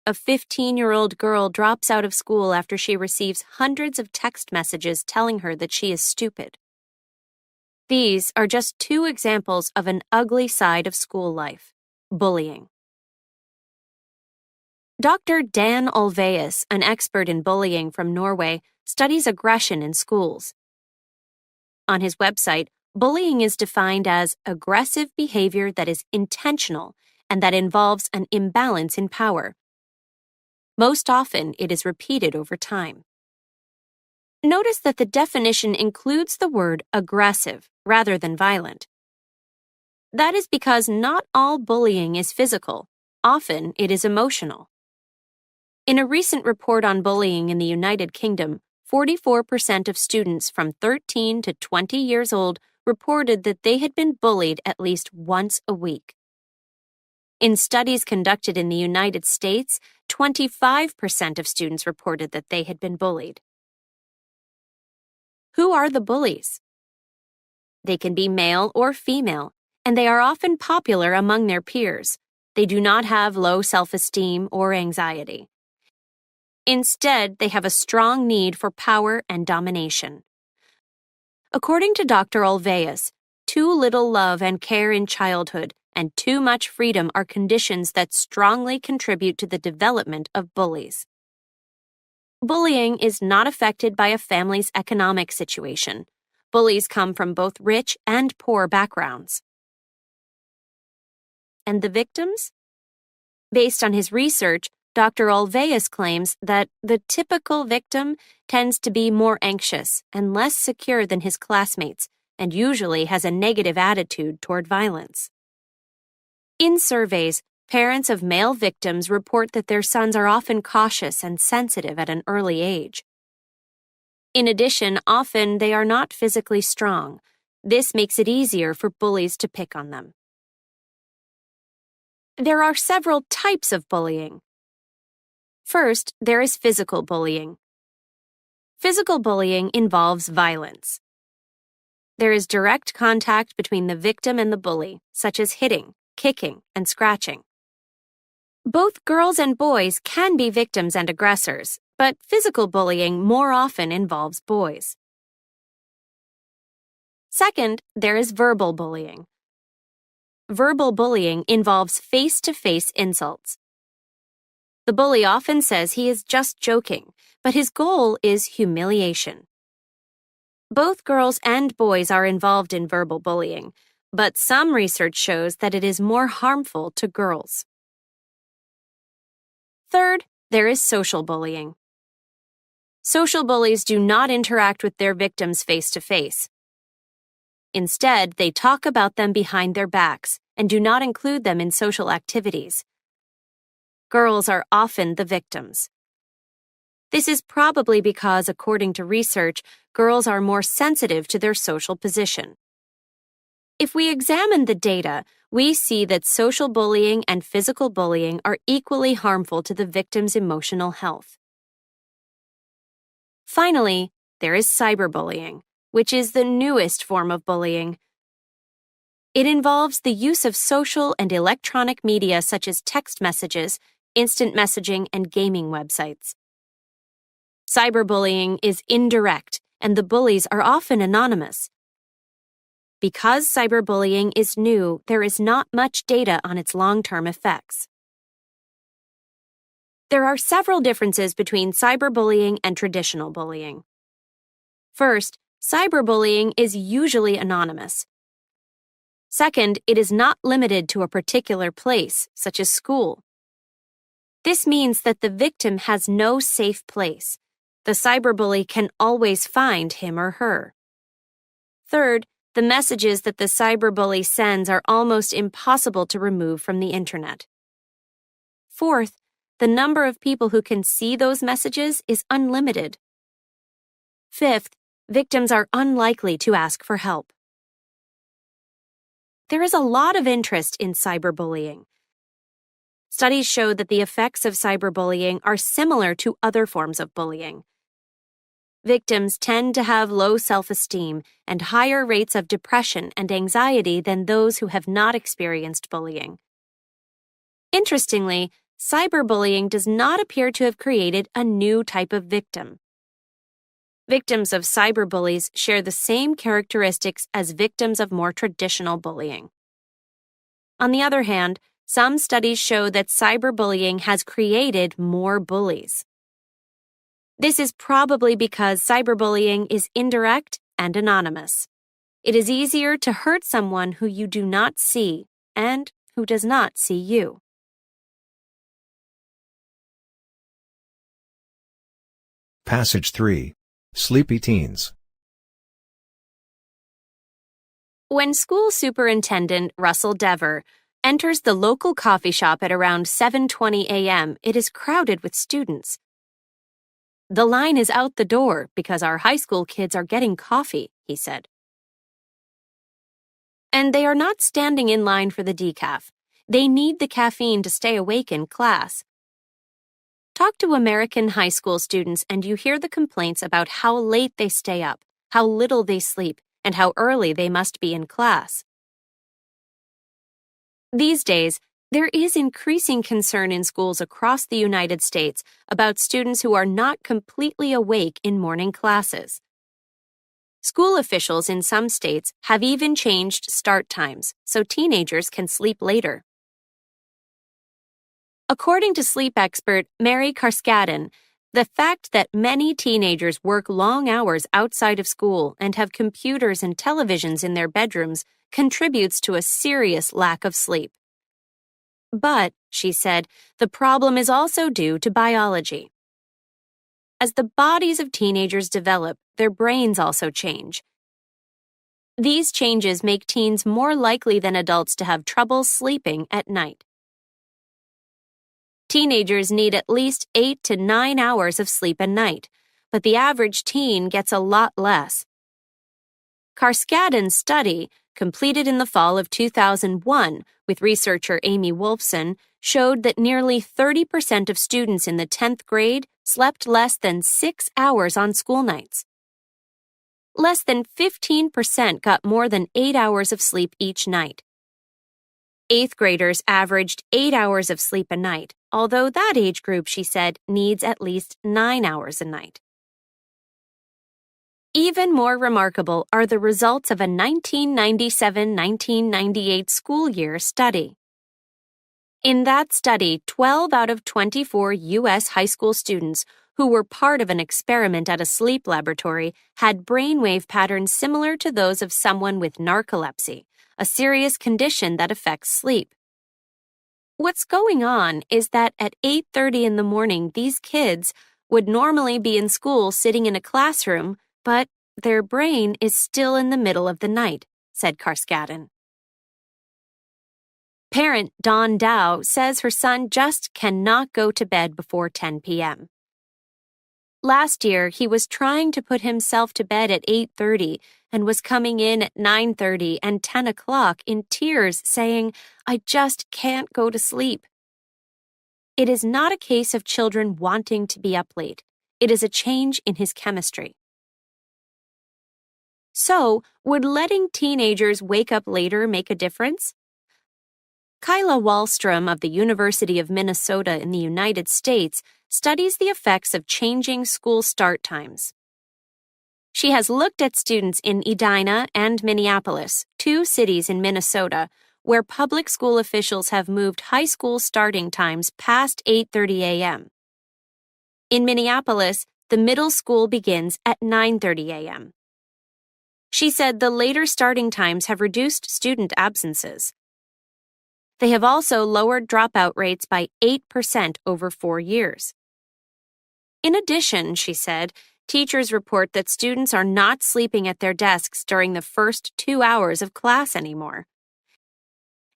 A 15-year-old girl drops out of school after she receives hundreds of text messages telling her that she is stupid. These are just two examples of an ugly side of school life: bullying. Dr. Dan Olweus, an expert in bullying from Norway, studies aggression in schools. On his website, bullying is defined as aggressive behavior that is intentional and that involves an imbalance in power. Most often, it is repeated over time. Notice that the definition includes the word aggressive rather than violent. That is because not all bullying is physical. Often, it is emotional. In a recent report on bullying in the United Kingdom, 44% of students from 13 to 20 years old reported that they had been bullied at least once a week. In studies conducted in the United States, 25% of students reported that they had been bullied. Who are the bullies? They can be male or female, and they are often popular among their peers. They do not have low self-esteem or anxiety. Instead, they have a strong need for power and domination. According to Dr. Olweus, too little love and care in childhood and too much freedom are conditions that strongly contribute to the development of bullies. Bullying is not affected by a family's economic situation. Bullies come from both rich and poor backgrounds. And the victims? Based on his research, Dr. Olweus claims that the typical victim tends to be more anxious and less secure than his classmates and usually has a negative attitude toward violence. In surveys, parents of male victims report that their sons are often cautious and sensitive at an early age. In addition, often they are not physically strong. This makes it easier for bullies to pick on them. There are several types of bullying. First, there is physical bullying. Physical bullying involves violence. There is direct contact between the victim and the bully, such as hitting, kicking, and scratching. Both girls and boys can be victims and aggressors, but physical bullying more often involves boys. Second, there is verbal bullying. Verbal bullying involves face-to-face insults. The bully often says he is just joking, but his goal is humiliation. Both girls and boys are involved in verbal bullying, but some research shows that it is more harmful to girls. Third, there is social bullying. Social bullies do not interact with their victims face-to-face. Instead, they talk about them behind their backs and do not include them in social activities. Girls are often the victims. This is probably because, according to research, girls are more sensitive to their social position. If we examine the data, we see that social bullying and physical bullying are equally harmful to the victim's emotional health. Finally, there is cyberbullying, which is the newest form of bullying. It involves the use of social and electronic media such as text messages, instant messaging, and gaming websites. Cyberbullying is indirect, and the bullies are often anonymous. Because cyberbullying is new, there is not much data on its long-term effects. There are several differences between cyberbullying and traditional bullying. First, cyberbullying is usually anonymous. Second, it is not limited to a particular place, such as school. This means that the victim has no safe place. The cyberbully can always find him or her. Third, the messages that the cyberbully sends are almost impossible to remove from the internet. Fourth, the number of people who can see those messages is unlimited. Fifth, victims are unlikely to ask for help. There is a lot of interest in cyberbullying. Studies show that the effects of cyberbullying are similar to other forms of bullying. Victims tend to have low self-esteem and higher rates of depression and anxiety than those who have not experienced bullying. Interestingly, cyberbullying does not appear to have created a new type of victim. Victims of cyberbullies share the same characteristics as victims of more traditional bullying. On the other hand, some studies show that cyberbullying has created more bullies. This is probably because cyberbullying is indirect and anonymous. It is easier to hurt someone who you do not see and who does not see you. Passage 3. Sleepy Teens. When school superintendent Russell Dever enters the local coffee shop at around 7:20 a.m., it is crowded with students. "The line is out the door because our high school kids are getting coffee," he said. And they are not standing in line for the decaf. They need the caffeine to stay awake in class. Talk to American high school students and you hear the complaints about how late they stay up, how little they sleep, and how early they must be in class. These days, there is increasing concern in schools across the United States about students who are not completely awake in morning classes. School officials in some states have even changed start times so teenagers can sleep later. According to sleep expert Mary Carskadden, the fact that many teenagers work long hours outside of school and have computers and televisions in their bedrooms contributes to a serious lack of sleep. But, she said, the problem is also due to biology. As the bodies of teenagers develop, their brains also change. These changes make teens more likely than adults to have trouble sleeping at night. Teenagers need at least 8 to 9 hours of sleep a night, but the average teen gets a lot less. Carskadden's study, completed in the fall of 2001 with researcher Amy Wolfson, showed that nearly 30% of students in the 10th grade slept less than 6 hours on school nights. Less than 15% got more than 8 hours of sleep each night. 8th graders averaged 8 hours of sleep a night, although that age group, she said, needs at least 9 hours a night. Even more remarkable are the results of a 1997-1998 school year study. In that study, 12 out of 24 U.S. high school students who were part of an experiment at a sleep laboratory had brainwave patterns similar to those of someone with narcolepsy, a serious condition that affects sleep. What's going on is that at 8:30 in the morning, these kids would normally be in school sitting in a classroom, but their brain is still in the middle of the night, said Carskadden. Parent Dawn Dow says her son just cannot go to bed before 10 p.m. Last year, he was trying to put himself to bed at 8:30 and was coming in at 9:30 and 10 o'clock in tears saying, "I just can't go to sleep." It is not a case of children wanting to be up late. It is a change in his chemistry. So, would letting teenagers wake up later make a difference? Kyla Wallstrom of the University of Minnesota in the United States studies the effects of changing school start times. She has looked at students in Edina and Minneapolis, two cities in Minnesota, where public school officials have moved high school starting times past 8:30 a.m. In Minneapolis, the middle school begins at 9:30 a.m. She said the later starting times have reduced student absences. They have also lowered dropout rates by 8% over 4 years. In addition, she said, teachers report that students are not sleeping at their desks during the first 2 hours of class anymore.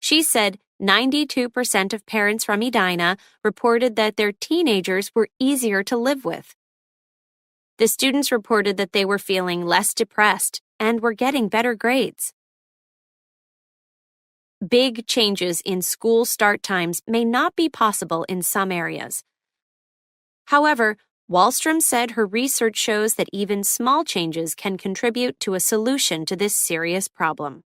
She said 92% of parents from Edina reported that their teenagers were easier to live with. The students reported that they were feeling less depressed and were getting better grades. Big changes in school start times may not be possible in some areas. However, Wallstrom said her research shows that even small changes can contribute to a solution to this serious problem.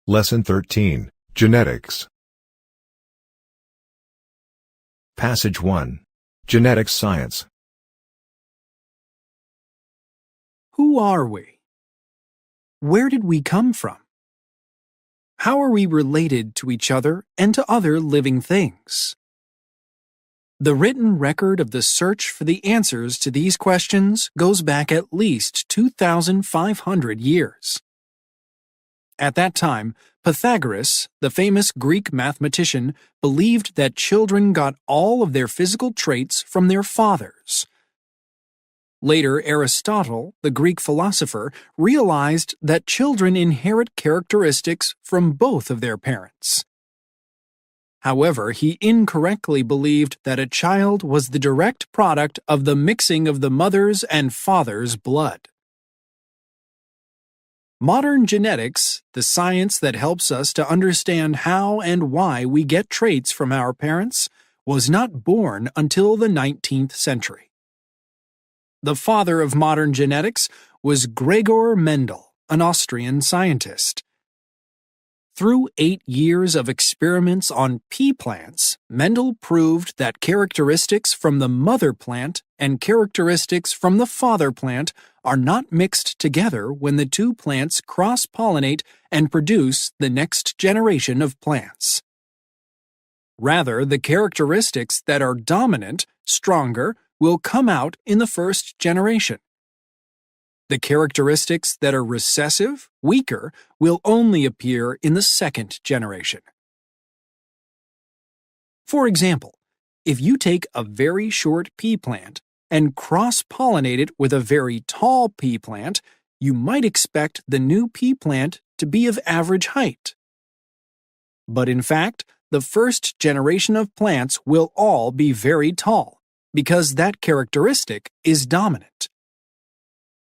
Lesson 13, Genetics. Passage 1. Genetics Science. Who are we? Where did we come from? How are we related to each other and to other living things? The written record of the search for the answers to these questions goes back at least 2,500 years. At that time, Pythagoras, the famous Greek mathematician, believed that children got all of their physical traits from their fathers. Later, Aristotle, the Greek philosopher, realized that children inherit characteristics from both of their parents. However, he incorrectly believed that a child was the direct product of the mixing of the mother's and father's blood. Modern genetics, the science that helps us to understand how and why we get traits from our parents, was not born until the 19th century. The father of modern genetics was Gregor Mendel, an Austrian scientist. Through 8 years of experiments on pea plants, Mendel proved that characteristics from the mother plant and characteristics from the father plant are not mixed together when the two plants cross-pollinate and produce the next generation of plants. Rather, the characteristics that are dominant, stronger, will come out in the first generation. The characteristics that are recessive, weaker, will only appear in the second generation. For example, if you take a very short pea plant and cross-pollinate it with a very tall pea plant, you might expect the new pea plant to be of average height. But in fact, the first generation of plants will all be very tall, because that characteristic is dominant.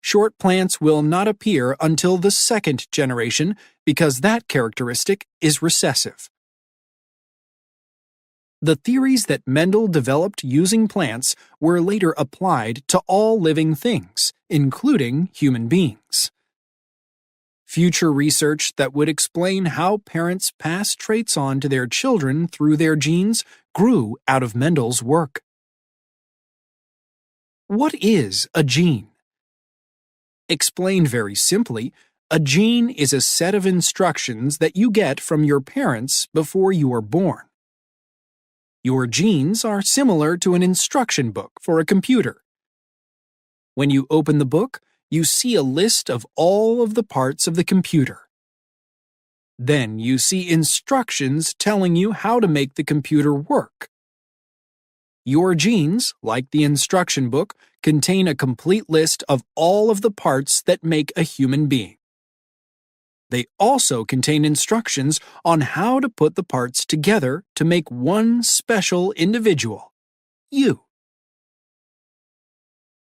Short plants will not appear until the second generation because that characteristic is recessive. The theories that Mendel developed using plants were later applied to all living things, including human beings. Future research that would explain how parents pass traits on to their children through their genes grew out of Mendel's work. What is a gene? Explained very simply, a gene is a set of instructions that you get from your parents before you are born. Your genes are similar to an instruction book for a computer. When you open the book, you see a list of all of the parts of the computer. Then you see instructions telling you how to make the computer work. Your genes, like the instruction book, contain a complete list of all of the parts that make a human being. They also contain instructions on how to put the parts together to make one special individual, you.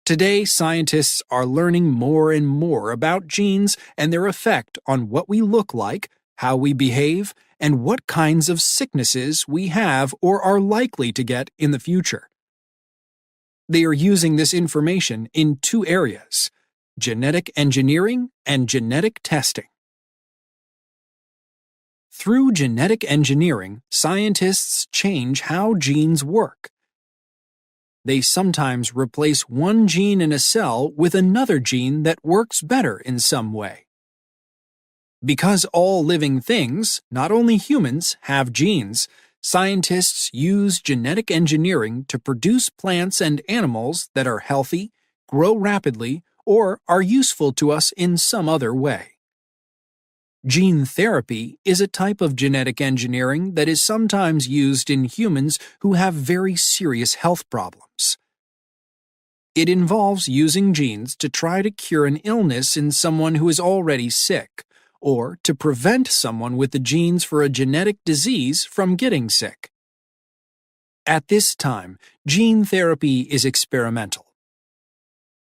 Today, scientists are learning more and more about genes and their effect on what we look like, how we behave, and what kinds of sicknesses we have or are likely to get in the future. They are using this information in 2 areas: genetic engineering and genetic testing. Through genetic engineering, scientists change how genes work. They sometimes replace one gene in a cell with another gene that works better in some way. Because all living things, not only humans, have genes, Scientists use genetic engineering to produce plants and animals that are healthy, grow rapidly, or are useful to us in some other way. Gene therapy is a type of genetic engineering that is sometimes used in humans who have very serious health problems. It involves using genes to try to cure an illness in someone who is already sick, or to prevent someone with the genes for a genetic disease from getting sick. At this time, gene therapy is experimental.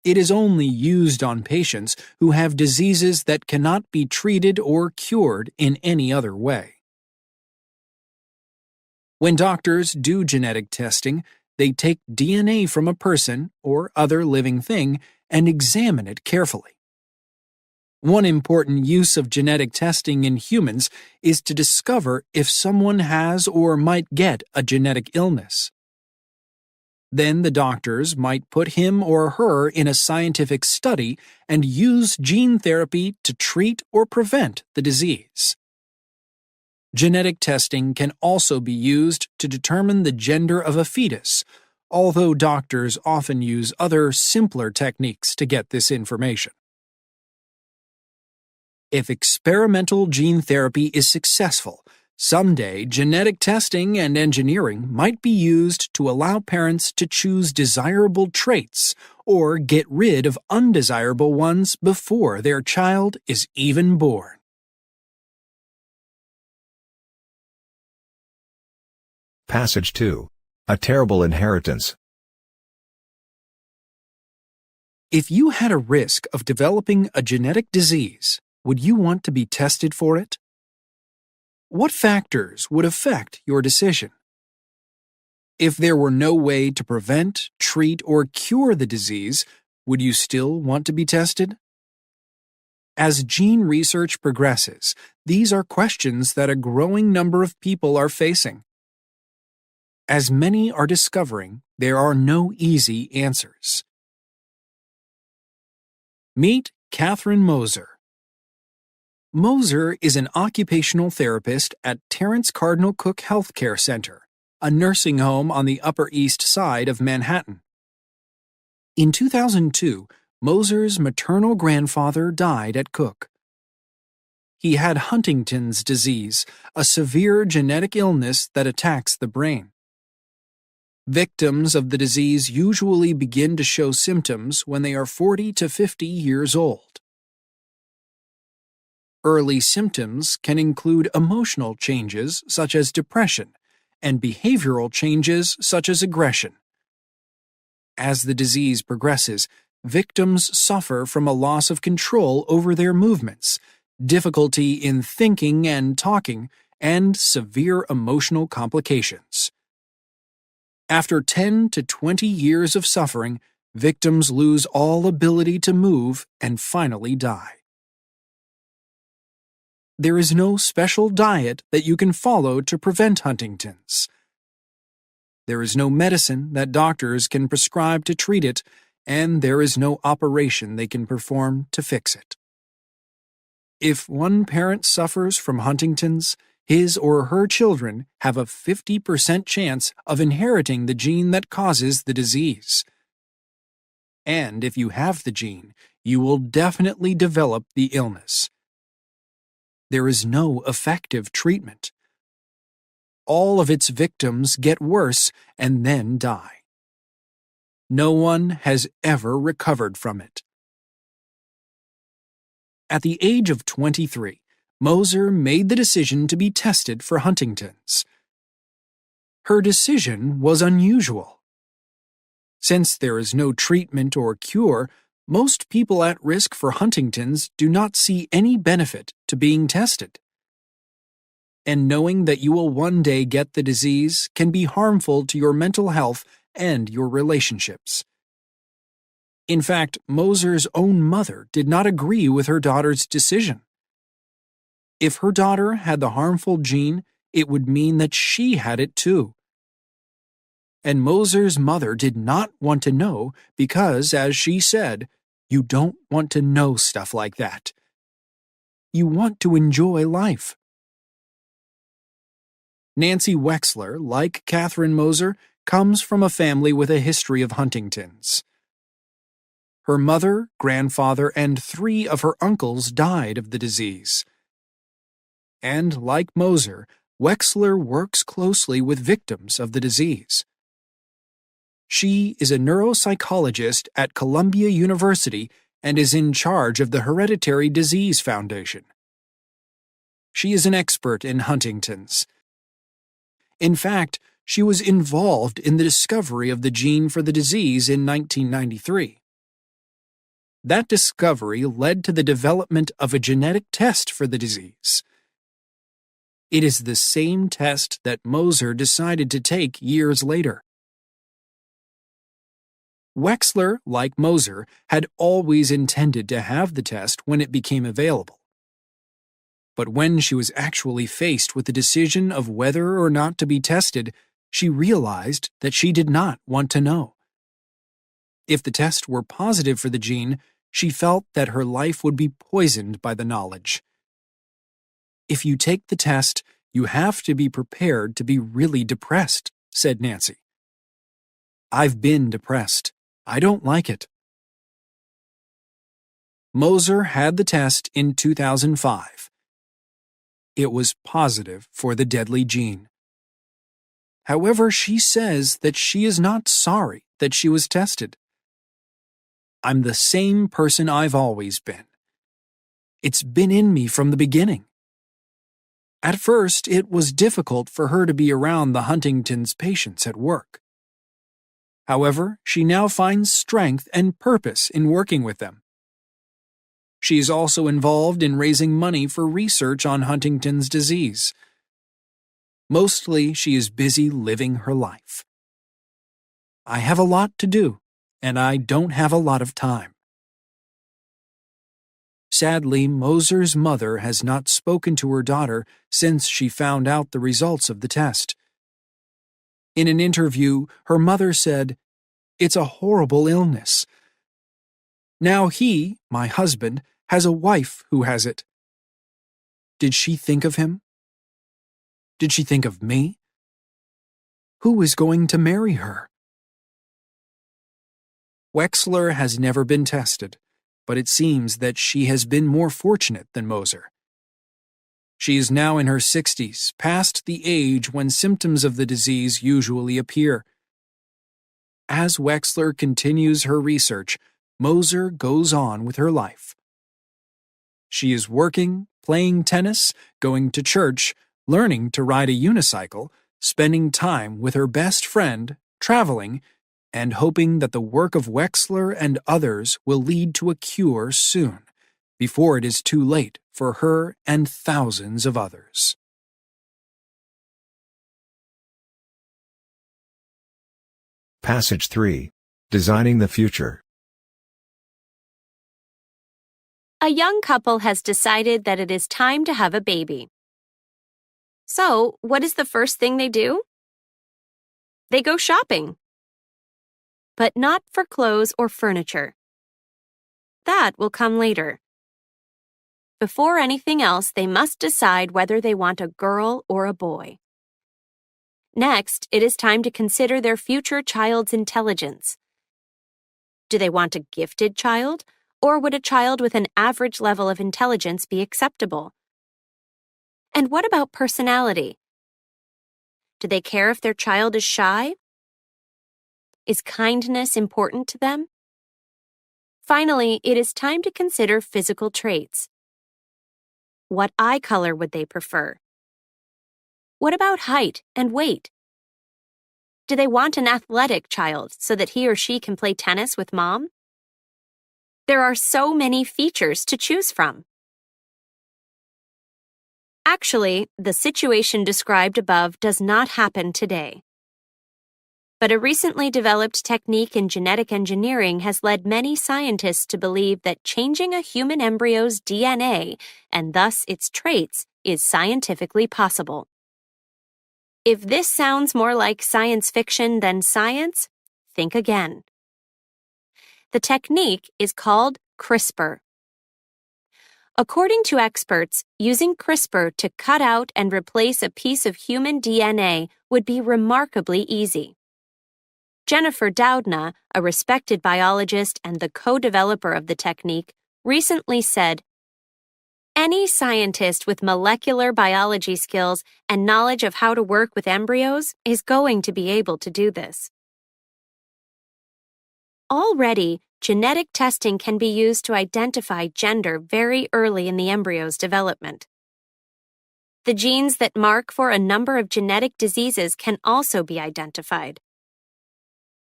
It is only used on patients who have diseases that cannot be treated or cured in any other way. When doctors do genetic testing, they take DNA from a person or other living thing and examine it carefully. One important use of genetic testing in humans is to discover if someone has or might get a genetic illness. Then the doctors might put him or her in a scientific study and use gene therapy to treat or prevent the disease. Genetic testing can also be used to determine the gender of a fetus, although doctors often use other simpler techniques to get this information. If experimental gene therapy is successful, someday genetic testing and engineering might be used to allow parents to choose desirable traits or get rid of undesirable ones before their child is even born. Passage 2. A Terrible Inheritance. If you had a risk of developing a genetic disease, would you want to be tested for it? What factors would affect your decision? If there were no way to prevent, treat, or cure the disease, would you still want to be tested? As gene research progresses, these are questions that a growing number of people are facing. As many are discovering, there are no easy answers. Meet Catherine Moser. Moser is an occupational therapist at Terence Cardinal Cook Healthcare Center, a nursing home on the Upper East Side of Manhattan. In 2002, Moser's maternal grandfather died at Cook. He had Huntington's disease, a severe genetic illness that attacks the brain. Victims of the disease usually begin to show symptoms when they are 40 to 50 years old. Early symptoms can include emotional changes such as depression and behavioral changes such as aggression. As the disease progresses, victims suffer from a loss of control over their movements, difficulty in thinking and talking, and severe emotional complications. After 10 to 20 years of suffering, victims lose all ability to move and finally die. There is no special diet that you can follow to prevent Huntington's. There is no medicine that doctors can prescribe to treat it, and there is no operation they can perform to fix it. If one parent suffers from Huntington's, his or her children have a 50% chance of inheriting the gene that causes the disease. And if you have the gene, you will definitely develop the illness. There is no effective treatment. All of its victims get worse and then die. No one has ever recovered from it. At the age of 23, Moser made the decision to be tested for Huntington's. Her decision was unusual. Since there is no treatment or cure, most people at risk for Huntington's do not see any benefit to being tested. And knowing that you will one day get the disease can be harmful to your mental health and your relationships. In fact, Moser's own mother did not agree with her daughter's decision. If her daughter had the harmful gene, it would mean that she had it too. And Moser's mother did not want to know because, as she said, you don't want to know stuff like that. You want to enjoy life. Nancy Wexler, like Catherine Moser, comes from a family with a history of Huntington's. Her mother, grandfather, and 3 of her uncles died of the disease. And like Moser, Wexler works closely with victims of the disease. She is a neuropsychologist at Columbia University and is in charge of the Hereditary Disease Foundation. She is an expert in Huntington's. In fact, she was involved in the discovery of the gene for the disease in 1993. That discovery led to the development of a genetic test for the disease. It is the same test that Moser decided to take years later. Wexler, like Moser, had always intended to have the test when it became available. But when she was actually faced with the decision of whether or not to be tested, she realized that she did not want to know. If the test were positive for the gene, she felt that her life would be poisoned by the knowledge. If you take the test, you have to be prepared to be really depressed, said Nancy. I've been depressed. I don't like it. Moser had the test in 2005. It was positive for the deadly gene. However, she says that she is not sorry that she was tested. I'm the same person I've always been. It's been in me from the beginning. At first, it was difficult for her to be around the Huntington's patients at work. However, she now finds strength and purpose in working with them. She is also involved in raising money for research on Huntington's disease. Mostly, she is busy living her life. I have a lot to do, and I don't have a lot of time. Sadly, Moser's mother has not spoken to her daughter since she found out the results of the test. In an interview, her mother said, "It's a horrible illness. Now he, my husband, has a wife who has it." Did she think of him? Did she think of me? Who is going to marry her? Wexler has never been tested, but it seems that she has been more fortunate than Moser. She is now in her 60s, past the age when symptoms of the disease usually appear. As Wexler continues her research, Moser goes on with her life. She is working, playing tennis, going to church, learning to ride a unicycle, spending time with her best friend, traveling, and hoping that the work of Wexler and others will lead to a cure soon, before it is too late for her and thousands of others. Passage 3. Designing the Future. A young couple has decided that it is time to have a baby. So, what is the first thing they do? They go shopping. But not for clothes or furniture. That will come later. Before anything else, they must decide whether they want a girl or a boy. Next, it is time to consider their future child's intelligence. Do they want a gifted child, or would a child with an average level of intelligence be acceptable? And what about personality? Do they care if their child is shy? Is kindness important to them? Finally, it is time to consider physical traits. What eye color would they prefer? What about height and weight? Do they want an athletic child so that he or she can play tennis with mom? There are so many features to choose from. Actually, the situation described above does not happen today. But a recently developed technique in genetic engineering has led many scientists to believe that changing a human embryo's DNA, and thus its traits, is scientifically possible. If this sounds more like science fiction than science, think again. The technique is called CRISPR. According to experts, using CRISPR to cut out and replace a piece of human DNA would be remarkably easy. Jennifer Doudna, a respected biologist and the co-developer of the technique, recently said, "Any scientist with molecular biology skills and knowledge of how to work with embryos is going to be able to do this." Already, genetic testing can be used to identify gender very early in the embryo's development. The genes that mark for a number of genetic diseases can also be identified.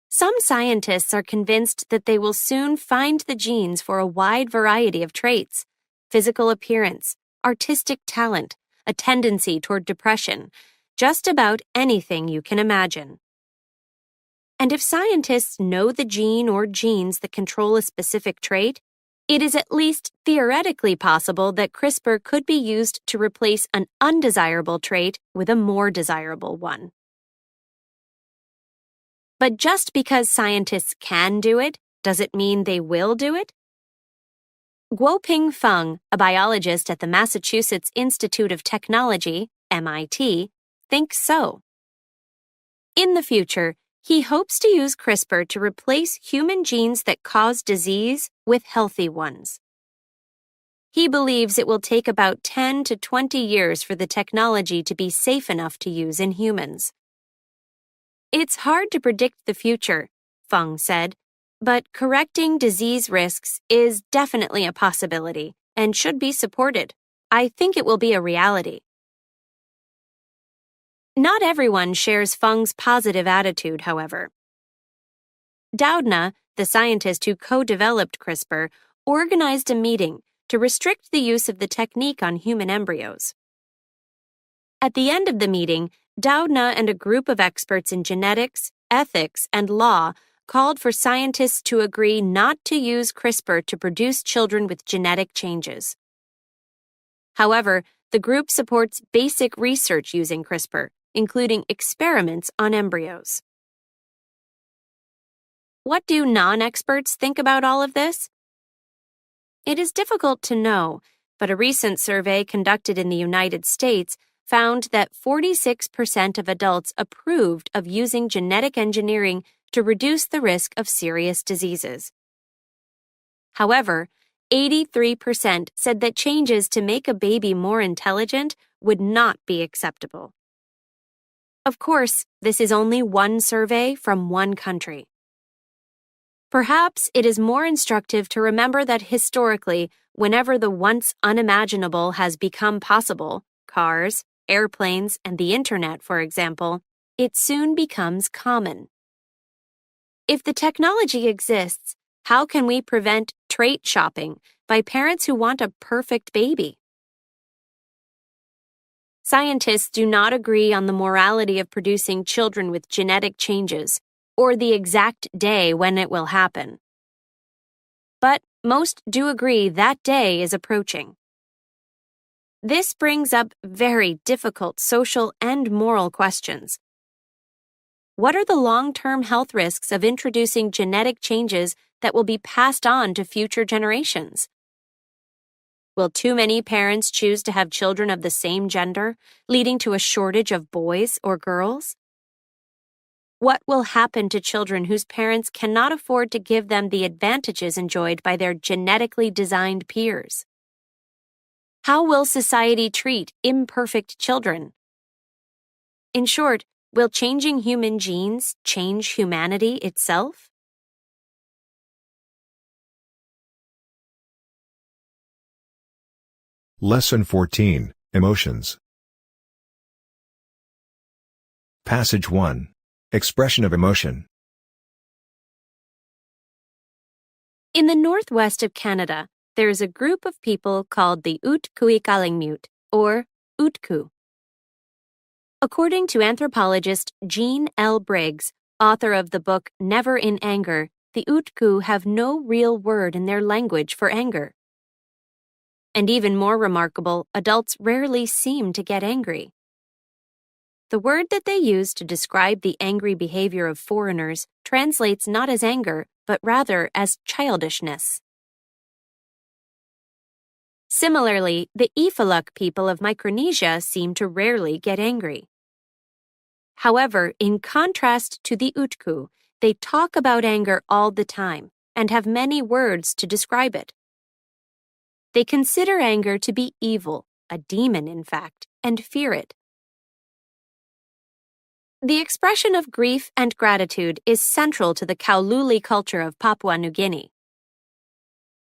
Some scientists are convinced that they will soon find the genes for a wide variety of traits: physical appearance, artistic talent, a tendency toward depression, just about anything you can imagine. And if scientists know the gene or genes that control a specific trait, it is at least theoretically possible that CRISPR could be used to replace an undesirable trait with a more desirable one. But just because scientists can do it, does it mean they will do it? Guoping Feng, a biologist at the Massachusetts Institute of Technology, MIT, thinks so. In the future, he hopes to use CRISPR to replace human genes that cause disease with healthy ones. He believes it will take about 10 to 20 years for the technology to be safe enough to use in humans. "It's hard to predict the future," Feng said, "but correcting disease risks is definitely a possibility and should be supported. I think it will be a reality." Not everyone shares Feng's positive attitude, however. Doudna, the scientist who co-developed CRISPR, organized a meeting to restrict the use of the technique on human embryos. At the end of the meeting, Doudna and a group of experts in genetics, ethics, and law called for scientists to agree not to use CRISPR to produce children with genetic changes. However, the group supports basic research using CRISPR, including experiments on embryos. What do non-experts think about all of this? It is difficult to know, but a recent survey conducted in the United States found that 46% of adults approved of using genetic engineering to reduce the risk of serious diseases. However, 83% said that changes to make a baby more intelligent would not be acceptable. Of course, this is only one survey from one country. Perhaps it is more instructive to remember that historically, whenever the once unimaginable has become possible, cars, airplanes, and the internet, for example, it soon becomes common. If the technology exists, how can we prevent trait shopping by parents who want a perfect baby? Scientists do not agree on the morality of producing children with genetic changes or the exact day when it will happen. But most do agree that day is approaching. This brings up very difficult social and moral questions. What are the long-term health risks of introducing genetic changes that will be passed on to future generations? Will too many parents choose to have children of the same gender, leading to a shortage of boys or girls? What will happen to children whose parents cannot afford to give them the advantages enjoyed by their genetically designed peers? How will society treat imperfect children? In short, will changing human genes change humanity itself? Lesson 14, Emotions. Passage 1. Expression of emotion. In the northwest of Canada, there is a group of people called the Utquisikalingmiut, or Utku. According to anthropologist Jean L. Briggs, author of the book Never in Anger, the Utku have no real word in their language for anger. And even more remarkable, adults rarely seem to get angry. The word that they use to describe the angry behavior of foreigners translates not as anger, but rather as childishness. Similarly, the Ifaluk people of Micronesia seem to rarely get angry. However, in contrast to the Utku, they talk about anger all the time and have many words to describe it. They consider anger to be evil, a demon in fact, and fear it. The expression of grief and gratitude is central to the Kaululi culture of Papua New Guinea.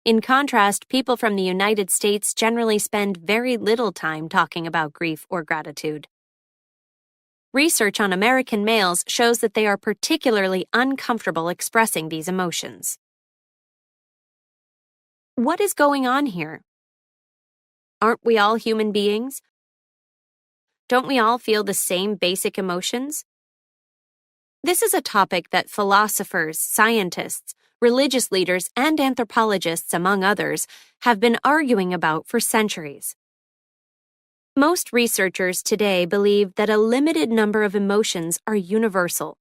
In contrast, people from the United States generally spend very little time talking about grief or gratitude. Research on American males shows that they are particularly uncomfortable expressing these emotions. What is going on here? Aren't we all human beings? Don't we all feel the same basic emotions? This is a topic that philosophers, scientists, religious leaders, and anthropologists, among others, have been arguing about for centuries. Most researchers today believe that a limited number of emotions are universal.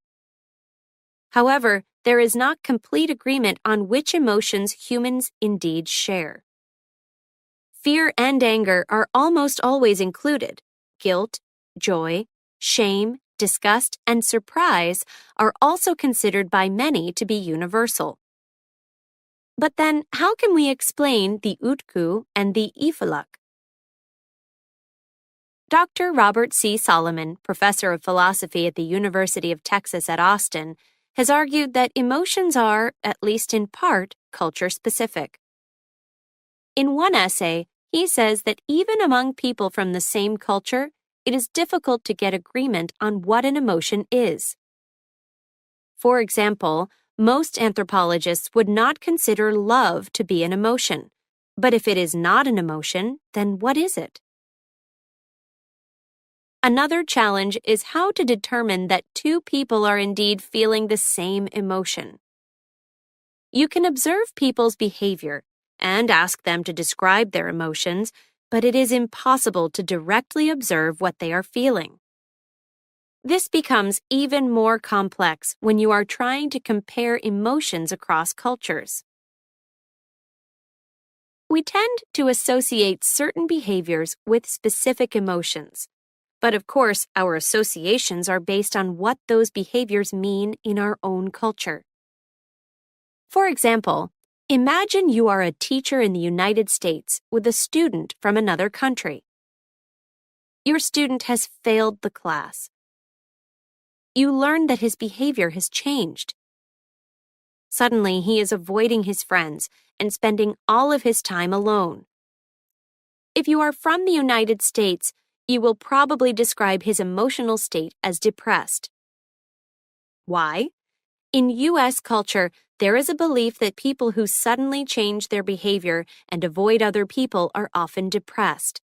However, there is not complete agreement on which emotions humans indeed share. Fear and anger are almost always included. Guilt, joy, shame, disgust, and surprise are also considered by many to be universal. But then, how can we explain the Utku and the Ifaluk? Dr. Robert C. Solomon, professor of philosophy at the University of Texas at Austin, has argued that emotions are, at least in part, culture-specific. In one essay, he says that even among people from the same culture, it is difficult to get agreement on what an emotion is. For example, most anthropologists would not consider love to be an emotion. But if it is not an emotion, then what is it? Another challenge is how to determine that two people are indeed feeling the same emotion. You can observe people's behavior and ask them to describe their emotions, but it is impossible to directly observe what they are feeling. This becomes even more complex when you are trying to compare emotions across cultures. We tend to associate certain behaviors with specific emotions, but of course, our associations are based on what those behaviors mean in our own culture. For example, imagine you are a teacher in the United States with a student from another country. Your student has failed the class. You learn that his behavior has changed. Suddenly, he is avoiding his friends and spending all of his time alone. If you are from the United States, you will probably describe his emotional state as depressed. Why? In U.S. culture, there is a belief that people who suddenly change their behavior and avoid other people are often depressed.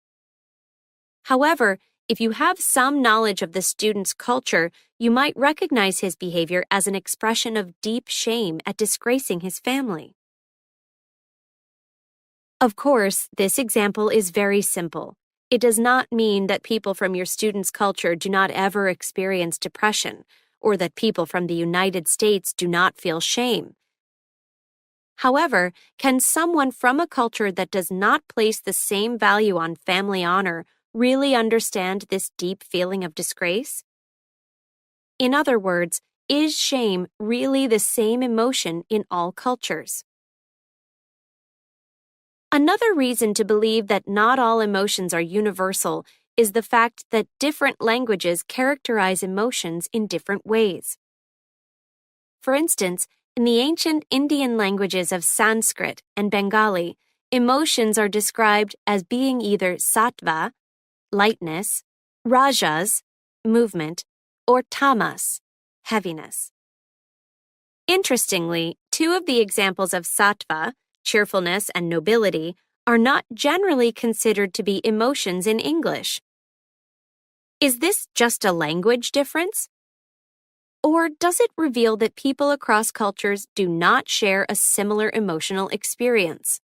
However, if you have some knowledge of the student's culture, you might recognize his behavior as an expression of deep shame at disgracing his family. Of course, this example is very simple. It does not mean that people from your student's culture do not ever experience depression, or that people from the United States do not feel shame. However, can someone from a culture that does not place the same value on family honor really understand this deep feeling of disgrace? In other words, is shame really the same emotion in all cultures? Another reason to believe that not all emotions are universal is the fact that different languages characterize emotions in different ways. For instance, in the ancient Indian languages of Sanskrit and Bengali, emotions are described as being either sattva, lightness, rajas, movement, or tamas, heaviness. Interestingly, two of the examples of sattva, cheerfulness and nobility, are not generally considered to be emotions in English. Is this just a language difference? Or does it reveal that people across cultures do not share a similar emotional experience?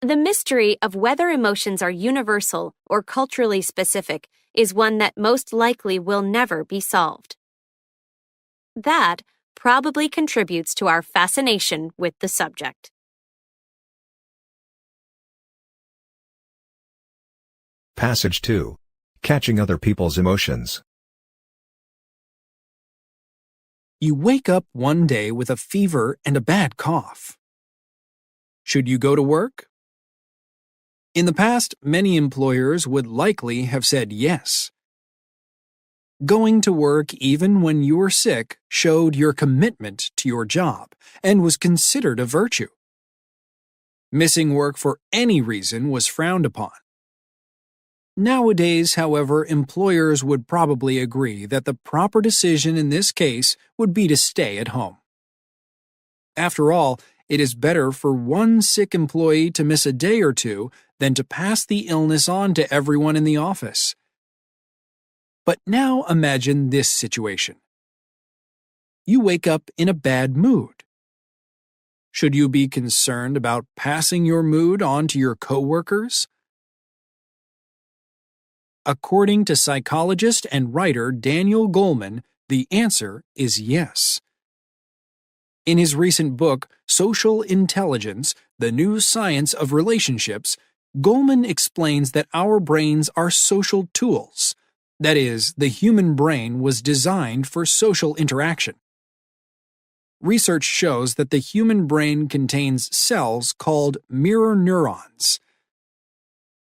The mystery of whether emotions are universal or culturally specific is one that most likely will never be solved. That probably contributes to our fascination with the subject. Passage 2. Catching other people's emotions. You wake up one day with a fever and a bad cough. Should you go to work? In the past, many employers would likely have said yes. Going to work even when you were sick showed your commitment to your job and was considered a virtue. Missing work for any reason was frowned upon. Nowadays, however, employers would probably agree that the proper decision in this case would be to stay at home. After all, it is better for one sick employee to miss a day or two than to pass the illness on to everyone in the office. But now imagine this situation. You wake up in a bad mood. Should you be concerned about passing your mood on to your coworkers? According to psychologist and writer Daniel Goleman, the answer is yes. In his recent book, Social Intelligence: The New Science of Relationships, Goleman explains that our brains are social tools. That is, the human brain was designed for social interaction. Research shows that the human brain contains cells called mirror neurons.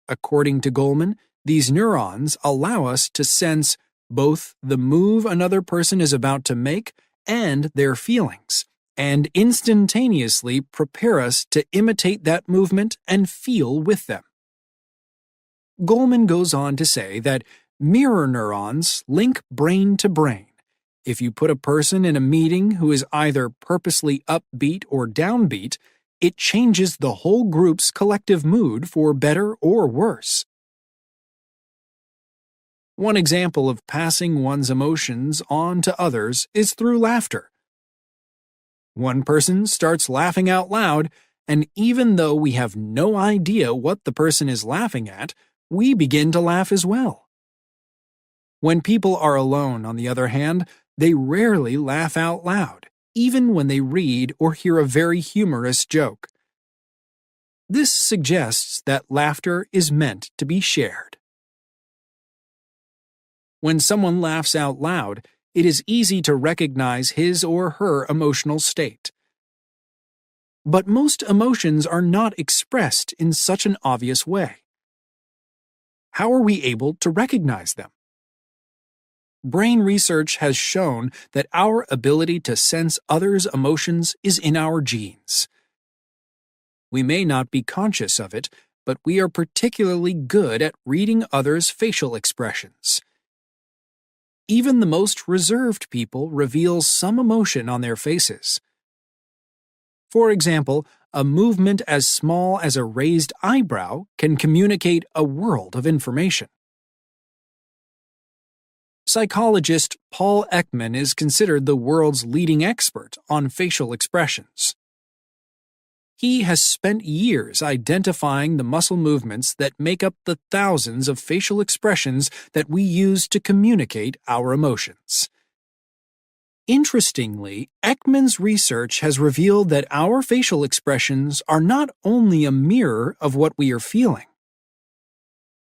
According to Goleman, these neurons allow us to sense both the move another person is about to make and their feelings, and instantaneously prepare us to imitate that movement and feel with them. Goleman goes on to say that mirror neurons link brain to brain. If you put a person in a meeting who is either purposely upbeat or downbeat, it changes the whole group's collective mood for better or worse. One example of passing one's emotions on to others is through laughter. One person starts laughing out loud, and even though we have no idea what the person is laughing at, we begin to laugh as well. When people are alone, on the other hand, they rarely laugh out loud, even when they read or hear a very humorous joke. This suggests that laughter is meant to be shared. When someone laughs out loud, it is easy to recognize his or her emotional state. But most emotions are not expressed in such an obvious way. How are we able to recognize them? Brain research has shown that our ability to sense others' emotions is in our genes. We may not be conscious of it, but we are particularly good at reading others' facial expressions. Even the most reserved people reveal some emotion on their faces. For example, a movement as small as a raised eyebrow can communicate a world of information. Psychologist Paul Ekman is considered the world's leading expert on facial expressions. He has spent years identifying the muscle movements that make up the thousands of facial expressions that we use to communicate our emotions. Interestingly, Ekman's research has revealed that our facial expressions are not only a mirror of what we are feeling.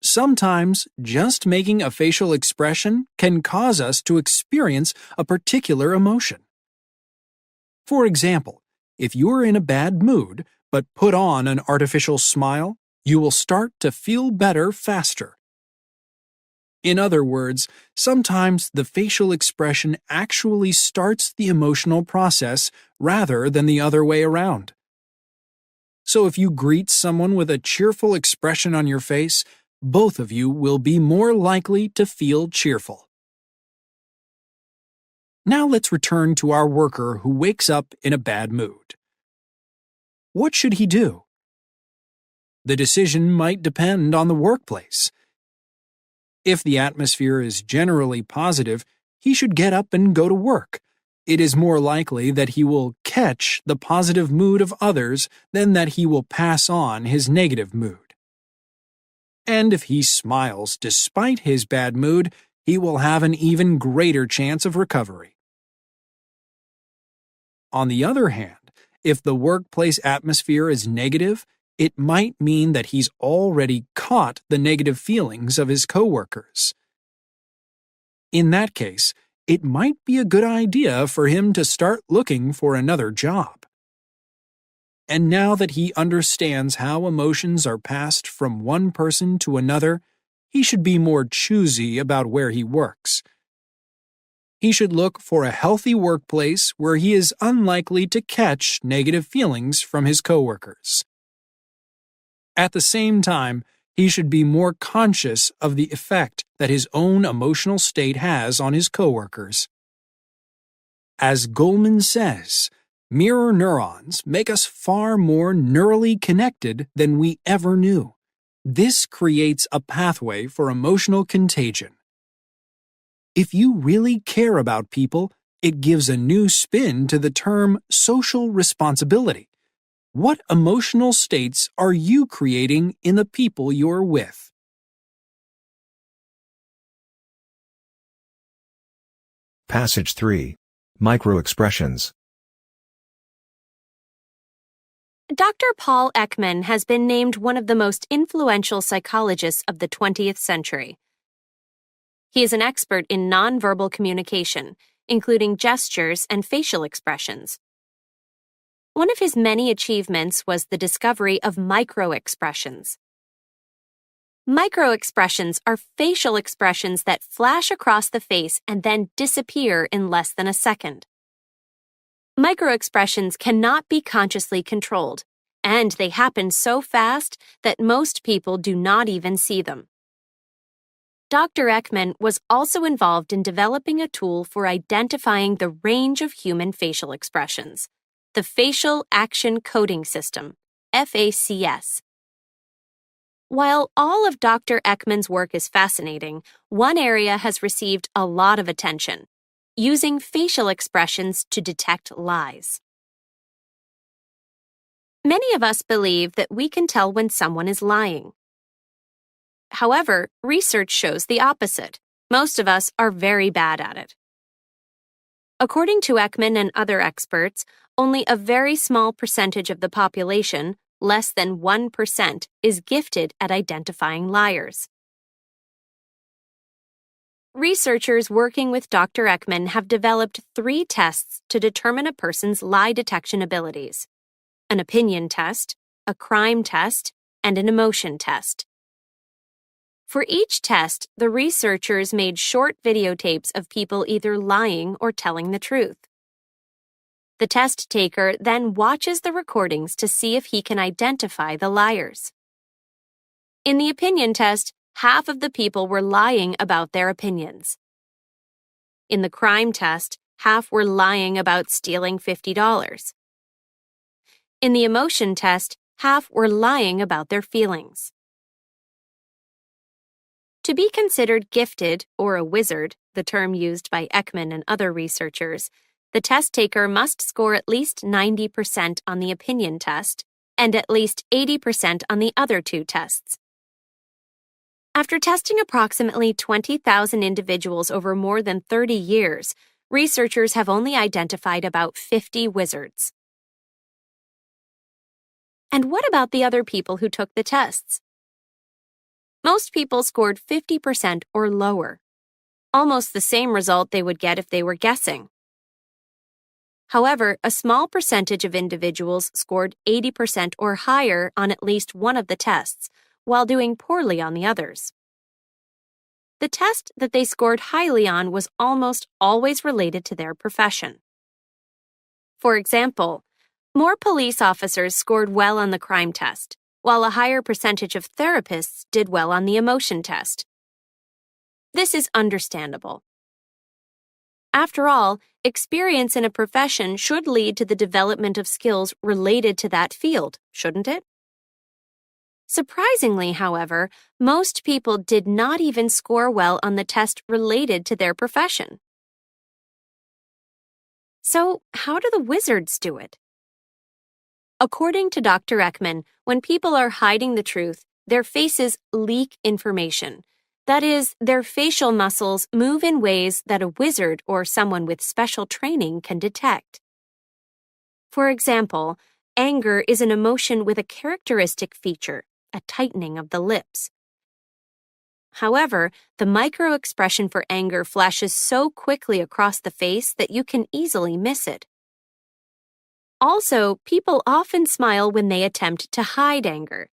Sometimes, just making a facial expression can cause us to experience a particular emotion. For example, if you're in a bad mood, but put on an artificial smile, you will start to feel better faster. In other words, sometimes the facial expression actually starts the emotional process rather than the other way around. So if you greet someone with a cheerful expression on your face, both of you will be more likely to feel cheerful. Now let's return to our worker who wakes up in a bad mood. What should he do? The decision might depend on the workplace. If the atmosphere is generally positive, he should get up and go to work. It is more likely that he will catch the positive mood of others than that he will pass on his negative mood. And if he smiles despite his bad mood, he will have an even greater chance of recovery. On the other hand, if the workplace atmosphere is negative, it might mean that he's already caught the negative feelings of his coworkers. In that case, it might be a good idea for him to start looking for another job. And now that he understands how emotions are passed from one person to another, he should be more choosy about where he works. He should look for a healthy workplace where he is unlikely to catch negative feelings from his coworkers. At the same time, he should be more conscious of the effect that his own emotional state has on his coworkers. As Goleman says, mirror neurons make us far more neurally connected than we ever knew. This creates a pathway for emotional contagion. If you really care about people, it gives a new spin to the term social responsibility. What emotional states are you creating in the people you're with? Passage 3. Microexpressions. Dr. Paul Ekman has been named one of the most influential psychologists of the 20th century. He is an expert in nonverbal communication, including gestures and facial expressions. One of his many achievements was the discovery of microexpressions. Microexpressions are facial expressions that flash across the face and then disappear in less than a second. Microexpressions cannot be consciously controlled, and they happen so fast that most people do not even see them. Dr. Ekman was also involved in developing a tool for identifying the range of human facial expressions, the Facial Action Coding System, FACS. While all of Dr. Ekman's work is fascinating, one area has received a lot of attention: using facial expressions to detect lies. Many of us believe that we can tell when someone is lying. However, research shows the opposite. Most of us are very bad at it. According to Ekman and other experts, only a very small percentage of the population, less than 1%, is gifted at identifying liars. Researchers working with Dr. Ekman have developed 3 tests to determine a person's lie detection abilities: an opinion test, a crime test, and an emotion test. For each test, the researchers made short videotapes of people either lying or telling the truth. The test taker then watches the recordings to see if he can identify the liars. In the opinion test, half of the people were lying about their opinions. In the crime test, half were lying about stealing $50. In the emotion test, half were lying about their feelings. To be considered gifted or a wizard, the term used by Ekman and other researchers, the test taker must score at least 90% on the opinion test and at least 80% on the other 2 tests. After testing approximately 20,000 individuals over more than 30 years, researchers have only identified about 50 wizards. And what about the other people who took the tests? Most people scored 50% or lower, almost the same result they would get if they were guessing. However, a small percentage of individuals scored 80% or higher on at least one of the tests, while doing poorly on the others. The test that they scored highly on was almost always related to their profession. For example, more police officers scored well on the crime test, while a higher percentage of therapists did well on the emotion test. This is understandable. After all, experience in a profession should lead to the development of skills related to that field, shouldn't it? Surprisingly, however, most people did not even score well on the test related to their profession. So, how do the wizards do it? According to Dr. Ekman, when people are hiding the truth, their faces leak information. That is, their facial muscles move in ways that a wizard or someone with special training can detect. For example, anger is an emotion with a characteristic feature, a tightening of the lips. However, the micro-expression for anger flashes so quickly across the face that you can easily miss it. Also, people often smile when they attempt to hide anger.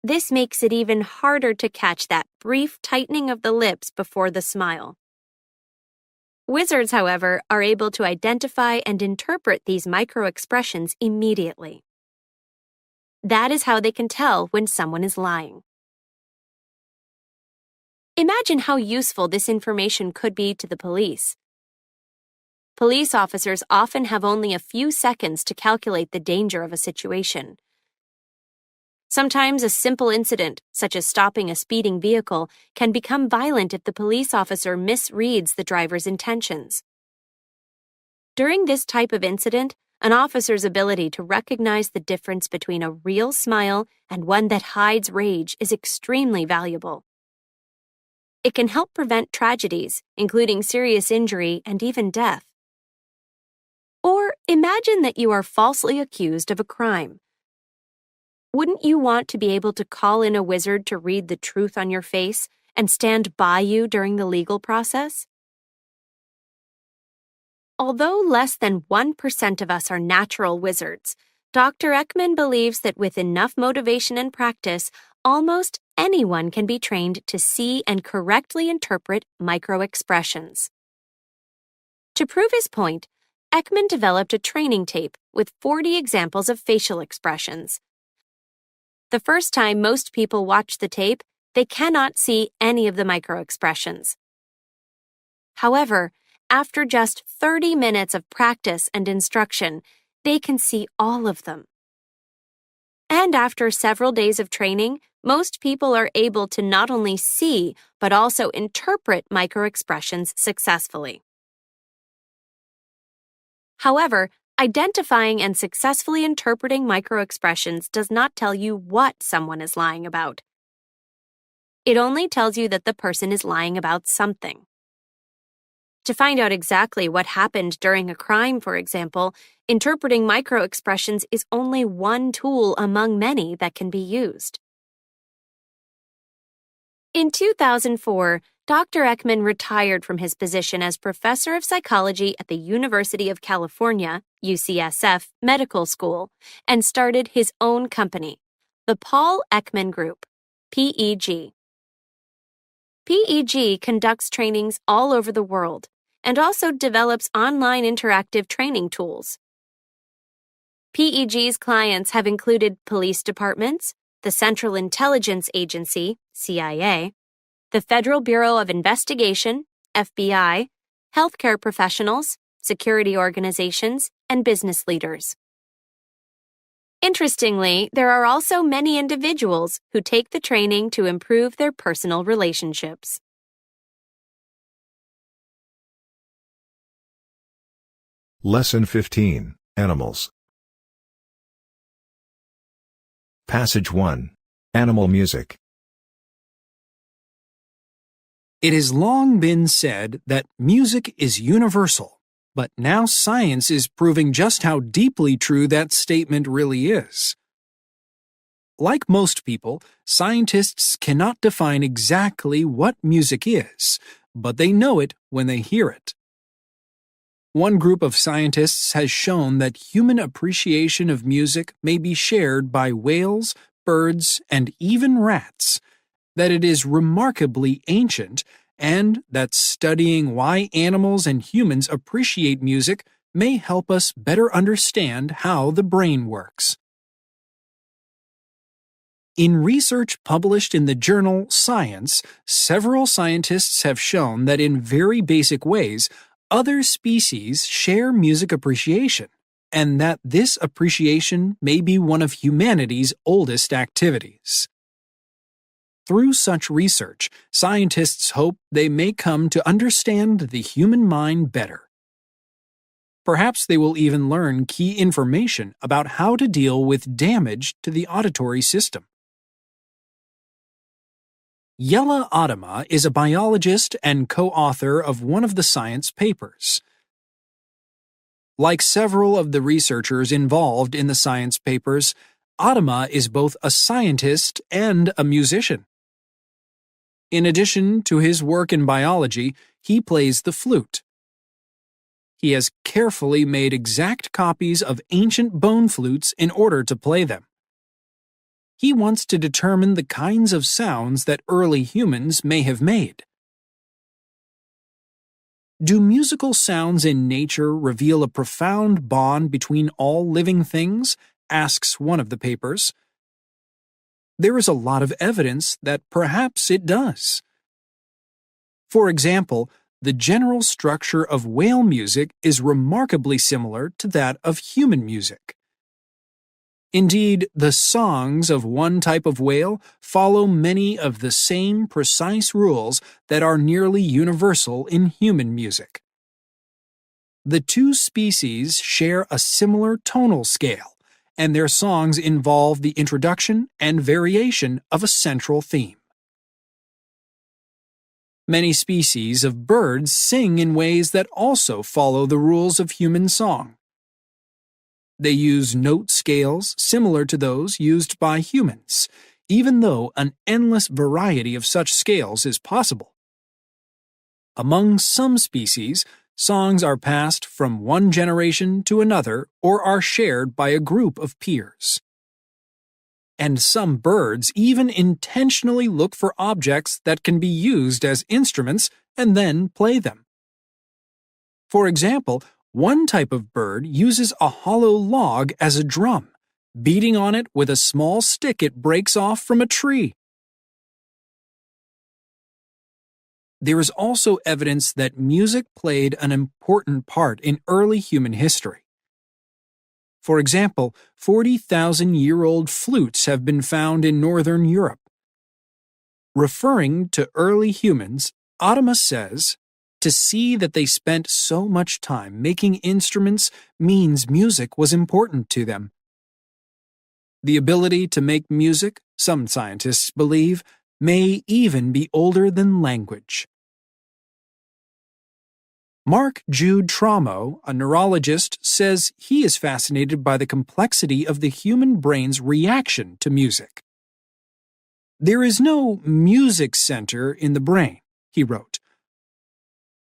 This makes it even harder to catch that brief tightening of the lips before the smile. Wizards, however, are able to identify and interpret these micro-expressions immediately. That is how they can tell when someone is lying. Imagine how useful this information could be to the police. Police officers often have only a few seconds to calculate the danger of a situation. Sometimes a simple incident, such as stopping a speeding vehicle, can become violent if the police officer misreads the driver's intentions. During this type of incident, an officer's ability to recognize the difference between a real smile and one that hides rage is extremely valuable. It can help prevent tragedies, including serious injury and even death. Or imagine that you are falsely accused of a crime. Wouldn't you want to be able to call in a wizard to read the truth on your face and stand by you during the legal process? Although less than 1% of us are natural wizards, Dr. Ekman believes that with enough motivation and practice, almost anyone can be trained to see and correctly interpret micro-expressions. To prove his point, Ekman developed a training tape with 40 examples of facial expressions. The first time most people watch the tape, they cannot see any of the micro-expressions. However, after just 30 minutes of practice and instruction, they can see all of them. And after several days of training, most people are able to not only see, but also interpret micro-expressions successfully. However, identifying and successfully interpreting micro-expressions does not tell you what someone is lying about. It only tells you that the person is lying about something. To find out exactly what happened during a crime, for example, interpreting micro-expressions is only one tool among many that can be used. In 2004, Dr. Ekman retired from his position as professor of psychology at the University of California, UCSF, Medical School, and started his own company, the Paul Ekman Group, PEG. PEG conducts trainings all over the world and also develops online interactive training tools. PEG's clients have included police departments, the Central Intelligence Agency, CIA, the Federal Bureau of Investigation, FBI, healthcare professionals, security organizations, and business leaders. Interestingly, there are also many individuals who take the training to improve their personal relationships. Lesson 15, Animals. Passage 1. Animal music. It has long been said that music is universal, but now science is proving just how deeply true that statement really is. Like most people, scientists cannot define exactly what music is, but they know it when they hear it. One group of scientists has shown that human appreciation of music may be shared by whales, birds, and even rats, that it is remarkably ancient, and that studying why animals and humans appreciate music may help us better understand how the brain works. In research published in the journal Science, several scientists have shown that in very basic ways, other species share music appreciation, and that this appreciation may be one of humanity's oldest activities. Through such research, scientists hope they may come to understand the human mind better. Perhaps they will even learn key information about how to deal with damage to the auditory system. Yella Adama is a biologist and co-author of one of the science papers. Like several of the researchers involved in the science papers, Adama is both a scientist and a musician. In addition to his work in biology, he plays the flute. He has carefully made exact copies of ancient bone flutes in order to play them. He wants to determine the kinds of sounds that early humans may have made. Do musical sounds in nature reveal a profound bond between all living things? Asks one of the papers. There is a lot of evidence that perhaps it does. For example, the general structure of whale music is remarkably similar to that of human music. Indeed, the songs of one type of whale follow many of the same precise rules that are nearly universal in human music. The two species share a similar tonal scale, and their songs involve the introduction and variation of a central theme. Many species of birds sing in ways that also follow the rules of human song. They use note scales similar to those used by humans, even though an endless variety of such scales is possible. Among some species, songs are passed from one generation to another or are shared by a group of peers. And some birds even intentionally look for objects that can be used as instruments and then play them. For example, one type of bird uses a hollow log as a drum, beating on it with a small stick it breaks off from a tree. There is also evidence that music played an important part in early human history. For example, 40,000-year-old flutes have been found in northern Europe. Referring to early humans, Adama says, "To see that they spent so much time making instruments means music was important to them." The ability to make music, some scientists believe, may even be older than language. Mark Jude Tramo, a neurologist, says he is fascinated by the complexity of the human brain's reaction to music. "There is no music center in the brain," he wrote.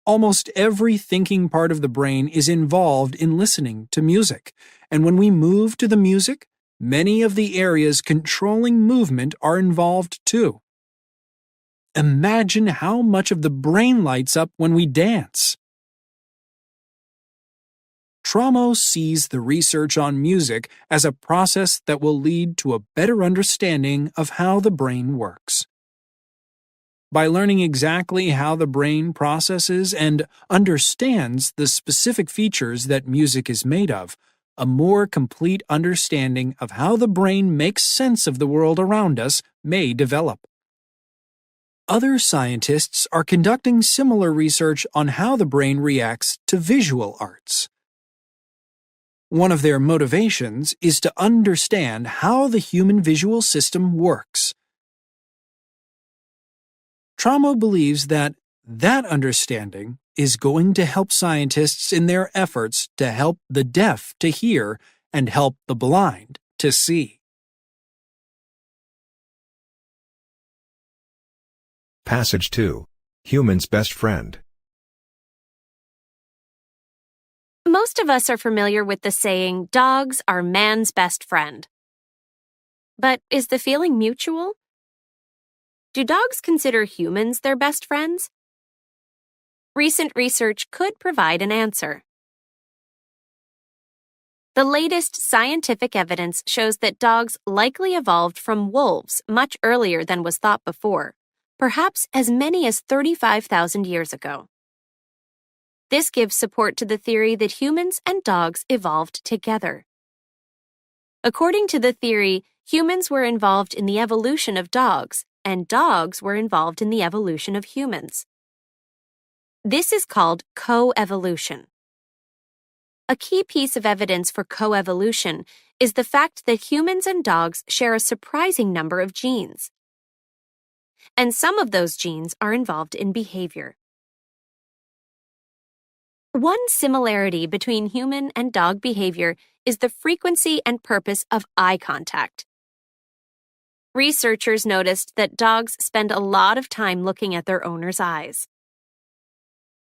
"Almost every thinking part of the brain is involved in listening to music, and when we move to the music, many of the areas controlling movement are involved too. Imagine how much of the brain lights up when we dance." Tramo sees the research on music as a process that will lead to a better understanding of how the brain works. By learning exactly how the brain processes and understands the specific features that music is made of, a more complete understanding of how the brain makes sense of the world around us may develop. Other scientists are conducting similar research on how the brain reacts to visual arts. One of their motivations is to understand how the human visual system works. Tramo believes that understanding is going to help scientists in their efforts to help the deaf to hear and help the blind to see. Passage 2. Human's best friend. Most of us are familiar with the saying, "Dogs are man's best friend." But is the feeling mutual? Do dogs consider humans their best friends? Recent research could provide an answer. The latest scientific evidence shows that dogs likely evolved from wolves much earlier than was thought before, perhaps as many as 35,000 years ago. This gives support to the theory that humans and dogs evolved together. According to the theory, humans were involved in the evolution of dogs, and dogs were involved in the evolution of humans. This is called coevolution. A key piece of evidence for coevolution is the fact that humans and dogs share a surprising number of genes. And some of those genes are involved in behavior. One similarity between human and dog behavior is the frequency and purpose of eye contact. Researchers noticed that dogs spend a lot of time looking at their owner's eyes.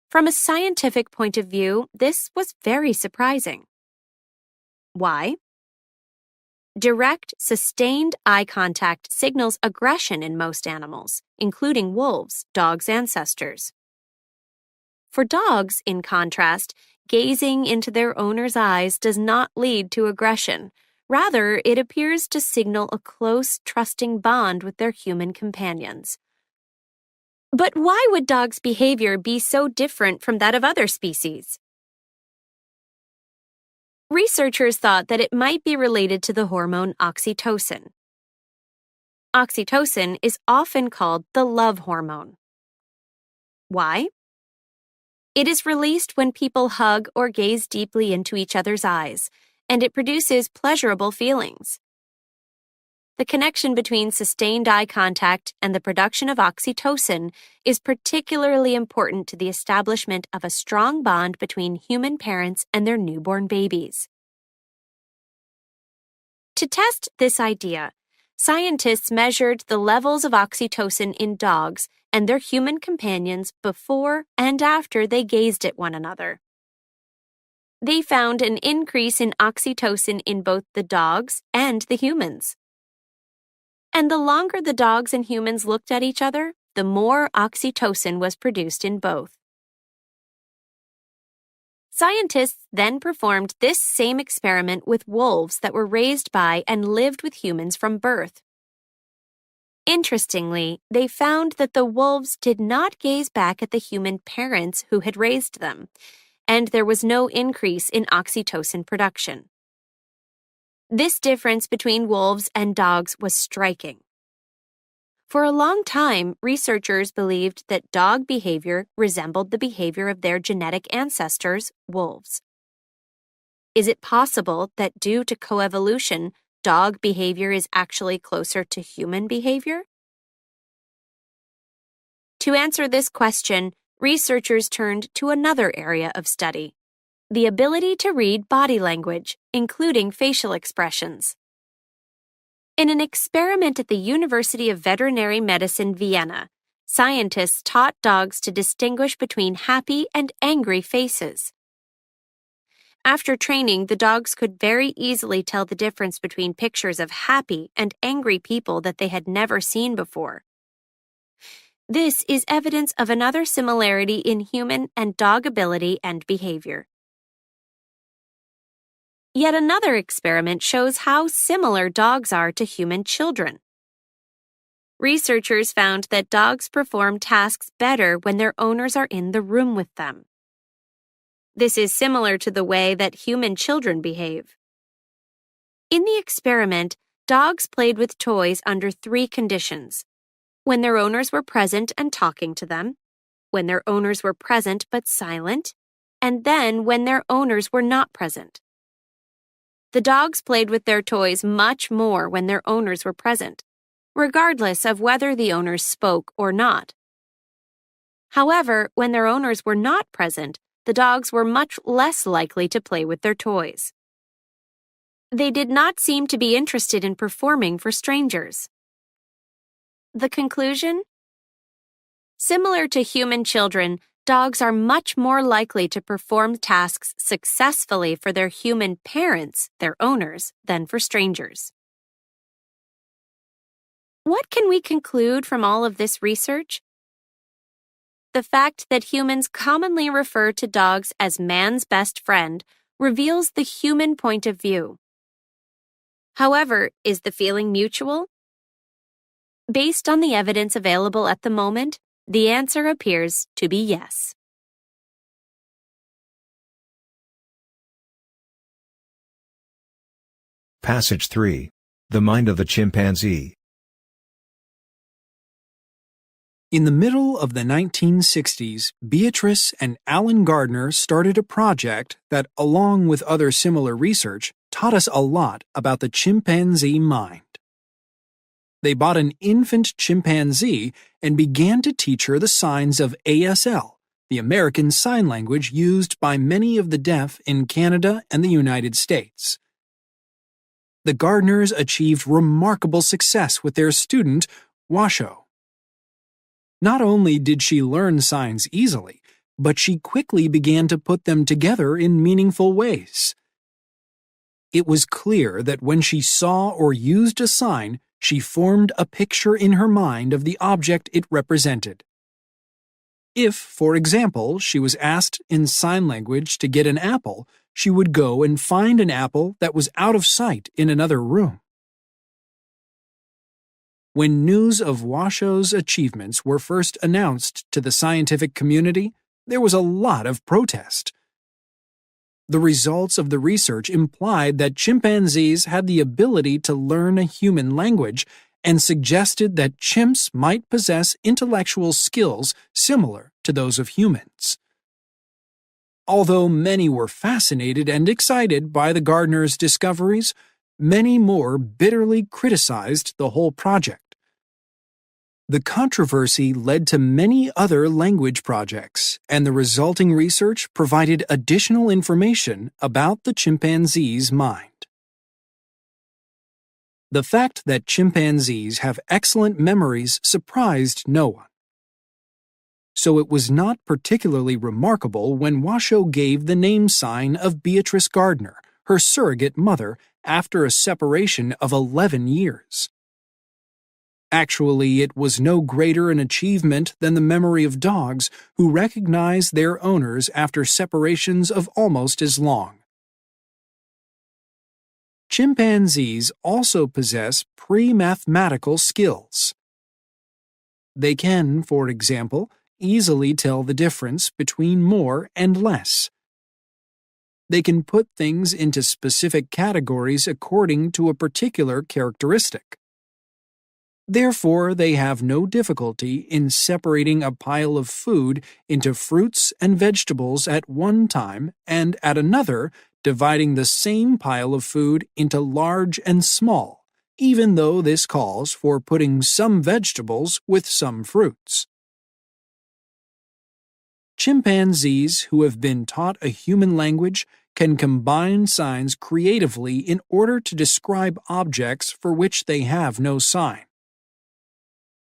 From a scientific point of view, this was very surprising. Why? Direct, sustained eye contact signals aggression in most animals, including wolves, dogs' ancestors. For dogs, in contrast, gazing into their owner's eyes does not lead to aggression. Rather, it appears to signal a close, trusting bond with their human companions. But why would dogs' behavior be so different from that of other species? Researchers thought that it might be related to the hormone oxytocin. Oxytocin is often called the love hormone. Why? It is released when people hug or gaze deeply into each other's eyes, and it produces pleasurable feelings. The connection between sustained eye contact and the production of oxytocin is particularly important to the establishment of a strong bond between human parents and their newborn babies. To test this idea, scientists measured the levels of oxytocin in dogs and their human companions before and after they gazed at one another. They found an increase in oxytocin in both the dogs and the humans. And the longer the dogs and humans looked at each other, the more oxytocin was produced in both. Scientists then performed this same experiment with wolves that were raised by and lived with humans from birth. Interestingly, they found that the wolves did not gaze back at the human parents who had raised them, and there was no increase in oxytocin production. This difference between wolves and dogs was striking. For a long time, researchers believed that dog behavior resembled the behavior of their genetic ancestors, wolves. Is it possible that due to coevolution, dog behavior is actually closer to human behavior? To answer this question, researchers turned to another area of study: the ability to read body language, including facial expressions. In an experiment at the University of Veterinary Medicine, Vienna, scientists taught dogs to distinguish between happy and angry faces. After training, the dogs could very easily tell the difference between pictures of happy and angry people that they had never seen before. This is evidence of another similarity in human and dog ability and behavior. Yet another experiment shows how similar dogs are to human children. Researchers found that dogs perform tasks better when their owners are in the room with them. This is similar to the way that human children behave. In the experiment, dogs played with toys under 3 conditions: when their owners were present and talking to them, when their owners were present but silent, and then when their owners were not present. The dogs played with their toys much more when their owners were present, regardless of whether the owners spoke or not. However, when their owners were not present, the dogs were much less likely to play with their toys. They did not seem to be interested in performing for strangers. The conclusion? Similar to human children, dogs are much more likely to perform tasks successfully for their human parents, their owners, than for strangers. What can we conclude from all of this research? The fact that humans commonly refer to dogs as man's best friend reveals the human point of view. However, is the feeling mutual? Based on the evidence available at the moment, the answer appears to be yes. Passage 3. The mind of the chimpanzee. In the middle of the 1960s, Beatrice and Alan Gardner started a project that, along with other similar research, taught us a lot about the chimpanzee mind. They bought an infant chimpanzee and began to teach her the signs of ASL, the American Sign Language used by many of the deaf in Canada and the United States. The Gardners achieved remarkable success with their student, Washoe. Not only did she learn signs easily, but she quickly began to put them together in meaningful ways. It was clear that when she saw or used a sign, she formed a picture in her mind of the object it represented. If, for example, she was asked in sign language to get an apple, she would go and find an apple that was out of sight in another room. When news of Washoe's achievements were first announced to the scientific community, there was a lot of protest. The results of the research implied that chimpanzees had the ability to learn a human language and suggested that chimps might possess intellectual skills similar to those of humans. Although many were fascinated and excited by the Gardners' discoveries, many more bitterly criticized the whole project. The controversy led to many other language projects, and the resulting research provided additional information about the chimpanzee's mind. The fact that chimpanzees have excellent memories surprised no one. So it was not particularly remarkable when Washoe gave the name sign of Beatrice Gardner, her surrogate mother, after a separation of 11 years. Actually, it was no greater an achievement than the memory of dogs who recognize their owners after separations of almost as long. Chimpanzees also possess pre-mathematical skills. They can, for example, easily tell the difference between more and less. They can put things into specific categories according to a particular characteristic. Therefore, they have no difficulty in separating a pile of food into fruits and vegetables at one time and at another dividing the same pile of food into large and small, even though this calls for putting some vegetables with some fruits. Chimpanzees who have been taught a human language can combine signs creatively in order to describe objects for which they have no sign.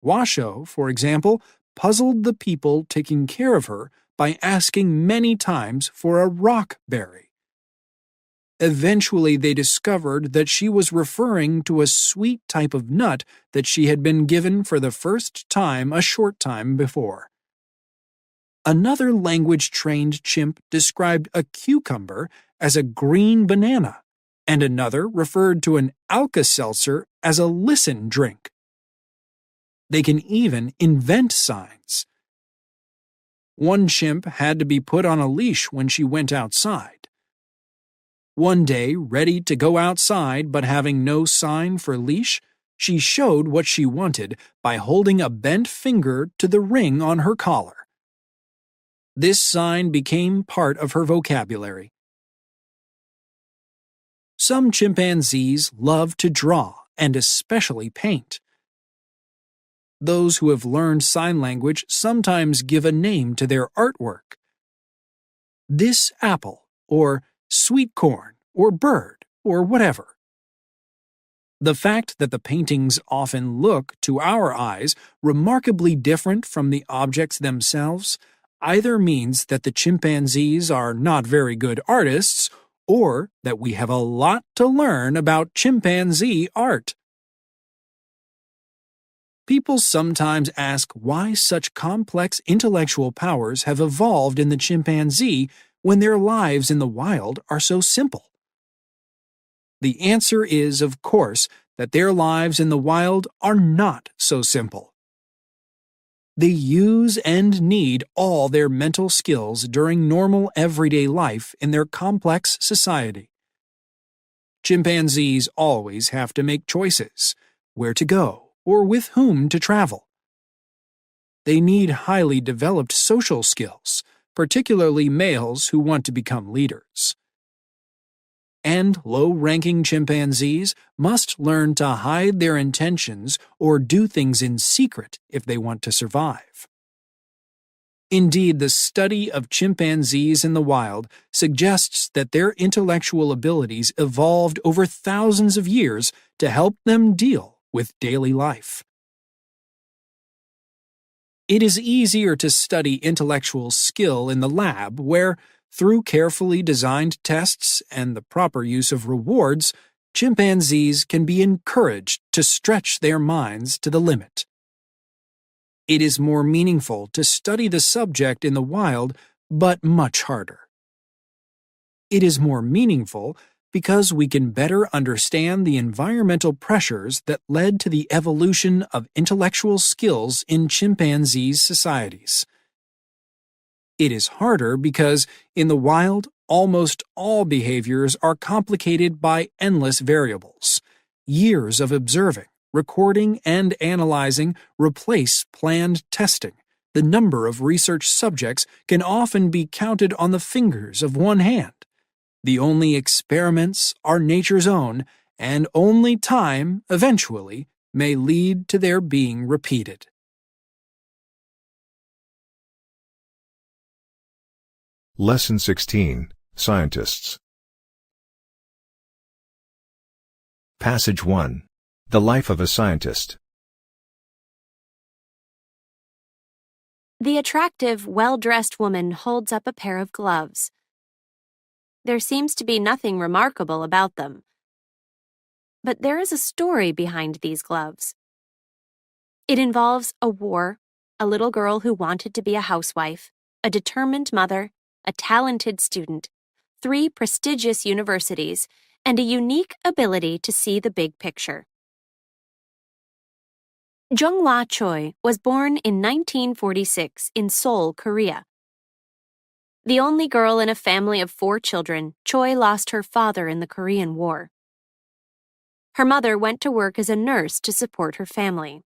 Washoe, for example, puzzled the people taking care of her by asking many times for a rock berry. Eventually, they discovered that she was referring to a sweet type of nut that she had been given for the first time a short time before. Another language-trained chimp described a cucumber as a green banana, and another referred to an Alka-Seltzer as a listen drink. They can even invent signs. One chimp had to be put on a leash when she went outside. One day, ready to go outside but having no sign for leash, she showed what she wanted by holding a bent finger to the ring on her collar. This sign became part of her vocabulary. Some chimpanzees love to draw and especially paint. Those who have learned sign language sometimes give a name to their artwork. This apple, or sweet corn, or bird, or whatever. The fact that the paintings often look, to our eyes, remarkably different from the objects themselves either means that the chimpanzees are not very good artists, or that we have a lot to learn about chimpanzee art. People sometimes ask why such complex intellectual powers have evolved in the chimpanzee when their lives in the wild are so simple. The answer is, of course, that their lives in the wild are not so simple. They use and need all their mental skills during normal everyday life in their complex society. Chimpanzees always have to make choices, where to go, or with whom to travel. They need highly developed social skills, particularly males who want to become leaders. And low-ranking chimpanzees must learn to hide their intentions or do things in secret if they want to survive. Indeed, the study of chimpanzees in the wild suggests that their intellectual abilities evolved over thousands of years to help them deal with daily life. It is easier to study intellectual skill in the lab where, through carefully designed tests and the proper use of rewards, chimpanzees can be encouraged to stretch their minds to the limit. It is more meaningful to study the subject in the wild, but much harder. It is more meaningful because we can better understand the environmental pressures that led to the evolution of intellectual skills in chimpanzee societies. It is harder because, in the wild, almost all behaviors are complicated by endless variables. Years of observing, recording, and analyzing replace planned testing. The number of research subjects can often be counted on the fingers of one hand. The only experiments are nature's own, and only time, eventually, may lead to their being repeated. Lesson 16, Scientists. Passage 1. The Life of a Scientist. The attractive, well-dressed woman holds up a pair of gloves. There seems to be nothing remarkable about them. But there is a story behind these gloves. It involves a war, a little girl who wanted to be a housewife, a determined mother, a talented student, 3 prestigious universities, and a unique ability to see the big picture. Jung-hwa Choi was born in 1946 in Seoul, Korea. The only girl in a family of 4 children, Choi lost her father in the Korean War. Her mother went to work as a nurse to support her family.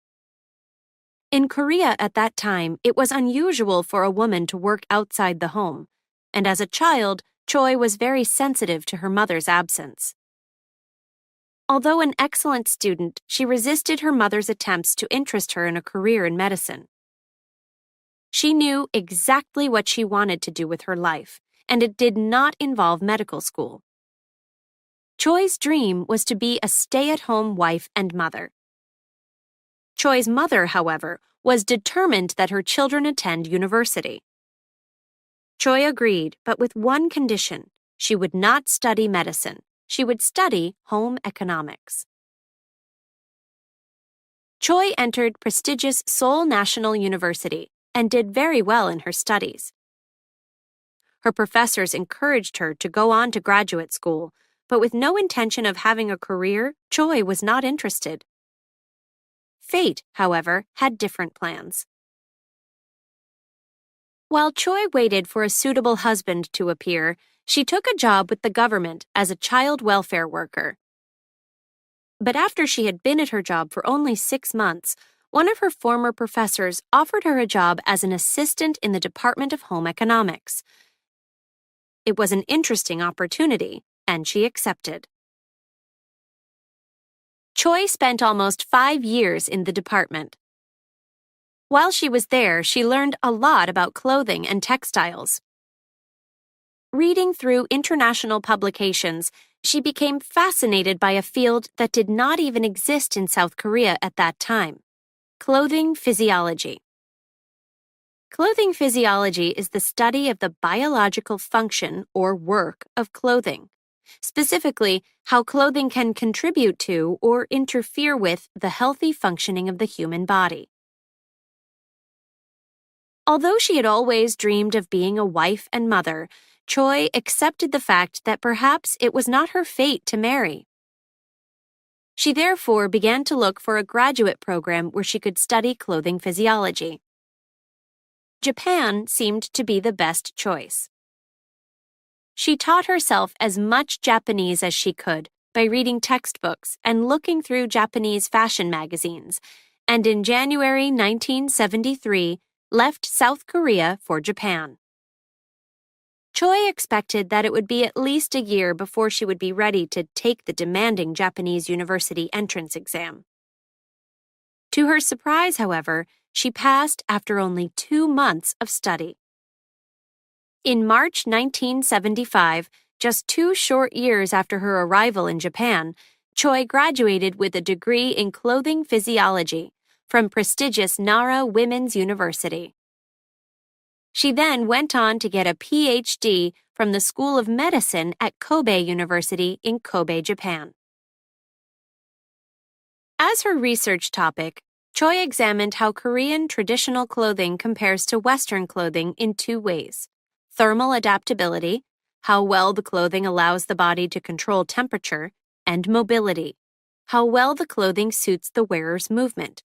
In Korea at that time, it was unusual for a woman to work outside the home, and as a child, Choi was very sensitive to her mother's absence. Although an excellent student, she resisted her mother's attempts to interest her in a career in medicine. She knew exactly what she wanted to do with her life, and it did not involve medical school. Choi's dream was to be a stay-at-home wife and mother. Choi's mother, however, was determined that her children attend university. Choi agreed, but with one condition: she would not study medicine. She would study home economics. Choi entered prestigious Seoul National University and did very well in her studies. Her professors encouraged her to go on to graduate school, but with no intention of having a career, Choi was not interested. Fate, however, had different plans. While Choi waited for a suitable husband to appear, she took a job with the government as a child welfare worker. But after she had been at her job for only 6 months, one of her former professors offered her a job as an assistant in the Department of Home Economics. It was an interesting opportunity, and she accepted. Choi spent almost 5 years in the department. While she was there, she learned a lot about clothing and textiles. Reading through international publications, she became fascinated by a field that did not even exist in South Korea at that time: clothing physiology. Clothing physiology is the study of the biological function or work of clothing, specifically how clothing can contribute to or interfere with the healthy functioning of the human body. Although she had always dreamed of being a wife and mother, Choi accepted the fact that perhaps it was not her fate to marry. She therefore began to look for a graduate program where she could study clothing physiology. Japan seemed to be the best choice. She taught herself as much Japanese as she could by reading textbooks and looking through Japanese fashion magazines, and in January 1973, left South Korea for Japan. Choi expected that it would be at least a year before she would be ready to take the demanding Japanese university entrance exam. To her surprise, however, She passed after only 2 months of study. In March 1975, just 2 short years after her arrival in Japan, Choi graduated with a degree in clothing physiology from prestigious Nara Women's University. She then went on to get a PhD from the School of Medicine at Kobe University in Kobe, Japan. As her research topic, Choi examined how Korean traditional clothing compares to Western clothing in 2 ways: thermal adaptability, how well the clothing allows the body to control temperature, and mobility, how well the clothing suits the wearer's movement.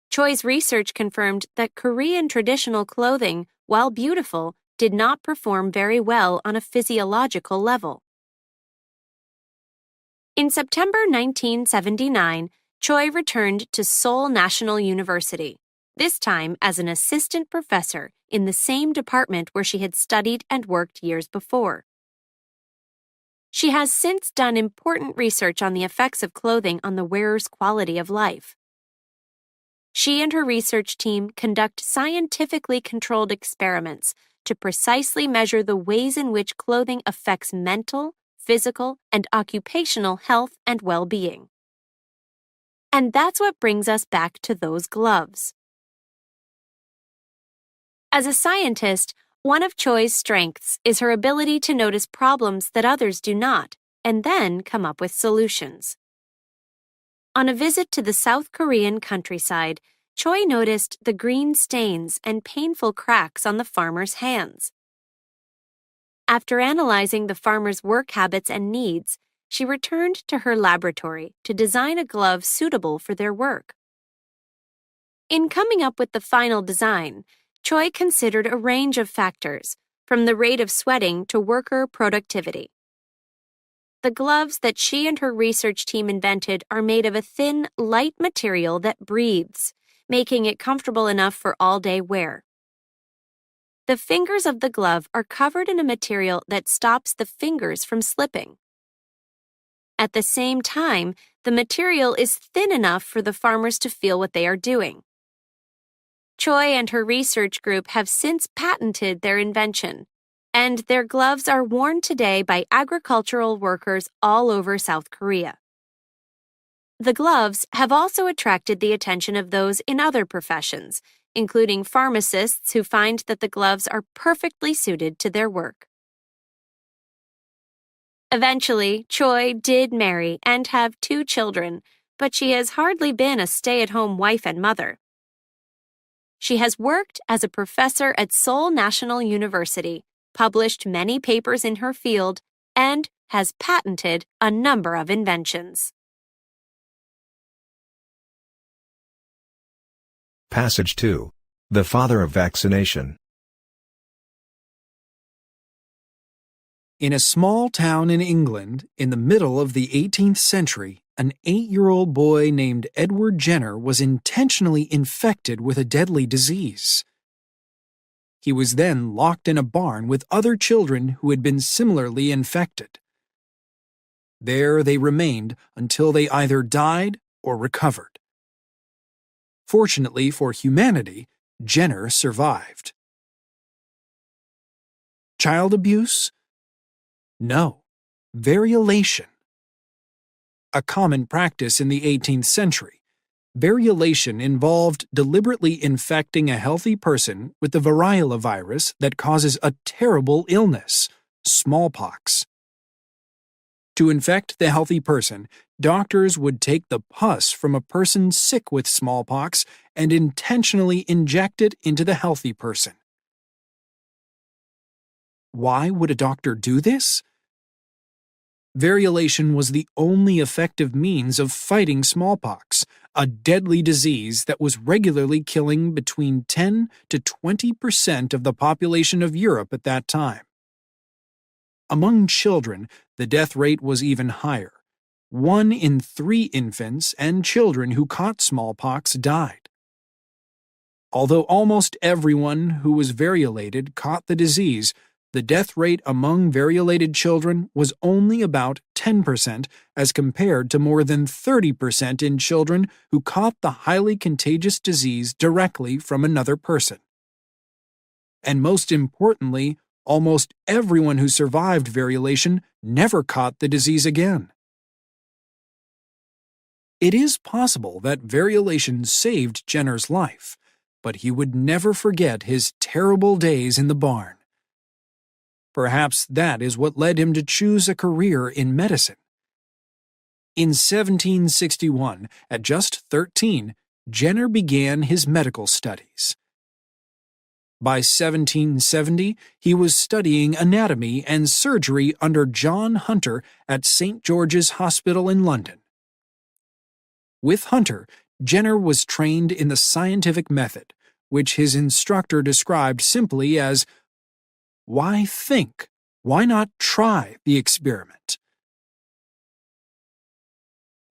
Choi's research confirmed that Korean traditional clothing, while beautiful, did not perform very well on a physiological level. In September 1979, Choi returned to Seoul National University, this time as an assistant professor in the same department where she had studied and worked years before. She has since done important research on the effects of clothing on the wearer's quality of life. She and her research team conduct scientifically controlled experiments to precisely measure the ways in which clothing affects mental, physical, and occupational health and well-being. And that's what brings us back to those gloves. As a scientist, one of Choi's strengths is her ability to notice problems that others do not, and then come up with solutions. On a visit to the South Korean countryside, Choi noticed the green stains and painful cracks on the farmers' hands. After analyzing the farmers' work habits and needs, she returned to her laboratory to design a glove suitable for their work. In coming up with the final design, Choi considered a range of factors, from the rate of sweating to worker productivity. The gloves that she and her research team invented are made of a thin, light material that breathes, making it comfortable enough for all-day wear. The fingers of the glove are covered in a material that stops the fingers from slipping. At the same time, the material is thin enough for the farmers to feel what they are doing. Choi and her research group have since patented their invention, and their gloves are worn today by agricultural workers all over South Korea. The gloves have also attracted the attention of those in other professions, including pharmacists who find that the gloves are perfectly suited to their work. Eventually, Choi did marry and have 2 children, but she has hardly been a stay-at-home wife and mother. She has worked as a professor at Seoul National University, published many papers in her field, and has patented a number of inventions. Passage 2. The father of vaccination. In a small town in England, in the middle of the 18th century, an 8-year-old boy named Edward Jenner was intentionally infected with a deadly disease. He was then locked in a barn with other children who had been similarly infected. There they remained until they either died or recovered. Fortunately for humanity, Jenner survived. Child abuse? No. Variolation. A common practice in the 18th century, variolation involved deliberately infecting a healthy person with the variola virus that causes a terrible illness, smallpox. To infect the healthy person, doctors would take the pus from a person sick with smallpox and intentionally inject it into the healthy person. Why would a doctor do this? Variolation was the only effective means of fighting smallpox, a deadly disease that was regularly killing between 10 to 20% of the population of Europe at that time. Among children, the death rate was even higher. 1 in 3 infants and children who caught smallpox died. Although almost everyone who was variolated caught the disease, the death rate among variolated children was only about 10% as compared to more than 30% in children who caught the highly contagious disease directly from another person. And most importantly, almost everyone who survived variolation never caught the disease again. It is possible that variolation saved Jenner's life, but he would never forget his terrible days in the barn. Perhaps that is what led him to choose a career in medicine. In 1761, at just 13, Jenner began his medical studies. By 1770, he was studying anatomy and surgery under John Hunter at St. George's Hospital in London. With Hunter, Jenner was trained in the scientific method, which his instructor described simply as, "Why think? Why not try the experiment?"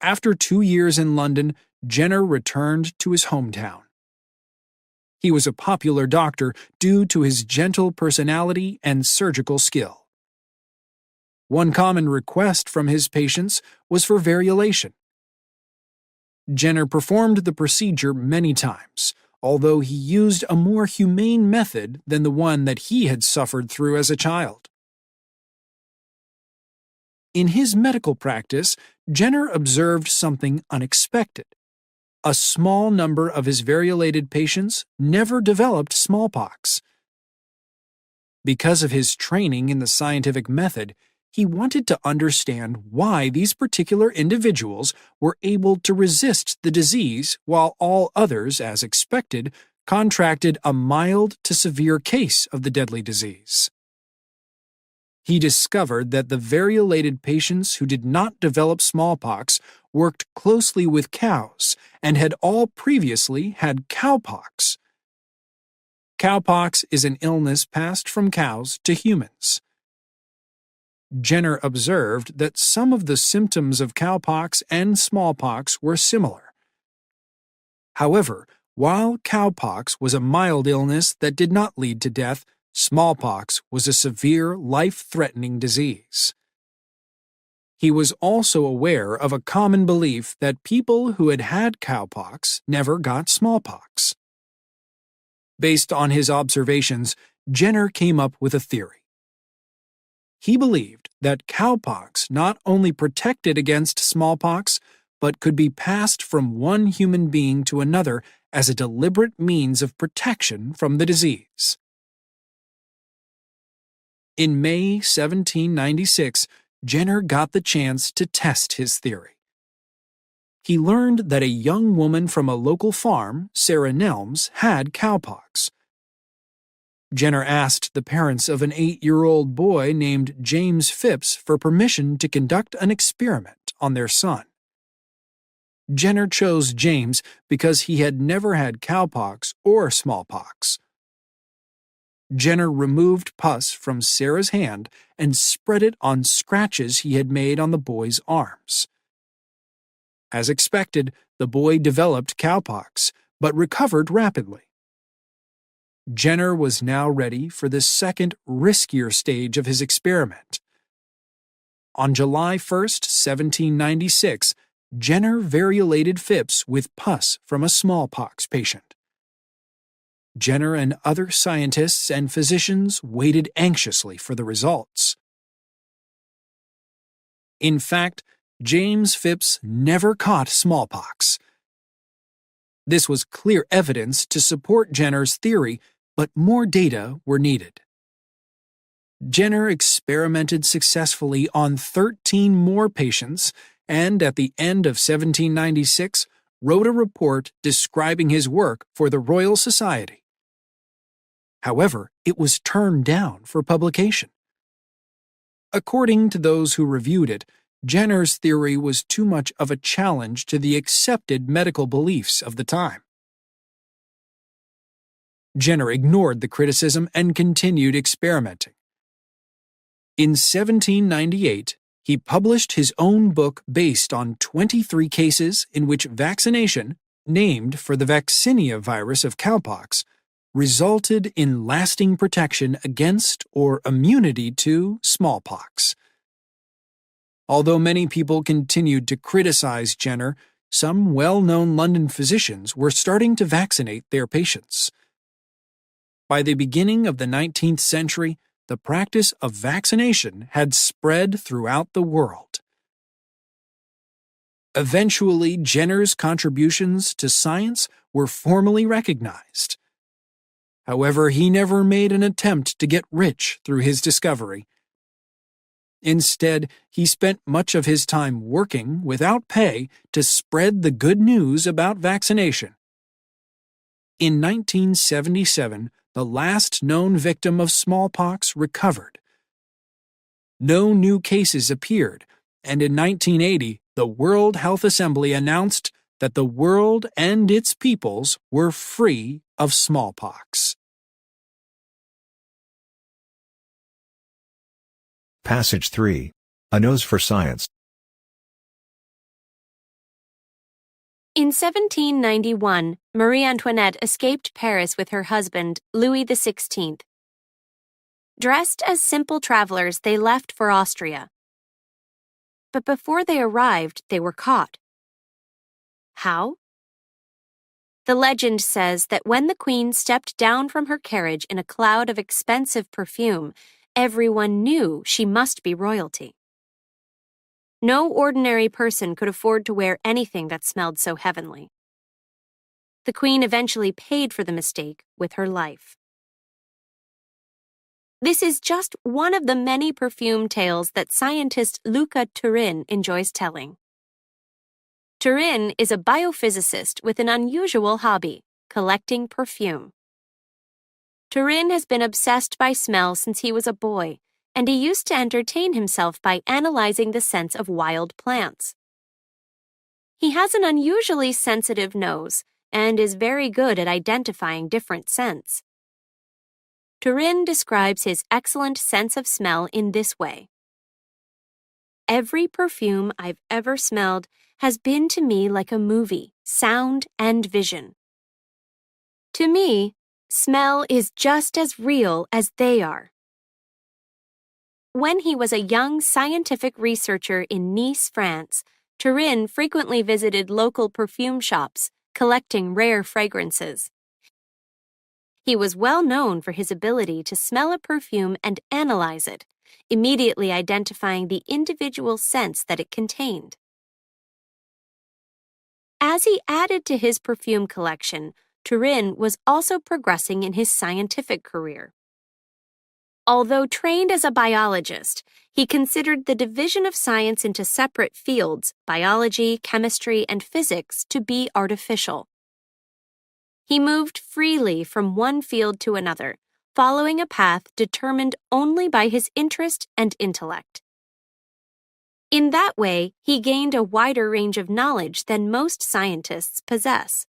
After 2 years in London, Jenner returned to his hometown. He was a popular doctor due to his gentle personality and surgical skill. One common request from his patients was for variolation. Jenner performed the procedure many times, although he used a more humane method than the one that he had suffered through as a child. In his medical practice, Jenner observed something unexpected. A small number of his variolated patients never developed smallpox. Because of his training in the scientific method, he wanted to understand why these particular individuals were able to resist the disease while all others, as expected, contracted a mild to severe case of the deadly disease. He discovered that the variolated patients who did not develop smallpox worked closely with cows and had all previously had cowpox. Cowpox is an illness passed from cows to humans. Jenner observed that some of the symptoms of cowpox and smallpox were similar. However, while cowpox was a mild illness that did not lead to death, smallpox was a severe, life-threatening disease. He was also aware of a common belief that people who had had cowpox never got smallpox. Based on his observations, Jenner came up with a theory. He believed that cowpox not only protected against smallpox, but could be passed from one human being to another as a deliberate means of protection from the disease. In May 1796, Jenner got the chance to test his theory. He learned that a young woman from a local farm, Sarah Nelms, had cowpox. Jenner asked the parents of an 8-year-old boy named James Phipps for permission to conduct an experiment on their son. Jenner chose James because he had never had cowpox or smallpox. Jenner removed pus from Sarah's hand and spread it on scratches he had made on the boy's arms. As expected, the boy developed cowpox, but recovered rapidly. Jenner was now ready for the second, riskier stage of his experiment. On July 1, 1796, Jenner variolated Phipps with pus from a smallpox patient. Jenner and other scientists and physicians waited anxiously for the results. In fact, James Phipps never caught smallpox. This was clear evidence to support Jenner's theory, but more data were needed. Jenner experimented successfully on 13 more patients and, at the end of 1796, wrote a report describing his work for the Royal Society. However, it was turned down for publication. According to those who reviewed it, Jenner's theory was too much of a challenge to the accepted medical beliefs of the time. Jenner ignored the criticism and continued experimenting. In 1798, he published his own book based on 23 cases in which vaccination, named for the vaccinia virus of cowpox, resulted in lasting protection against or immunity to smallpox. Although many people continued to criticize Jenner, some well-known London physicians were starting to vaccinate their patients. By the beginning of the 19th century, the practice of vaccination had spread throughout the world. Eventually, Jenner's contributions to science were formally recognized. However, he never made an attempt to get rich through his discovery. Instead, he spent much of his time working without pay to spread the good news about vaccination. In 1977, the last known victim of smallpox recovered. No new cases appeared, and in 1980, the World Health Assembly announced that the world and its peoples were free of smallpox. Passage 3. A Nose for Science. In 1791, Marie Antoinette escaped Paris with her husband, Louis XVI. Dressed as simple travelers, they left for Austria. But before they arrived, they were caught. How? The legend says that when the Queen stepped down from her carriage in a cloud of expensive perfume, everyone knew she must be royalty. No ordinary person could afford to wear anything that smelled so heavenly. The Queen eventually paid for the mistake with her life. This is just one of the many perfume tales that scientist Luca Turin enjoys telling. Turin is a biophysicist with an unusual hobby, collecting perfume. Turin has been obsessed by smell since he was a boy, and he used to entertain himself by analyzing the scents of wild plants. He has an unusually sensitive nose and is very good at identifying different scents. Turin describes his excellent sense of smell in this way. Every perfume I've ever smelled has been to me like a movie, sound and vision. To me, smell is just as real as they are. When he was a young scientific researcher in Nice, France, Turin frequently visited local perfume shops, collecting rare fragrances. He was well known for his ability to smell a perfume and analyze it, immediately identifying the individual scents that it contained. As he added to his perfume collection, Turin was also progressing in his scientific career. Although trained as a biologist, he considered the division of science into separate fields, biology, chemistry, and physics, to be artificial. He moved freely from one field to another, following a path determined only by his interest and intellect. In that way, he gained a wider range of knowledge than most scientists possess.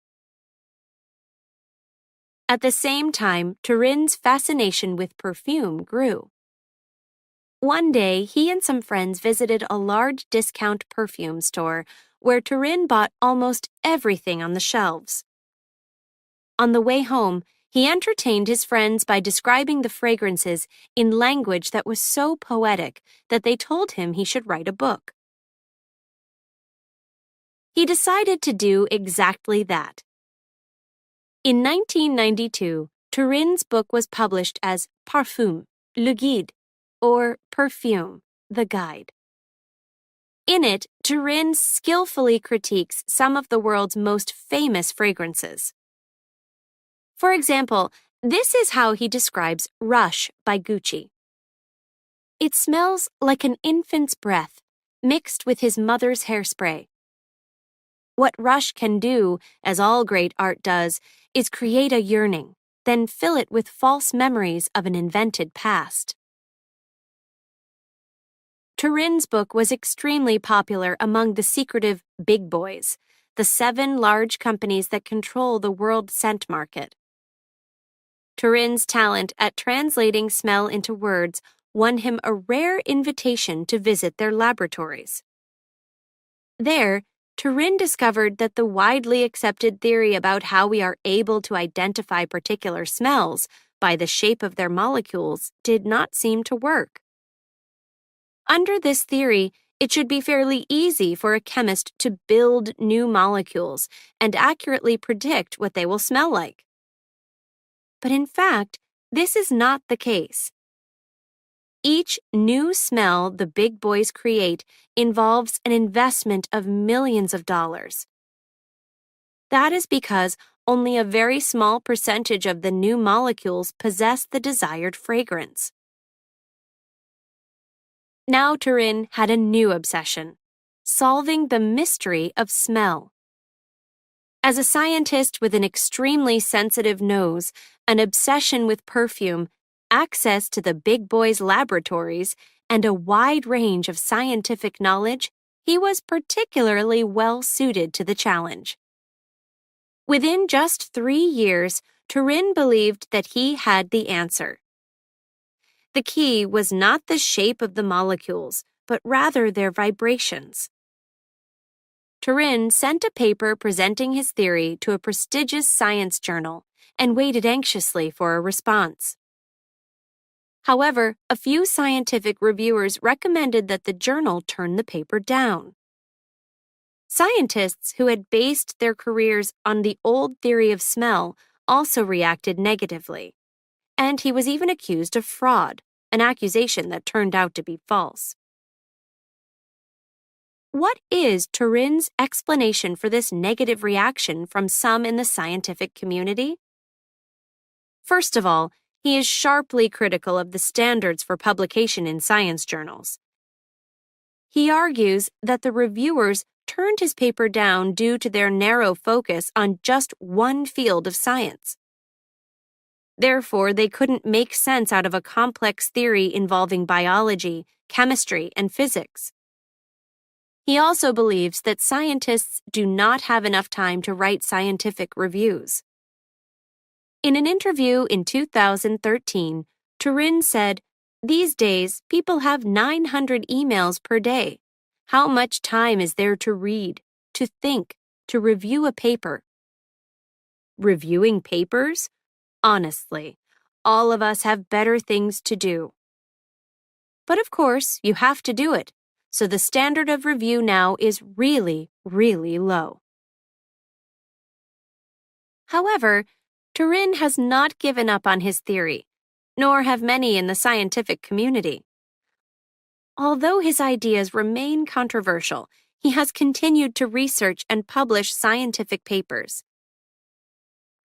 At the same time, Turin's fascination with perfume grew. One day, he and some friends visited a large discount perfume store where Turin bought almost everything on the shelves. On the way home, he entertained his friends by describing the fragrances in language that was so poetic that they told him he should write a book. He decided to do exactly that. In 1992, Turin's book was published as Parfum, le Guide, or Perfume, the Guide. In it, Turin skillfully critiques some of the world's most famous fragrances. For example, this is how he describes Rush by Gucci. It smells like an infant's breath, mixed with his mother's hairspray. What Rush can do, as all great art does, is create a yearning, then fill it with false memories of an invented past. Turin's book was extremely popular among the secretive big boys, the 7 large companies that control the world scent market. Turin's talent at translating smell into words won him a rare invitation to visit their laboratories. There, Turin discovered that the widely accepted theory about how we are able to identify particular smells by the shape of their molecules did not seem to work. Under this theory, it should be fairly easy for a chemist to build new molecules and accurately predict what they will smell like. But in fact, this is not the case. Each new smell the big boys create involves an investment of millions of dollars. That is because only a very small percentage of the new molecules possess the desired fragrance. Now Turin had a new obsession: solving the mystery of smell. As a scientist with an extremely sensitive nose, an obsession with perfume, access to the big boys' laboratories, and a wide range of scientific knowledge, he was particularly well suited to the challenge. Within just 3 years, Turin believed that he had the answer. The key was not the shape of the molecules, but rather their vibrations. Turin sent a paper presenting his theory to a prestigious science journal and waited anxiously for a response. However, a few scientific reviewers recommended that the journal turn the paper down. Scientists who had based their careers on the old theory of smell also reacted negatively, and he was even accused of fraud, an accusation that turned out to be false. What is Turin's explanation for this negative reaction from some in the scientific community? First of all, he is sharply critical of the standards for publication in science journals. He argues that the reviewers turned his paper down due to their narrow focus on just one field of science. Therefore, they couldn't make sense out of a complex theory involving biology, chemistry, and physics. He also believes that scientists do not have enough time to write scientific reviews. In an interview in 2013, Turin said, "These days, people have 900 emails per day. How much time is there to read, to think, to review a paper?" Reviewing papers? Honestly, all of us have better things to do. But of course, you have to do it, so the standard of review now is really, really low. However, Turin has not given up on his theory, nor have many in the scientific community. Although his ideas remain controversial, he has continued to research and publish scientific papers.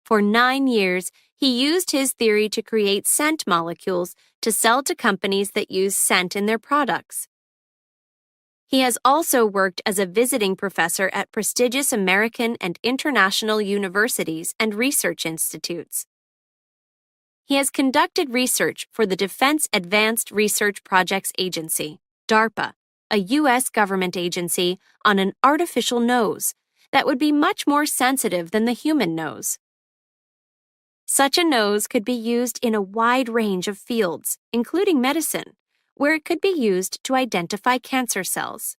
For 9 years, he used his theory to create scent molecules to sell to companies that use scent in their products. He has also worked as a visiting professor at prestigious American and international universities and research institutes. He has conducted research for the Defense Advanced Research Projects Agency, DARPA, a U.S. government agency, on an artificial nose that would be much more sensitive than the human nose. Such a nose could be used in a wide range of fields, including medicine, where it could be used to identify cancer cells.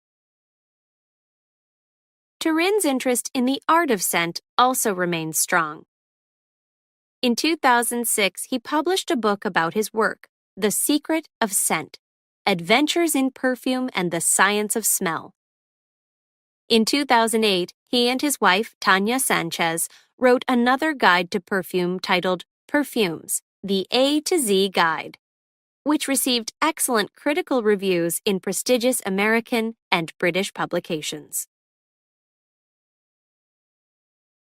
Turin's interest in the art of scent also remains strong. In 2006, he published a book about his work, The Secret of Scent: Adventures in Perfume and the Science of Smell. In 2008, he and his wife, Tanya Sanchez, wrote another guide to perfume titled Perfumes: The A to Z Guide, which received excellent critical reviews in prestigious American and British publications.